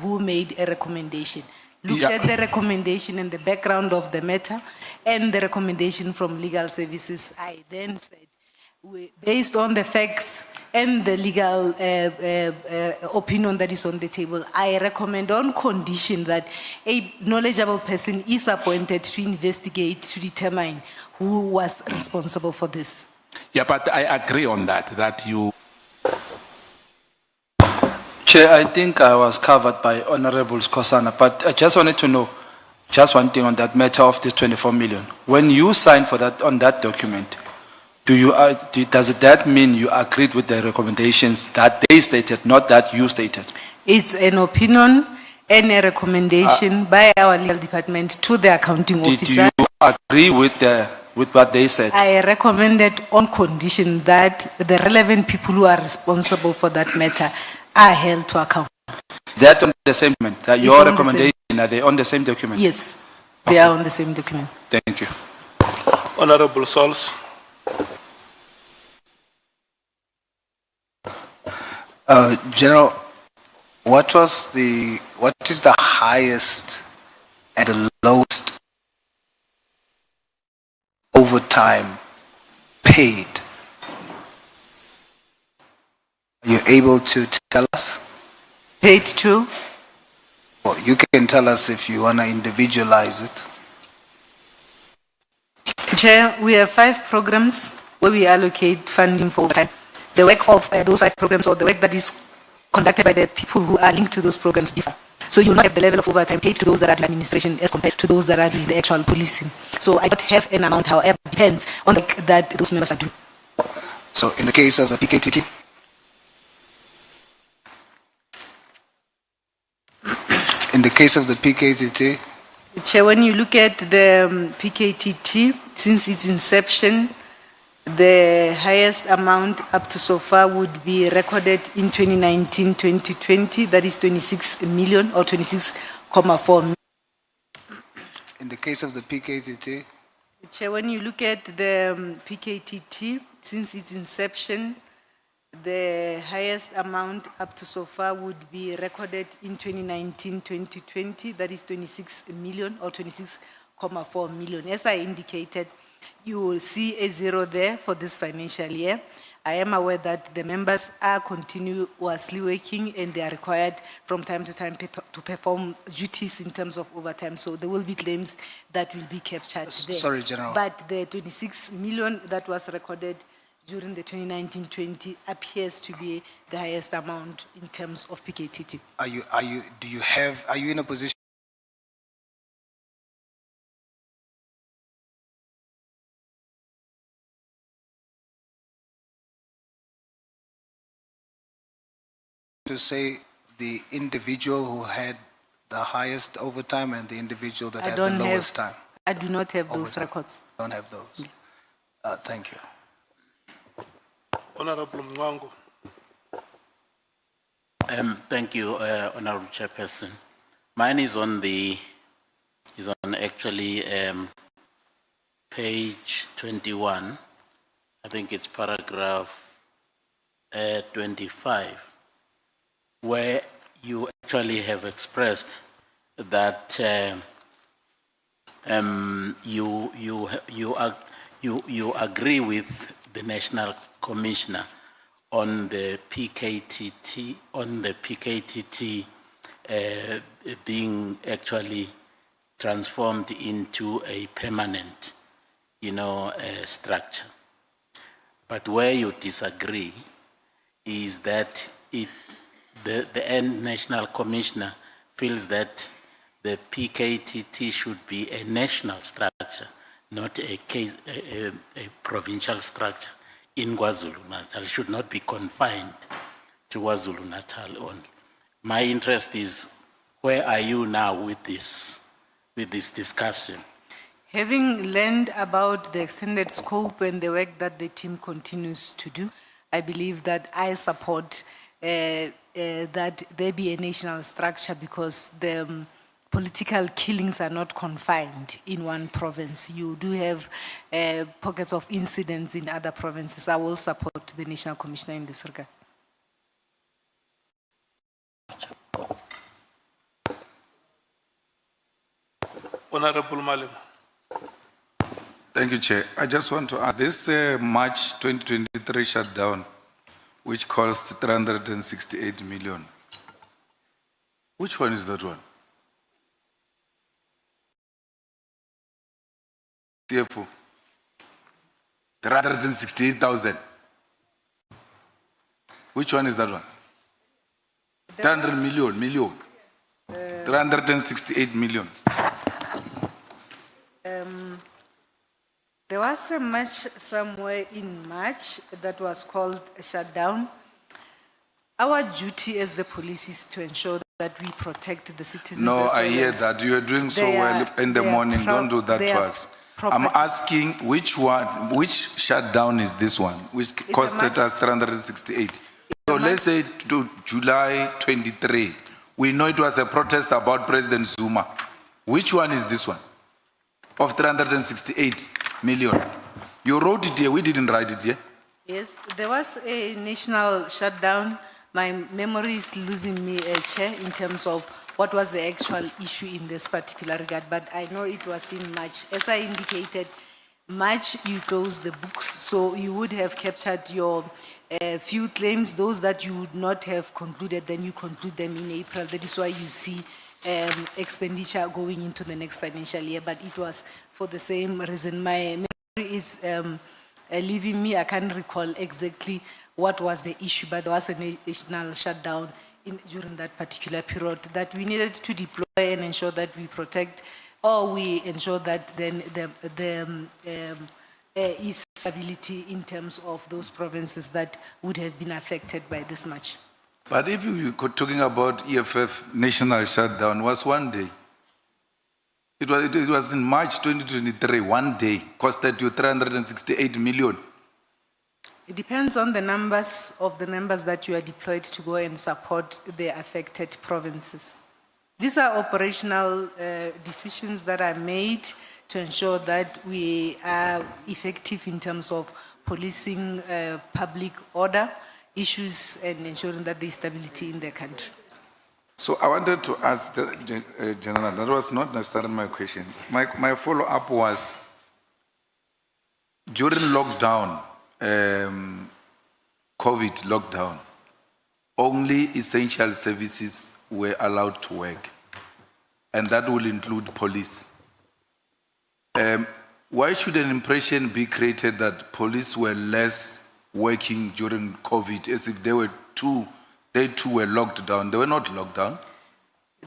who made a recommendation. Looked at the recommendation and the background of the matter and the recommendation from legal services. I then said, based on the facts and the legal opinion that is on the table, I recommend on condition that a knowledgeable person is appointed to investigate, to determine who was responsible for this. Yeah, but I agree on that you... Chair, I think I was covered by Honorable Skwasana, but I just wanted to know just one thing on that matter of this 24 million. When you signed for that on that document, does that mean you agreed with the recommendations that they stated, not that you stated? It's an opinion and a recommendation by our legal department to the accounting officer. Did you agree with what they said? I recommended on condition that the relevant people who are responsible for that matter are held to account. That on the same document, that your recommendation, are they on the same document? Yes, they are on the same document. Thank you. Honorable Sols. General, what is the highest and the lowest overtime paid? Are you able to tell us? Paid to? Well, you can tell us if you want to individualize it. Chair, we have 5 programs where we allocate funding for overtime. The work of those 5 programs, or the work that is conducted by the people who are linked to those programs, differ. So you will not have the level of overtime paid to those that are doing administration as compared to those that are doing the actual policing. So I don't have an amount, however, it depends on the work that those members are doing. So in the case of the PKTT? In the case of the PKTT? Chair, when you look at the PKTT, since its inception, the highest amount up to so far would be recorded in 2019-2020, that is 26 million or 26.4 million. In the case of the PKTT? Chair, when you look at the PKTT, since its inception, the highest amount up to so far would be recorded in 2019-2020, that is 26 million or 26.4 million. As I indicated, you will see a zero there for this financial year. I am aware that the members are continuously working and they are required from time to time to perform duties in terms of overtime. So there will be claims that will be captured there. Sorry, General. But the 26 million that was recorded during the 2019-20 appears to be the highest amount in terms of PKTT. Are you in a position to say the individual who had the highest overtime and the individual that had the lowest time? I do not have those records. Don't have those. Thank you. Honorable Mwango. Thank you, Honorable Chairperson. Mine is on actually page 21. I think it's paragraph 25, where you actually have expressed that you agree with the National Commissioner on the PKTT, being actually transformed into a permanent, structure. But where you disagree is that the National Commissioner feels that the PKTT should be a national structure, not a provincial structure in KwaZulu-Natal. It should not be confined to KwaZulu-Natal only. My interest is, where are you now with this discussion? Having learned about the extended scope and the work that the team continues to do, I believe that I support that there be a national structure, because the political killings are not confined in one province. You do have pockets of incidents in other provinces. I will support the National Commissioner in this regard. Honorable Malim. Thank you, Chair. I just want to add this March 2023 shutdown, which cost 368 million. Which one is that one? CFO. 368,000. Which one is that one? 300 million. 368 million. There was a match somewhere in March that was called a shutdown. Our duty as the police is to ensure that we protect the citizens. No, as I well hear as that. You are doing so well in the they are morning. Don't do that to us. I'm asking which shutdown is this one, which costed us 368. So let's say to July 23. We know it was a protest about President Zuma. Which one is this one? Of 368 million. You wrote it here, we didn't write it here. Yes, there was a national shutdown. My memory is losing me, Chair, in terms of what was the actual issue in this particular regard, but I know it was in March. As I indicated, March you close the books, so you would have captured your few claims. Those that you would not have concluded, then you conclude them in April. That is why you see expenditure going into the next financial year, but it was for the same reason. My memory is leaving me. I can't recall exactly what was the issue, but there was a national shutdown during that particular period that we needed to deploy and ensure that we protect, or we ensure that then is stability in terms of those provinces that would have been affected by this much. But if you were talking about EFF national shutdown, it was one day. It was in March 2023, one day, costed you 368 million. It depends on the numbers of the members that you are deployed to go and support the affected provinces. These are operational decisions that are made to ensure that we are effective in terms of policing public order issues and ensuring that there is stability in the country. So I wanted to ask the General, that was not necessarily my question. My follow-up was, during lockdown, COVID lockdown, only essential services were allowed to work, and that will include police. Why should an impression be created that police were less working during COVID, as if they too were locked down? They were not locked down.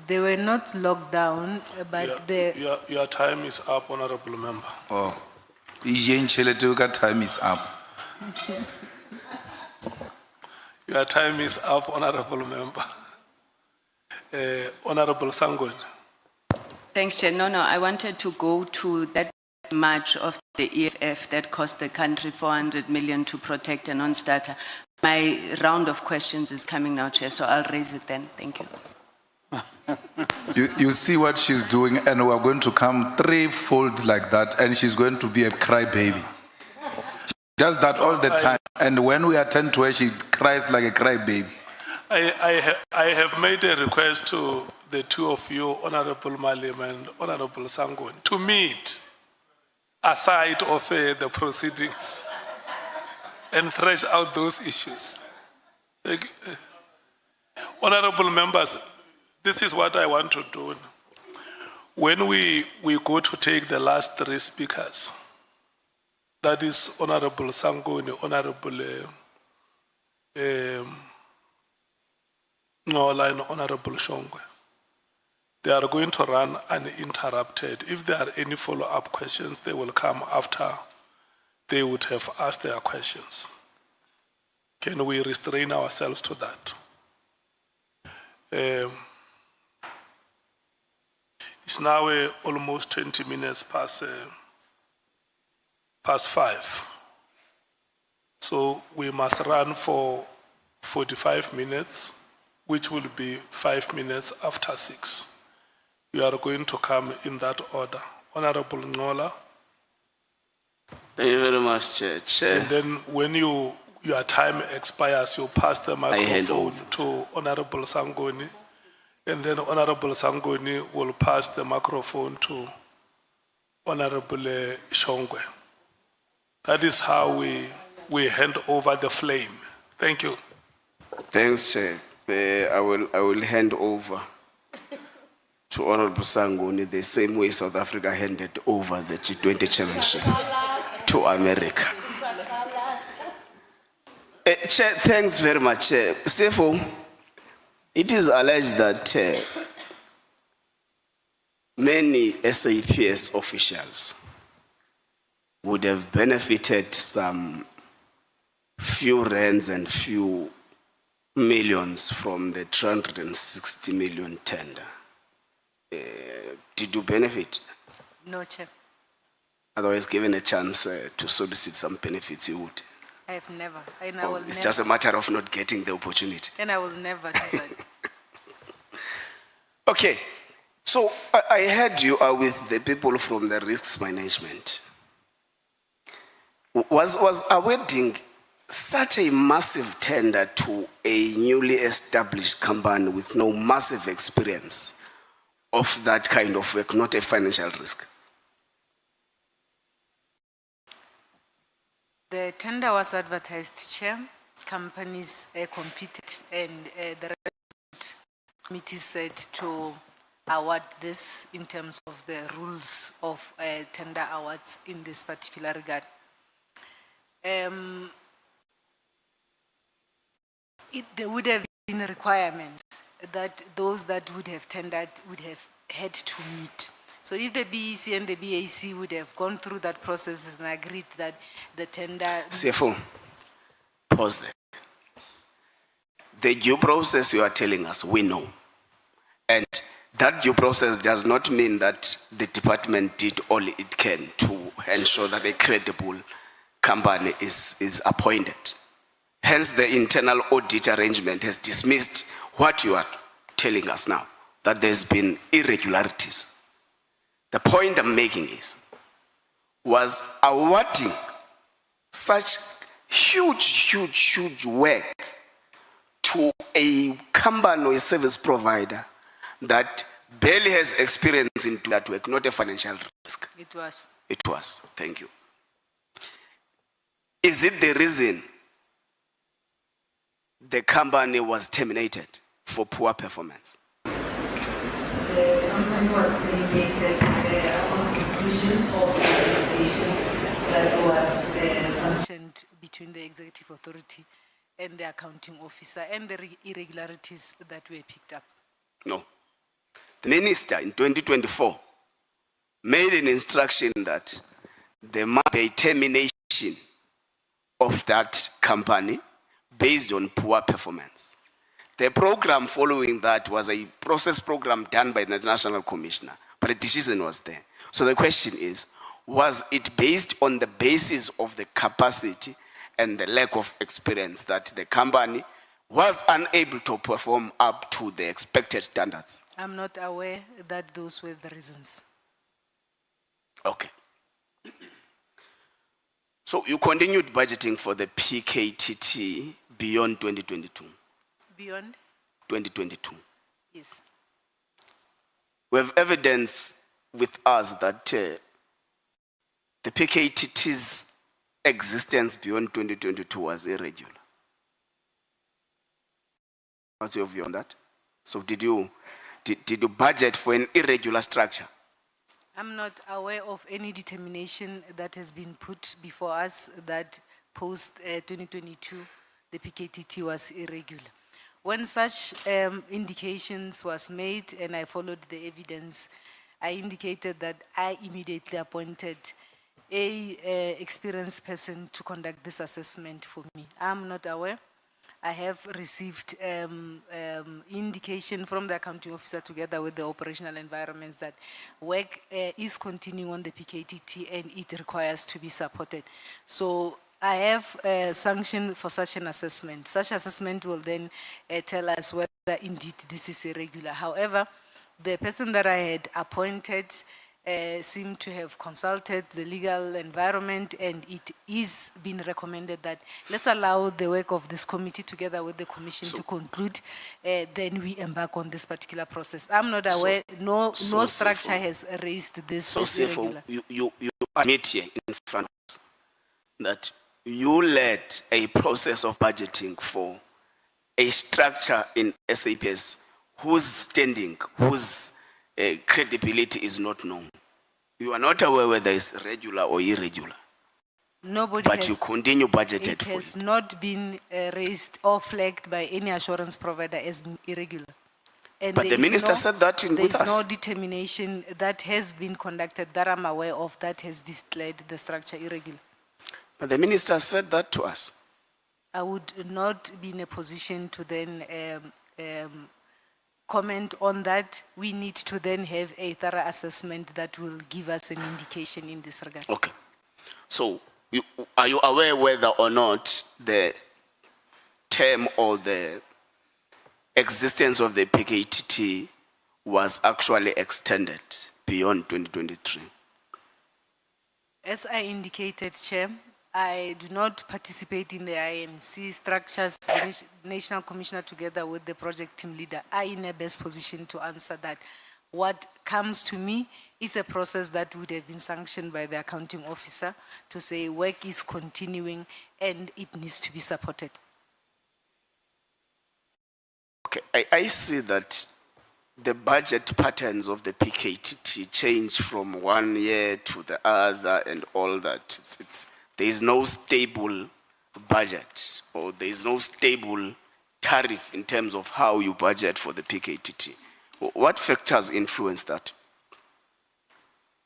They were not locked down, but Your time is up, Honorable Member. Oh, time is up. Your time is up, Honorable Member. Honorable Sangweni. Thanks, Chair. No, I wanted to go to that march of the EFF that cost the country 400 million to protect a non-starter. My round of questions is coming now, Chair, so I'll raise it then. Thank you. You see what she's doing, and we're going to come threefold like that, and she's going to be a crybaby. She does that all the time, and when we attend to her, she cries like a crybaby. I have made a request to the two of you, Honorable Malim and Honorable Sangweni, to meet aside of the proceedings and thresh out those issues. Honorable members, this is what I want to do. When we go to take the last three speakers, that is Honorable Sangweni, Honorable Nhlanhla and Honorable Shongwe. They are going to run uninterrupted. If there are any follow-up questions, they will come after they would have asked their questions. Can we restrain ourselves to that? It's now almost 20 minutes past 5. So we must run for 45 minutes, which will be 5 minutes after 6. You are going to come in that order. Honorable Nhlanhla. Thank you very much, Chair. And then when your time expires, you pass the microphone to Honorable Sangweni. And then Honorable Sangweni will pass the microphone to Honorable Shongwe. That is how we hand over the flame. Thank you. Thanks, Chair. I will hand over to Honorable Sangweni the same way South Africa handed over the G20 chairmanship to America. Chair, thanks very much. CFO, it is alleged that many SAPS officials would have benefited some few rands and few millions from the 260 million tender. Did you benefit? No, Chair. Otherwise, given a chance to solicit some benefits, you would? I have never. And I will It's never. just a matter of not getting the opportunity. And I will never do that. Okay, so I heard you are with the people from the risks management. Was awarding such a massive tender to a newly established company with no massive experience of that kind of work not a financial risk? The tender was advertised, Chair. Companies competed, and the committee said to award this in terms of the rules of tender awards in this particular regard. There would have been requirements that those that would have tendered would have had to meet. So if the BEC and the BAC would have gone through that process and agreed that the tender... CFO, pause there. The due process you are telling us, we know. And that due process does not mean that the department did all it can to ensure that a credible company is appointed. Hence, the internal audit arrangement has dismissed what you are telling us now, that there's been irregularities. The point I'm making is, was awarding such huge work to a company or a service provider that barely has experience into that work, not a financial risk. It was. It was. Thank you. Is it the reason the company was terminated for poor performance? The company was terminated upon conclusion of the investigation that was sanctioned between the executive authority and the accounting officer and the irregularities that were picked up. No. The minister in 2024 made an instruction that there must be a termination of that company based on poor performance. The program following that was a process program done by the National Commissioner, but a decision was there. So the question is, was it based on the basis of the capacity and the lack of experience that the company was unable to perform up to the expected standards? I'm not aware that those were the reasons. Okay. So you continued budgeting for the PKTT beyond 2022? Beyond? 2022. Yes. We have evidence with us that the PKTT's existence beyond 2022 was irregular. What's your view on that? So did you budget for an irregular structure? I'm not aware of any determination that has been put before us that post 2022 the PKTT was irregular. When such indications was made and I followed the evidence, I indicated that I immediately appointed a experienced person to conduct this assessment for me. I'm not aware. I have received indication from the accounting officer together with the operational environments that work is continuing on the PKTT and it requires to be supported. So I have sanctioned for such an assessment. Such assessment will then tell us whether indeed this is irregular. However, the person that I had appointed seem to have consulted the legal environment, and it is being recommended that let's allow the work of this committee together with the commission to conclude, then we embark on this particular process. I'm not aware, no structure has raised this. So as irregular. you admit here in front of us that you led a process of budgeting for a structure in SAPS whose standing, whose credibility is not known. You are not aware whether it's regular or irregular. Nobody but you continue budgeted it for has it. not been raised or flagged by any assurance provider as irregular. And But there the is minister said that there with is no us. determination that has been conducted that I'm aware of that has declared the structure irregular. But the minister said that to us. I would not be in a position to then comment on that. We need to then have a thorough assessment that will give us an indication in this regard. Okay. So, are you aware whether or not the term or the existence of the PKTT was actually extended beyond 2023? As I indicated, Chair, I do not participate in the IMC structures. The National Commissioner together with the project team leader are in a best position to answer that. What comes to me is a process that would have been sanctioned by the accounting officer to say work is continuing and it needs to be supported. Okay, I see that the budget patterns of the PKTT change from one year to the other and all that. There is no stable budget or there is no stable tariff in terms of how you budget for the PKTT. What factors influence that?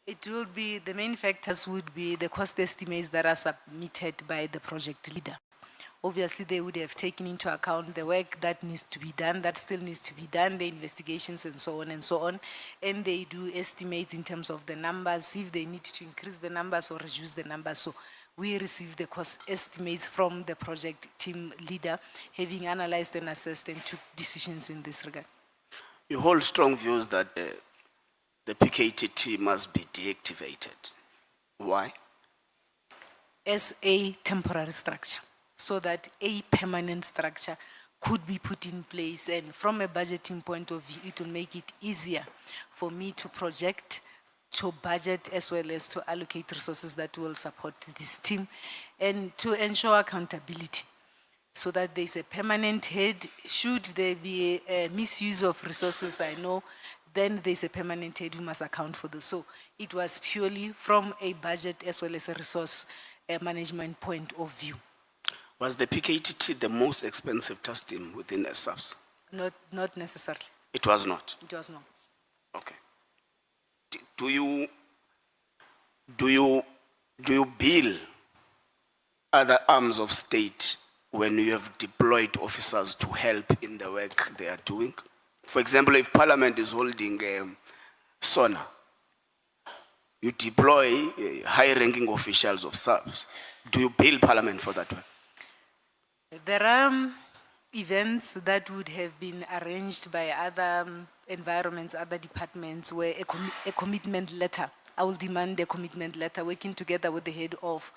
It will be, the main factors would be the cost estimates that are submitted by the project leader. Obviously, they would have taken into account the work that needs to be done, that still needs to be done, the investigations and so on and so on. And they do estimates in terms of the numbers, if they need to increase the numbers or reduce the numbers. So we receive the cost estimates from the project team leader, having analyzed and assessed and took decisions in this regard. You hold strong views that the PKTT must be deactivated. Why? as a temporary structure, so that a permanent structure could be put in place. And from a budgeting point of view, it will make it easier for me to project, to budget, as well as to allocate resources that will support this team and to ensure accountability, so that there's a permanent head. Should there be a misuse of resources, I know, then there's a permanent head who must account for this. So it was purely from a budget as well as a resource management point of view. Was the PKTT the most expensive task team within the SAPS? Not necessarily. It was not. It was not. Okay. Do you bill other arms of state when you have deployed officers to help in the work they are doing? For example, if Parliament is holding SONA, you deploy high-ranking officials of SAPS. Do you bill Parliament for that work? There are events that would have been arranged by other environments, other departments, where a commitment letter, I will demand a commitment letter working together with the head of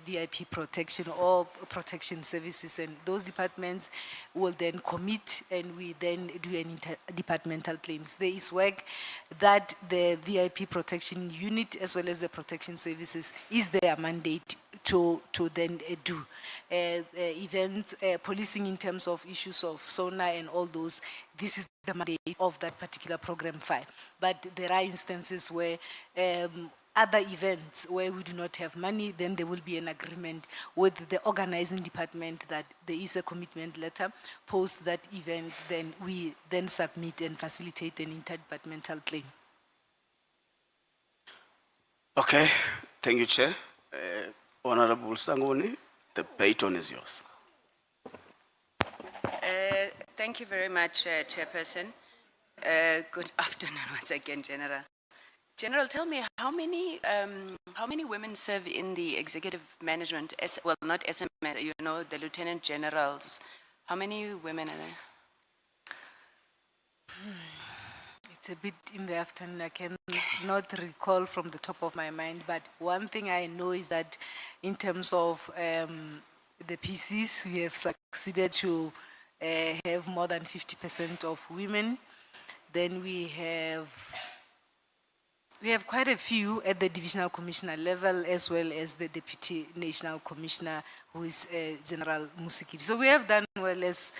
VIP protection or protection services, and those departments will then commit, and we then do an interdepartmental claims. There is work that the VIP protection unit as well as the protection services is their mandate to then do. Events, policing in terms of issues of SONA and all those, this is the mandate of that particular program 5. But there are instances where other events where we do not have money, then there will be an agreement with the organizing department that there is a commitment letter. Post that event, then we then submit and facilitate an interdepartmental claim. Okay, thank you, Chair. Honorable Sangoni, the baton is yours. Thank you very much, Chairperson. Good afternoon once again, General. General, tell me, how many women serve in the executive management, well, not SMS, you know, the lieutenant generals? How many women are there? It's a bit in the afternoon. I cannot recall from the top of my mind, but one thing I know is that in terms of the PCs, we have succeeded to have more than 50% of women. Then we have quite a few at the divisional commissioner level, as well as the deputy national commissioner, who is General Musikiri. So we have done well as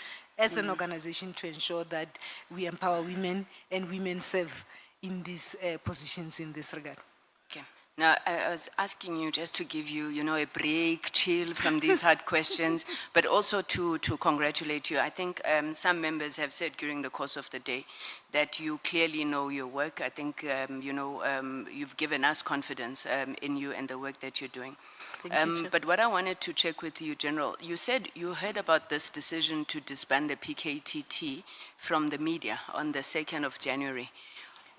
an organization to ensure that we empower women and women serve in these positions in this regard. Okay. Now, I was asking you just to give you, you know, a break, chill from these hard questions, but also to congratulate you. I think some members have said during the course of the day that you clearly know your work. I think, you know, you've given us confidence in you and the work that you're doing. Thank you, Chair. But what I wanted to check with you, General, you said you heard about this decision to disband the PKTT from the media on the 2nd of January.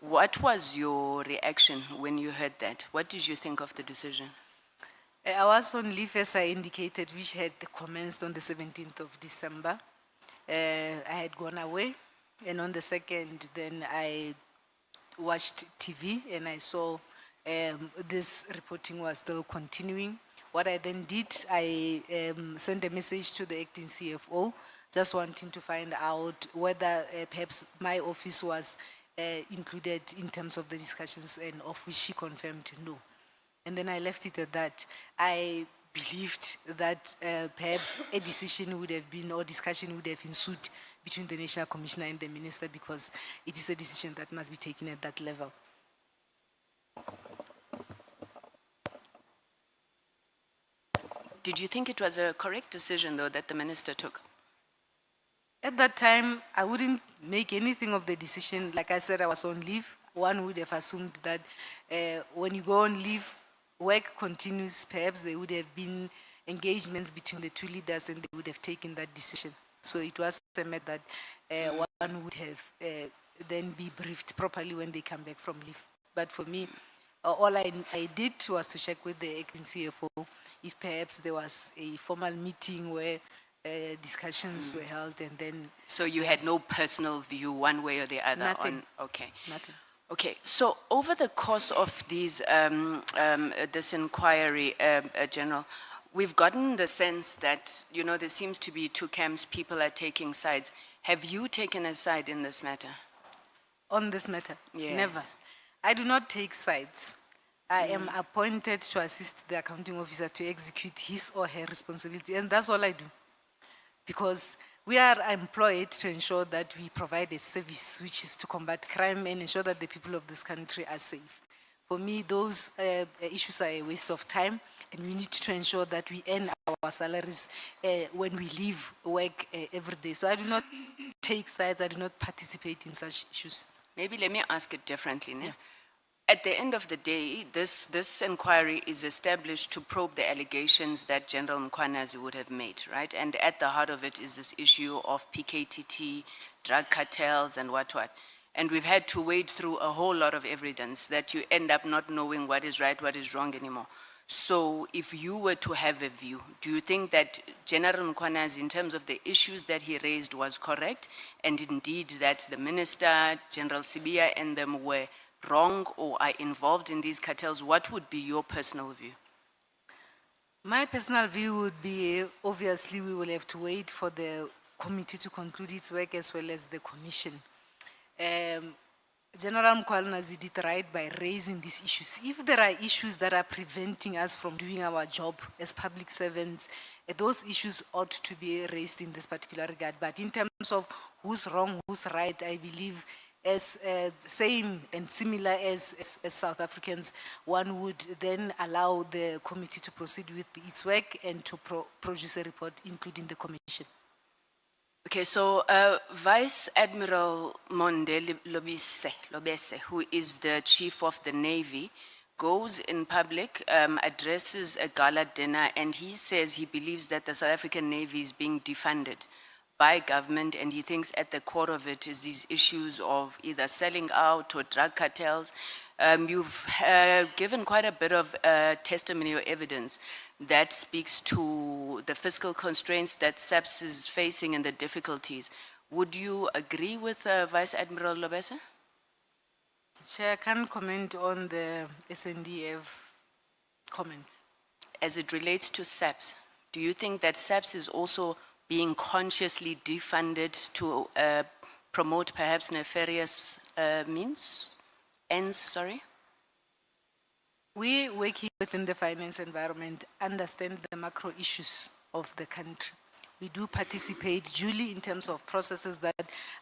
What was your reaction when you heard that? What did you think of the decision? I was on leave, as I indicated, which had commenced on the 17th of December. I had gone away, and on the 2nd, then I watched TV, and I saw this reporting was still continuing. What I then did, I sent a message to the acting CFO, just wanting to find out whether perhaps my office was included in terms of the discussions, and of which she confirmed no. And then I left it at that. I believed that perhaps a decision would have been, or discussion would have ensued between the National Commissioner and the Minister, because it is a decision that must be taken at that level. Did you think it was a correct decision, though, that the Minister took? At that time, I wouldn't make anything of the decision. Like I said, I was on leave. One would have assumed that when you go on leave, work continues. Perhaps there would have been engagements between the two leaders, and they would have taken that decision. So it was a matter that one would have then be briefed properly when they come back from leave. But for me, all I did was to check with the acting CFO if perhaps there was a formal meeting where discussions were held, and then... So you had no personal view one way or the other? Nothing. Okay. Nothing. Okay, so over the course of these, this inquiry, General, we've gotten the sense that, you know, there seems to be two camps, people are taking sides. Have you taken a side in this matter? On this matter? Yes. Never. I do not take sides. I am appointed to assist the accounting officer to execute his or her responsibility, and that's all I do. Because we are employed to ensure that we provide a service which is to combat crime and ensure that the people of this country are safe. For me, those issues are a waste of time, and we need to ensure that we earn our salaries when we leave work every day. So I do not take sides, I do not participate in such issues. Maybe let me ask it differently. Ne? At the end of the day, this inquiry is established to probe the allegations that General Mkhwanazi would have made, right? And at the heart of it is this issue of PKTT, drug cartels and what. And we've had to wade through a whole lot of evidence that you end up not knowing what is right, what is wrong anymore. So if you were to have a view, do you think that General Mkhwanazi, in terms of the issues that he raised, was correct? And indeed that the minister, General Sibia, and them were wrong or are involved in these cartels? What would be your personal view? My personal view would be, obviously, we will have to wait for the committee to conclude its work as well as the commission. General Mkhwanazi did right by raising these issues. If there are issues that are preventing us from doing our job as public servants, those issues ought to be raised in this particular regard. But in terms of who's wrong, who's right, I believe as same and similar as South Africans, one would then allow the committee to proceed with its work and to produce a report, including the commission. Okay, so Vice Admiral Monde Lobese, who is the Chief of the Navy, goes in public, addresses a gala dinner, and he says he believes that the South African Navy is being defunded by government, and he thinks at the core of it is these issues of either selling out or drug cartels. You've given quite a bit of testimony or evidence that speaks to the fiscal constraints that SAPS is facing and the difficulties. Would you agree with Vice Admiral Lobese? Chair, I can't comment on the SNDF comment. As it relates to SAPS, do you think that SAPS is also being consciously defunded to promote perhaps nefarious ends? We working within the finance environment understand the macro issues of the country. We do participate duly in terms of processes that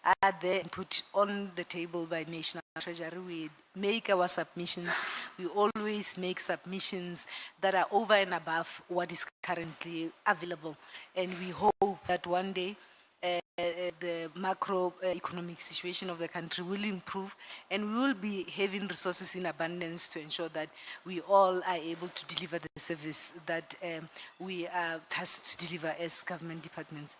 are there and put on the table by National Treasury. We make our submissions. We always make submissions that are over and above what is currently available. And we hope that one day the macroeconomic situation of the country will improve, and we will be having resources in abundance to ensure that we all are able to deliver the service that we are tasked to deliver as government departments.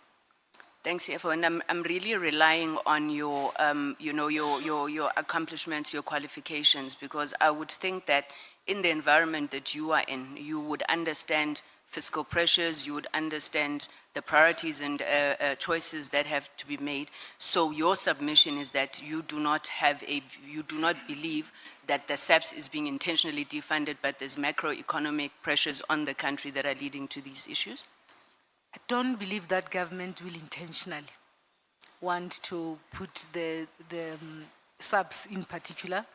Thanks, CFO. And I'm really relying on your, your accomplishments, your qualifications, because I would think that in the environment that you are in, you would understand fiscal pressures, you would understand the priorities and choices that have to be made. So your submission is that you do not believe that the SAPS is being intentionally defunded, but there's macroeconomic pressures on the country that are leading to these issues? I don't believe that government will intentionally want to put the SAPS in particular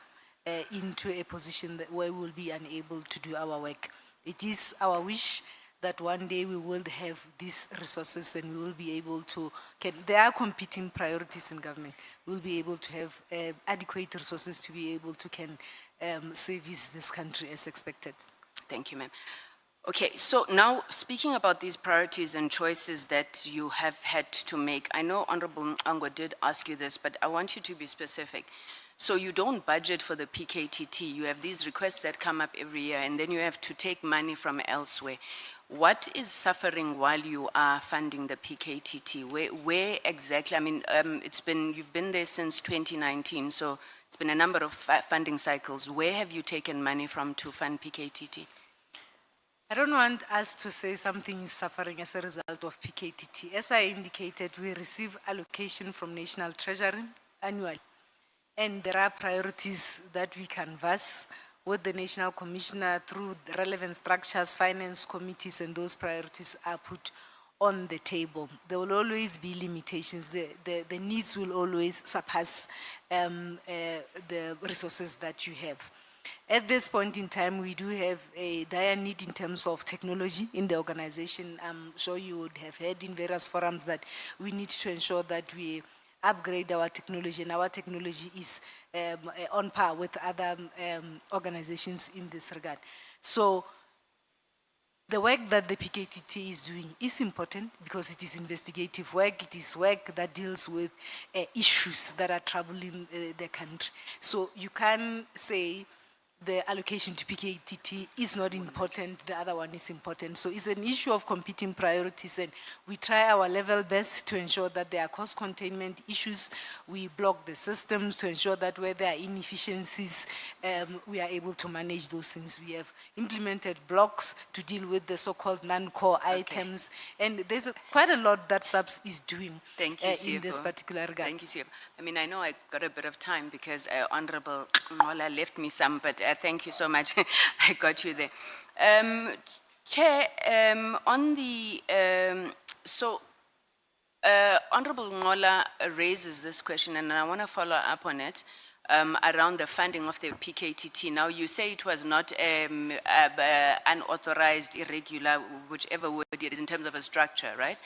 into a position that where we will be unable to do our work. It is our wish that one day we will have these resources and we will be able to, there are competing priorities in government. We'll be able to have adequate resources to be able to service this country as expected. Thank you, ma'am. Okay, so now speaking about these priorities and choices that you have had to make, I know Honorable Ngwa did ask you this, but I want you to be specific. So you don't budget for the PKTT. You have these requests that come up every year, and then you have to take money from elsewhere. What is suffering while you are funding the PKTT? Where exactly? I mean, you've been there since 2019, so it's been a number of funding cycles. Where have you taken money from to fund PKTT? I don't want us to say something is suffering as a result of PKTT. As I indicated, we receive allocation from National Treasury annually. And there are priorities that we canvass with the National Commissioner through the relevant structures, finance committees, and those priorities are put on the table. There will always be limitations. The needs will always surpass the resources that you have. At this point in time, we do have a dire need in terms of technology in the organization. I'm sure you would have heard in various forums that we need to ensure that we upgrade our technology, and our technology is on par with other organizations in this regard. So the work that the PKTT is doing is important because it is investigative work. It is work that deals with issues that are troubling the country. So you can say the allocation to PKTT is not important, the other one is important. So it's an issue of competing priorities, and we try our level best to ensure that there are cost containment issues. We block the systems to ensure that where there are inefficiencies, we are able to manage those things. We have implemented blocks to deal with the so-called non-core items, and there's quite a lot that SAPS is doing in this particular regard. Thank you, CFO. I mean, I know I got a bit of time because Honorable Nhlanhla left me some, but thank you so much. I got you there. Chair, on the, Honorable Nhlanhla raises this question, and I want to follow up on it around the funding of the PKTT. Now, you say it was not unauthorized, irregular, whichever word it is in terms of a structure, right?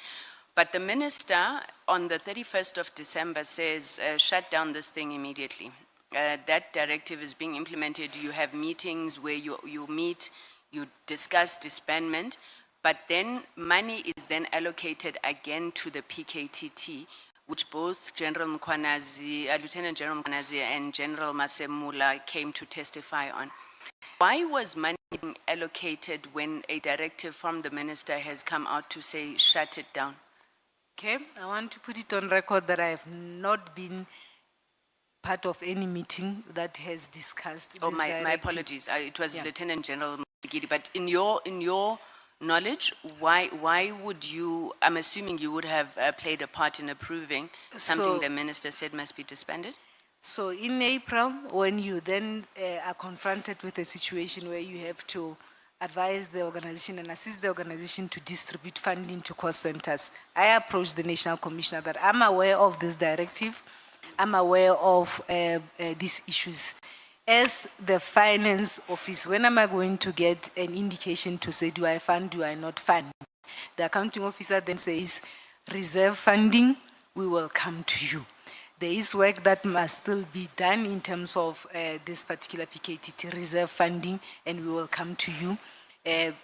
But the minister on the 31st of December says, shut down this thing immediately. That directive is being implemented. You have meetings where you meet, you discuss disbandment, but then money is then allocated again to the PKTT, which both General Mkhwanazi, Lieutenant General Mkhwanazi and General Masemula came to testify on. Why was money being allocated when a directive from the minister has come out to say, shut it down? Okay, I want to put it on record that I have not been part of any meeting that has discussed Oh, this my directive. apologies. It was Lieutenant General Mkhwanazi, but in your knowledge, why would you, I'm assuming you would have played a part in approving something So- the minister said must be disbanded? So in April, when you then are confronted with a situation where you have to advise the organization and assist the organization to distribute funding to cost centers, I approached the National Commissioner that I'm aware of this directive, I'm aware of these issues. As the finance office, when am I going to get an indication to say, do I fund, do I not fund? The accounting officer then says, reserve funding, we will come to you. There is work that must still be done in terms of this particular PKTT reserve funding, and we will come to you,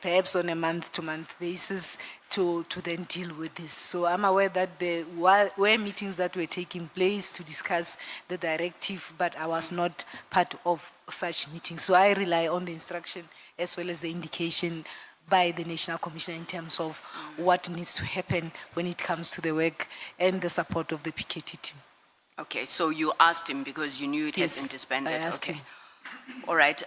perhaps on a month-to-month basis to then deal with this. So I'm aware that there were meetings that were taking place to discuss the directive, but I was not part of such meetings. So I rely on the instruction as well as the indication by the National Commissioner in terms of what needs to happen when it comes to the work and the support of the PKTT. Okay, so you asked him because you knew it Yes, had been disbanded. I asked Okay. him. All right.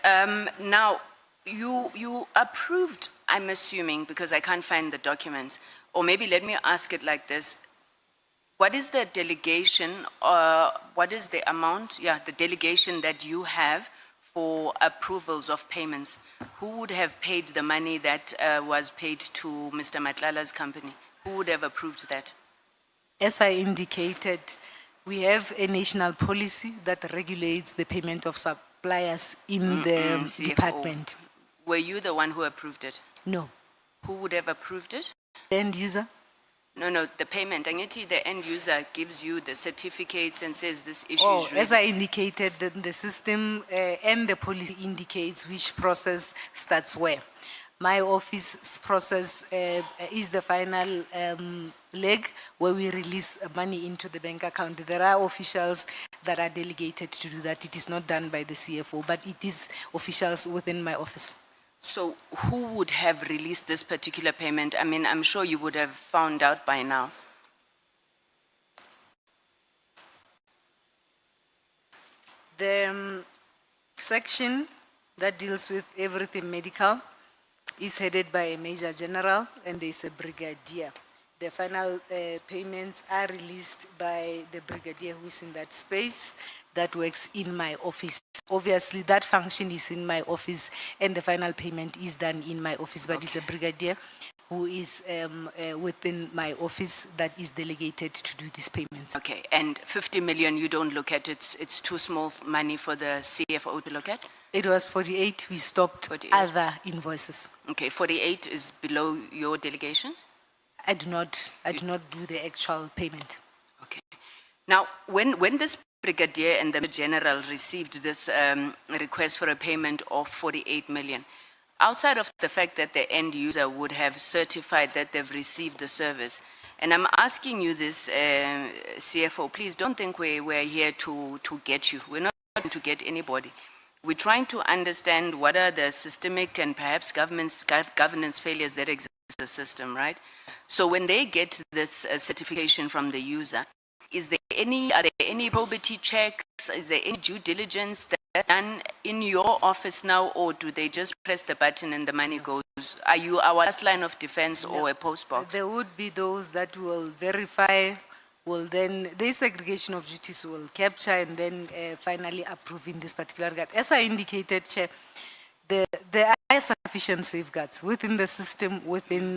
Now, you approved, I'm assuming, because I can't find the documents, or maybe let me ask it like this. What is the delegation, what is the amount, the delegation that you have for approvals of payments? Who would have paid the money that was paid to Mr. Matlala's company? Who would have approved that? As I indicated, we have a national policy that regulates the payment of suppliers in the CFO. department. Were you the one who approved it? No. Who would have approved it? The end user? No, the payment. Angeti, the end user gives you the certificates and says this issue Oh, is ready. as I indicated, the system and the policy indicates which process starts where. My office's process is the final leg where we release money into the bank account. There are officials that are delegated to do that. It is not done by the CFO, but it is officials within my office. So who would have released this particular payment? I mean, I'm sure you would have found out by now. The section that deals with everything medical is headed by a Major General and there's a Brigadier. The final payments are released by the Brigadier who is in that space, that works in my office. Obviously, that function is in my office and the final payment is done in my office, but it's a brigadier who is within my office that is delegated to do these payments. Okay, and 50 million, you don't look at, it's too small money for the CFO to look at? It was 48, we stopped 48. other invoices. Okay, 48 is below your delegations? I do not do the actual payment. Okay. Now, when this brigadier and the general received this request for a payment of 48 million, outside of the fact that the end user would have certified that they've received the service, and I'm asking you this, CFO, please don't think we're here to get you. We're not trying to get anybody. We're trying to understand what are the systemic and perhaps governance failures that exist in the system, right? So when they get this certification from the user, are there any probity checks? Is there any due diligence that's done in your office now, or do they just press the button and the money goes? Are you our last line of defense or a post box? There would be those that will verify, will then, the segregation of duties will capture and then finally approve in this particular regard. As I indicated, Chair, there are sufficient safeguards within the system, within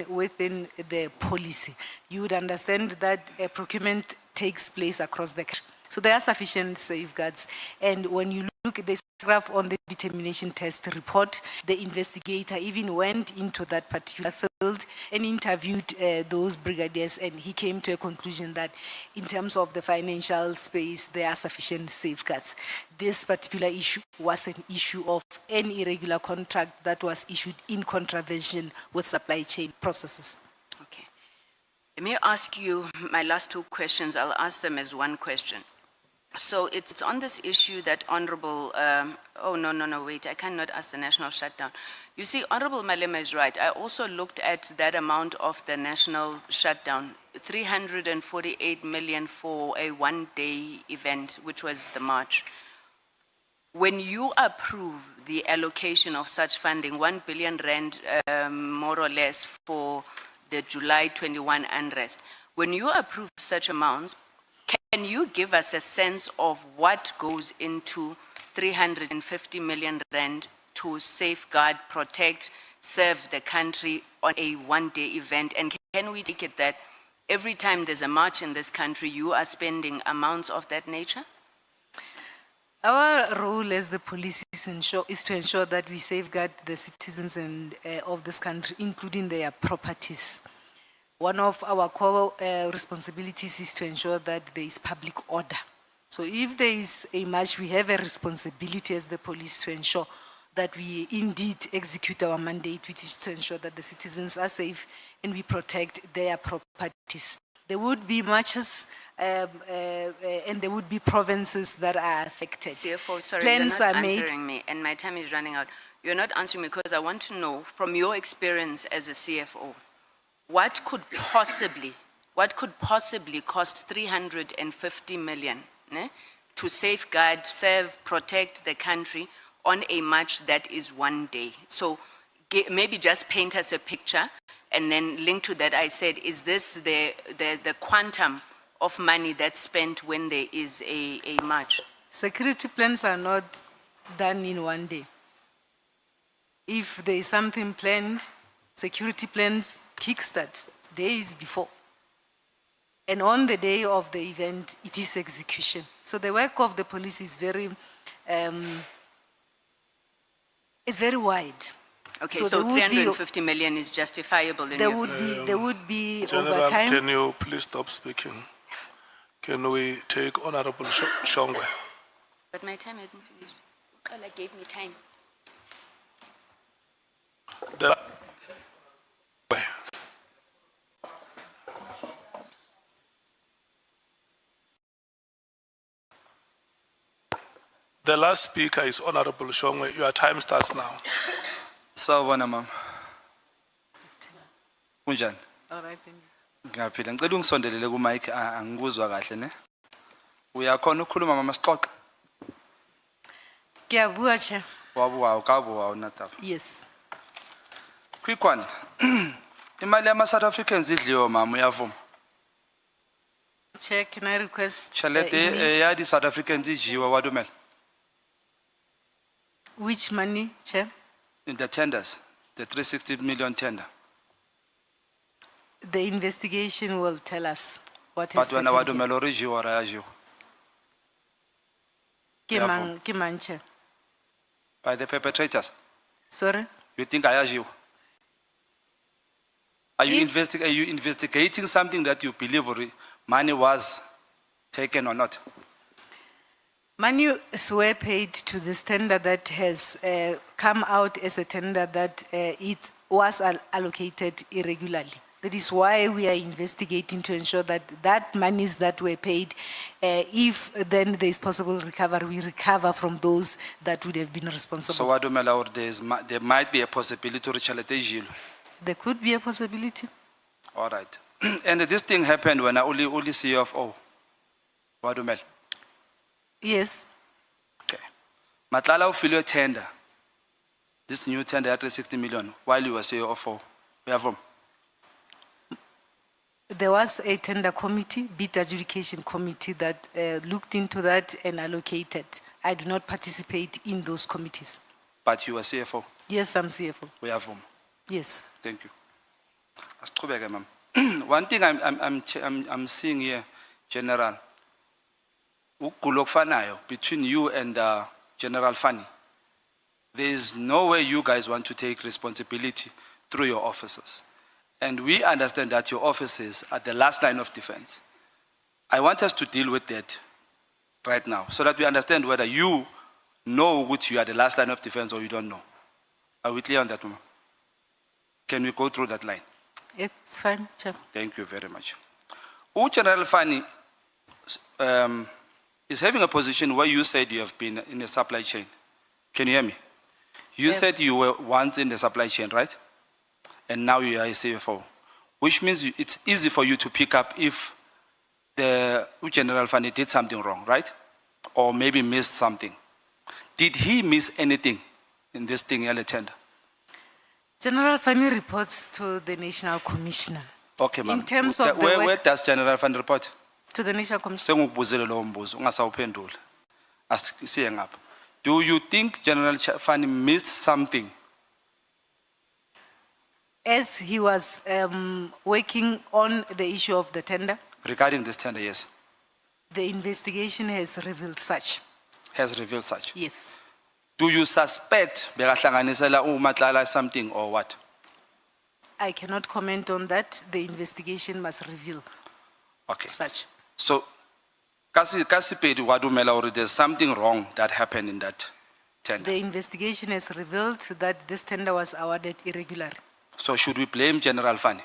the policy. You would understand that procurement takes place across the country. So there are sufficient safeguards. And when you look at this graph on the determination test report, the investigator even went into that particular field and interviewed those brigadiers, and he came to a conclusion that in terms of the financial space, there are sufficient safeguards. This particular issue was an issue of an irregular contract that was issued in contravention with supply chain processes. Okay. Let me ask you my last two questions. I'll ask them as one question. So it's on this issue that Honorable, wait, I cannot ask the national shutdown. You see, Honorable Malema is right. I also looked at that amount of the national shutdown, 348 million for a one-day event, which was the march. When you approve the allocation of such funding, 1 billion rand, more or less, for the July 21 unrest, when you approve such amounts, can you give us a sense of what goes into 350 million rand to safeguard, protect, serve the country on a one-day event? And can we take it that every time there's a march in this country, you are spending amounts of that nature? Our role as the police is to ensure that we safeguard the citizens of this country, including their properties. One of our core responsibilities is to ensure that there is public order. So if there is a march, we have a responsibility as the police to ensure that we indeed execute our mandate, which is to ensure that the citizens are safe and we protect their properties. There would be marches and there would be provinces that are affected. CFO, sorry, Plans you're not are made. answering me, and my time is running out. You're not answering me because I want to know, from your experience as a CFO, what could possibly cost 350 million to safeguard, serve, protect the country on a march that is one day? So maybe just paint us a picture, and then link to that. I said, is this the quantum of money that's spent when there is a march? Security plans are not done in one day. If there is something planned, security plans kickstart days before. And on the day of the event, it is execution. So the work of the police is very wide. Okay, so there would be- 350 million is justifiable in There your would be General, overtime. can you please stop speaking? Can we take Honorable Shongwe? But my time hadn't finished. Ola gave me time. The last speaker is Honorable Shongwe. Your time starts now. Sawubona mama. Kunjani? All right, thank you. Ngiyaphila. Ngicela ungisondelele ku mic angikuzwa kahle ne. Uyakhona ukukhuluma mama sixoxe? Ngiyabua, Chair. Wabuwa ukabuwa uNatal. Yes. Quick one. Imali yama South Africans idliwe mama uyavuma? Chair, can I request? Tšhelete English? ya di South Africans e jewa wa dumela Which money, Chair? in the tenders, the 360 million tender. The investigation will tell us what But has when wa happened. here. dumela ore e jewa ra ya jewa. Ke mang, Chair? By the perpetrators. Sorry? You think I jewa? Are you investigating something that you believe money was taken or not? Money were paid to this tender that has come out as a tender that it was allocated irregularly. That is why we are investigating to ensure that that monies that were paid, if then there is possible recovery, we recover from those that would have been responsible. So wa dumela ore there might be a possibility to tšhelete e jelwe. There could be a possibility. All right. And this thing happened when I only CFO. Wa dumela. Yes, Okay. Matlala o filwe tender. This new tender at 360 million while you were CFO. Where from? there was a tender committee, bid adjudication committee that looked into that and allocated. I do not participate in those committees. But you were CFO. Yes, I'm CFO. Where from? Yes. Thank you. Asiqhubeke, ma'am. One thing I'm seeing here, General, ukugula okufanayo between you and General Fanny. There is no way you guys want to take responsibility through your officers. And we understand that your officers are the last line of defense. I want us to deal with that right now so that we understand whether you know which you are the last line of defense or you don't know. Are we clear on that, ma'am? Can we go through that line? It's fine, Chair. Thank you very much. General Fanny is having a position where you said you have been in the supply chain. Can you hear me? You said you were once in the supply chain, right? And now you are a CFO, which means it's easy for you to pick up if the General Fanny did something wrong, right? Or maybe missed something. Did he miss anything in this thing, early tender? General Fanny reports to the National Commissioner. Okay, ma'am. In terms of the where work- does General Fanny report? To the National Commissioner. Sengukubuzele lowo mbuzo ungasawuphendula. Asiye ngapha. Do you think General Fanny missed something? As he was working on the issue of the tender, Regarding this tender, yes, the investigation has revealed such. has revealed such. Yes. Do you suspect bekahlanganisela uMatlala something or what? I cannot comment on that. The investigation must reveal Okay. such. So, Kasipedi wadumela or there's something wrong that happened in that tender. The investigation has revealed that this tender was awarded irregularly. So should we blame General Fanny?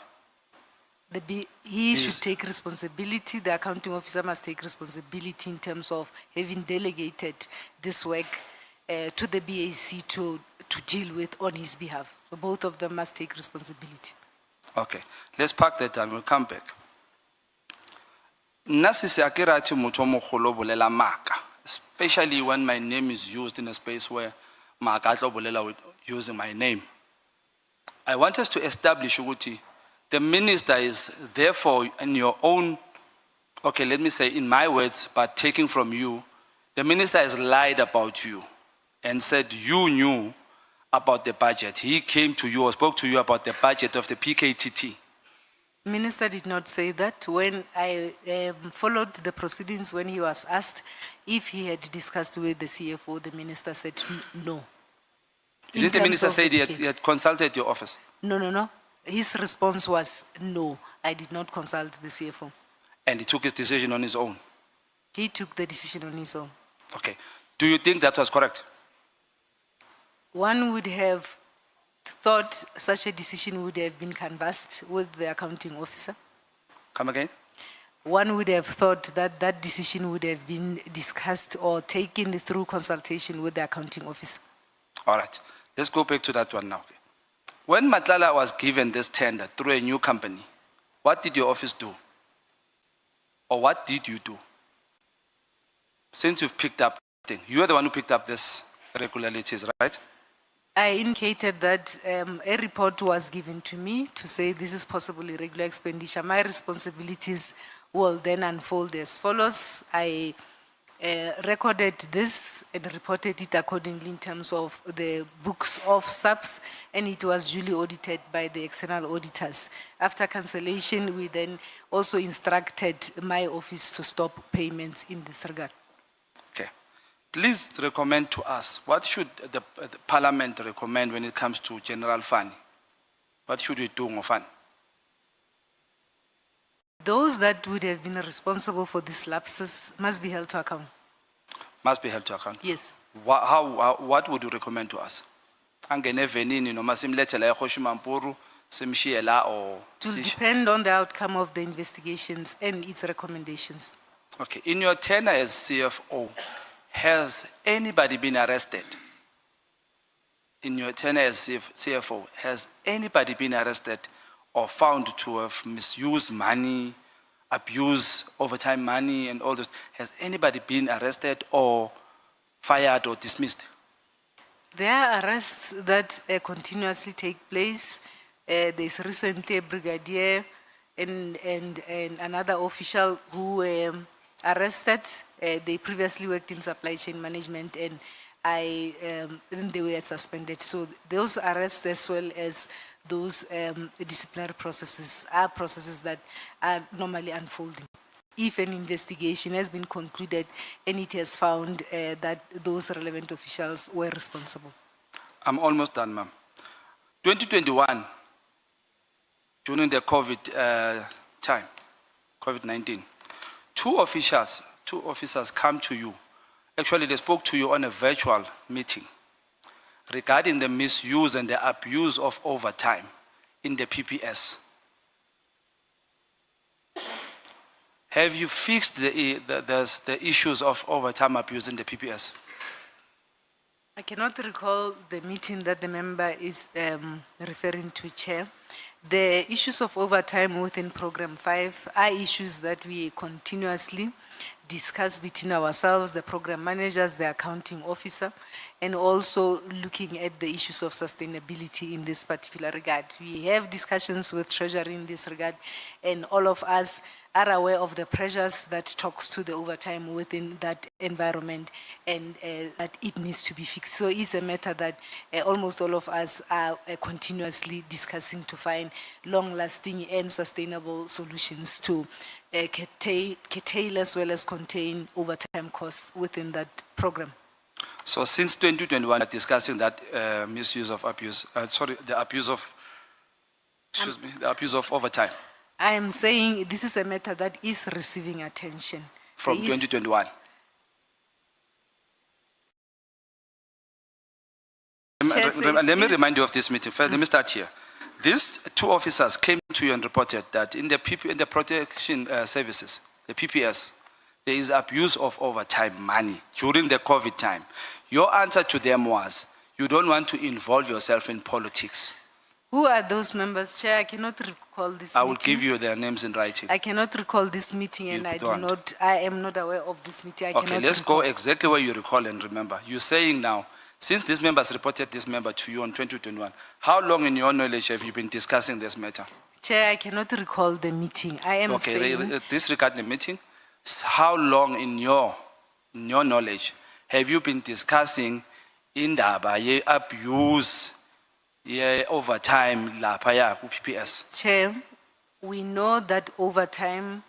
He should take responsibility, the accounting officer must take responsibility in terms of having delegated this work to the BAC to deal with on his behalf. So both of them must take responsibility. Okay, let's park that and we'll come back. Nasisi akirati mutho o mogolo o bolela maka, especially when my name is used in a space where maka a tlo bolela with using my name. I want us to establish ukuthi the minister is therefore in your own, okay, let me say in my words, but taking from you, the minister has lied about you and said you knew about the budget. He came to you or spoke to you about the budget of the PKTT. Minister did not say that. When I followed the proceedings, when he was asked if he had discussed with the CFO, the minister said no. In Didn't the terms minister of say the he had consulted your office? No. His response was no. I did not consult the CFO. And he took his decision on his own? He took the decision on his own. Okay. Do you think that was correct? One would have thought such a decision would have been canvassed with the accounting officer. Come again? One would have thought that that decision would have been discussed or taken through consultation with the accounting officer. All right. Let's go back to that one now. When Matlala was given this tender through a new company, what did your office do? Or what did you do? Since you've picked up the thing, you are the one who picked up this irregularities, right? I indicated that a report was given to me to say this is possible irregular expenditure. My responsibilities will then unfold as follows. I recorded this and reported it accordingly in terms of the books of SAPS, and it was duly audited by the external auditors. After cancellation, we then also instructed my office to stop payments in this regard. Okay. Please recommend to us, what should the Parliament recommend when it comes to general fund? What should we do on fund? Those that would have been responsible for these lapses must be held to account. Must be held to account. Yes. What would you recommend to us? Angene venini noma simlethele eKhoshi Mampuru simshiye la or It will depend on the outcome of the investigations and its recommendations. Okay, in your tenure as CFO, has anybody been arrested? In your tenure as CFO, has anybody been arrested or found to have misused money, abused overtime money and all those? Has anybody been arrested or fired or dismissed? There are arrests that continuously take place. There's recently a brigadier and another official who were arrested. They previously worked in supply chain management, and then they were suspended. So those arrests, as well as those disciplinary processes, are processes that are normally unfolding. If an investigation has been concluded and it has found that those relevant officials were responsible. I'm almost done, ma'am. 2021, during the COVID time, COVID-19, two officers come to you. Actually, they spoke to you on a virtual meeting regarding the misuse and the abuse of overtime in the PPS. Have you fixed the issues of overtime abuse in the PPS? I cannot recall the meeting that the member is referring to, Chair. The issues of overtime within Program 5 are issues that we continuously discuss between ourselves, the program managers, the accounting officer, and also looking at the issues of sustainability in this particular regard. We have discussions with Treasury in this regard, and all of us are aware of the pressures that talks to the overtime within that environment, and that it needs to be fixed. So it's a matter that almost all of us are continuously discussing to find long-lasting and sustainable solutions to curtail as well as contain overtime costs within that program. So since 2021, discussing that misuse of abuse, the abuse of, the abuse of overtime. I am saying this is a matter that is receiving attention. From 2021. Let me remind you of this meeting. First, let me start here. These two officers came to you and reported that in the protection services, the PPS, there is abuse of overtime money during the COVID time. Your answer to them was, you don't want to involve yourself in politics. Who are those members, Chair? I cannot recall this I meeting. will give you their names in writing. I cannot recall this meeting, and I am not aware of this meeting. I Okay, cannot let's recall. go exactly where you recall and remember. You're saying now, since these members reported this member to you on 2021, how long in your knowledge have you been discussing this matter? Chair, I cannot recall the meeting. I am saying... Disregard the meeting. How long in your knowledge have you been discussing indaba ye abuse ye overtime lapha ya ku PPS? Chair, we know that overtime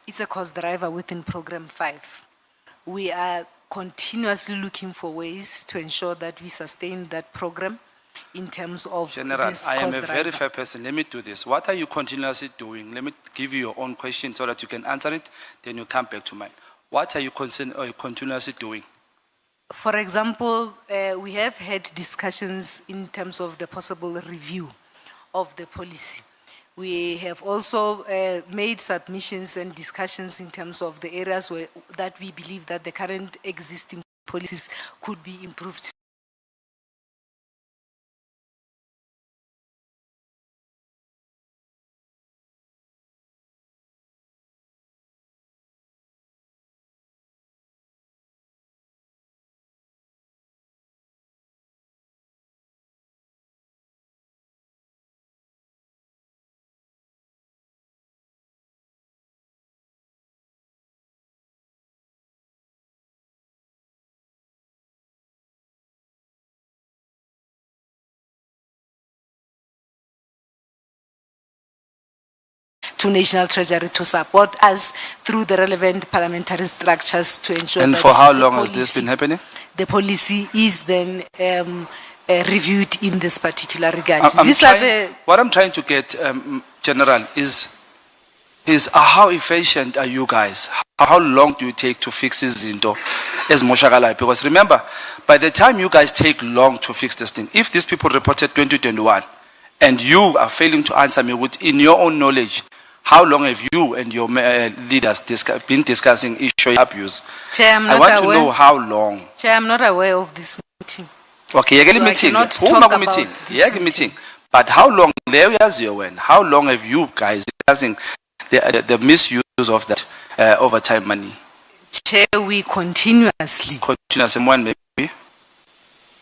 is a cost driver within Program 5. We are continuously looking for ways to ensure that we sustain that program in terms of General, this I am cost a very driver. fair person. Let me do this. What are you continuously doing? Let me give you your own question so that you can answer it, then you come back to mine. What are you continuously doing? For example, we have had discussions in terms of the possible review of the policy. We have also made submissions and discussions in terms of the areas that we believe that the current existing policies could be improved to National Treasury to support us through the relevant parliamentary structures to ensure And that for how the long has this policy- been happening? The policy is then reviewed in this particular regard. I'm These are trying- the What I'm trying to get, General, is how efficient are you guys? How long do you take to fix this into as Moshagalai? Because remember, by the time you guys take long to fix this thing, if these people reported 2021 and you are failing to answer me in your own knowledge, how long have you and your leaders been discussing issue abuse? Chair, I'm I not want to aware. know how long. Chair, I'm not aware of this meeting. Okay, So you're I meeting. cannot Who talk maku about meeting? this Yeah, meeting. But how long? How long have you guys discussing the misuse of that overtime money? Chair, we continuously Continuous one maybe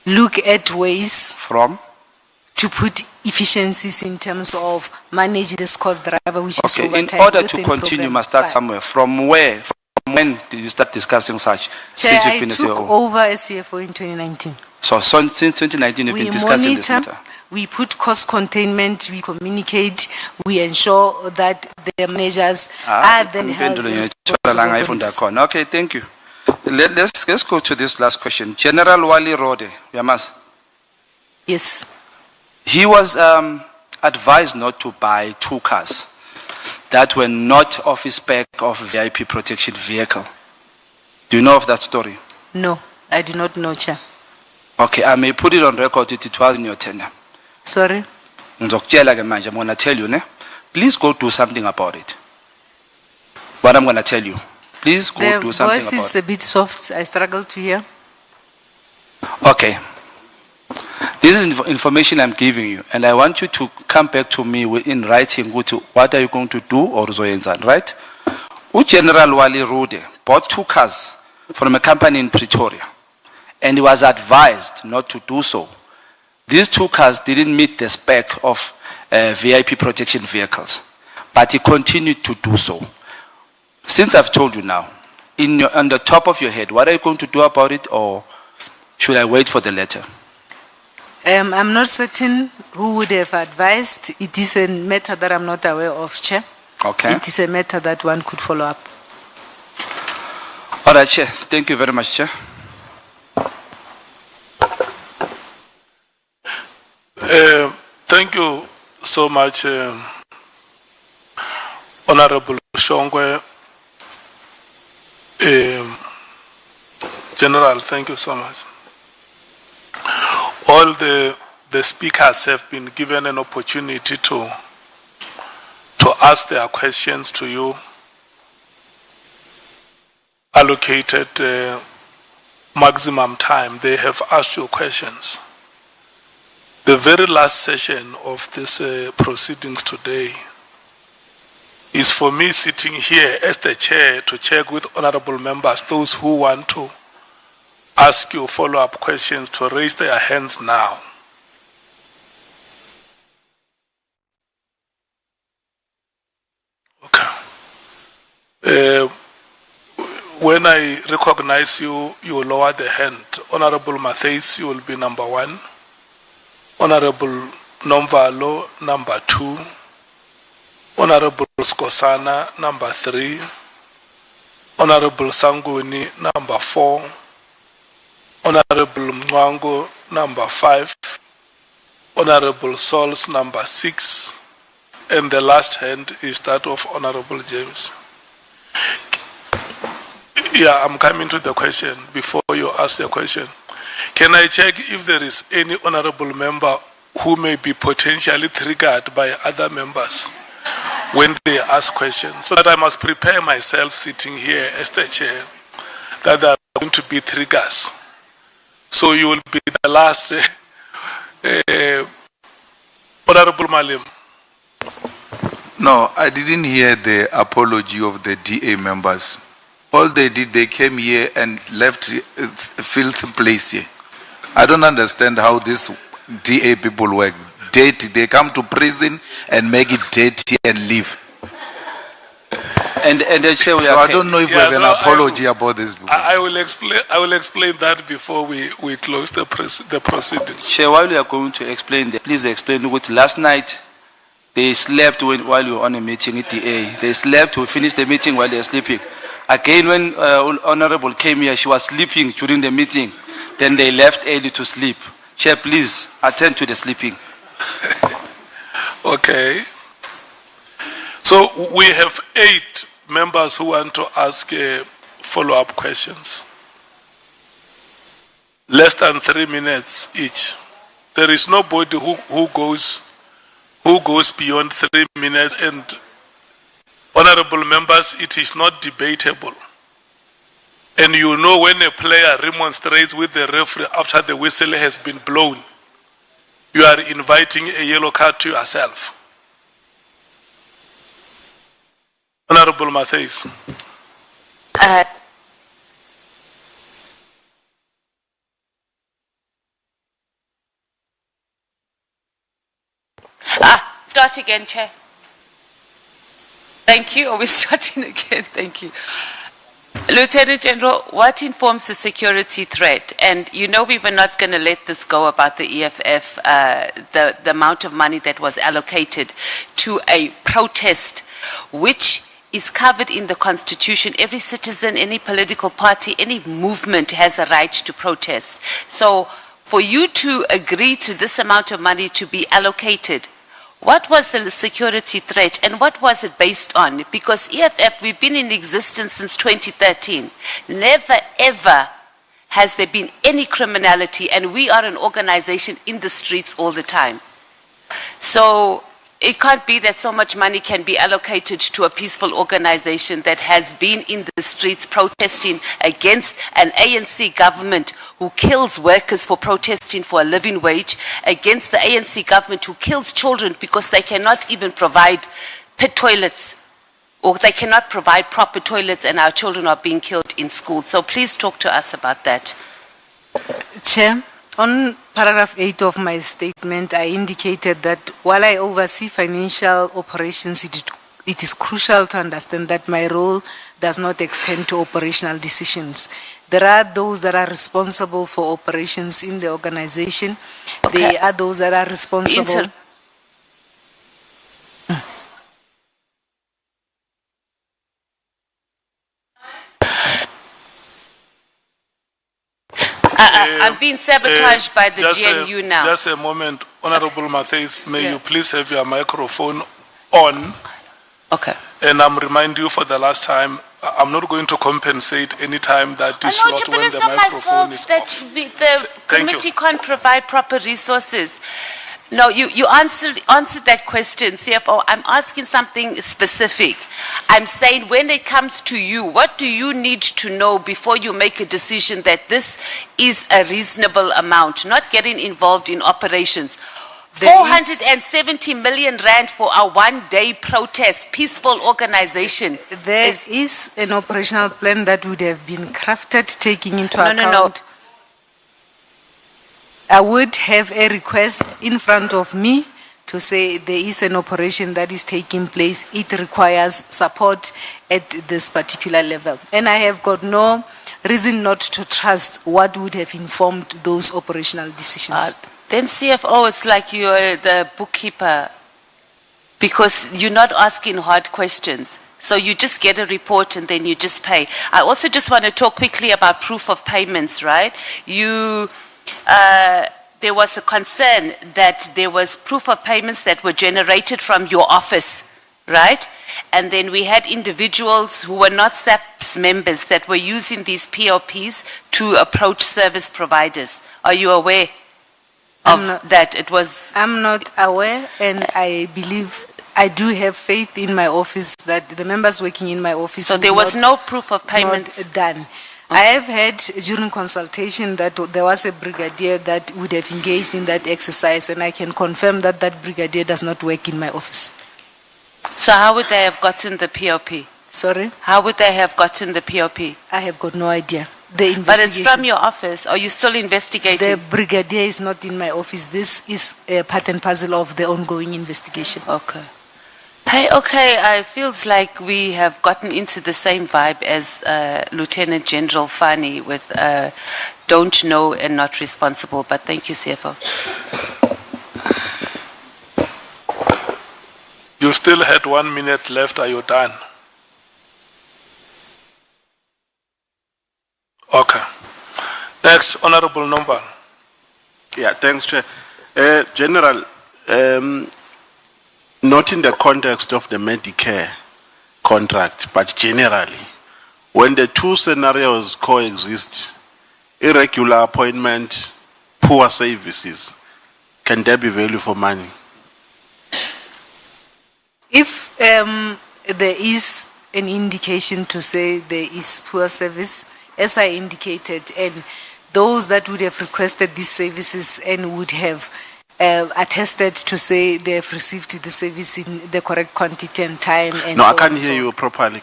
look at ways from. to put efficiencies in terms of manage this cost driver, which is Okay, in overtime order to within continue, you program must start five. somewhere. From where? From when did you start discussing such? Chair, Since I you've been a took CEO. over as CFO in 2019. So since 2019, you've We been discussing this monitor, matter. we put cost containment, we communicate, we ensure that the measures are then held Impendulo responsible yetholakala for ngayifunda this. khona. Okay, thank you. Let's go to this last question. General Wali Rode, Yamas. Yes. He was advised not to buy 2 cars that were not of his spec of VIP protection vehicle. Do you know of that story? No, I do not know, Chair. Okay, I may put it on record that it was in your tenure. Sorry. Ngizokutshela ke manje, I'm going to tell you, ne? Please go do something about it. What I'm going to tell you. Please go The do something voice about is it. a bit soft. I struggle to hear. Okay. This is information I'm giving you, and I want you to come back to me in writing what are you going to do or zoyenza, right? General Wali Rode bought 2 cars from a company in Pretoria, and he was advised not to do so. These 2 cars didn't meet the spec of VIP protection vehicles, but he continued to do so. Since I've told you now, on the top of your head, what are you going to do about it, or should I wait for the letter? I'm not certain who would have advised. It is a matter that I'm not aware of, Chair. Okay. It is a matter that one could follow up. All right, Chair. Thank you very much, Chair. Thank you so much, Honorable Shongwe. General, thank you so much. All the speakers have been given an opportunity to ask their questions to you. Allocated maximum time, they have asked you questions. The very last session of this proceedings today is for me sitting here as the chair to check with honorable members, those who want to ask you follow-up questions, to raise their hands now. Okay. When I recognize you, you lower the hand. Honorable Matthews, you will be number 1. Honorable Nomvalo, number 2. Honorable Skosana, number 3. Honorable Sanguni, number 4. Honorable Mwango, number 5. Honorable Sauls, number 6. And the last hand is that of Honorable James. Yeah, I'm coming to the question before you ask the question. Can I check if there is any honorable member who may be potentially triggered by other members when they ask questions? So that I must prepare myself sitting here as the chair, that there are going to be triggers. So you will be the last. Honorable Malim. No, I didn't hear the apology of the DA members. All they did, they came here and left a filthy place here. I don't understand how these DA people work. Dirty, they come to prison and make it dirty and leave. And the chair, So I don't know if we have an apology about this. I will explain that before we close the proceedings. Chair, while you are going to explain, please explain what last night They slept while you were on a meeting at the A. They slept, we finished the meeting while they were sleeping. Again, when Honorable came here, she was sleeping during the meeting. Then they left early to sleep. Chair, please attend to the sleeping. Okay. So we have 8 members who want to ask follow-up questions. Less than 3 minutes each. There is nobody who goes beyond 3 minutes, and honorable members, it is not debatable. And you know when a player remonstrates with the referee after the whistle has been blown, you are inviting a yellow card to yourself. Honorable Matthews. Start again, Chair. Thank you. Are we starting again? Thank you. Lieutenant General, what informs the security threat? And you know we were not going to let this go about the EFF, the amount of money that was allocated to a protest, which is covered in the Constitution. Every citizen, any political party, any movement has a right to protest. So for you to agree to this amount of money to be allocated, what was the security threat and what was it based on? Because EFF, we've been in existence since 2013. Never ever has there been any criminality, and we are an organization in the streets all the time. So it can't be that so much money can be allocated to a peaceful organization that has been in the streets protesting against an ANC government who kills workers for protesting for a living wage, against the ANC government who kills children because they cannot even provide pit toilets, or they cannot provide proper toilets, and our children are being killed in school. So please talk to us about that. Chair, on paragraph 8 of my statement, I indicated that while I oversee financial operations, it is crucial to understand that my role does not extend to operational decisions. There are those that are responsible for operations in the organization. Okay. There are those that are responsible. I'm being sabotaged by the GNU now. Just a moment, Honorable Matthews, may you please have your microphone on? Okay. And I'm reminding you for the last time, I'm not going to compensate any time that is lost when the microphone is off. The committee can't provide proper resources. No, you answered that question, CFO. I'm asking something specific. I'm saying when it comes to you, what do you need to know before you make a decision that this is a reasonable amount, not getting involved in operations? 470 million rand for a one-day protest, peaceful organization. There is an operational plan that would have been crafted taking into account. I would have a request in front of me to say there is an operation that is taking place. It requires support at this particular level. And I have got no reason not to trust what would have informed those operational decisions. Then CFO, it's like you're the bookkeeper, because you're not asking hard questions. So you just get a report and then you just pay. I also just want to talk quickly about proof of payments, right? There was a concern that there was proof of payments that were generated from your office, right? And then we had individuals who were not SAPS members that were using these POPs to approach service providers. Are you aware of that? It was... I'm not aware, and I believe I do have faith in my office that the members working in my office... So there was no proof of payments done. I have heard during consultation that there was a brigadier that would have engaged in that exercise, and I can confirm that that brigadier does not work in my office. So how would they have gotten the POP? Sorry? How would they have gotten the POP? I have got no idea. But it's from your office. Are you still investigating? The brigadier is not in my office. This is a part and parcel of the ongoing investigation. Okay. Hey, okay, it feels like we have gotten into the same vibe as Lieutenant General Fani with don't know and not responsible, but thank you, CFO. still had 1 minute left. Are you done? Okay. Next, Honorable Number. Yeah, thanks, Chair. General, not in the context of the Medicare contract, but generally, when the two scenarios coexist, irregular appointment, poor services, can there be value for money? If there is an indication to say there is poor service, as I indicated, and those that would have requested these services and would have attested to say they have received the service in the correct quantity and time. And No, so I can't on, hear so you properly.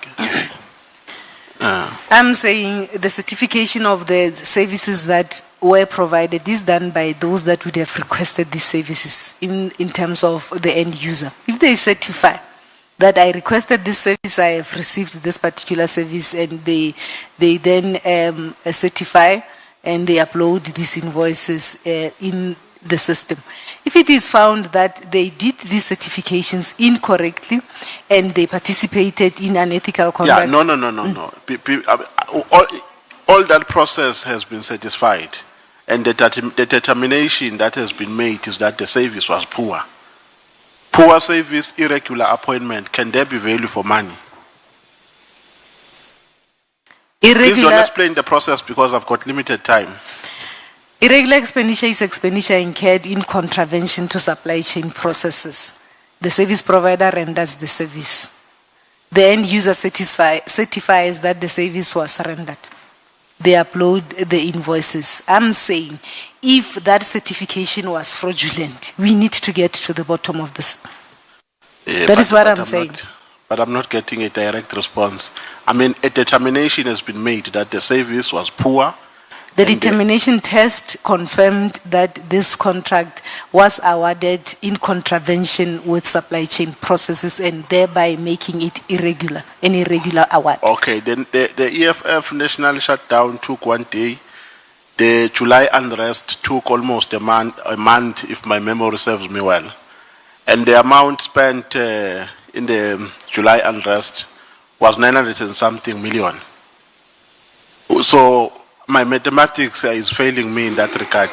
I'm saying the certification of the services that were provided is done by those that would have requested these services in terms of the end user. If they certify that I requested this service, I have received this particular service, and they then certify and they upload these invoices in the system. If it is found that they did these certifications incorrectly and they participated in unethical conduct. Yeah, no. All that process has been satisfied, and the determination that has been made is that the service was poor. Poor service, irregular appointment, can there be value for money? Please don't explain the process because I've got limited time. Irregular expenditure is expenditure incurred in contravention to supply chain processes. The service provider renders the service. The end user certifies that the service was rendered. They upload the invoices. I'm saying if that certification was fraudulent, we need to get to the bottom of this. Yeah, That is what I'm saying. But I'm not getting a direct response. I mean, a determination has been made that the service was poor. The determination test confirmed that this contract was awarded in contravention with supply chain processes and thereby making it irregular, an irregular award. Okay, then the EFF national shutdown took 1 day. The July unrest took almost a month, if my memory serves me well. And the amount spent in the July unrest was 900 and something million. So my mathematics is failing me in that regard.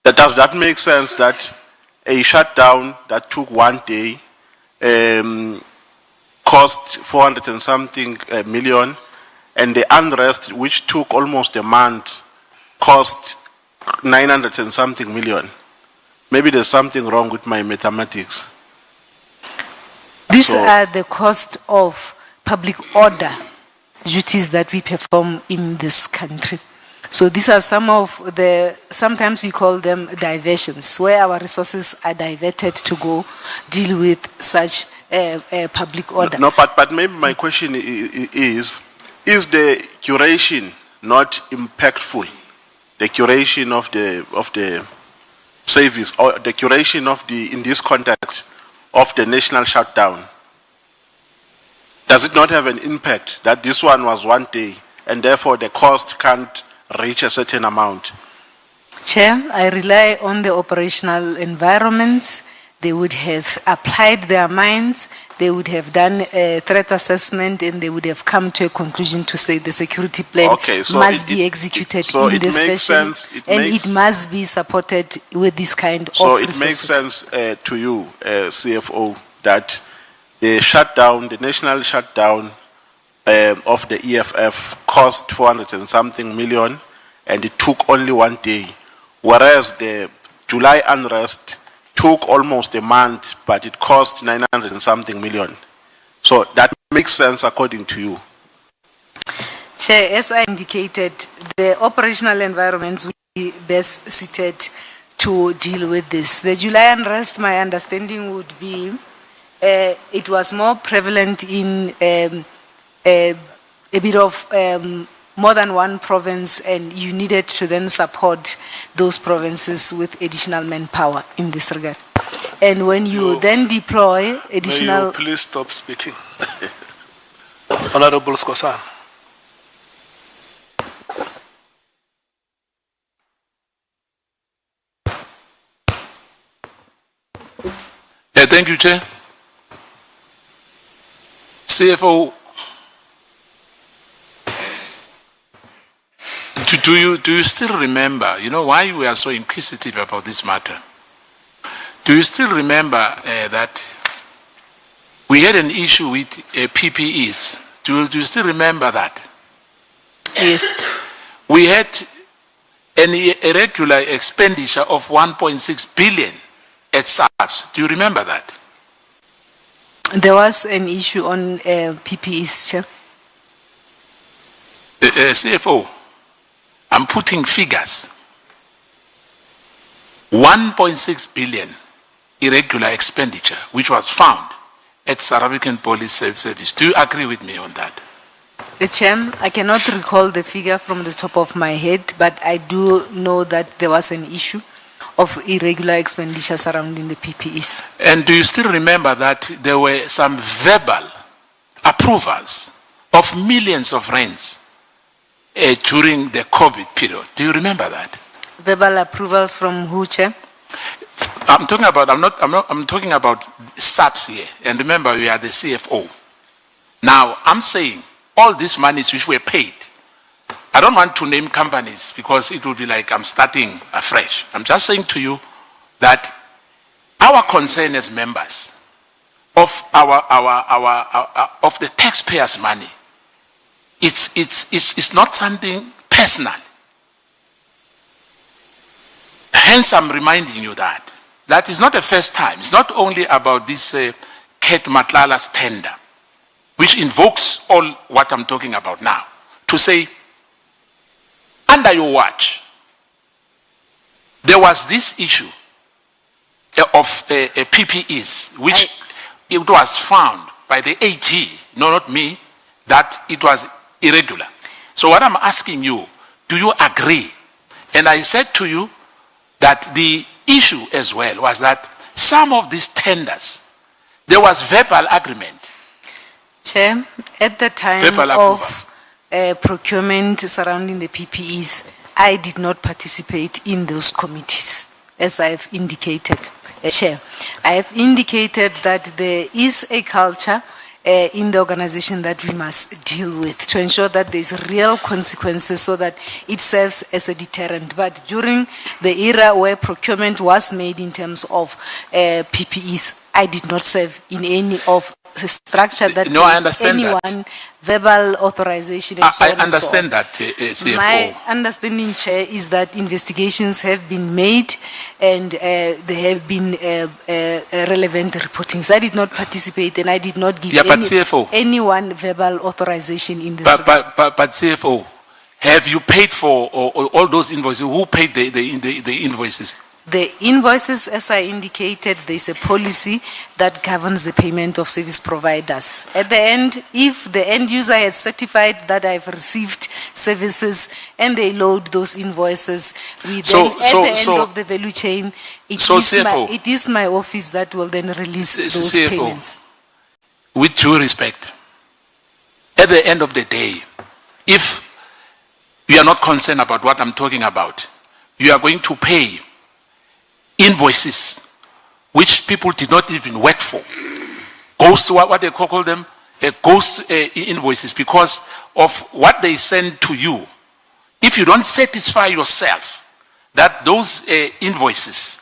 Does that make sense that a shutdown that took 1 day cost 400 and something million, and the unrest, which took almost a month, cost 900 and something million? Maybe there's something wrong with my mathematics. These are the cost of public order duties that we perform in this country. So these are some of the, sometimes we call them diversions, where our resources are diverted to go deal with such public order. No, but maybe my question is the curation not impactful? The curation of the service, or the curation of the, in this context, of the national shutdown, does it not have an impact that this one was 1 day and therefore the cost can't reach a certain amount? Chair, I rely on the operational environment. They would have applied their minds, they would have done a threat assessment, and they would have come to a conclusion to say the security plan must be executed in this fashion, and it must be supported with this kind of resources. So it makes sense to you, CFO, that the shutdown, the national shutdown of the EFF cost 400 and something million, and it took only 1 day, whereas the July unrest took almost a month, but it cost 900 and something million. So that makes sense according to you. Chair, as I indicated, the operational environments will be best suited to deal with this. The July unrest, my understanding would be, it was more prevalent in a bit of more than one province, and you needed to then support those provinces with additional manpower in this regard. And when you then deploy additional... May you please stop speaking. Honorable Skosan. Thank you, Chair. CFO, do you still remember, you know, why we are so inquisitive about this matter? Do you still remember that we had an issue with PPEs? Do you still remember that? Yes. We had an irregular expenditure of 1.6 billion at SAPS. Do you remember that? There was an issue on PPEs, Chair. CFO, I'm putting figures. 1.6 billion irregular expenditure, which was found at South African Police Service. Do you agree with me on that? Chair, I cannot recall the figure from the top of my head, but I do know that there was an issue of irregular expenditure surrounding the PPEs. And do you still remember that there were some verbal approvals of millions of rands during the COVID period? Do you remember that? Verbal approvals from who, Chair? I'm talking about SAPS here. And remember, we are the CFO. Now, I'm saying all these monies which were paid, I don't want to name companies because it would be like I'm starting afresh. I'm just saying to you that our concern as members of of the taxpayers' money, it's not something personal. Hence, I'm reminding you that that is not the first time. It's not only about this Kate Matlala's tender, which invokes all what I'm talking about now, to say, under your watch, there was this issue of PPEs, which it was found by the AG, no, not me, that it was irregular. So what I'm asking you, do you agree? And I said to you that the issue as well was that some of these tenders, there was verbal agreement. Chair, at the time of procurement surrounding the PPEs, I did not participate in those committees, as I have indicated, Chair. I have indicated that there is a culture in the organization that we must deal with to ensure that there is real consequences so that it serves as a deterrent. But during the era where procurement was made in terms of PPEs, I did not serve in any of the structure that no, I understand anyone that. Verbal authorization and so on. I understand that, CFO. My understanding, Chair, is that investigations have been made and there have been relevant reportings. I did not participate and I did not give anyone verbal authorization in this. But CFO, have you paid for all those invoices? Who paid the invoices? The invoices, as I indicated, there is a policy that governs the payment of service providers. At the end, if the end user has certified that I've received services and they load those invoices, we then, at the end of the value chain, it is my office that will then release those CFO, payments. With due respect, at the end of the day, if you are not concerned about what I'm talking about, you are going to pay invoices which people did not even work for. Ghost, what they call them, ghost invoices, because of what they send to you. If you don't satisfy yourself that those invoices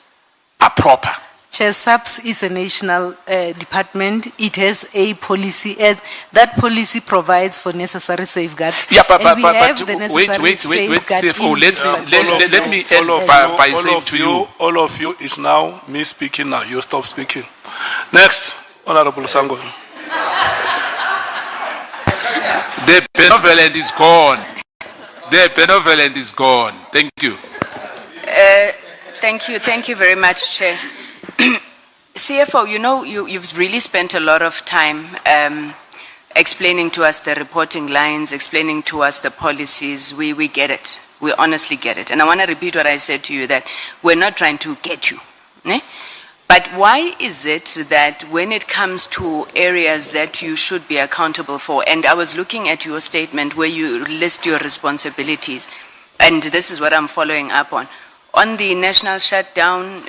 are proper. Chair, SAPS is a national department. It has a policy, and that policy provides for necessary safeguards. Yeah, but wait, CFO, let me end by saying to you. All of you is now me speaking now. You stop speaking. Next, Honorable Sangon. The benevolent is gone. The benevolent is gone. Thank you. Thank you very much, Chair. CFO, you know, you've really spent a lot of time explaining to us the reporting lines, explaining to us the policies. We get it. We honestly get it. And I want to repeat what I said to you, that we're not trying to get you. Ne? But why is it that when it comes to areas that you should be accountable for, and I was looking at your statement where you list your responsibilities, and this is what I'm following up on. On the national shutdown,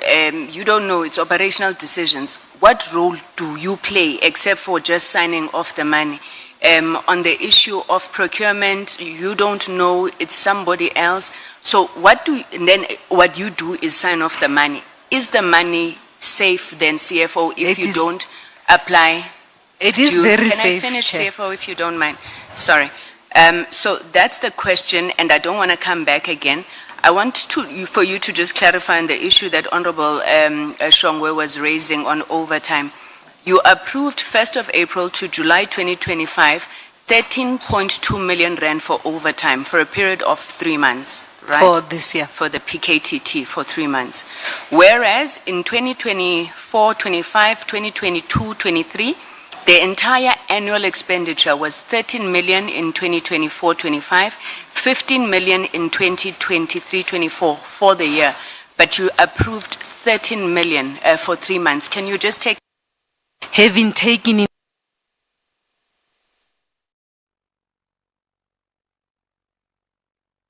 you don't know, it's operational decisions. What role do you play except for just signing off the money? On the issue of procurement, you don't know, it's somebody else. So what you do is sign off the money. Is the money safe then, CFO, if you don't apply? It is very safe. Can I finish, Chair. CFO, if you don't mind? Sorry. So that's the question, and I don't want to come back again. I want for you to just clarify on the issue that Honorable Shongwe was raising on overtime. You approved 1st of April to July 2025, 13.2 million rand for overtime for a period of 3 months, right? For this year. For the PKTT for 3 months. Whereas in 2024, 25, 2022, 23, the entire annual expenditure was 13 million in 2024, 25, 15 million in 2023, 24 for the year. But you approved 13 million for 3 months. Can you just take Having taken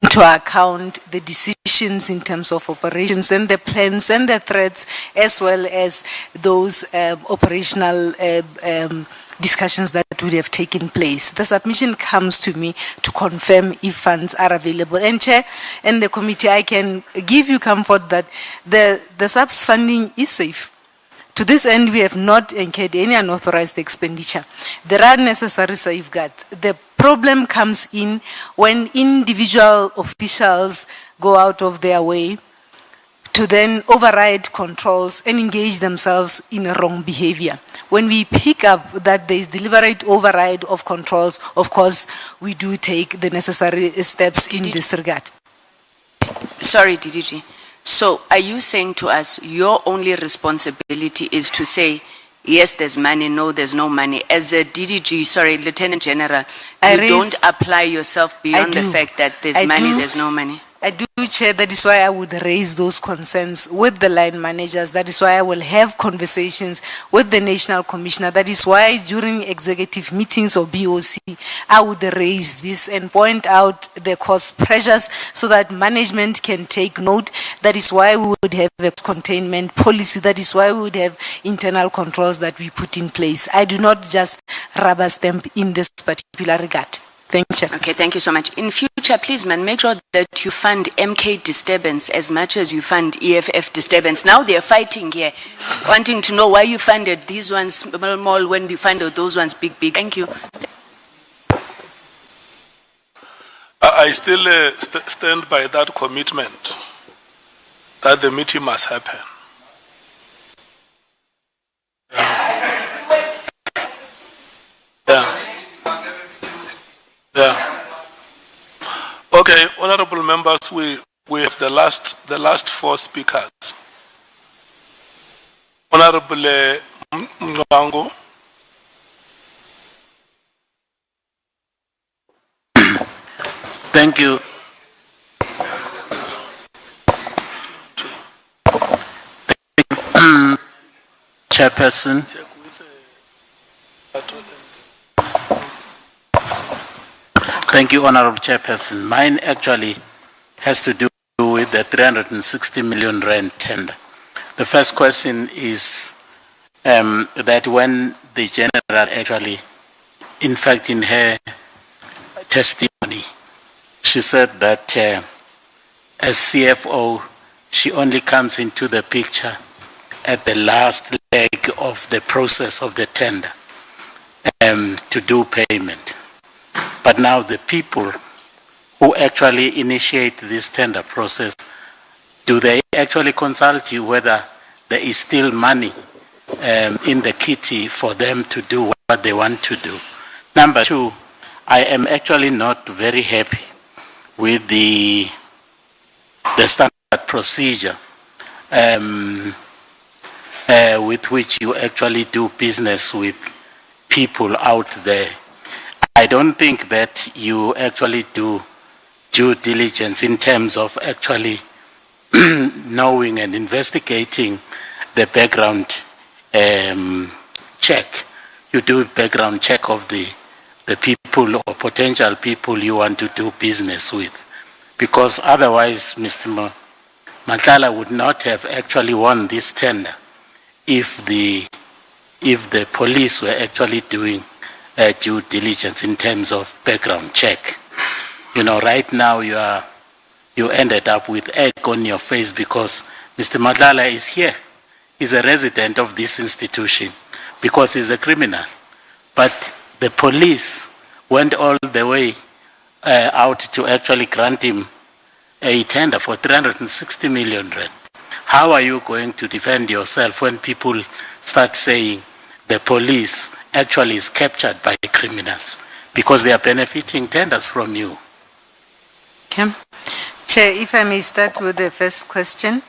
into account the decisions in terms of operations and the plans and the threats, as well as those operational discussions that would have taken place. The submission comes to me to confirm if funds are available. And Chair and the committee, I can give you comfort that the SAPS funding is safe. To this end, we have not incurred any unauthorized expenditure. There are necessary safeguards. The problem comes in when individual officials go out of their way to then override controls and engage themselves in wrong behavior. When we pick up that there is deliberate override of controls, of course, we do take the necessary steps in this regard. Sorry, DDG. So are you saying to us your only responsibility is to say, yes, there's money, no, there's no money? As a DDG, sorry, Lieutenant General, you don't apply yourself beyond the fact that there's money, there's no money? I do, Chair. That is why I would raise those concerns with the line managers. That is why I will have conversations with the National Commissioner. That is why during executive meetings or BOC, I would raise this and point out the cost pressures so that management can take note. That is why we would have a containment policy. That is why we would have internal controls that we put in place. I do not just rubber stamp in this particular regard. Thank you. Okay, thank you so much. In future, please, man, make sure that you fund MK disturbance as much as you fund EFF disturbance. Now they're fighting here, wanting to know why you funded these ones small when you funded those ones big. Thank you. I still stand by that commitment that the meeting must happen. Yeah. Yeah. Okay, honorable members, we have the last 4 speakers. Honorable Mkhwanazi. Thank you. Chairperson. Thank you, Honorable Chairperson. Mine actually has to do with the 360 million rand tender. The first question is that when the General actually, in fact, in her testimony, she said that as CFO, she only comes into the picture at the last leg of the process of the tender to do payment. But now the people who actually initiate this tender process, do they actually consult you whether there is still money in the kitty for them to do what they want to do? Number 2, I am actually not very happy with the standard procedure with which you actually do business with people out there. I don't think that you actually do due diligence in terms of actually knowing and investigating the background check. You do a background check of the people or potential people you want to do business with. Because otherwise, Mr. Nhlanhla would not have actually won this tender if the police were actually doing due diligence in terms of background check. You know, right now you ended up with egg on your face because Mr. Nhlanhla is here. He's a resident of this institution because he's a criminal. But the police went all the way out to actually grant him a tender for 360 million rand. How are you going to defend yourself when people start saying the police actually is captured by criminals because they are benefiting tenders from you? Okay. Chair, if I may start with the first question.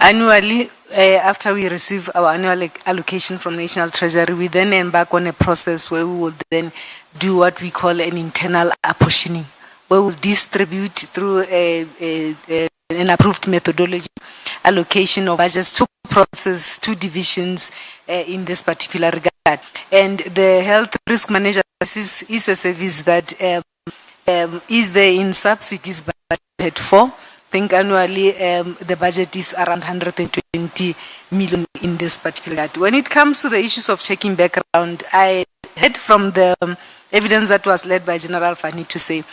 Annually, after we receive our annual allocation from National Treasury, we then embark on a process where we will then do what we call an internal apportioning, where we'll distribute through an approved methodology allocation of budgets to process, two divisions in this particular regard. And the health risk manager is a service that is there in SAPS. It is budgeted for. I think annually the budget is around 120 million in this particular regard. When it comes to the issues of checking background, I heard from the evidence that was led by General Fani to say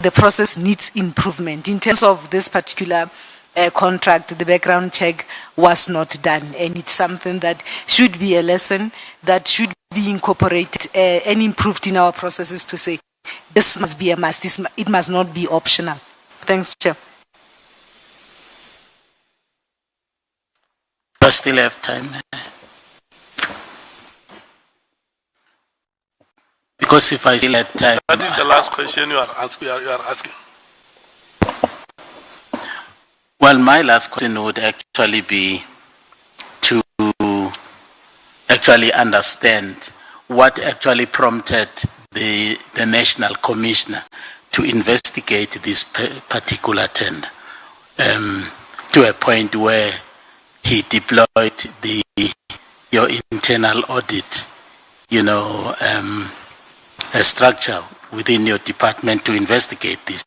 the process needs improvement. In terms of this particular contract, the background check was not done, and it's something that should be a lesson that should be incorporated and improved in our processes to say this must be a must, it must not be optional. Thanks, Chair. I still have time. Because if I still had time... That is the last question you are asking. Well, my last question would actually be to actually understand what actually prompted the National Commissioner to investigate this particular tender to a point where he deployed your internal audit, you know, a structure within your department to investigate this.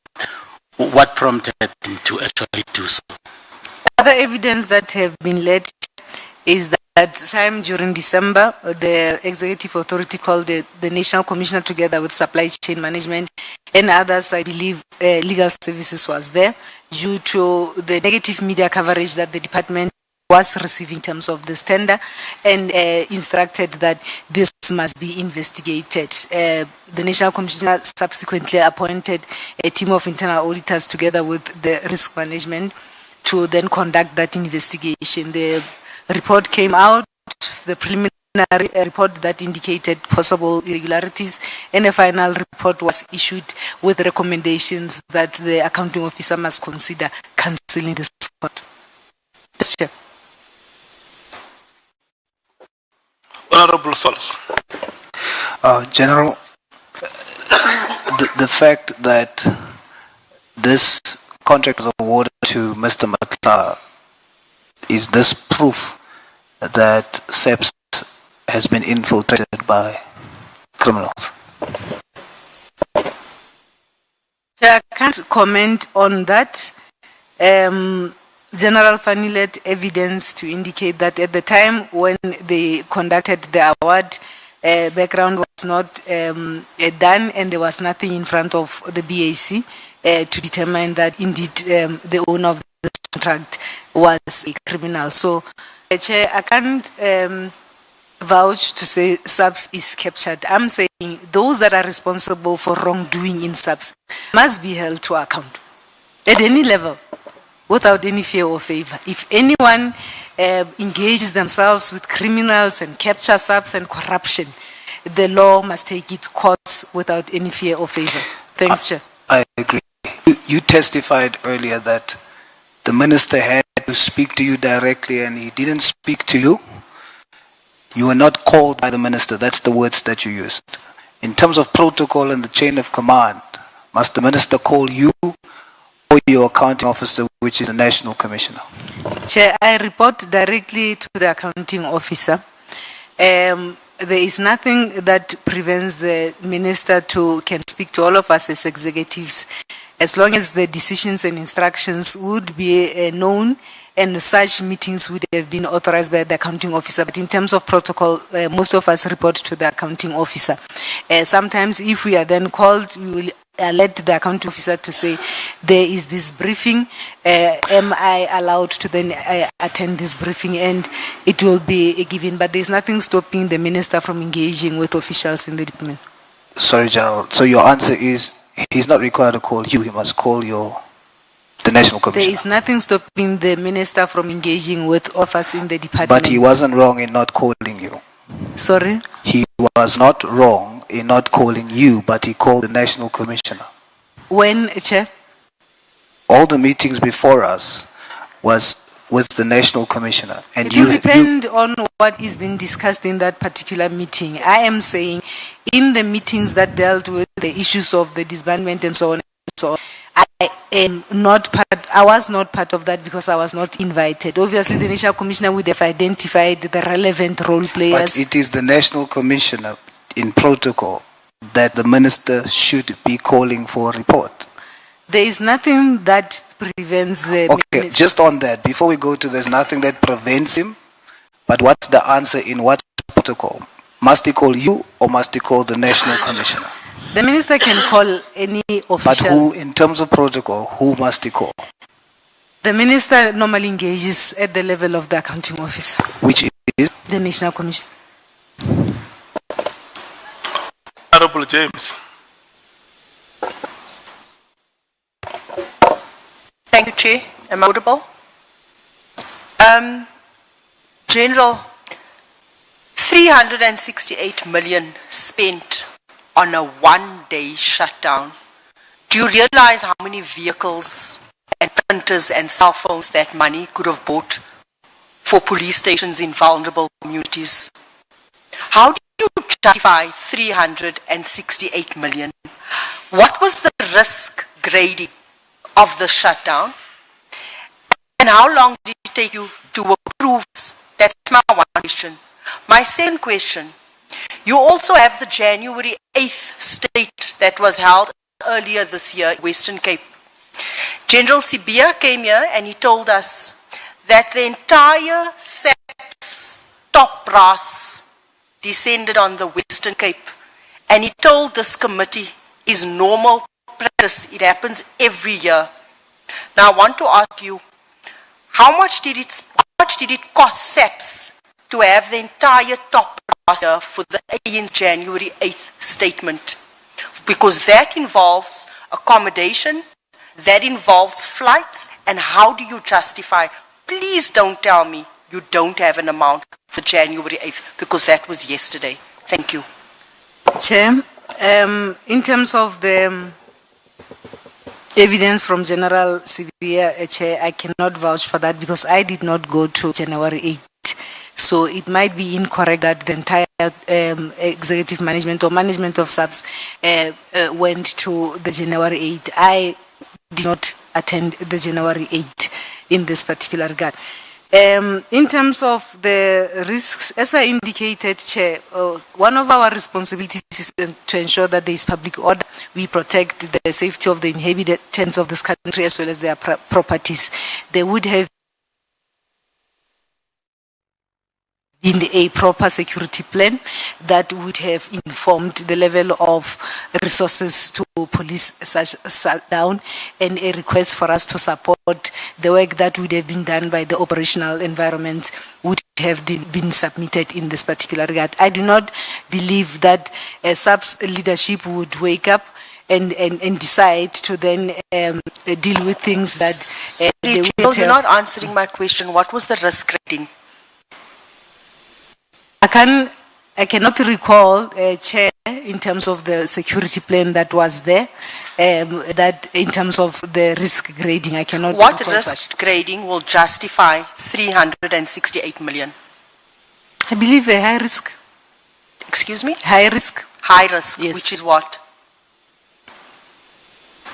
What prompted him to actually do so? Other evidence that have been led is that time during December, the executive authority called the National Commissioner together with supply chain management and others, I believe legal services was there, due to the negative media coverage that the department was receiving in terms of this tender, and instructed that this must be investigated. The National Commissioner subsequently appointed a team of internal auditors together with the risk management to then conduct that investigation. The report came out, the preliminary report that indicated possible irregularities, and a final report was issued with recommendations that the accounting officer must consider cancelling this report. Mr. Chair. Honorable Solis. General, the fact that this contract was awarded to Mr. Nhlanhla, is this proof that SAPS has been infiltrated by criminals? I can't comment on that. General Fani led evidence to indicate that at the time when they conducted the award, background was not done, and there was nothing in front of the BAC to determine that indeed the owner of the contract was a criminal. So, Chair, I can't vouch to say SAPS is captured. I'm saying those that are responsible for wrongdoing in SAPS must be held to account at any level, without any fear or favor. If anyone engages themselves with criminals and capture SAPS and corruption, the law must take its course without any fear or favor. Thanks, Chair. I agree. You testified earlier that the minister had to speak to you directly and he didn't speak to you. You were not called by the minister. That's the words that you used. In terms of protocol and the chain of command, must the minister call you or your accounting officer, which is the National Commissioner? Chair, I report directly to the accounting officer. There is nothing that prevents the minister can speak to all of us as executives as long as the decisions and instructions would be known, and such meetings would have been authorized by the accounting officer. But in terms of protocol, most of us report to the accounting officer. Sometimes if we are then called, we will alert the accounting officer to say, there is this briefing, am I allowed to then attend this briefing, and it will be given. But there's nothing stopping the minister from engaging with officials in the department. Sorry, General. So your answer is he's not required to call you, he must call the National Commissioner. There is nothing stopping the minister from engaging with officers in the department. But he wasn't wrong in not calling you. Sorry? He was not wrong in not calling you, but he called the National Commissioner. When, Chair? All the meetings before us was with the National Commissioner. And It will depend on what is being discussed in that particular meeting. I am saying in the meetings that dealt with the issues of the disbandment and so on and so on, I was not part of that because I was not invited. Obviously, the National Commissioner would have identified the relevant role players. But it is the National Commissioner in protocol that the minister should be calling for a report. There is nothing that prevents the Okay, minister. just on that, before we go to there's nothing that prevents him, but what's the answer in what protocol? Must he call you or must he call the National Commissioner? The minister can call any official. But who, in terms of protocol, who must he call? The minister normally engages at the level of the accounting officer. Which is? The National Commission. Honorable James. Thank you, Chair. Am I audible? General, 368 million spent on a one-day shutdown. Do you realize how many vehicles and printers and cell phones that money could have bought for police stations in vulnerable communities? How do you justify 368 million? What was the risk grading of the shutdown? And how long did it take you to approve this? That's my one question. My second question, you also have the January 8th state that was held earlier this year in Western Cape. General Sibia came here and he told us that the entire SAPS top brass descended on the Western Cape. And he told this committee is normal practice. It happens every year. Now I want to ask you, how much did it cost SAPS to have the entire top brass here for the ANC January 8th statement? Because that involves accommodation, that involves flights, and how do you justify? Please don't tell me you don't have an amount for January 8th, because that was yesterday. Thank you. Chair, in terms of the evidence from General Sibia, Chair, I cannot vouch for that because I did not go to January 8th. So it might be incorrect that the entire executive management or management of SAPS went to the January 8th. I did not attend the January 8th in this particular regard. In terms of the risks, as I indicated, Chair, one of our responsibilities is to ensure that there is public order. We protect the safety of the inhabitants of this country as well as their properties. There would have in a proper security plan that would have informed the level of resources to police such shutdown, and a request for us to support the work that would have been done by the operational environment would have been submitted in this particular regard. I do not believe that SAPS leadership would wake up and decide to then deal with things that they would have. You're not answering my question. What was the risk rating? I cannot recall, Chair, in terms of the security plan that was there, that in terms of the risk grading, I cannot What recall risk such. grading will justify 368 million? I believe a high risk. Excuse me? High risk. High risk, Yes. which is what?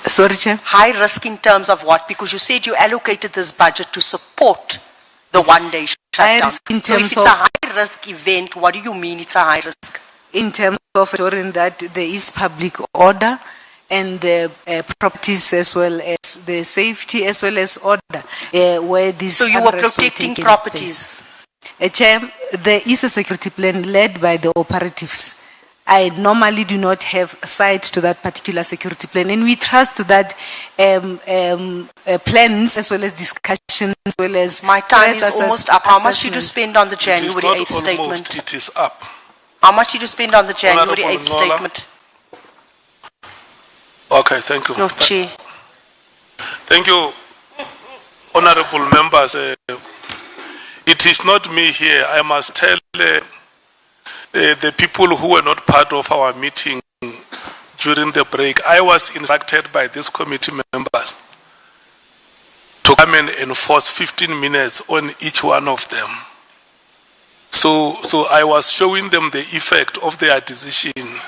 Sorry, Chair. High risk in terms of what? Because you said you allocated this budget to support the one-day High shutdown. risk in So if terms it's of- a high-risk event, what do you mean it's a high risk? In terms of ensuring that there is public order and the properties as well as the safety as well as order where these So you were unrests were protecting taking properties? place. Chair, there is a security plan led by the operatives. I normally do not have sight to that particular security plan, and we trust that plans as well as discussions as well as My time is threat almost up. How much did you assessments. spend on the It is January not 8th almost, statement? it is up. How much did you spend on the January Honourable 8th Nhlanhla. statement? Okay, thank you. No, Chair. Thank you, honorable members. It is not me here. I must tell the people who were not part of our meeting during the break. I was instructed by these committee members to come and enforce 15 minutes on each one of them. So I was showing them the effect of their decision.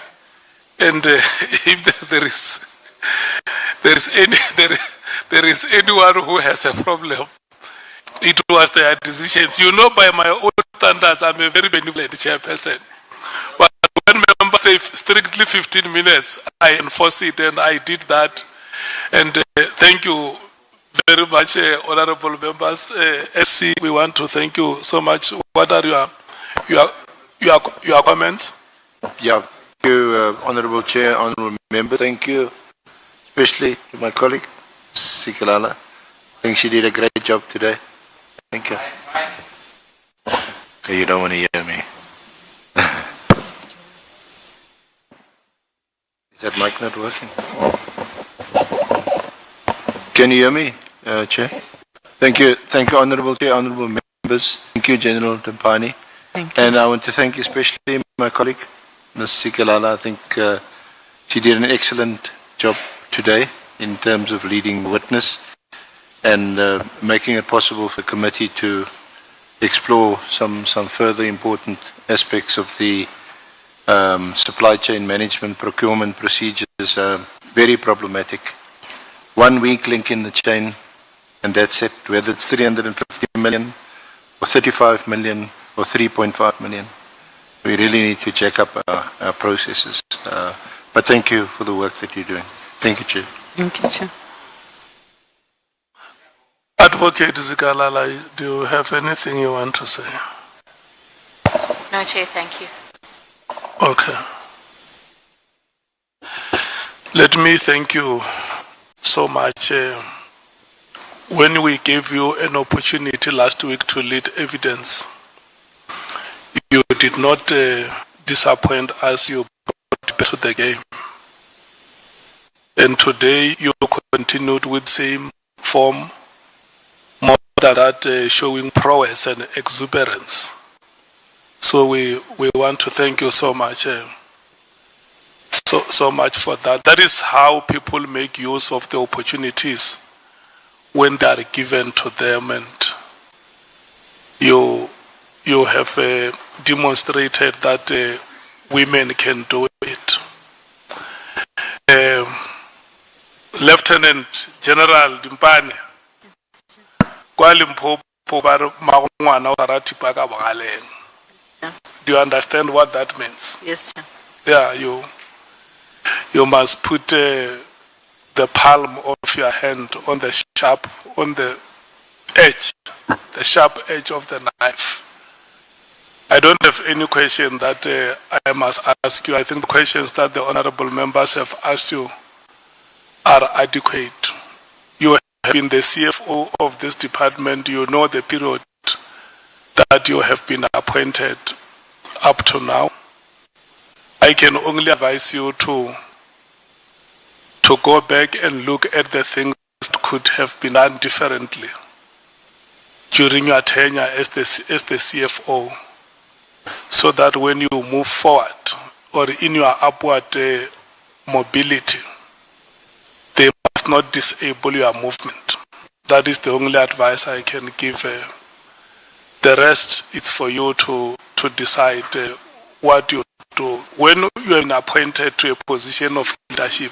And if there is anyone who has a problem, it was their decisions. You know, by my own standards, I'm a very benevolent chairperson. But when members say strictly 15 minutes, I enforce it, and I did that. And thank you very much, honorable members. SC, we want to thank you so much. What are your comments? Yeah, thank you, Honorable Chair, Honorable Member. Thank you, especially to my colleague, Nhlanhla. I think she did a great job today. Thank you. Okay, you don't want to hear me. Is that mic not working? Can you hear me, Chair? Thank you, Honorable Chair, Honorable Members. Thank you, General Tempani. Thank you. And I want to thank especially my colleague, Ms. Nhlanhla. I think she did an excellent job today in terms of leading witness and making it possible for the committee to explore some further important aspects of the supply chain management procurement procedures. Very problematic. One weak link in the chain, and that's it. Whether it's 350 million or 35 million or 3.5 million, we really need to check up our processes. But thank you for the work that you're doing. Thank you, Chair. Thank you, Chair. Advocate Zikalala, do you have anything you want to say? No, Chair, thank you. Okay. Let me thank you so much. When we gave you an opportunity last week to lead evidence, you did not disappoint us. You brought back to the game. And today you continued with same form, more than that, showing prowess and exuberance. So we want to thank you so much, so much for that. That is how people make use of the opportunities when they are given to them, and you have demonstrated that women can do it. Lieutenant General Dimpane, kwa Limpopo ba re Mkhwanazi o rata thipa ka bogaleng. Do you understand what that means? Yes, Chair. Yeah, you must put the palm of your hand on the sharp edge of the knife. I don't have any question that I must ask you. I think the questions that the honorable members have asked you are adequate. You have been the CFO of this department. You know the period that you have been appointed up to now. I can only advise you to go back and look at the things that could have been done differently during your tenure as the CFO, so that when you move forward or in your upward mobility, they must not disable your movement. That is the only advice I can give. The rest is for you to decide what you do. When you are appointed to a position of leadership,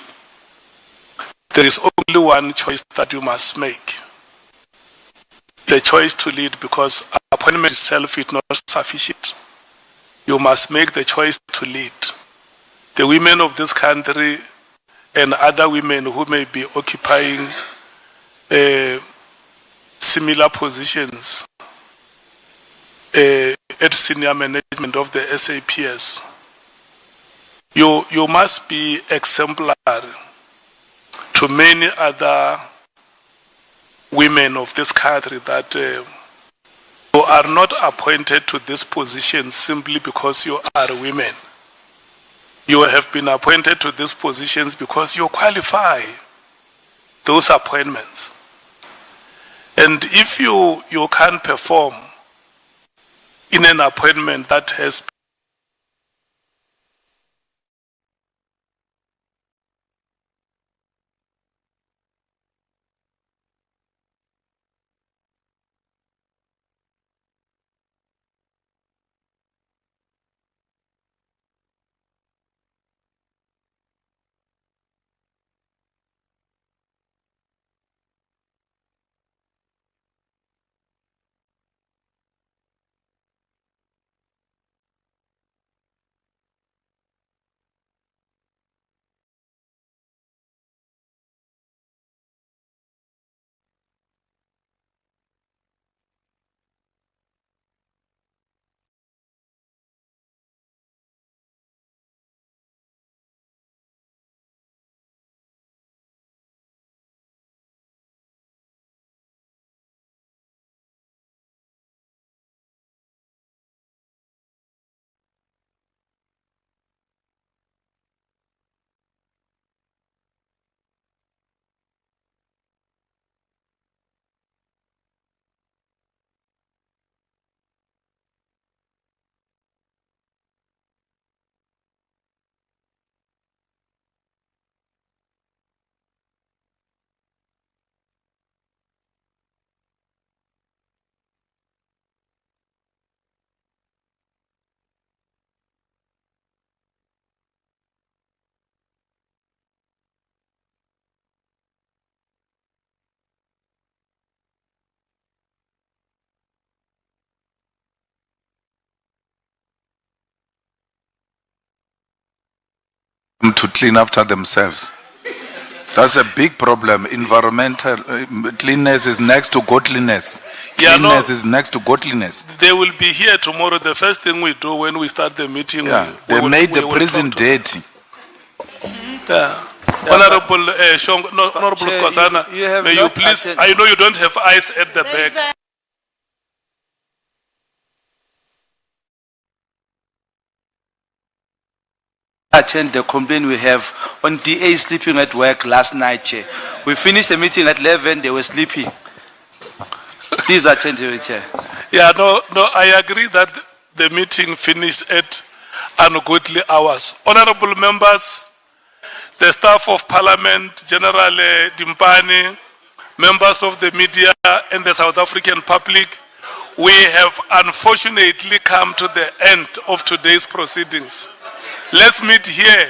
there is only one choice that you must make. The choice to lead, because appointment itself is not sufficient. You must make the choice to lead. The women of this country and other women who may be occupying similar positions at senior management of the SAPS. You must be exemplary to many other women of this country that you are not appointed to this position simply because you are women. You have been appointed to these positions because you qualify those appointments. And if you can't perform in an appointment that has to clean after themselves. That's a big problem. Environmental cleanness is next to godliness. Yeah, no. Cleanness is next to godliness. They will be here tomorrow. The first thing we do when we start the meeting, Yeah, they made the prison dirty. Yeah. Honorable Honorable Skhosana, you have may you not please, attended- I know you don't have eyes at the back. Attend the complaint we have on DA sleeping at work last night, Chair. We finished the meeting at 11, they were sleeping. Please attend to it, Chair. Yeah, no, I agree that the meeting finished at ungodly hours. Honorable members, the staff of Parliament, General Dimpani, members of the media and the South African public, we have unfortunately come to the end of today's proceedings. Let's meet here.